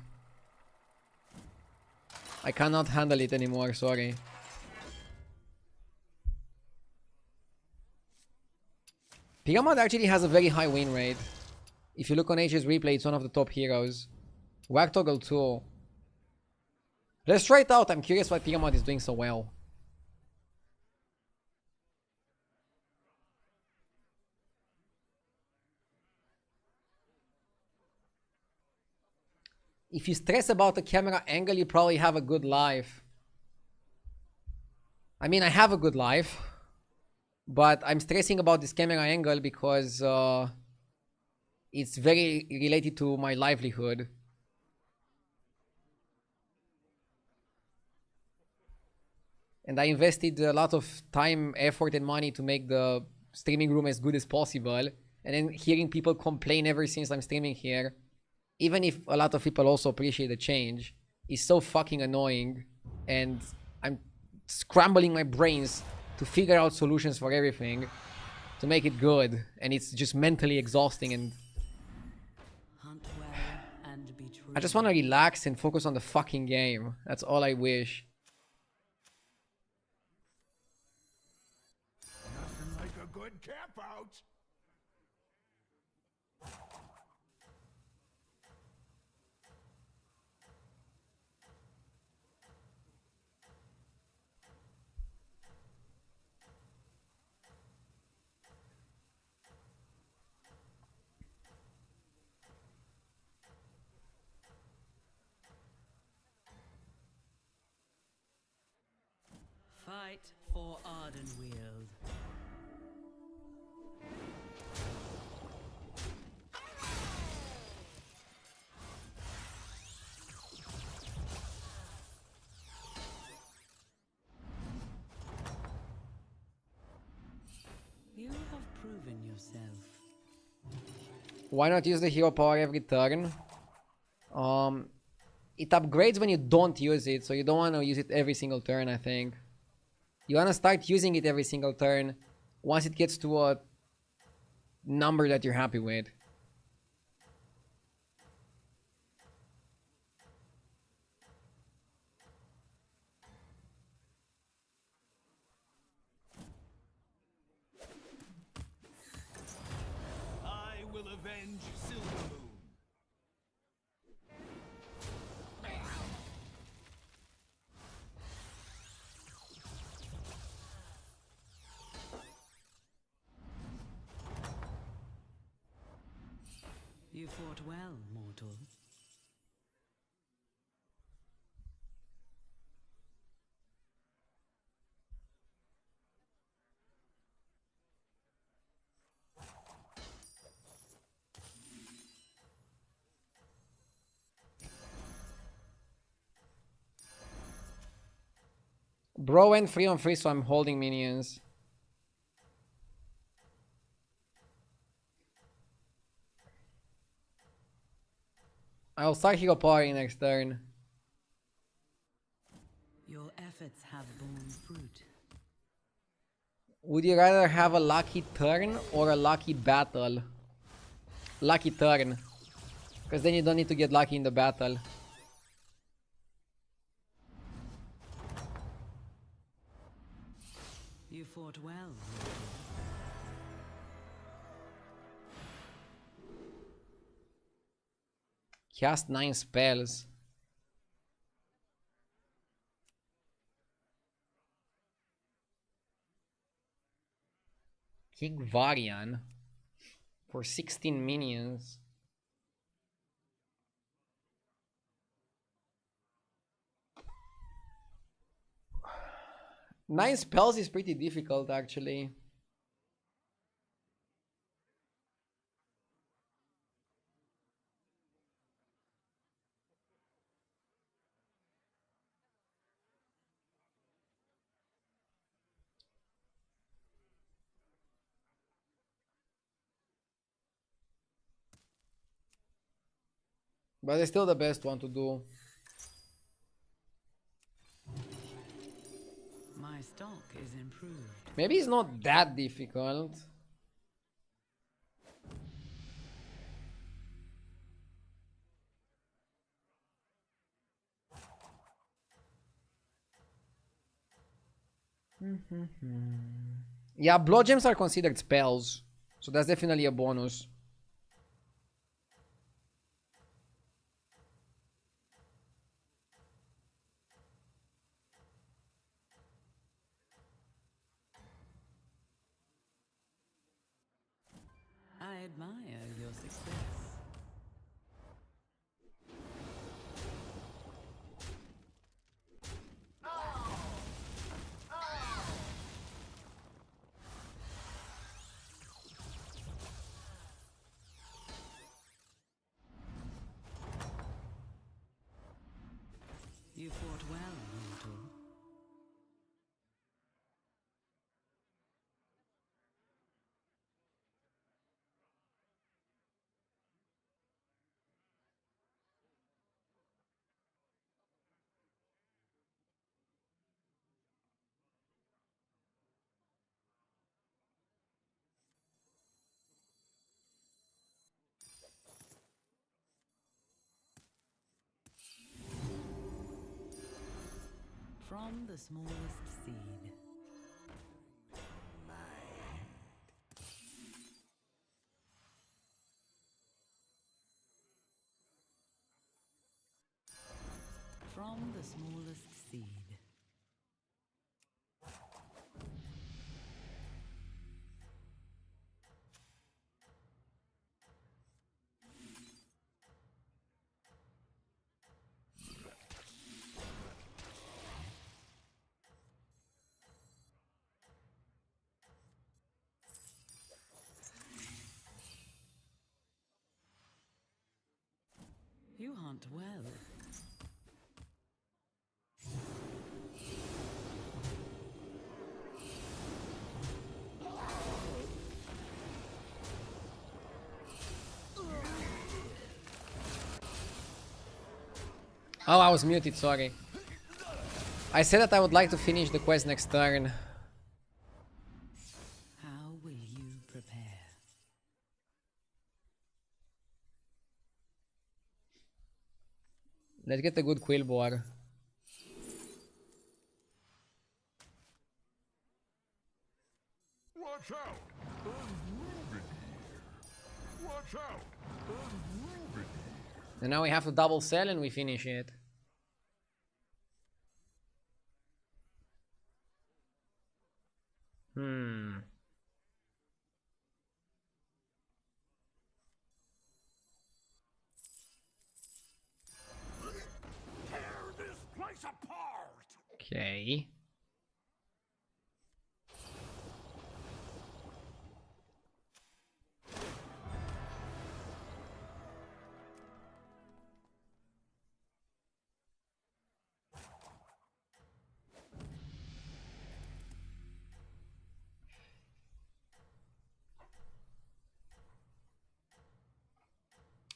I cannot handle it anymore, sorry. Pyramid actually has a very high win rate. If you look on H's replay, it's one of the top heroes. Whack Toggle too. Let's try it out. I'm curious why Pyramid is doing so well. If you stress about the camera angle, you probably have a good life. I mean, I have a good life. But I'm stressing about this camera angle because it's very related to my livelihood. And I invested a lot of time, effort, and money to make the streaming room as good as possible. And then hearing people complain ever since I'm streaming here, even if a lot of people also appreciate the change, is so fucking annoying. And I'm scrambling my brains to figure out solutions for everything to make it good. And it's just mentally exhausting. And Hunt well and be true. I just want to relax and focus on the fucking game. That's all I wish. Nothing like a good camp out. Fight for Ardenweald. You have proven yourself. Why not use the hero power every turn? It upgrades when you don't use it, so you don't want to use it every single turn, I think. You want to start using it every single turn once it gets to a number that you're happy with. I will avenge Silvermoon. You fought well, mortal. Bro went 3-on-3, so I'm holding minions. I'll start hero power next turn. Your efforts have borne fruit. Would you rather have a lucky turn or a lucky battle? Lucky turn. Because then you don't need to get lucky in the battle. You fought well. Cast 9 spells. King Varian for 16 minions. Nine spells is pretty difficult, actually. But it's still the best one to do. My stock is improved. Maybe it's not that difficult. Yeah, blood gems are considered spells, so that's definitely a bonus. I admire your success. You fought well, mortal. From the smallest seed. From the smallest seed. You hunt well. Oh, I was muted, sorry. I said that I would like to finish the quest next turn. How will you prepare? Let's get a good quill board. Watch out! There's Ruben here. Watch out! There's Ruben here. And now we have to double sell and we finish it. Tear this place apart! Okay.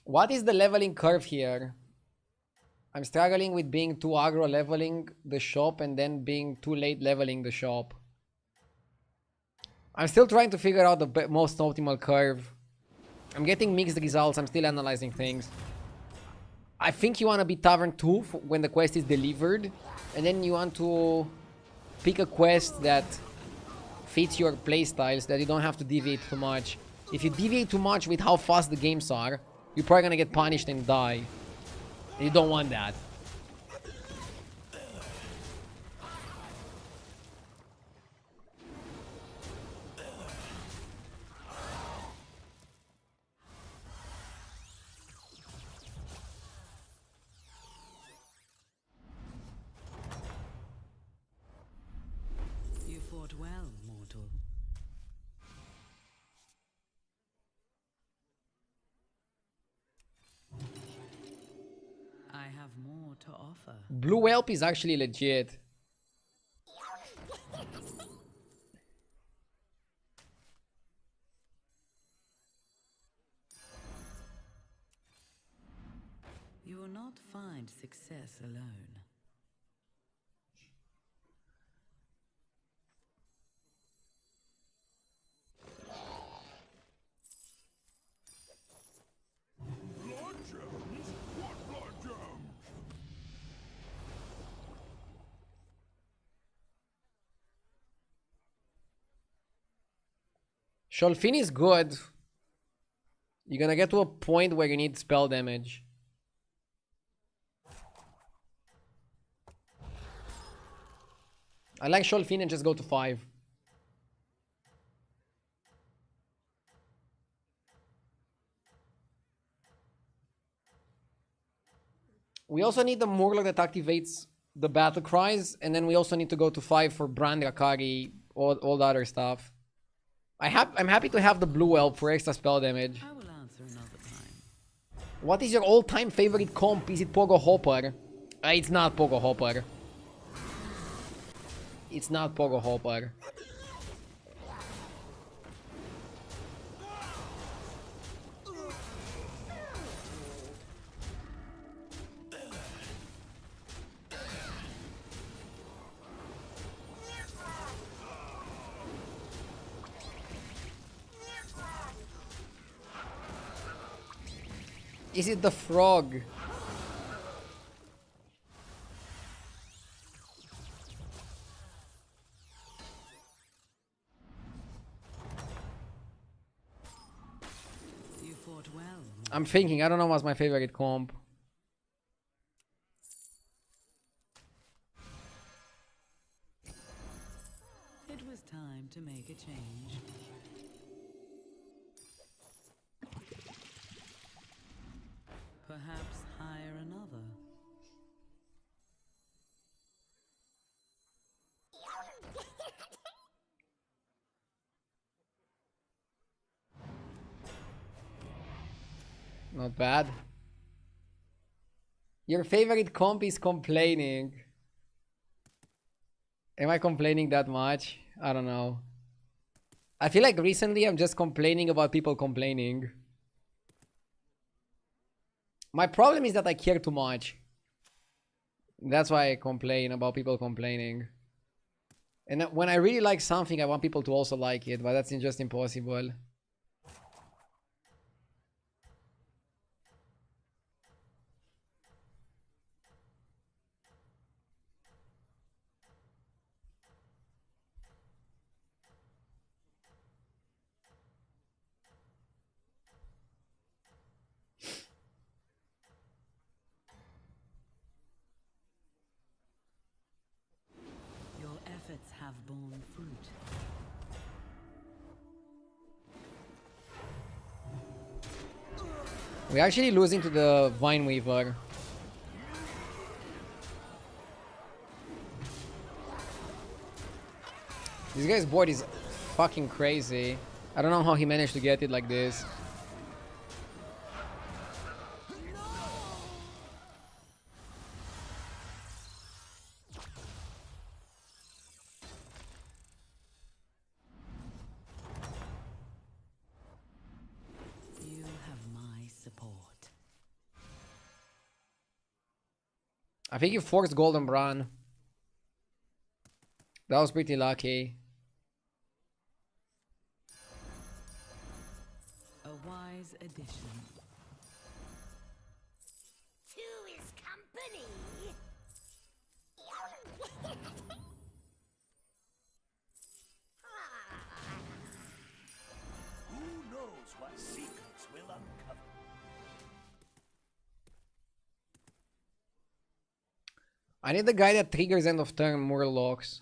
What is the leveling curve here? I'm struggling with being too aggro leveling the shop and then being too late leveling the shop. I'm still trying to figure out the most optimal curve. I'm getting mixed results. I'm still analyzing things. I think you want to be Tavern 2 when the quest is delivered. And then you want to pick a quest that fits your playstyles, that you don't have to deviate too much. If you deviate too much with how fast the games are, you're probably gonna get punished and die. And you don't want that. You fought well, mortal. I have more to offer. Blue Whelp is actually legit. You will not find success alone. Blood gems? What blood gems? Sholfin is good. You're gonna get to a point where you need spell damage. I like Sholfin and just go to 5. We also need the Murloc that activates the battle cries, and then we also need to go to 5 for Brand Rakari, all the other stuff. I'm happy to have the blue elf for extra spell damage. I will answer another time. What is your all-time favorite comp? Is it Pogo Hopper? It's not Pogo Hopper. It's not Pogo Hopper. Is it the frog? You fought well. I'm thinking, I don't know what's my favorite comp. It was time to make a change. Perhaps hire another. Not bad. Your favorite comp is complaining. Am I complaining that much? I don't know. I feel like recently I'm just complaining about people complaining. My problem is that I care too much. That's why I complain about people complaining. And when I really like something, I want people to also like it, but that's just impossible. Your efforts have borne fruit. We're actually losing to the Vine Weaver. This guy's board is fucking crazy. I don't know how he managed to get it like this. You have my support. I think he forced Golden Bran. That was pretty lucky. A wise addition. Two is company. Who knows what secrets will uncover? I need the guy that triggers end of turn Murlocs.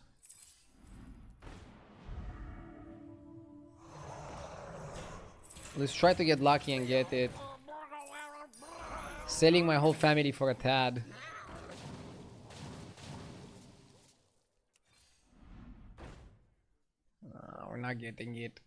Let's try to get lucky and get it. Selling my whole family for a tad. We're not getting it.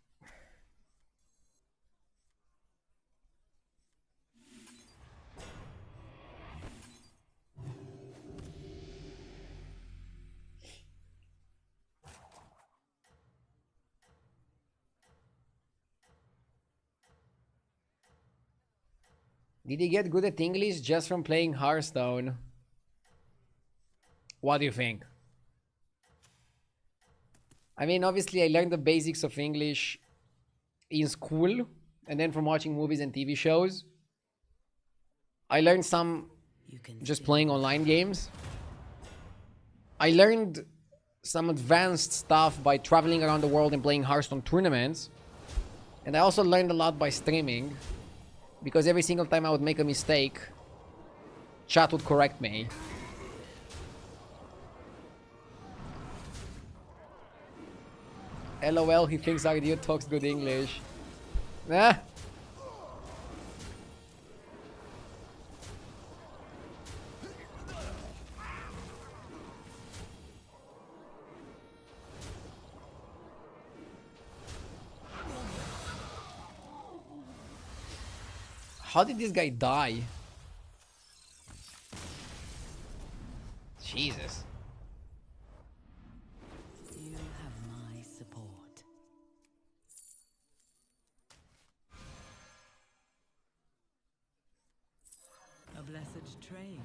Did he get good at English just from playing Hearthstone? What do you think? I mean, obviously I learned the basics of English in school and then from watching movies and TV shows. I learned some just playing online games. I learned some advanced stuff by traveling around the world and playing Hearthstone tournaments. And I also learned a lot by streaming, because every single time I would make a mistake, chat would correct me. LOL, he thinks our dude talks good English. Ah. How did this guy die? Jesus. You have my support. A blessed trade.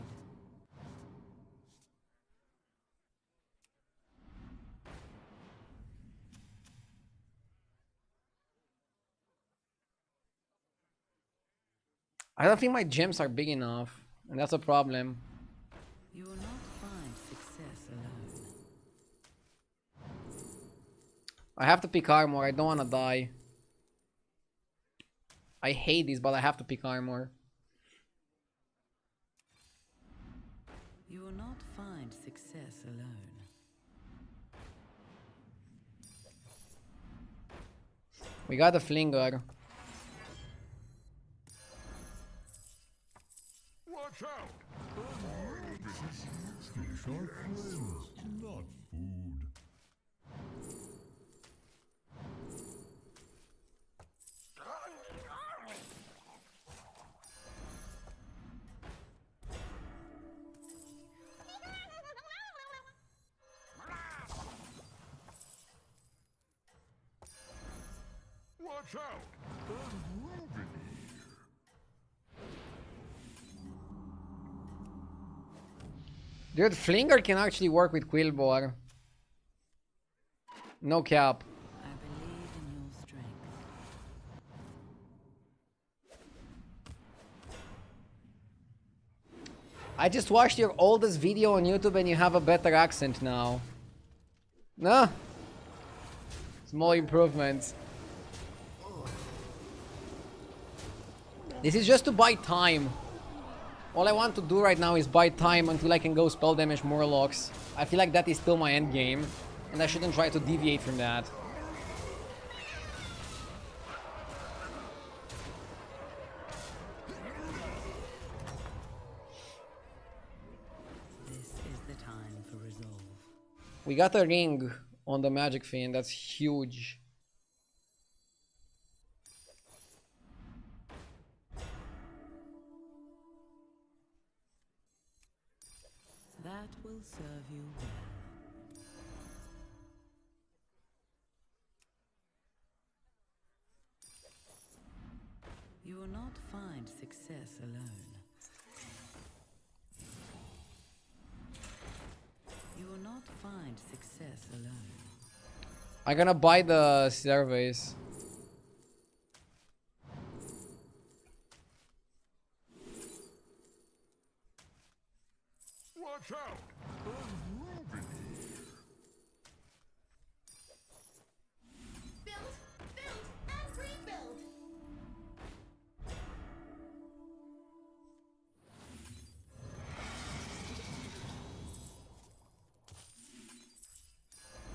I don't think my gems are big enough, and that's a problem. You will not find success alone. I have to pick armor, I don't wanna die. I hate this, but I have to pick armor. You will not find success alone. We got a flinger. Watch out! Sharp friends, not food. Watch out! Unmoving here. Dude, flinger can actually work with Quillbore. No cap. I believe in your strength. I just watched your oldest video on YouTube and you have a better accent now. No. Small improvements. This is just to buy time. All I want to do right now is buy time until I can go spell damage Murlocs. I feel like that is still my end game, and I shouldn't try to deviate from that. This is the time for resolve. We got a ring on the Magic Fiend, that's huge. That will serve you well. You will not find success alone. You will not find success alone. I'm gonna buy the surveys. Watch out! Unmoving here. Build, build, and rebuild.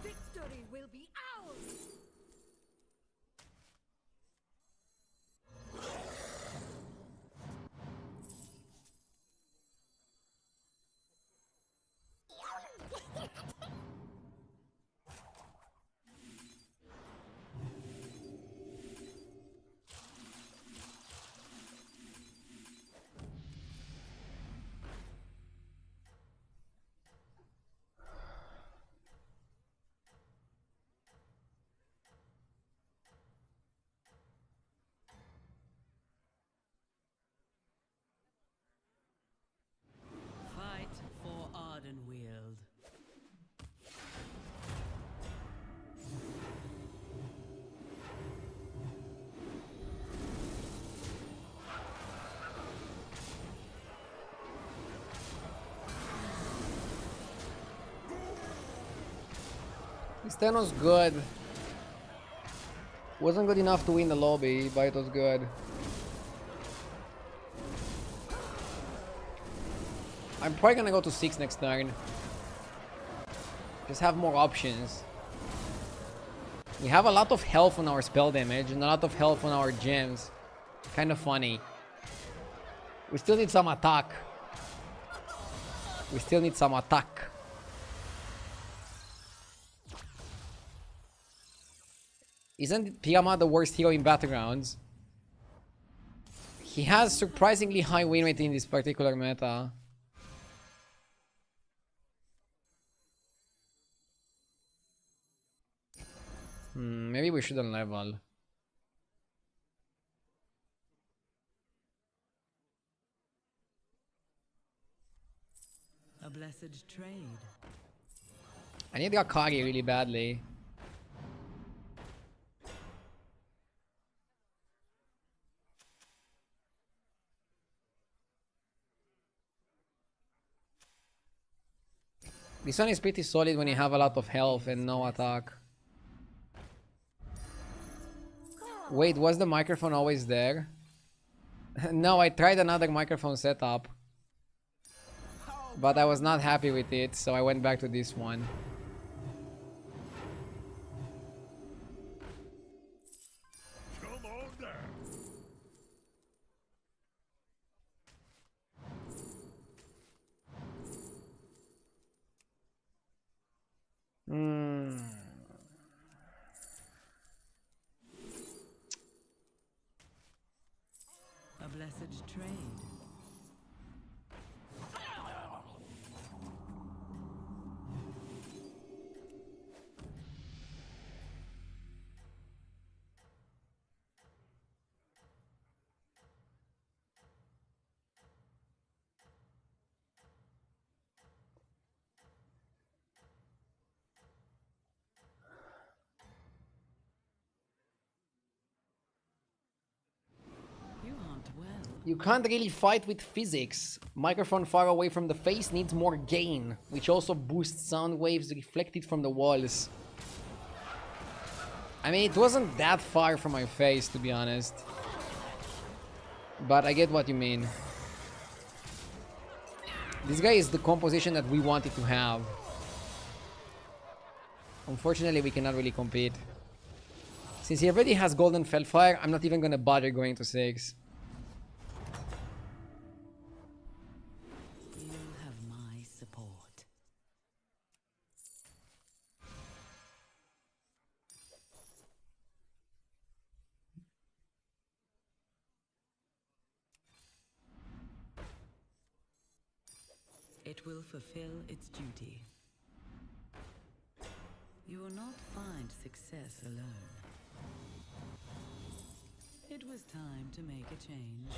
Victory will be ours! This turn was good. Wasn't good enough to win the lobby, but it was good. I'm probably gonna go to 6 next turn. Just have more options. We have a lot of health on our spell damage and a lot of health on our gems. Kind of funny. We still need some attack. We still need some attack. Isn't Tiamat the worst hero in battlegrounds? He has surprisingly high win rate in this particular meta. Maybe we shouldn't level. A blessed trade. I need Akari really badly. This one is pretty solid when you have a lot of health and no attack. Wait, was the microphone always there? No, I tried another microphone setup. But I was not happy with it, so I went back to this one. Come on down. A blessed trade. You can't really fight with physics. Microphone far away from the face needs more gain, which also boosts sound waves reflected from the walls. I mean, it wasn't that far from my face, to be honest. But I get what you mean. This guy is the composition that we wanted to have. Unfortunately, we cannot really compete. Since he already has Golden Felfire, I'm not even gonna bother going to 6. It will fulfill its duty. You will not find success alone. It was time to make a change.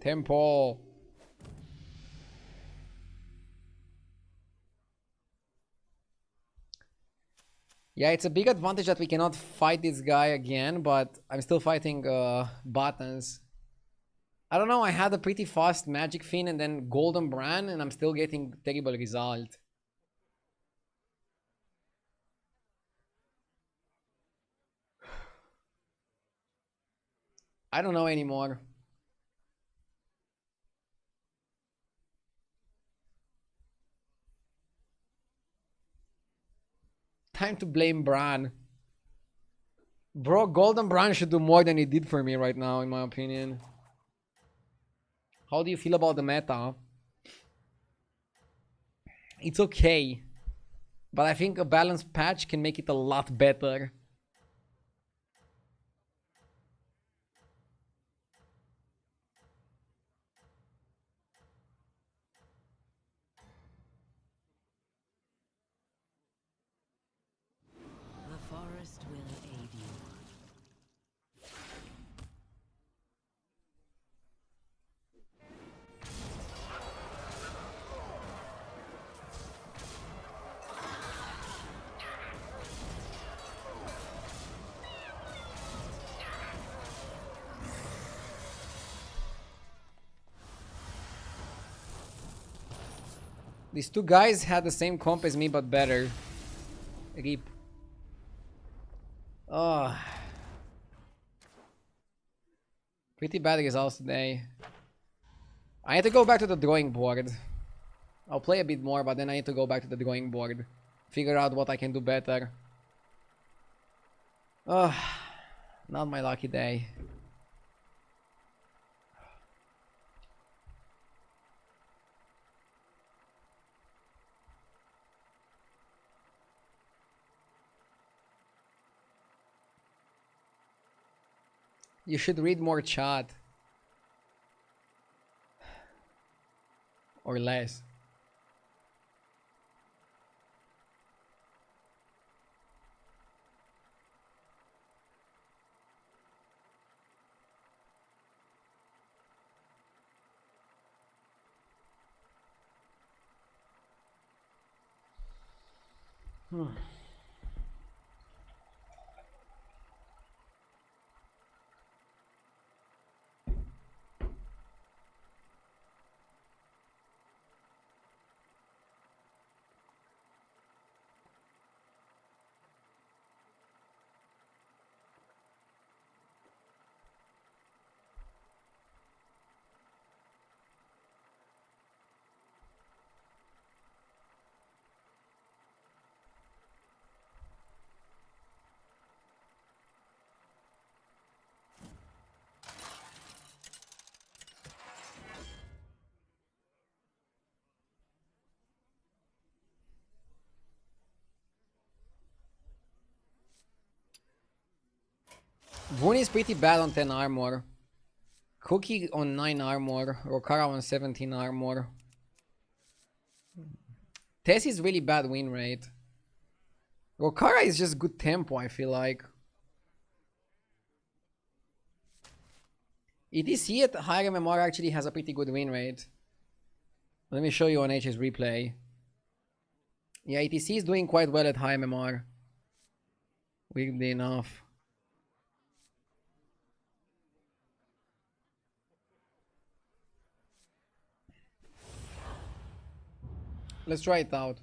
Tempo. Yeah, it's a big advantage that we cannot fight this guy again, but I'm still fighting buttons. I don't know, I had a pretty fast Magic Fin and then Golden Bran, and I'm still getting terrible result. I don't know anymore. Time to blame Bran. Bro, Golden Bran should do more than he did for me right now, in my opinion. How do you feel about the meta? It's okay. But I think a balanced patch can make it a lot better. The forest will aid you. These two guys had the same comp as me, but better. Rip. Oh. Pretty bad results today. I need to go back to the drawing board. I'll play a bit more, but then I need to go back to the drawing board. Figure out what I can do better. Oh, not my lucky day. You should read more chat. Or less. Boone is pretty bad on 10 armor. Cookie on 9 armor. Rokara on 17 armor. Tess is really bad win rate. Rokara is just good tempo, I feel like. ETC at higher MMR actually has a pretty good win rate. Let me show you on HS replay. Yeah, ETC is doing quite well at high MMR. Weirdly enough. Let's try it out.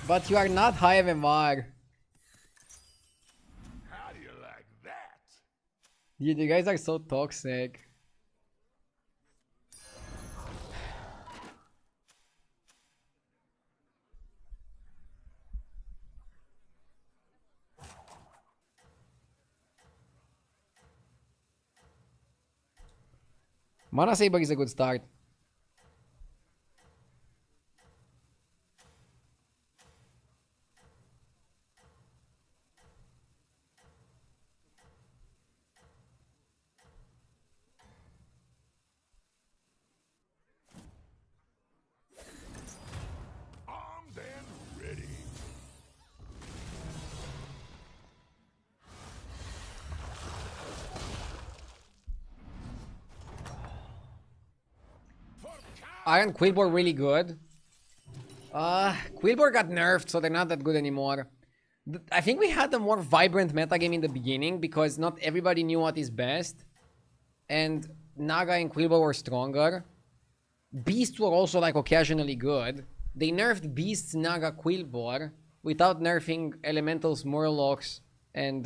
But you are not high MMR. How do you like that? Dude, you guys are so toxic. Mana Saber is a good start. Armed and ready. Iron Quillbore really good. Quillbore got nerfed, so they're not that good anymore. I think we had a more vibrant metagame in the beginning because not everybody knew what is best. And Naga and Quillbore were stronger. Beasts were also like occasionally good. They nerfed Beasts, Naga, Quillbore without nerfing Elementals, Murlocs, and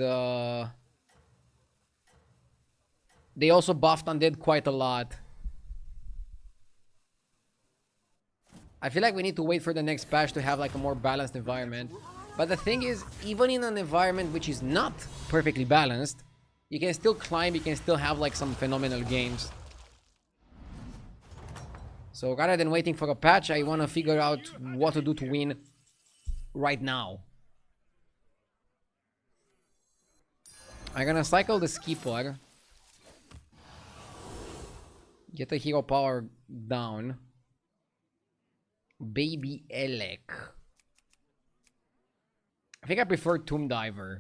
they also buffed Undead quite a lot. I feel like we need to wait for the next patch to have like a more balanced environment. But the thing is, even in an environment which is not perfectly balanced, you can still climb, you can still have like some phenomenal games. So rather than waiting for a patch, I want to figure out what to do to win right now. I'm gonna cycle the Skipper. Get the hero power down. Baby Elec. I think I prefer Tomb Diver.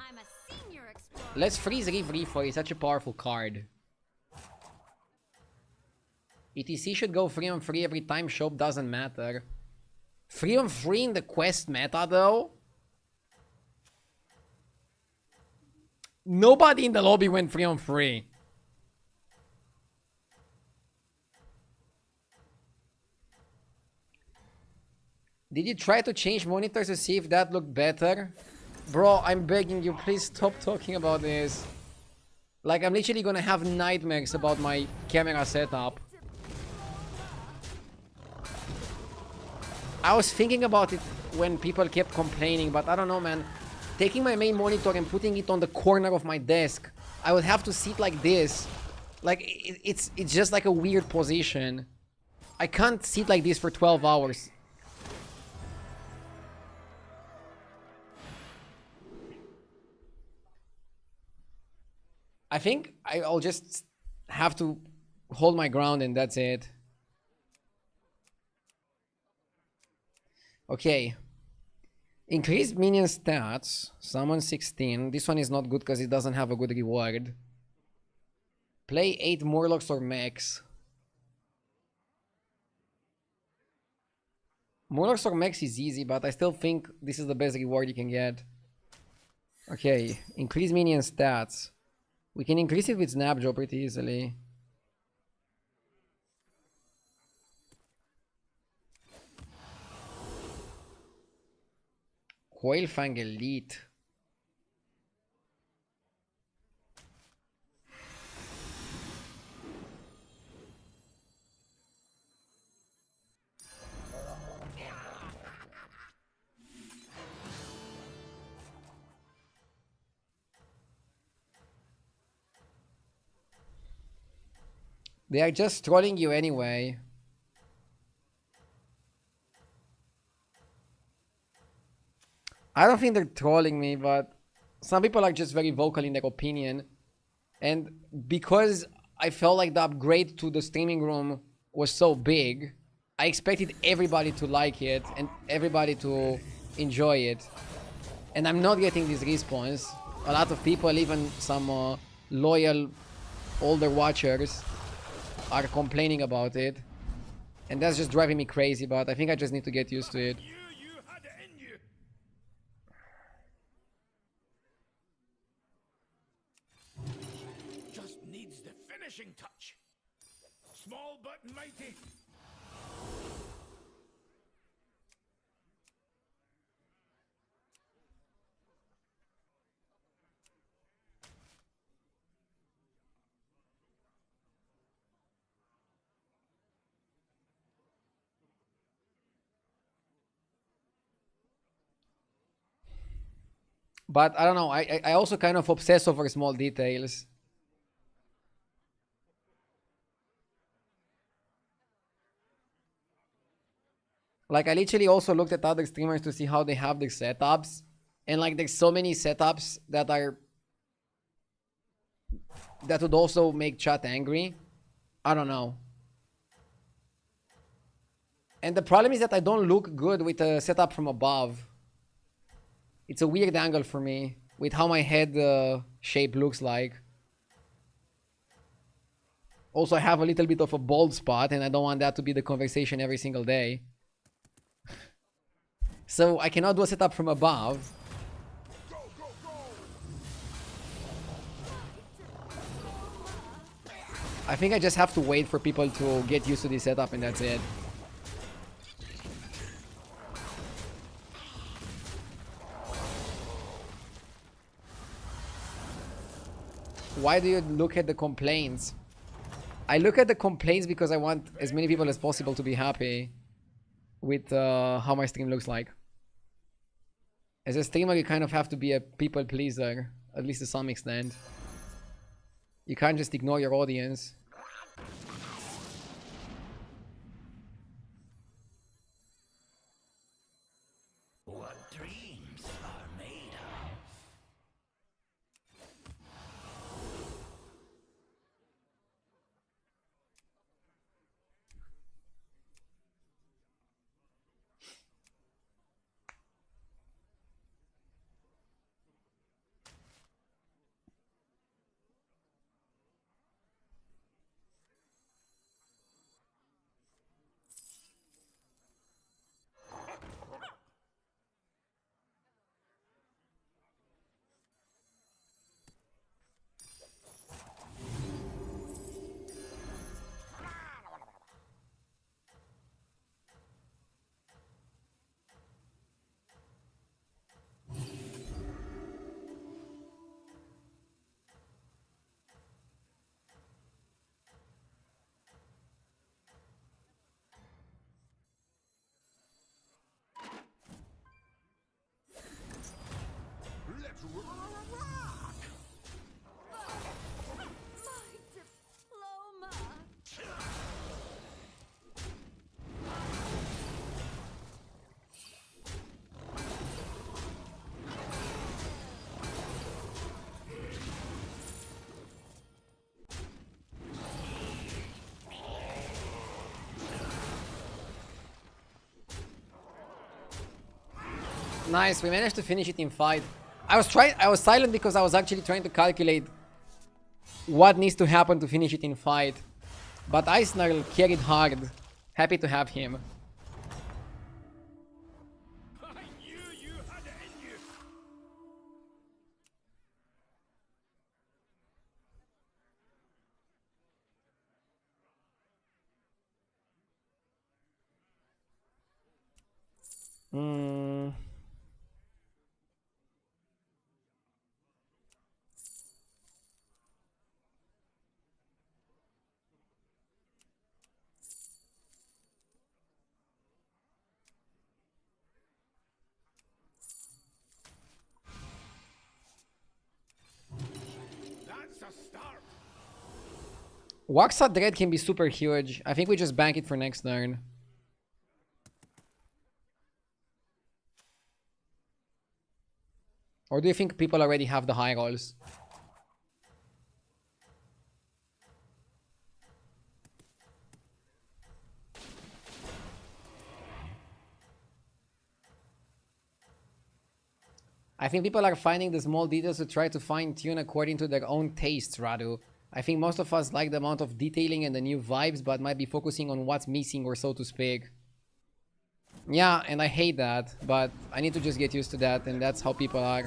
Let's freeze Reef Reefer. He's such a powerful card. ETC should go 3-on-3 every time. Shop doesn't matter. 3-on-3 in the quest meta though? Nobody in the lobby went 3-on-3. Did you try to change monitors to see if that looked better? Bro, I'm begging you, please stop talking about this. Like, I'm literally gonna have nightmares about my camera setup. I was thinking about it when people kept complaining, but I don't know, man. Taking my main monitor and putting it on the corner of my desk, I would have to sit like this. Like, it's just like a weird position. I can't sit like this for 12 hours. I think I'll just have to hold my ground and that's it. Okay. Increased minion stats. Summon 16. This one is not good because it doesn't have a good reward. Play 8 Morlocks or Mechs. Morlocks or Mechs is easy, but I still think this is the best reward you can get. Okay. Increase minion stats. We can increase it with Snapjaw pretty easily. Coilfang Elite. They are just trolling you anyway. I don't think they're trolling me, but some people are just very vocal in their opinion. And because I felt like the upgrade to the streaming room was so big, I expected everybody to like it and everybody to enjoy it. And I'm not getting this response. A lot of people, even some loyal older watchers, are complaining about it. And that's just driving me crazy, but I think I just need to get used to it. Just needs the finishing touch. Small but mighty. But I don't know, I also kind of obsess over small details. Like, I literally also looked at other streamers to see how they have their setups. And like, there's so many setups that would also make chat angry. I don't know. And the problem is that I don't look good with a setup from above. It's a weird angle for me with how my head shape looks like. Also, I have a little bit of a bald spot and I don't want that to be the conversation every single day. So I cannot do a setup from above. I think I just have to wait for people to get used to this setup and that's it. Why do you look at the complaints? I look at the complaints because I want as many people as possible to be happy with how my stream looks like. As a streamer, you kind of have to be a people pleaser, at least to some extent. You can't just ignore your audience. What dreams are made of? Nice, we managed to finish it in fight. I was silent because I was actually trying to calculate what needs to happen to finish it in fight. But Eisner carried hard. Happy to have him. I knew you had it in you. That's a start. Waxa Dread can be super huge. I think we just bank it for next turn. Or do you think people already have the high rolls? I think people are finding the small details to try to fine-tune according to their own tastes, Radu. I think most of us like the amount of detailing and the new vibes, but might be focusing on what's missing, or so to speak. Yeah, and I hate that, but I need to just get used to that, and that's how people are.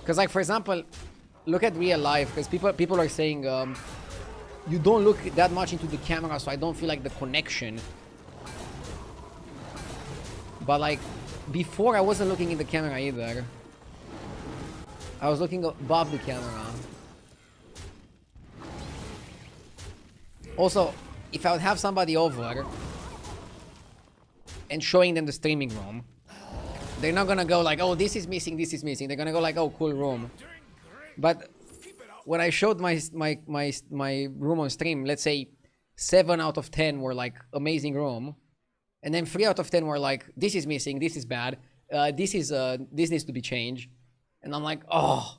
Because, like, for example, look at real life, because people are saying, you don't look that much into the camera, so I don't feel like the connection. But, like, before I wasn't looking in the camera either. I was looking above the camera. Also, if I would have somebody over and showing them the streaming room, they're not gonna go like, oh, this is missing, this is missing. They're gonna go like, oh, cool room. But when I showed my room on stream, let's say 7 out of 10 were like amazing room, and then 3 out of 10 were like, this is missing, this is bad, this needs to be changed. And I'm like, oh.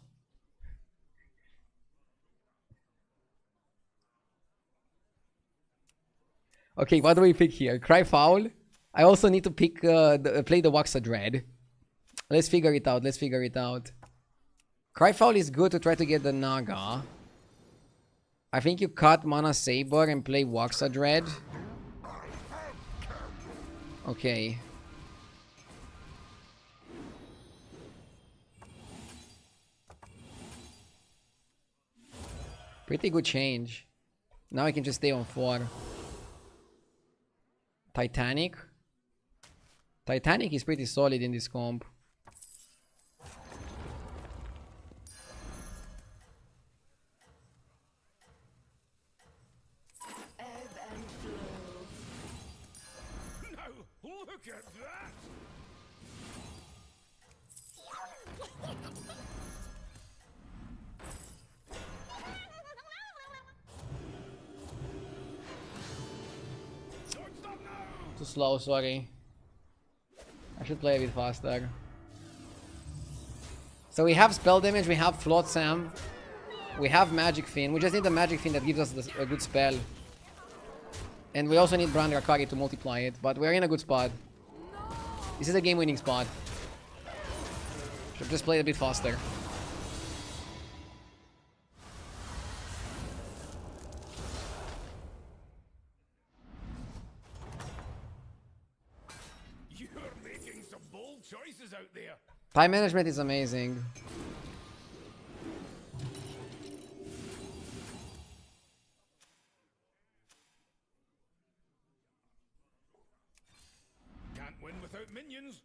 Okay, what do we pick here? Cry Foul? I also need to pick, play the Waxa Dread. Let's figure it out, let's figure it out. Cry Foul is good to try to get the Naga. I think you cut Mana Saber and play Waxa Dread. Okay. Pretty good change. Now I can just stay on 4. Titanic. Titanic is pretty solid in this comp. No, look at that. Too slow, sorry. I should play a bit faster. So we have spell damage, we have Flotsam, we have Magic Fin. We just need the Magic Fin that gives us a good spell. And we also need Brand Rakari to multiply it, but we're in a good spot. This is a game-winning spot. Should just play a bit faster. Choices out there. Time management is amazing. Can't win without minions.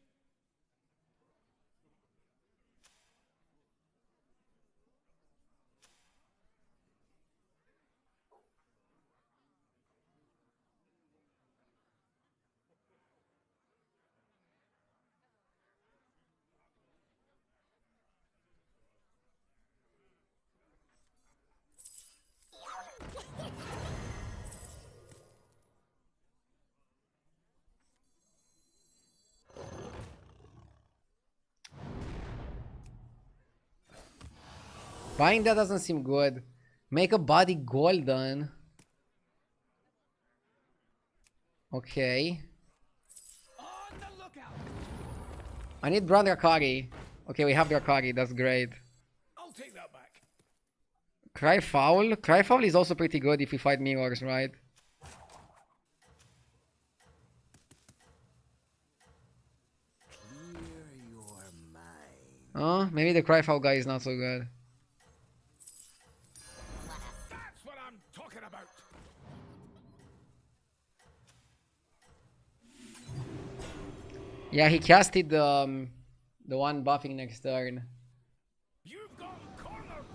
Buying that doesn't seem good. Make a body golden. Okay. I need Brother Drakari. Okay, we have Drakari. That's great. I'll take that back. Cry Foul? Cry Foul is also pretty good if we fight mirrors, right? Oh, maybe the Cry Foul guy is not so good. That's what I'm talking about. Yeah, he casted the one buffing next turn. You've gone cornered.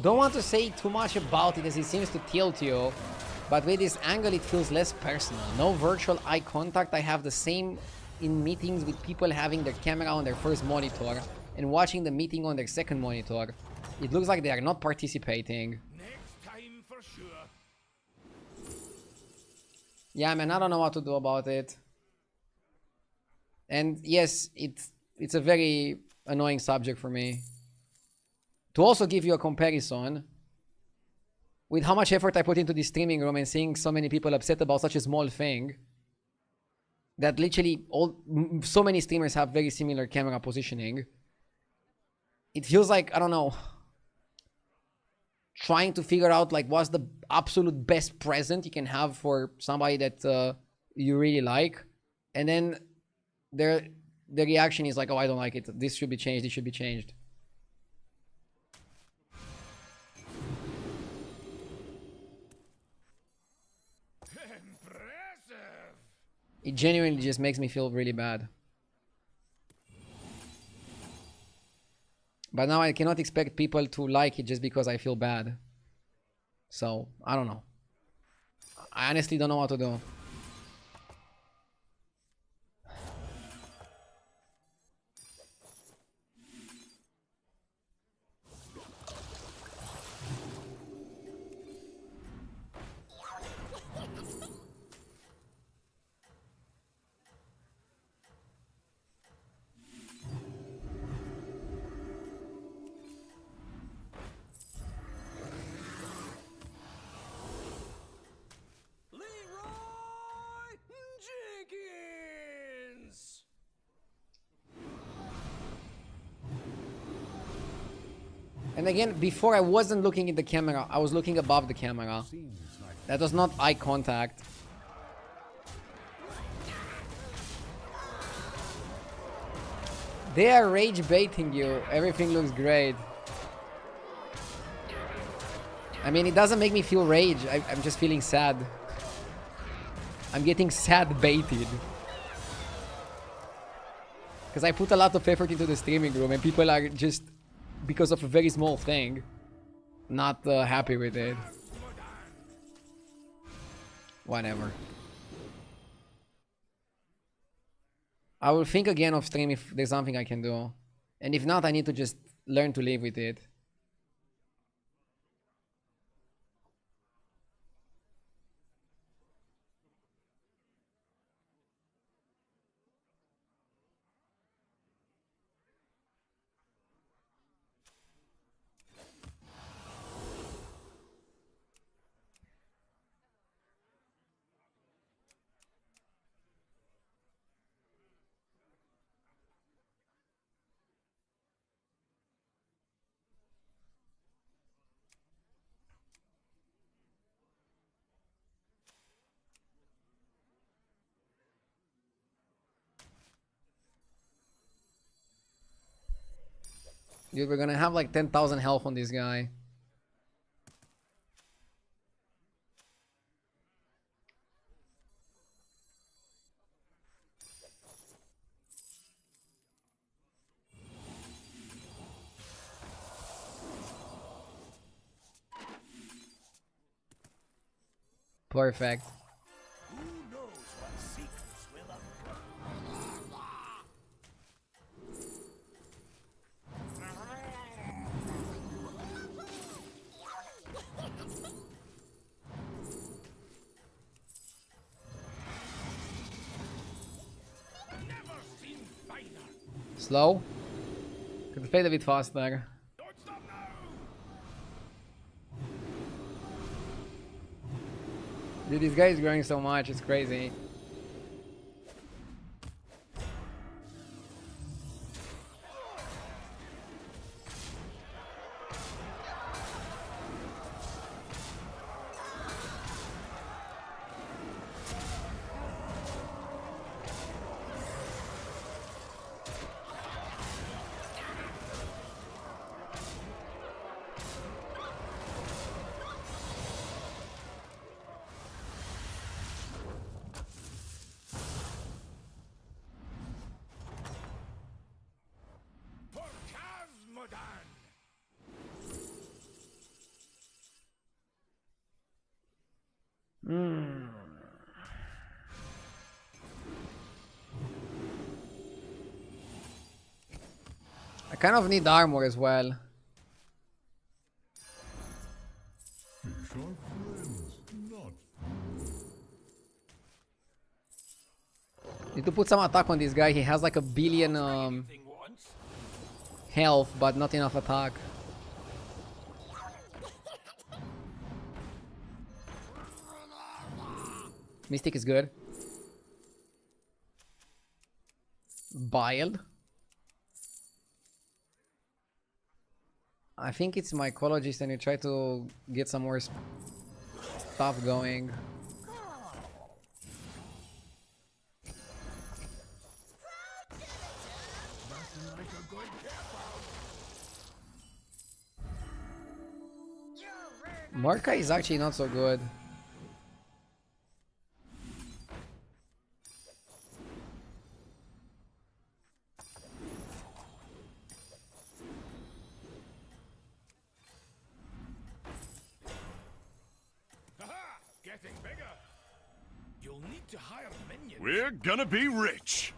Don't want to say too much about it as it seems to tilt you, but with this angle it feels less personal. No virtual eye contact. I have the same in meetings with people having their camera on their first monitor and watching the meeting on their second monitor. It looks like they are not participating. Next time for sure. Yeah, man, I don't know what to do about it. And yes, it's a very annoying subject for me. To also give you a comparison with how much effort I put into this streaming room and seeing so many people upset about such a small thing, that literally so many streamers have very similar camera positioning. It feels like, I don't know, trying to figure out like what's the absolute best present you can have for somebody that you really like, and then the reaction is like, oh, I don't like it, this should be changed, this should be changed. It genuinely just makes me feel really bad. But now I cannot expect people to like it just because I feel bad. So, I don't know. I honestly don't know what to do. And again, before I wasn't looking at the camera, I was looking above the camera. That was not eye contact. They are rage baiting you. Everything looks great. I mean, it doesn't make me feel rage. I'm just feeling sad. I'm getting sad baited. Because I put a lot of effort into the streaming room and people are just, because of a very small thing, not happy with it. Whatever. I will think again of stream if there's something I can do. And if not, I need to just learn to live with it. Dude, we're gonna have like 10,000 health on this guy. Perfect. Who knows what secrets will uncover? Slow? Could fade a bit faster. Dude, this guy is growing so much, it's crazy. I kind of need armor as well. Need to put some attack on this guy. He has like a billion health, but not enough attack. Mystic is good. Biled. I think it's mycologist and you try to get some more stuff going. Marka is actually not so good. Getting bigger. You'll need to hire minions. We're gonna be rich.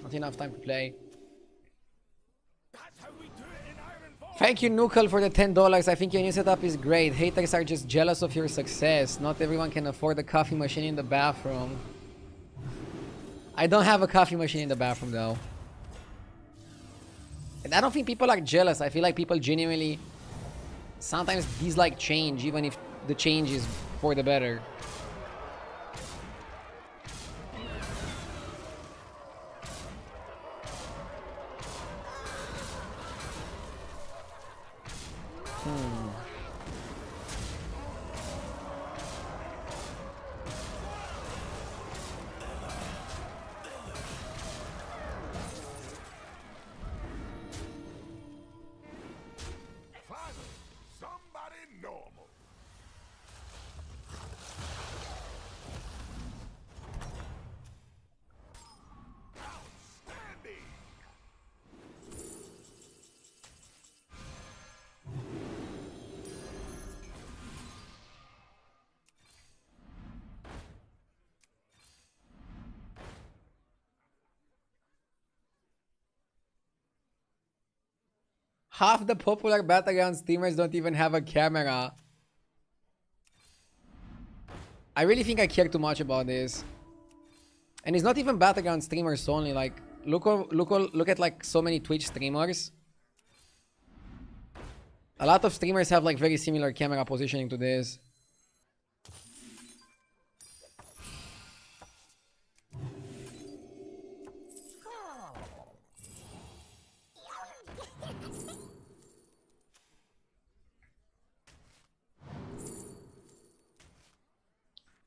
Not enough time to play. Thank you, Nukel, for the $10. I think your new setup is great. Haters are just jealous of your success. Not everyone can afford a coffee machine in the bathroom. I don't have a coffee machine in the bathroom, though. And I don't think people are jealous. I feel like people genuinely sometimes dislike change, even if the change is for the better. Half the popular battleground streamers don't even have a camera. I really think I care too much about this. And it's not even battleground streamers only. Like, look at like so many Twitch streamers. A lot of streamers have like very similar camera positioning to this.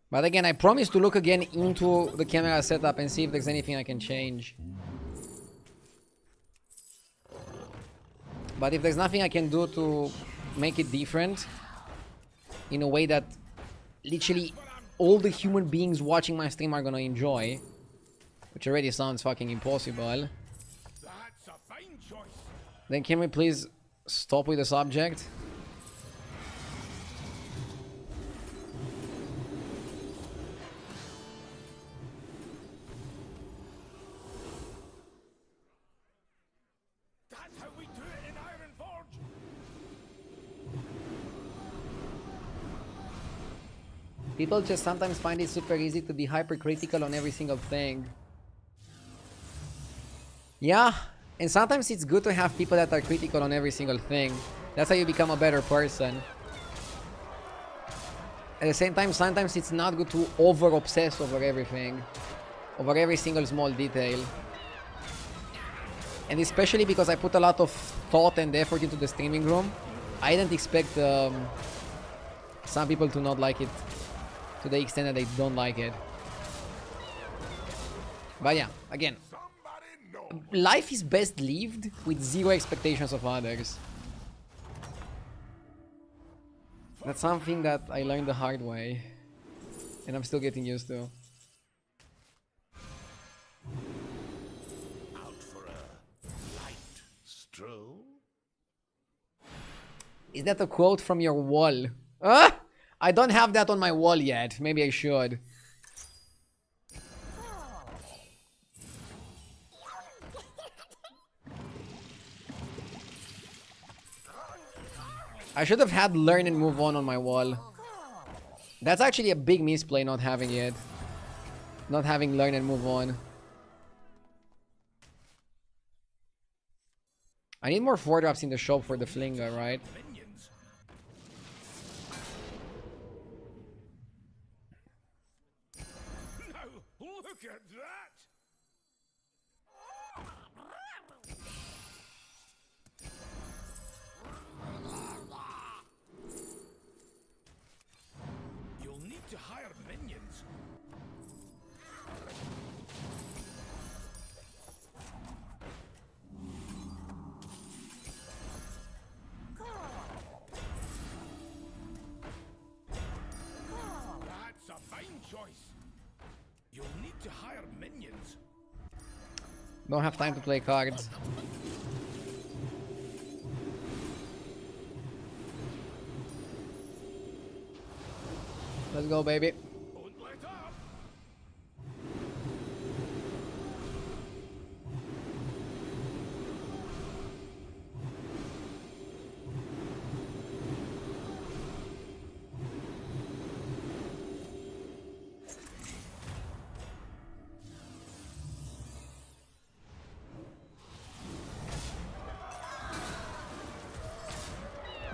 But again, I promise to look again into the camera setup and see if there's anything I can change. But if there's nothing I can do to make it different in a way that literally all the human beings watching my stream are gonna enjoy, which already sounds fucking impossible, then can we please stop with the subject? People just sometimes find it super easy to be hypercritical on every single thing. Yeah, and sometimes it's good to have people that are critical on every single thing. That's how you become a better person. At the same time, sometimes it's not good to over-obsess over everything. Over every single small detail. And especially because I put a lot of thought and effort into the streaming room, I didn't expect some people to not like it to the extent that they don't like it. But yeah, again, life is best lived with zero expectations of others. That's something that I learned the hard way, and I'm still getting used to. Out for a light stroll? Is that a quote from your wall? Ah! I don't have that on my wall yet. Maybe I should. I should have had learn and move on my wall. That's actually a big misplay not having it. Not having learn and move on. I need more 4-drops in the shop for the flinger, right? No, look at that! You'll need to hire minions. That's a fine choice. You'll need to hire minions. Don't have time to play cards. Let's go, baby. Don't let up.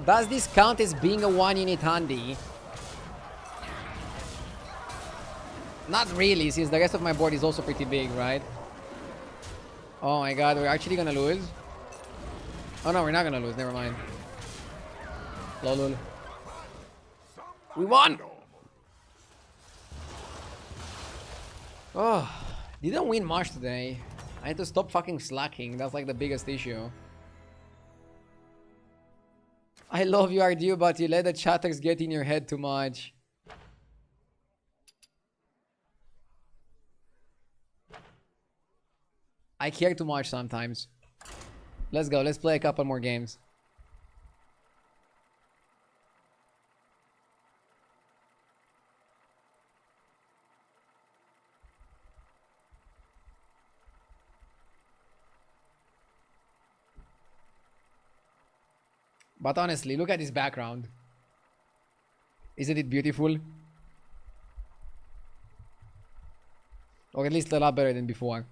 Does this count as being a 1-unit handy? Not really, since the rest of my board is also pretty big, right? Oh my god, we're actually gonna lose? Oh no, we're not gonna lose, never mind. Lol. We won! Oh, didn't win much today. I need to stop fucking slacking, that's like the biggest issue. I love you, Ardu, but you let the chatters get in your head too much. I care too much sometimes. Let's go, let's play a couple more games. But honestly, look at this background. Isn't it beautiful? Or at least a lot better than before.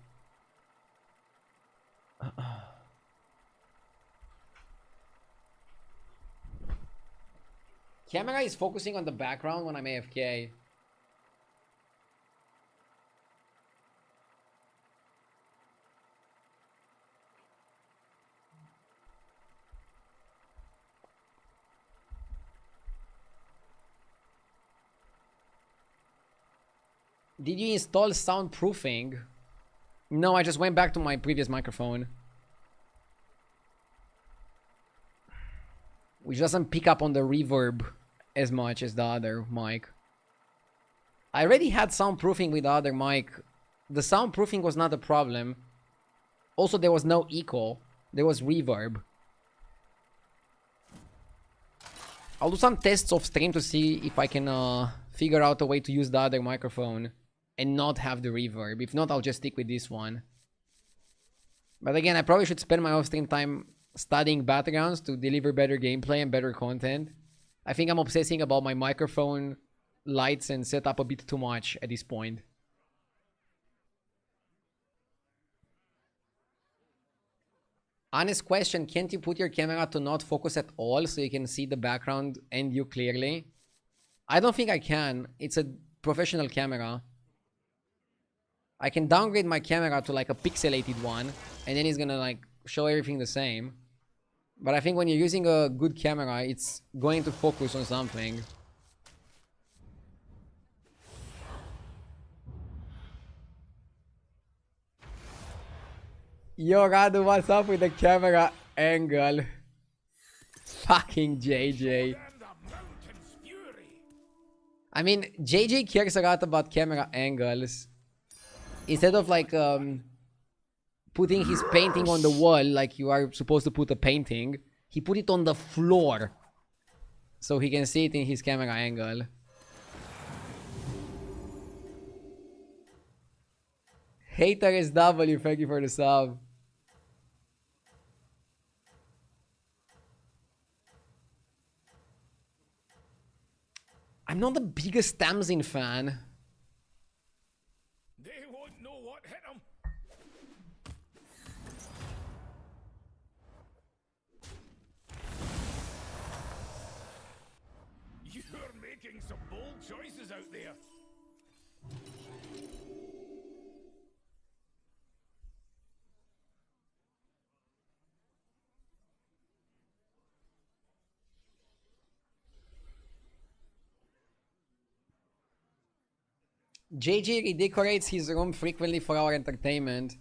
Camera is focusing on the background when I'm AFK. Did you install soundproofing? No, I just went back to my previous microphone, which doesn't pick up on the reverb as much as the other mic. I already had soundproofing with the other mic. The soundproofing was not a problem. Also, there was no echo. There was reverb. I'll do some tests off stream to see if I can figure out a way to use the other microphone and not have the reverb. If not, I'll just stick with this one. But again, I probably should spend my off-stream time studying battlegrounds to deliver better gameplay and better content. I think I'm obsessing about my microphone lights and set up a bit too much at this point. Honest question, can't you put your camera to not focus at all so you can see the background and you clearly? I don't think I can. It's a professional camera. I can downgrade my camera to like a pixelated one and then it's gonna like show everything the same. But I think when you're using a good camera, it's going to focus on something. Yo, Radu, what's up with the camera angle? Fucking JJ. I mean, JJ cares a lot about camera angles. Instead of like putting his painting on the wall like you are supposed to put a painting, he put it on the floor so he can see it in his camera angle. Hater SW, thank you for the sub. I'm not the biggest Tamsin fan. They won't know what hit them. You're making some bold choices out there. JJ redecorates his room frequently for our entertainment.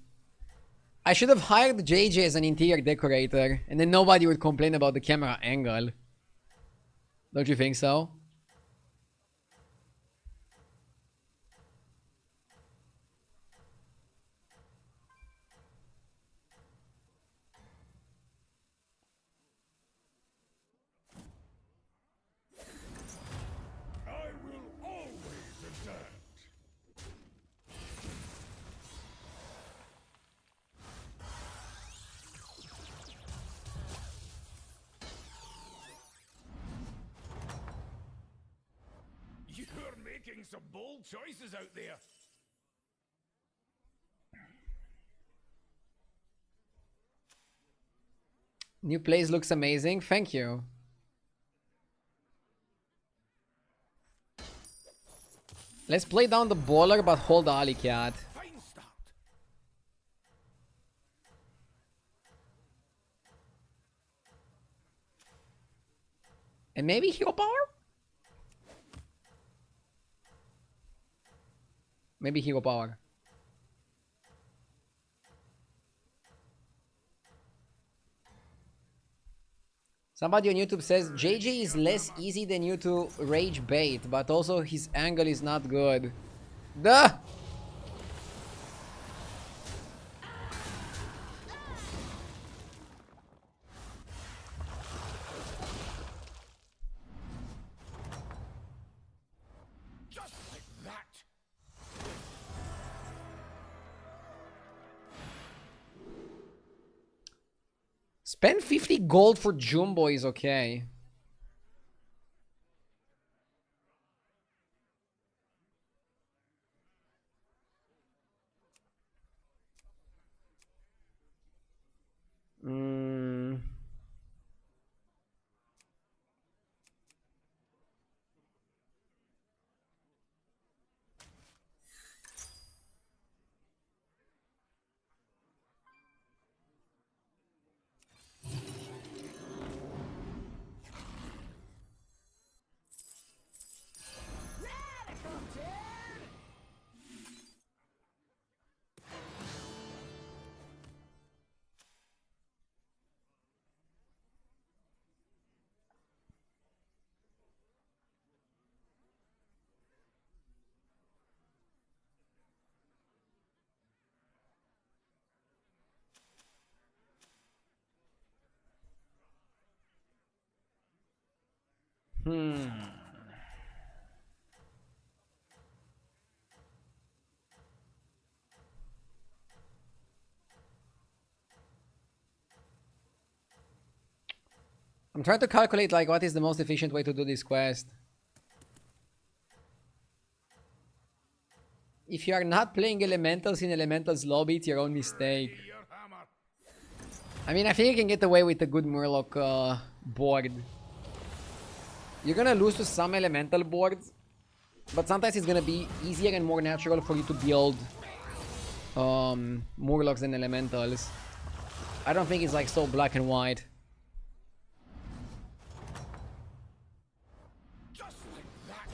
I should have hired JJ as an interior decorator, and then nobody would complain about the camera angle. Don't you think so? I will always adapt. You're making some bold choices out there. New place looks amazing. Thank you. Let's play down the baller, but hold the alley cat. Fine start. And maybe hero power? Maybe hero power. Somebody on YouTube says JJ is less easy than you to rage bait, but also his angle is not good. Duh! Just like that. Spend 50 gold for Jumbo is okay. I'm trying to calculate like what is the most efficient way to do this quest. you are not playing elementals in elementals lobby, it's your own mistake. I mean, I think you can get away with a good Murloc board. You're gonna lose to some elemental boards, but sometimes it's gonna be easier and more natural for you to build Murlocs than elementals. I don't think it's like so black and white. Just like that.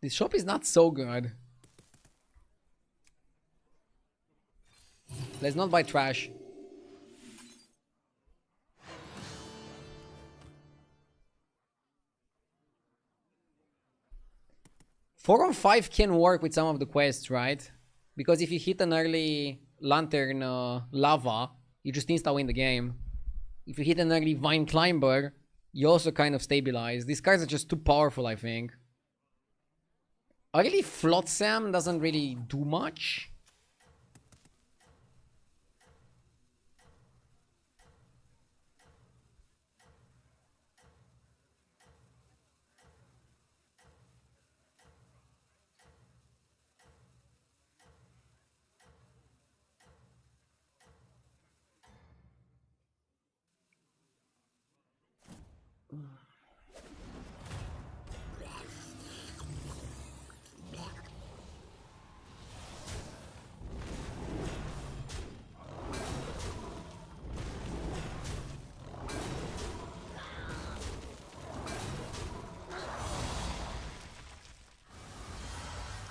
This shop is not so good. Let's not buy trash. Four on 5 can work with some of the quests, right? Because if you hit an early Lantern Lava, you just insta-win the game. If you hit an early Vine Climber, you also kind of stabilize. These cards are just too powerful, I think. Early Flotsam doesn't really do much.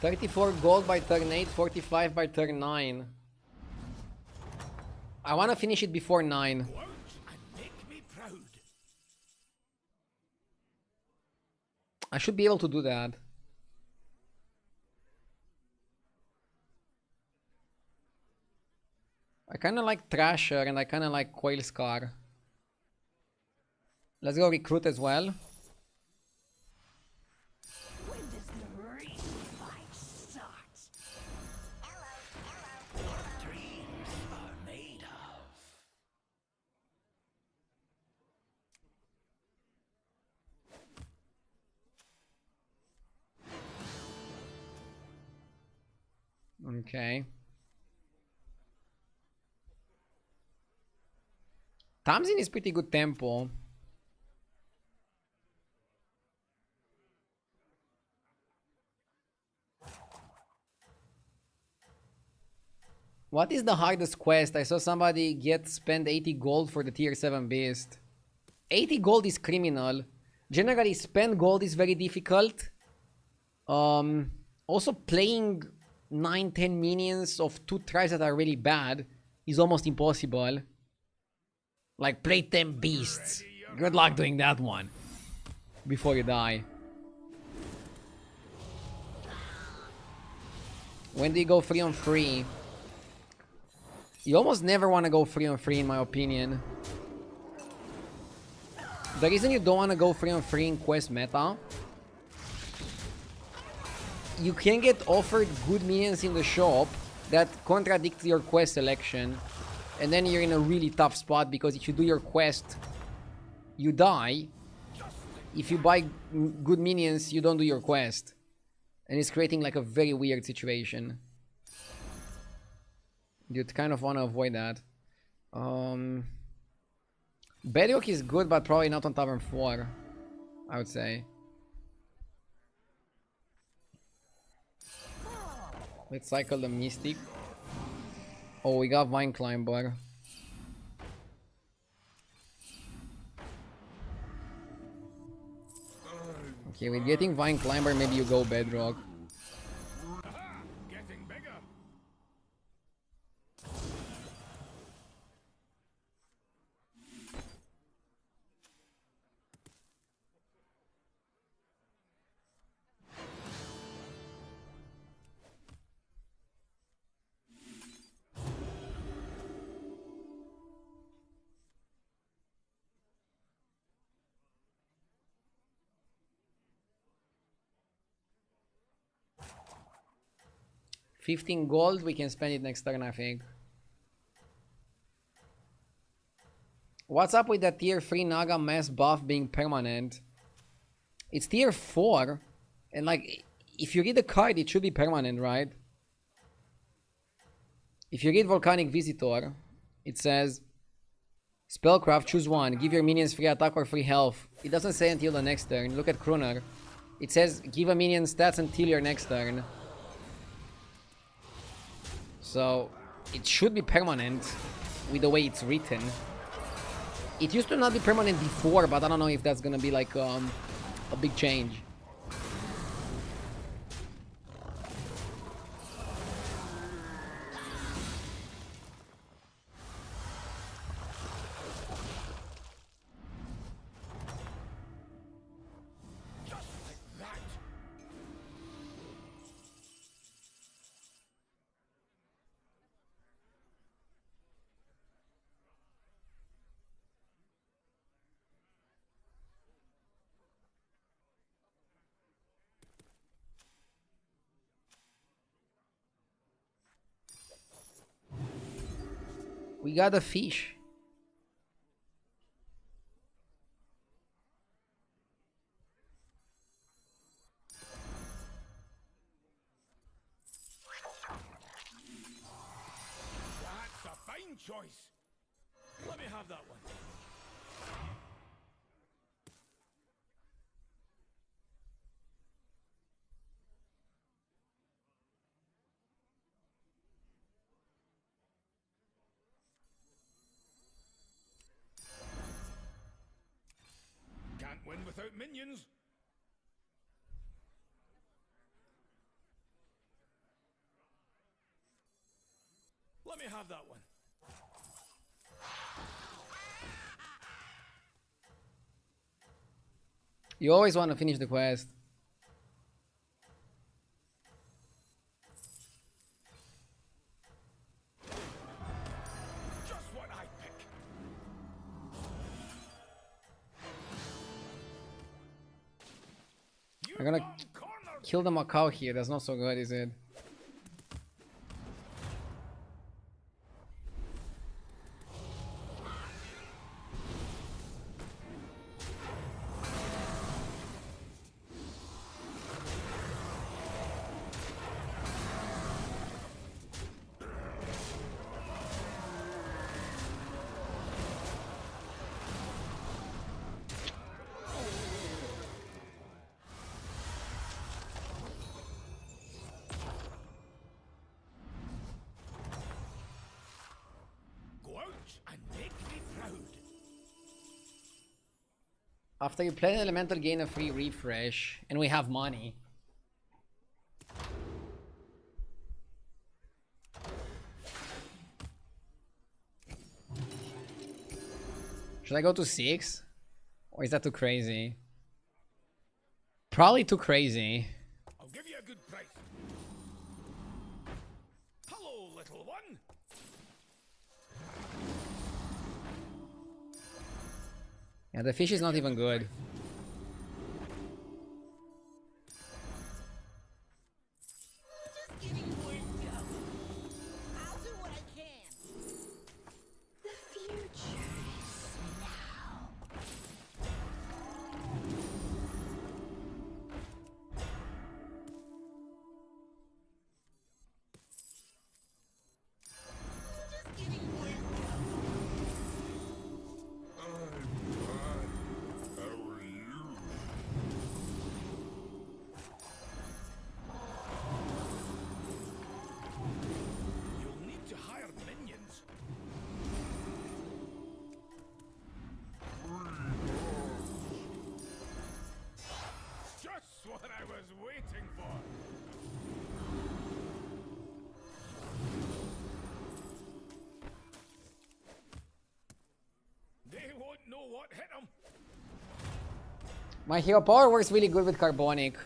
$34 gold by turn 8, 45 by turn 9. I want to finish it before 9. I should be able to do that. I kind of like Thrasher and I kind of like Coil Scar. Let's go recruit as well. When does the real fight start? What dreams are made of? Okay. Tamsin is pretty good tempo. What is the hardest quest? I saw somebody spend 80 gold for the tier 7 beast. 80 gold is criminal. Generally, spend gold is very difficult. Also, playing 9-10 minions of 2 tries that are really bad is almost impossible. Like, play 10 beasts. Good luck doing that one before you die. When do you go 3 on 3? You almost never want to go 3 on 3 in my opinion. The reason you don't want to go 3 on 3 in quest meta, you can get offered good minions in the shop that contradict your quest selection, and then you're in a really tough spot because if you do your quest, you die. If you buy good minions, you don't do your quest, and it's creating like a very weird situation. You'd kind of want to avoid that. Bedrock is good, but probably not on Tavern 4, I would say. Let's cycle the Mystic. Oh, we got Vine Climber. Okay, with getting Vine Climber, maybe you go Bedrock. 15 gold, we can spend it next turn, I think. What's up with that tier 3 Naga mass buff being permanent? It's tier 4, and like, if you read the card, it should be permanent, right? If you read Volcanic Visitor, it says, Spellcraft, choose one, give your minions free attack or free health. It doesn't say until the next turn. Look at Kruner. It says, give a minion stats until your next turn. So, it should be permanent with the way it's written. It used to not be permanent before, but I don't know if that's gonna be like a big change. We got a fish. That's a fine choice. Let me have that one. Can't win without minions. Let me have that one. You always want to finish the quest. Just what I pick. I'm gonna kill the Macau here. That's not so good, is it? After you play an elemental, gain a free refresh, and we have money. Should I go to 6? Or is that too crazy? Probably too crazy. I'll give you a good price. Hello, little one. Yeah, the fish is not even good. What I was waiting for. They won't know what hit them. My hero power works really good with Carbonic.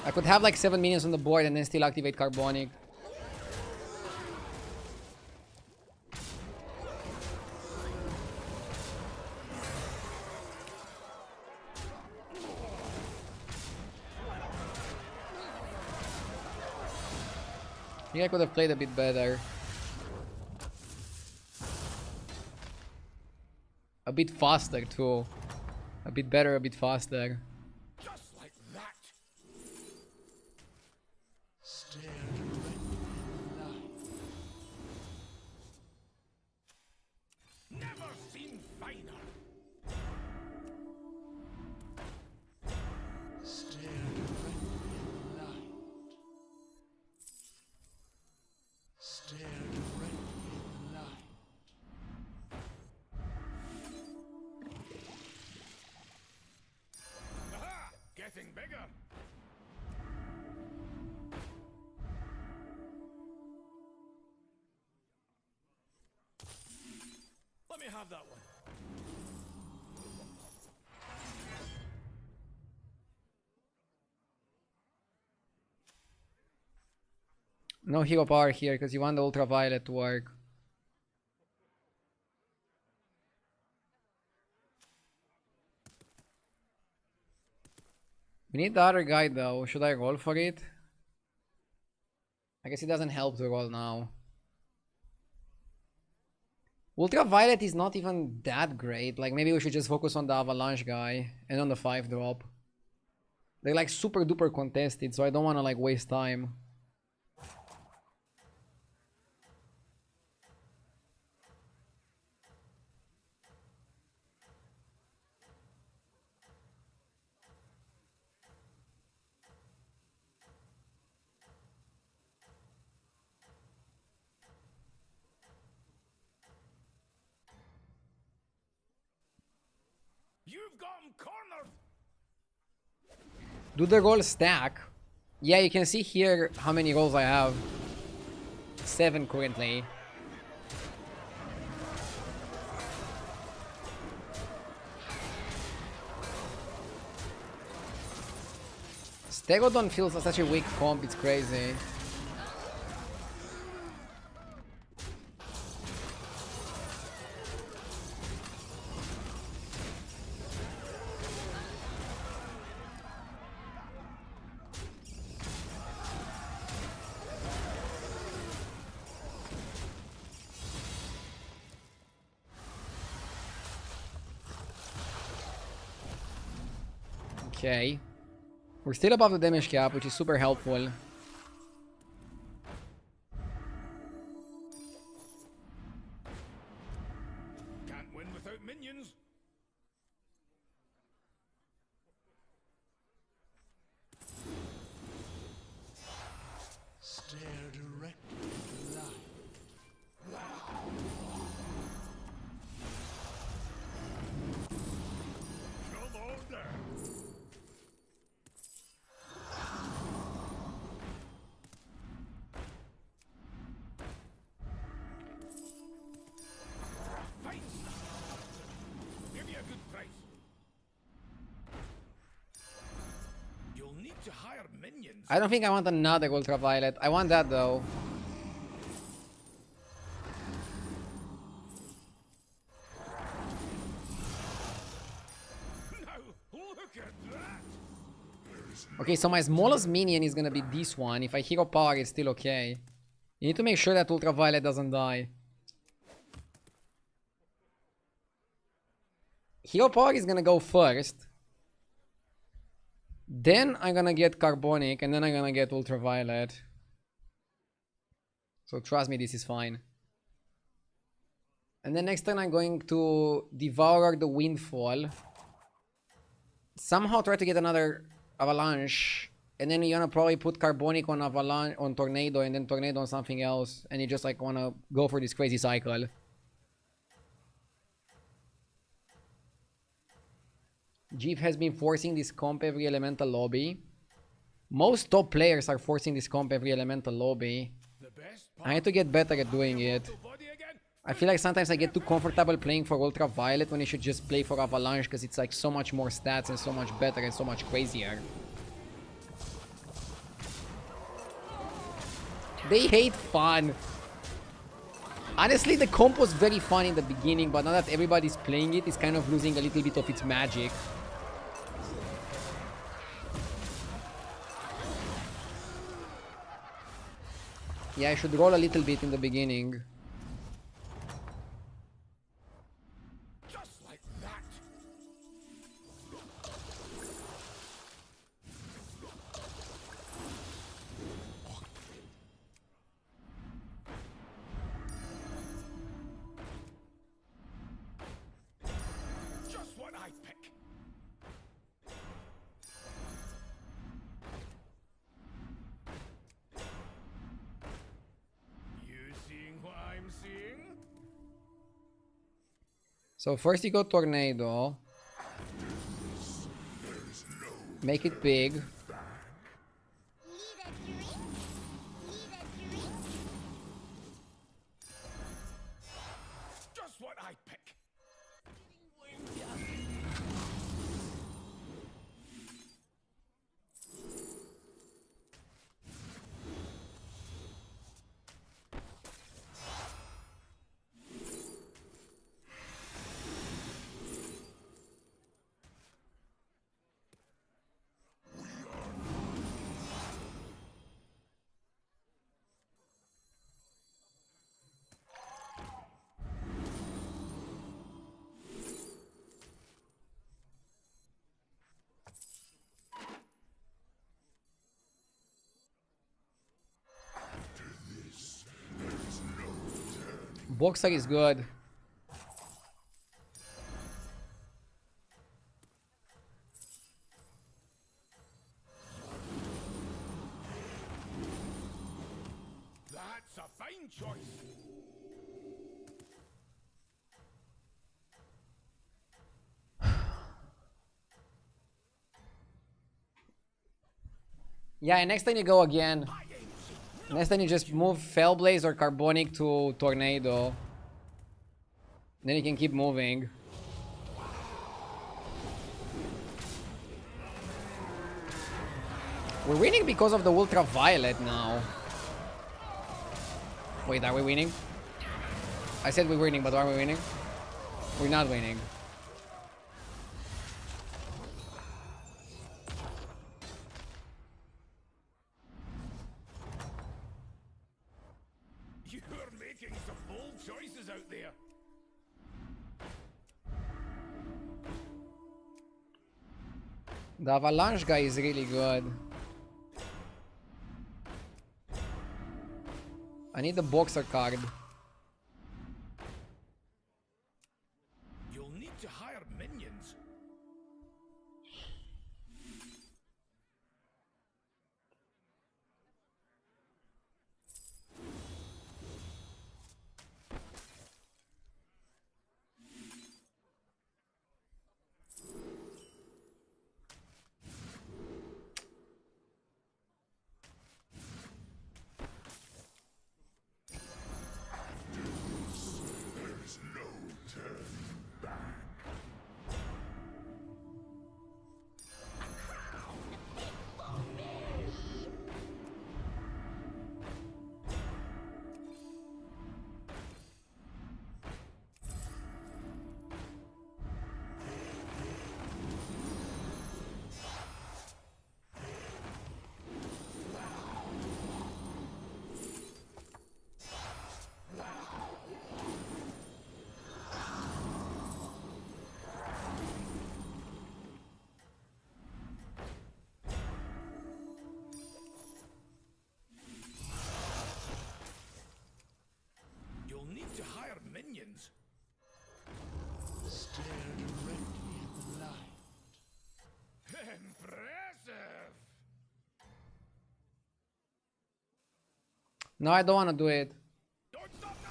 I could have like 7 minions on the board and then still activate Carbonic. I think I could have played a bit better. A bit faster too. A bit better, a bit faster. Just like that. Stare never seen finer. Stare directly in the light. Stare directly in the light. Aha! Getting bigger. Let me have that one. No hero power here because you want the ultraviolet to work. We need the other guy though. Should I roll for it? I guess it doesn't help to roll now. Ultraviolet is not even that great. Like maybe we should just focus on the avalanche guy and on the 5-drop. They're like super duper contested, so I don't want to like waste time. You've got him cornered. Do the roll stack? Yeah, you can see here how many rolls I have. 7 currently. Stegodon feels like such a weak comp, it's crazy. Okay. We're still above the damage cap, which is super helpful. Can't win without minions. Stare directly in the light. Come on down. Fight! Give me a good price. You'll need to hire minions. I don't think I want another ultraviolet. I want that though. Now, look at that! Okay, so my smallest minion is gonna be this one. If I hero power, it's still okay. You need to make sure that ultraviolet doesn't die. Hero power is gonna go first. Then I'm gonna get carbonic, and then I'm gonna get ultraviolet. So trust me, this is fine. And then next turn I'm going to devour the windfall. Somehow try to get another avalanche. And then you're gonna probably put carbonic on avalanche, on tornado, and then tornado on something else. And you just like wanna go for this crazy cycle. Jeep has been forcing this comp every elemental lobby. Most top players are forcing this comp every elemental lobby. I need to get better at doing it. I feel like sometimes I get too comfortable playing for ultraviolet when I should just play for avalanche because it's like so much more stats and so much better and so much crazier. They hate fun. Honestly, the comp was very fun in the beginning, but now that everybody's playing it, it's kind of losing a little bit of its magic. Yeah, I should roll a little bit in the beginning. Just like that. Just what I pick. You seeing what I'm seeing? So first you go tornado. Make it big. Need a drink? Need a drink? Just what I pick. Boxer is good. That's a fine choice. Yeah, and next time you go again. Next time you just move Fellblaze or Carbonic to Tornado. Then you can keep moving. We're winning because of the Ultraviolet now. Wait, are we winning? I said we're winning, but are we winning? We're not winning. You're making some bold choices out there. The Avalanche guy is really good. I need the Boxer card. You'll need to hire minions. There's no turning back. You'll need to hire minions. Stare directly at the light. Impressive. No, I don't want to do it. Don't stop now.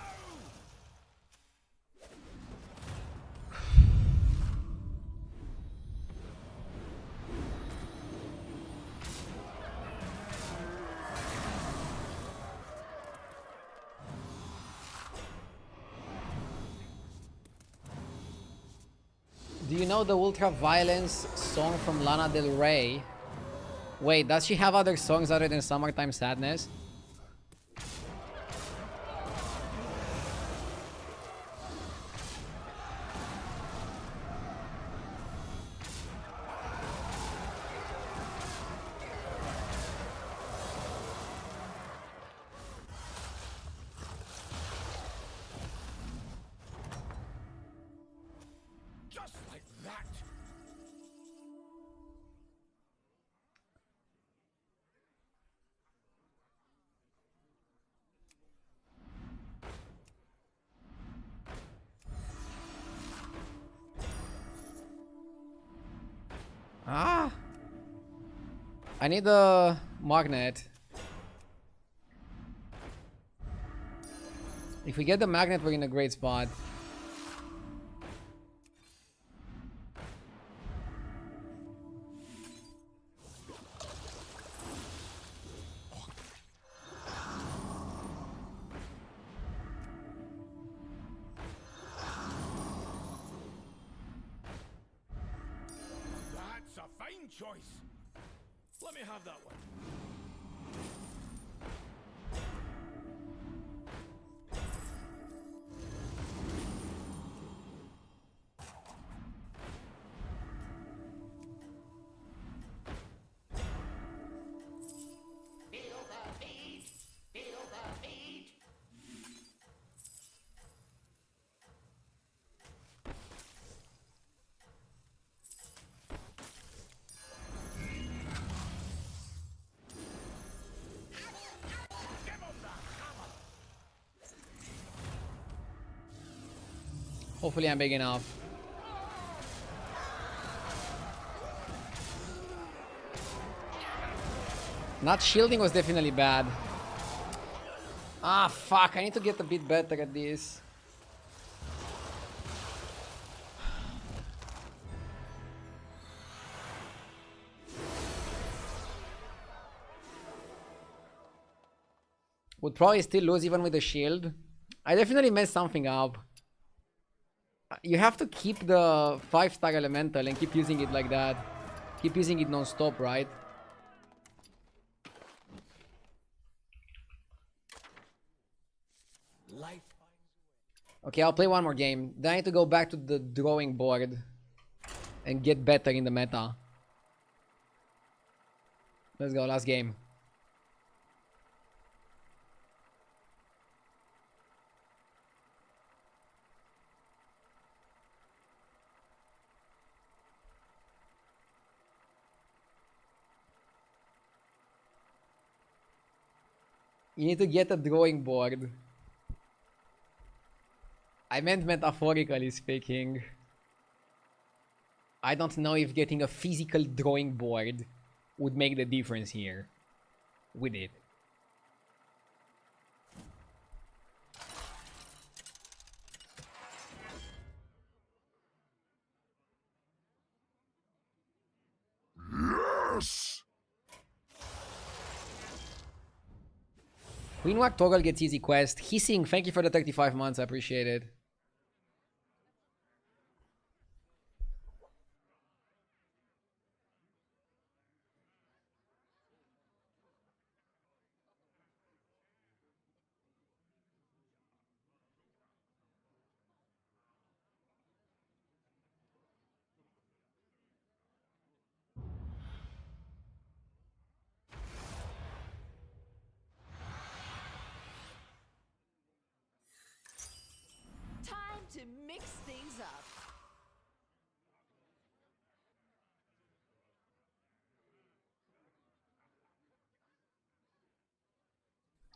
Do you know the Ultraviolence song from Lana Del Rey? Wait, does she have other songs other than Summertime Sadness? Ah! I need the magnet. If we get the magnet, we're in a great spot. That's a fine choice. Let me have that one. Hopefully I'm big enough. Not shielding was definitely bad. Ah, fuck. I need to get a bit better at this. Would probably still lose even with the shield. I definitely messed something up. You have to keep the 5-star elemental and keep using it like that. Keep using it non-stop, right? Okay, I'll play one more game. Then I need to go back to the drawing board and get better in the meta. Let's go, last game. You need to get a drawing board. I meant metaphorically speaking. I don't know if getting a physical drawing board would make the difference here. With it. Yes! Queenwalk Toggle gets easy quest. Hissing, thank you for the 35 months, I appreciate it. Time to mix things up.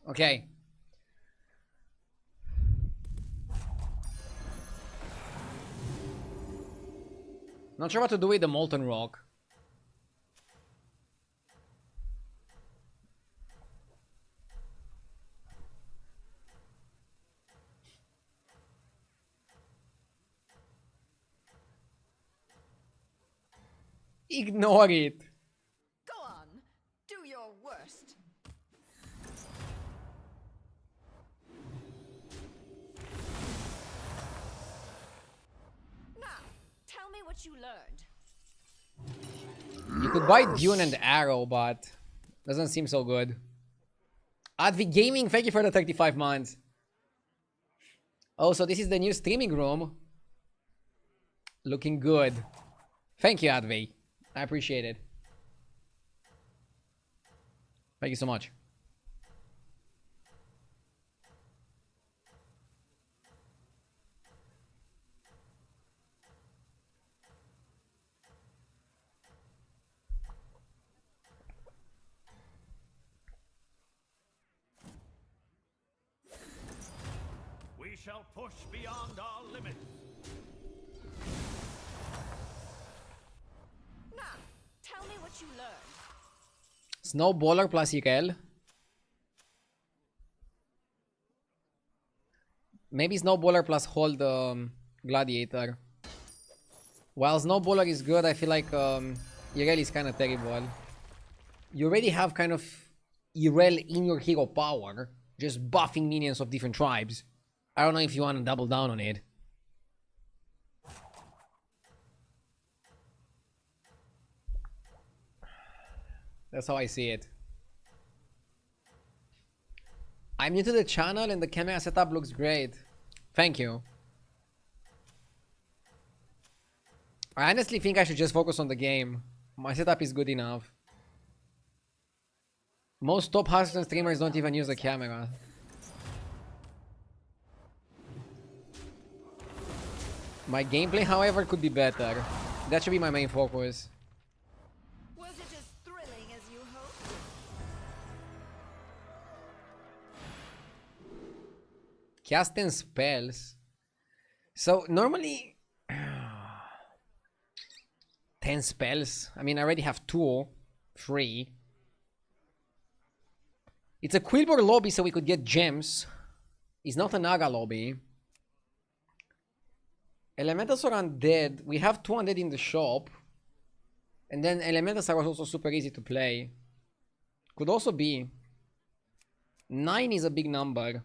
Okay. Not sure what to do with the Molten Rock. Ignore it. Go on, do your worst. Now, tell me what you learned. You could buy Dune and Arrow, but doesn't seem so good. Advi Gaming, thank you for the 35 months. Also, this is the new streaming room. Looking good. Thank you, Advi. I appreciate it. Thank you so much. We shall push beyond our limits. Now, what you learned. Snowballer plus Irel. Maybe Snowballer plus Hold Gladiator. While Snowballer is good, I feel like Irel is kind of terrible. You already have kind of Irel in your hero power, just buffing minions of different tribes. I don't know if you want to double down on it. That's how I see it. I'm new to the channel and the camera setup looks great. Thank you. I honestly think I should just focus on the game. My setup is good enough. Most top Hearthstone streamers don't even use the camera. My gameplay, however, could be better. That should be my main focus. Was it as thrilling as you hoped? Cast 10 spells. So, normally... 10 spells? I mean, I already have 2. 3. It's a Quilboar lobby, so we could get gems. It's not a Naga lobby. Elementals are undead. We have 2 undead in the shop. And then Elementals are also super easy to play. Could also be. 9 is a big number.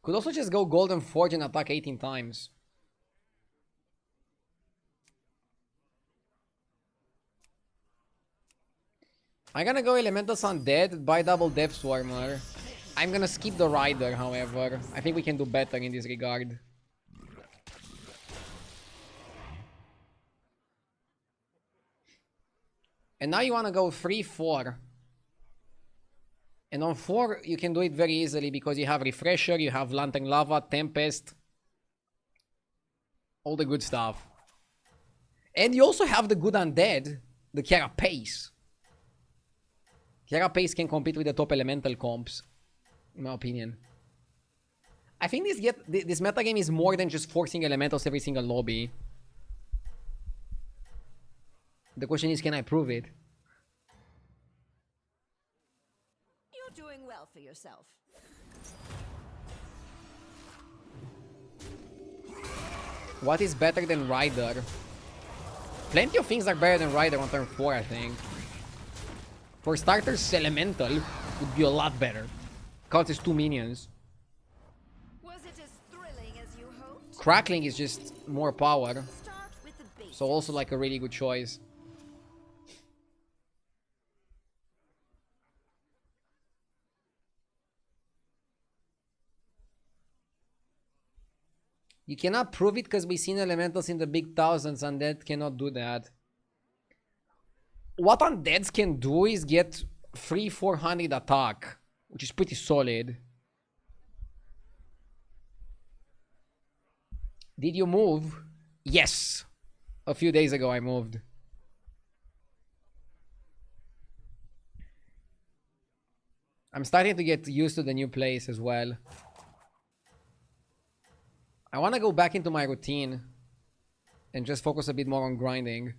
Could also just go Golden Forge and attack 18 times. I'm gonna go Elementals Undead, buy double Death Swarmer. I'm gonna skip the Rider, however. I think we can do better in this regard. And now you wanna go 3-4. And on 4, you can do it very easily because you have Refresher, you have Lantern Lava, Tempest. All the good stuff. And you also have the good undead, the Carapace. Carapace can compete with the top elemental comps, in my opinion. I think this metagame is more than just forcing elementals every single lobby. The question is, can I prove it? You're doing well for yourself. What is better than Rider? Plenty of things are better than Rider on turn 4, I think. For starters, Elemental would be a lot better. Counts as 2 minions. Was it as thrilling as you hoped? Crackling is just more power. Start with the basics. So also like a really good choice. You cannot prove it because we've seen elementals in the big thousands and that cannot do that. What undeads can do is get 300-400 attack, which is pretty solid. Did you move? Yes. A few days ago I moved. I'm starting to get used to the new place as well. I want to go back into my routine and just focus a bit more on grinding.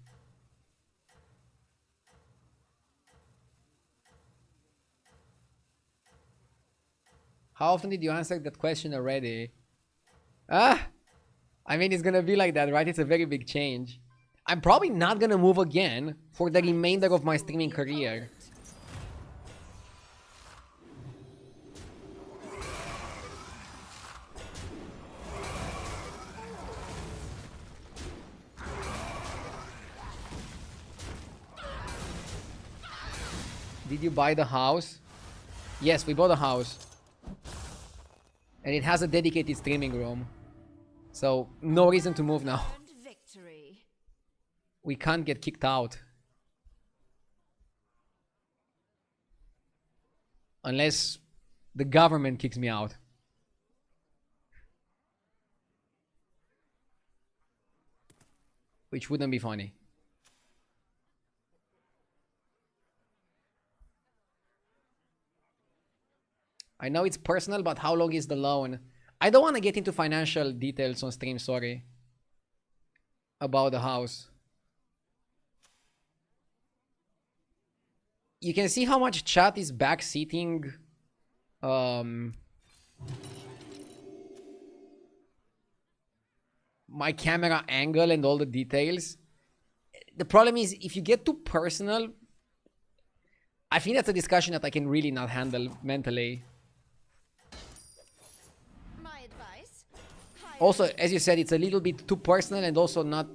How often did you answer that question already? I mean, it's gonna be like that, right? It's a very big change. I'm probably not gonna move again for the remainder of my streaming career. Did you buy the house? Yes, we bought a house. And it has a dedicated streaming room. So, no reason to move now. We can't get kicked out. Unless the government kicks me out. Which wouldn't be funny. I know it's personal, but how long is the loan? I don't want to get into financial details on stream, sorry. About the house. You can see how much chat is backseating my camera angle and all the details. The problem is, if you get too personal, I think that's a discussion that I can really not handle mentally. My advice? Also, as you said, it's a little bit too personal and also not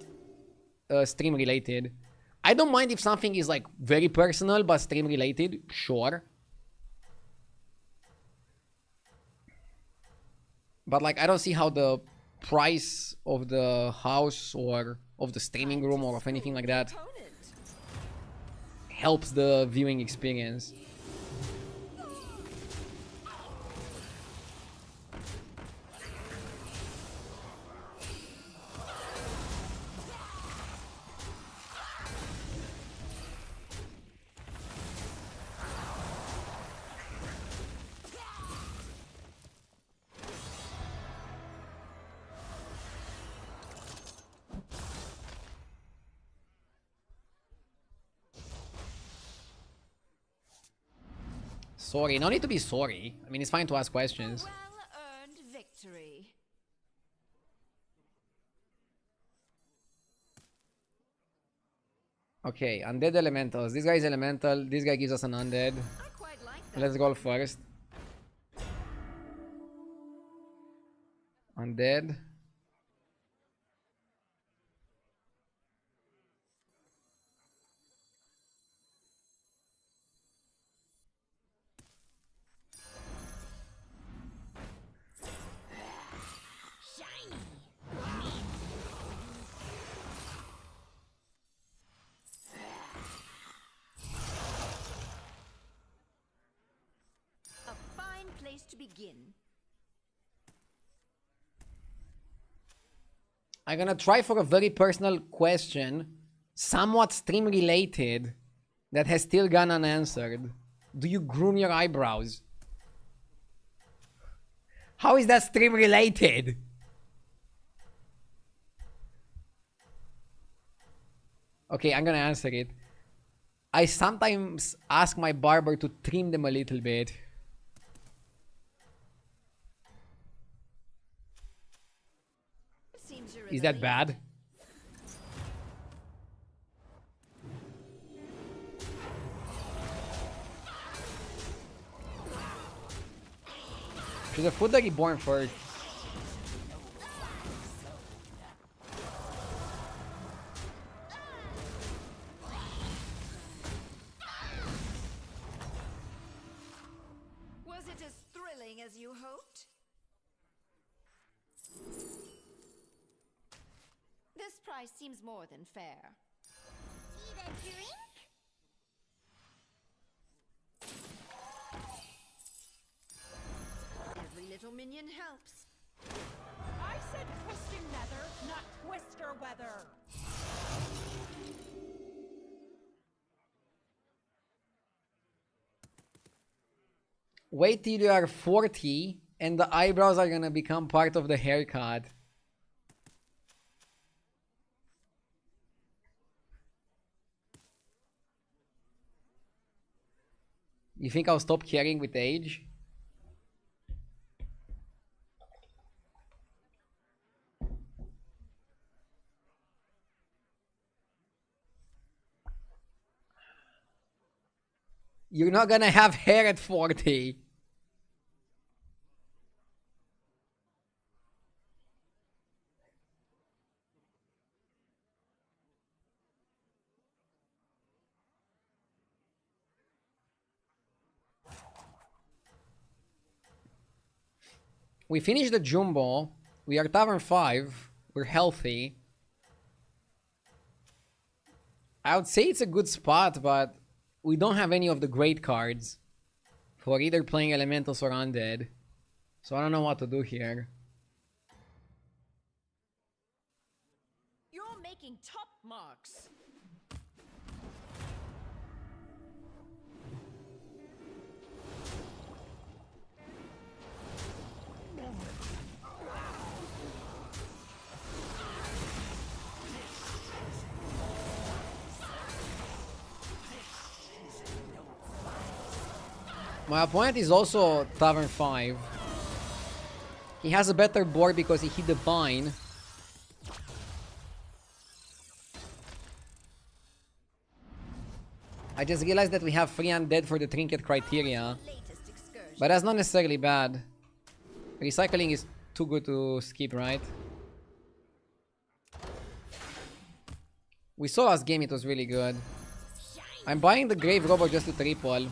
stream related. I don't mind if something is like very personal but stream related, sure. But like, I don't see how the price of the house or of the streaming room or of anything like that helps the viewing experience. Sorry, no need to be sorry. I mean, it's fine to ask questions. Well-earned victory. Okay, undead elementals. This guy is elemental. This guy gives us an undead. I quite like that. Let's go first. Undead. To begin. I'm gonna try for a very personal question, somewhat stream related, that has still gone unanswered. Do you groom your eyebrows? How is that stream related? Okay, I'm gonna answer it. I sometimes ask my barber to trim them a little bit. Is that bad? Should the food be born first? Was it as thrilling as you hoped? This price seems more than fair. Need a drink? Every little minion helps. I said twisting nether, not twister weather. Wait till you are 40 and the eyebrows are gonna become part of the haircut. You think I'll stop caring with age? You're not gonna have hair at 40. We finished the Jumbo. We are Tavern 5. We're healthy. I would say it's a good spot, but we don't have any of the great cards for either playing Elementals or Undead. So I don't know what to do here. You're making top marks. My opponent is also Tavern 5. He has a better board because he hit the bind. I just realized that we have 3 undead for the trinket criteria. But that's not necessarily bad. Recycling is too good to skip, right? We saw last game, it was really good. I'm buying the Grave Robber just to triple.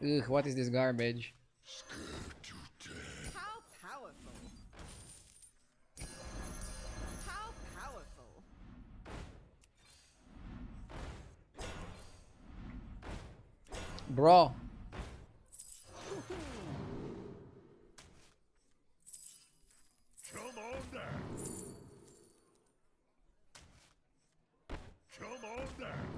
Ugh, what is this garbage? How powerful. How powerful. Bro. Come on down. Come on down.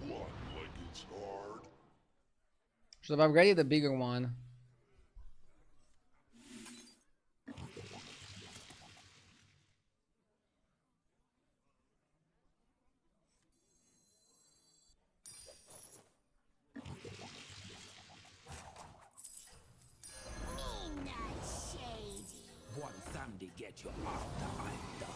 What, like it's hard? Should have upgraded the bigger one. One Sunday get you after I'm done.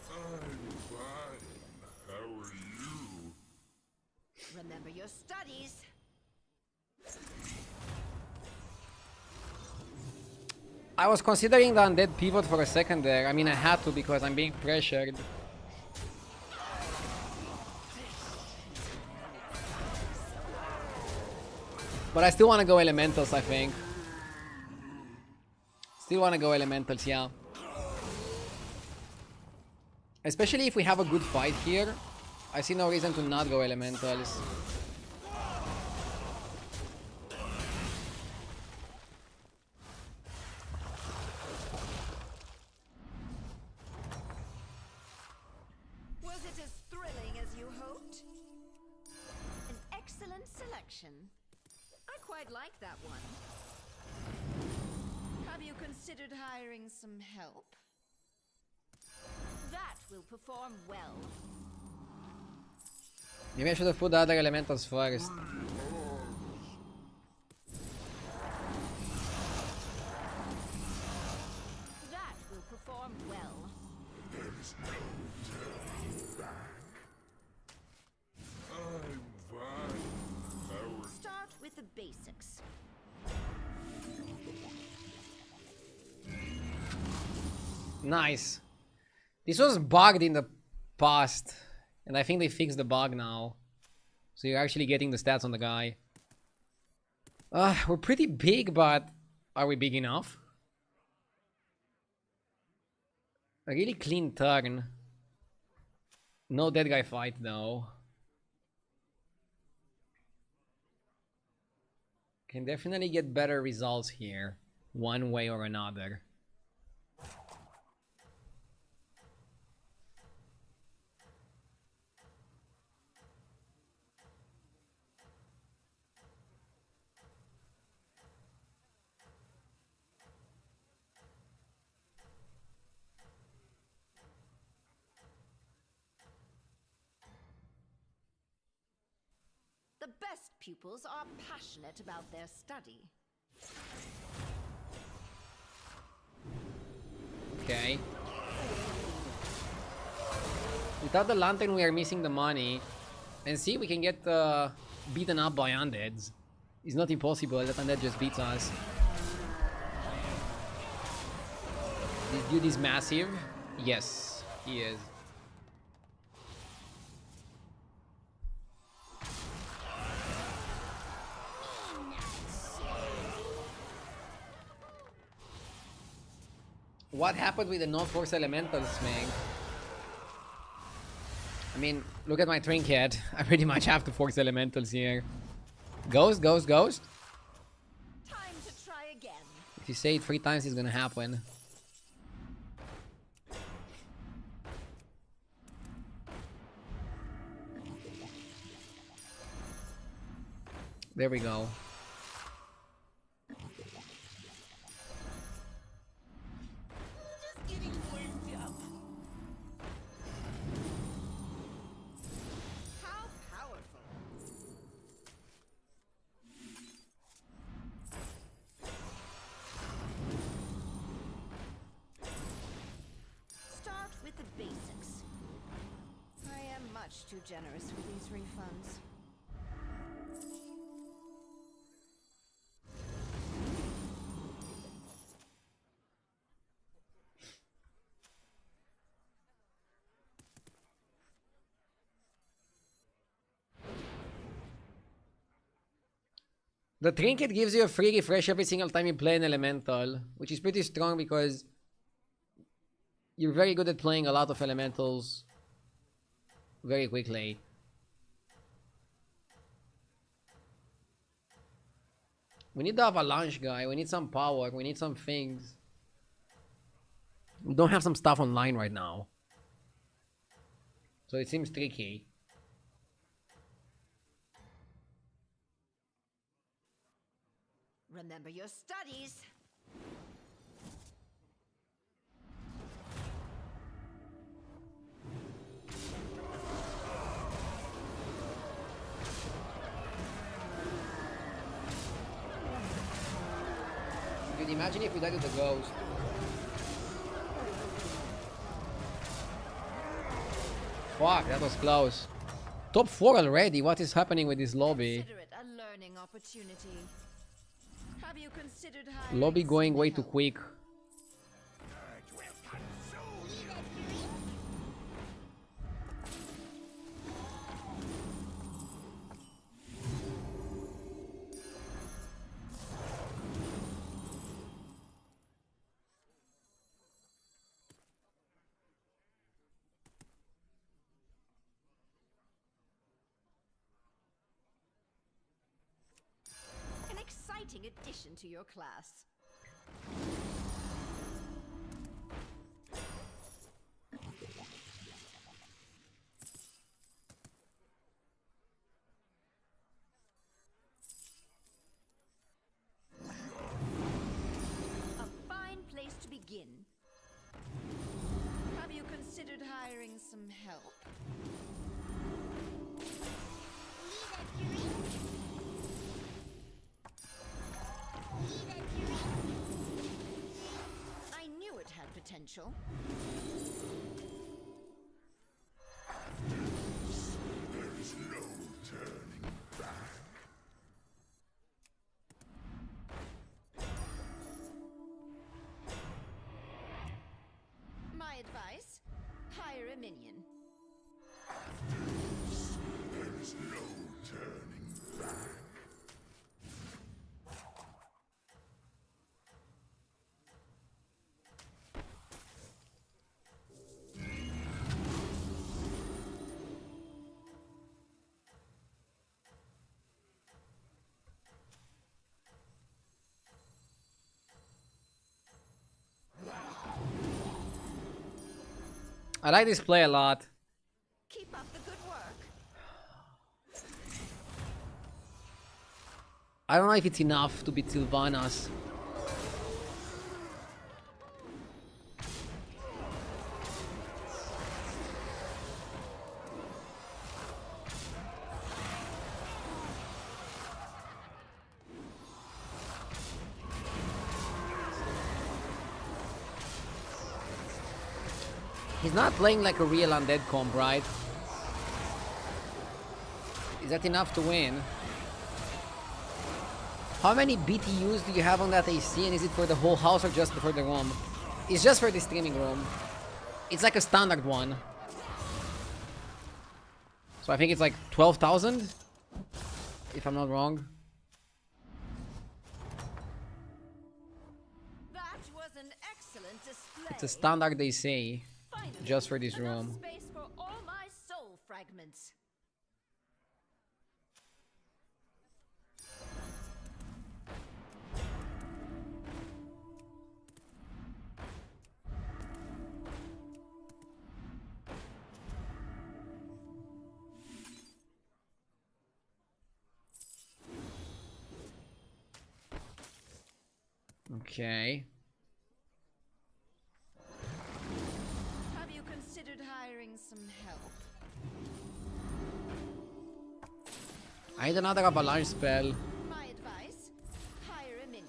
I'm fine. How are you? Remember your studies. I was considering the undead pivot for a second there. I mean, I had to because I'm being pressured. But I still want to go elementals, I think. Still want to go elementals, yeah. Especially if we have a good fight here. I see no reason to not go elementals. Was it as thrilling as you hoped? An excellent selection. I quite like that one. Have you considered hiring some help? That will perform well. Maybe I should have put the other elementals first. That will perform well. There is no turning back. I'm fine. How are Start with the basics. Nice. This was bugged in the past. And I think they fixed the bug now. So you're actually getting the stats on the guy. We're pretty big, but are we big enough? A really clean turn. No dead guy fight though. Can definitely get better results here. One way or another. The best pupils are passionate about their study. Okay. Without the lantern, we are missing the money. And see, we can get beaten up by undeads. It's not impossible that undead just beats us. This dude is massive. Yes, he is. What happened with the non-force elementals, man? I mean, look at my trinket. I pretty much have to force elementals here. Ghost, ghost, ghost. Time to try again. If you say it 3 times, it's gonna happen. There we go. Just getting warmed up. How powerful. Start with the basics. I am much too generous with these refunds. The trinket gives you a free refresh every single time you play an elemental, which is pretty strong because you're very good at playing a lot of elementals very quickly. We need the avalanche guy, we need some power, we need some things. We don't have some stuff online right now, so it seems tricky. Remember your studies. Dude, imagine if we died to the ghost. Fuck, that was close. Top 4 already, what is happening with this lobby? Consider it a learning opportunity. Have you considered hiring Lobby going some way too help? quick. An exciting addition to your class. A fine place to begin. Have you considered hiring some help? I knew it had potential. There is no turning back. My advice? Hire a minion. There is no turning back. I like this play a lot. Keep up the good work. I don't know if it's enough to beat Sylvanas. He's not playing like a real undead comp, right? Is that enough to win? How many BTUs do you have on that AC, and is it for the whole house or just for the room? It's just for the streaming room. It's like a standard one. So I think it's like 12,000? If I'm not wrong. That was an excellent display. It's a standard AC. Finally, Just for this enough room. Space for all my soul fragments. Okay. Have you considered hiring some help? I need another avalanche spell. My advice, hire a minion.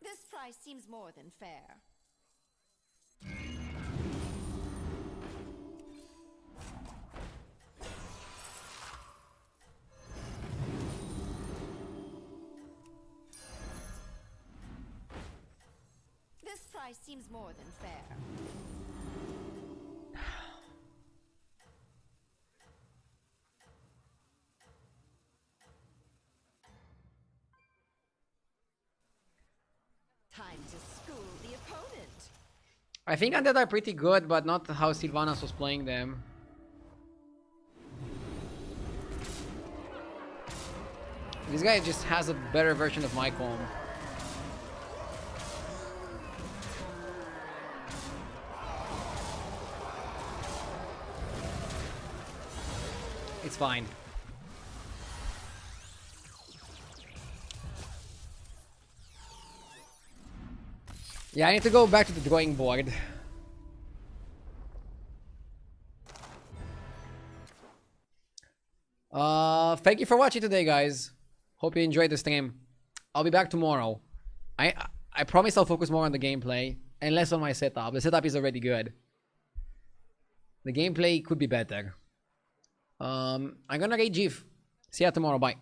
This price seems more than fair. This price seems more than fair. Time to school the opponent. I think undead are pretty good, but not how Sylvanas was playing them. This guy just has a better version of my comb. It's fine. Yeah, I need to go back to the drawing board. Thank you for watching today, guys. Hope you enjoyed the stream. I'll be back tomorrow. I promise I'll focus more on the gameplay and less on my setup. The setup is already good. The gameplay could be better. I'm gonna raid Jeeve. See ya tomorrow. Bye.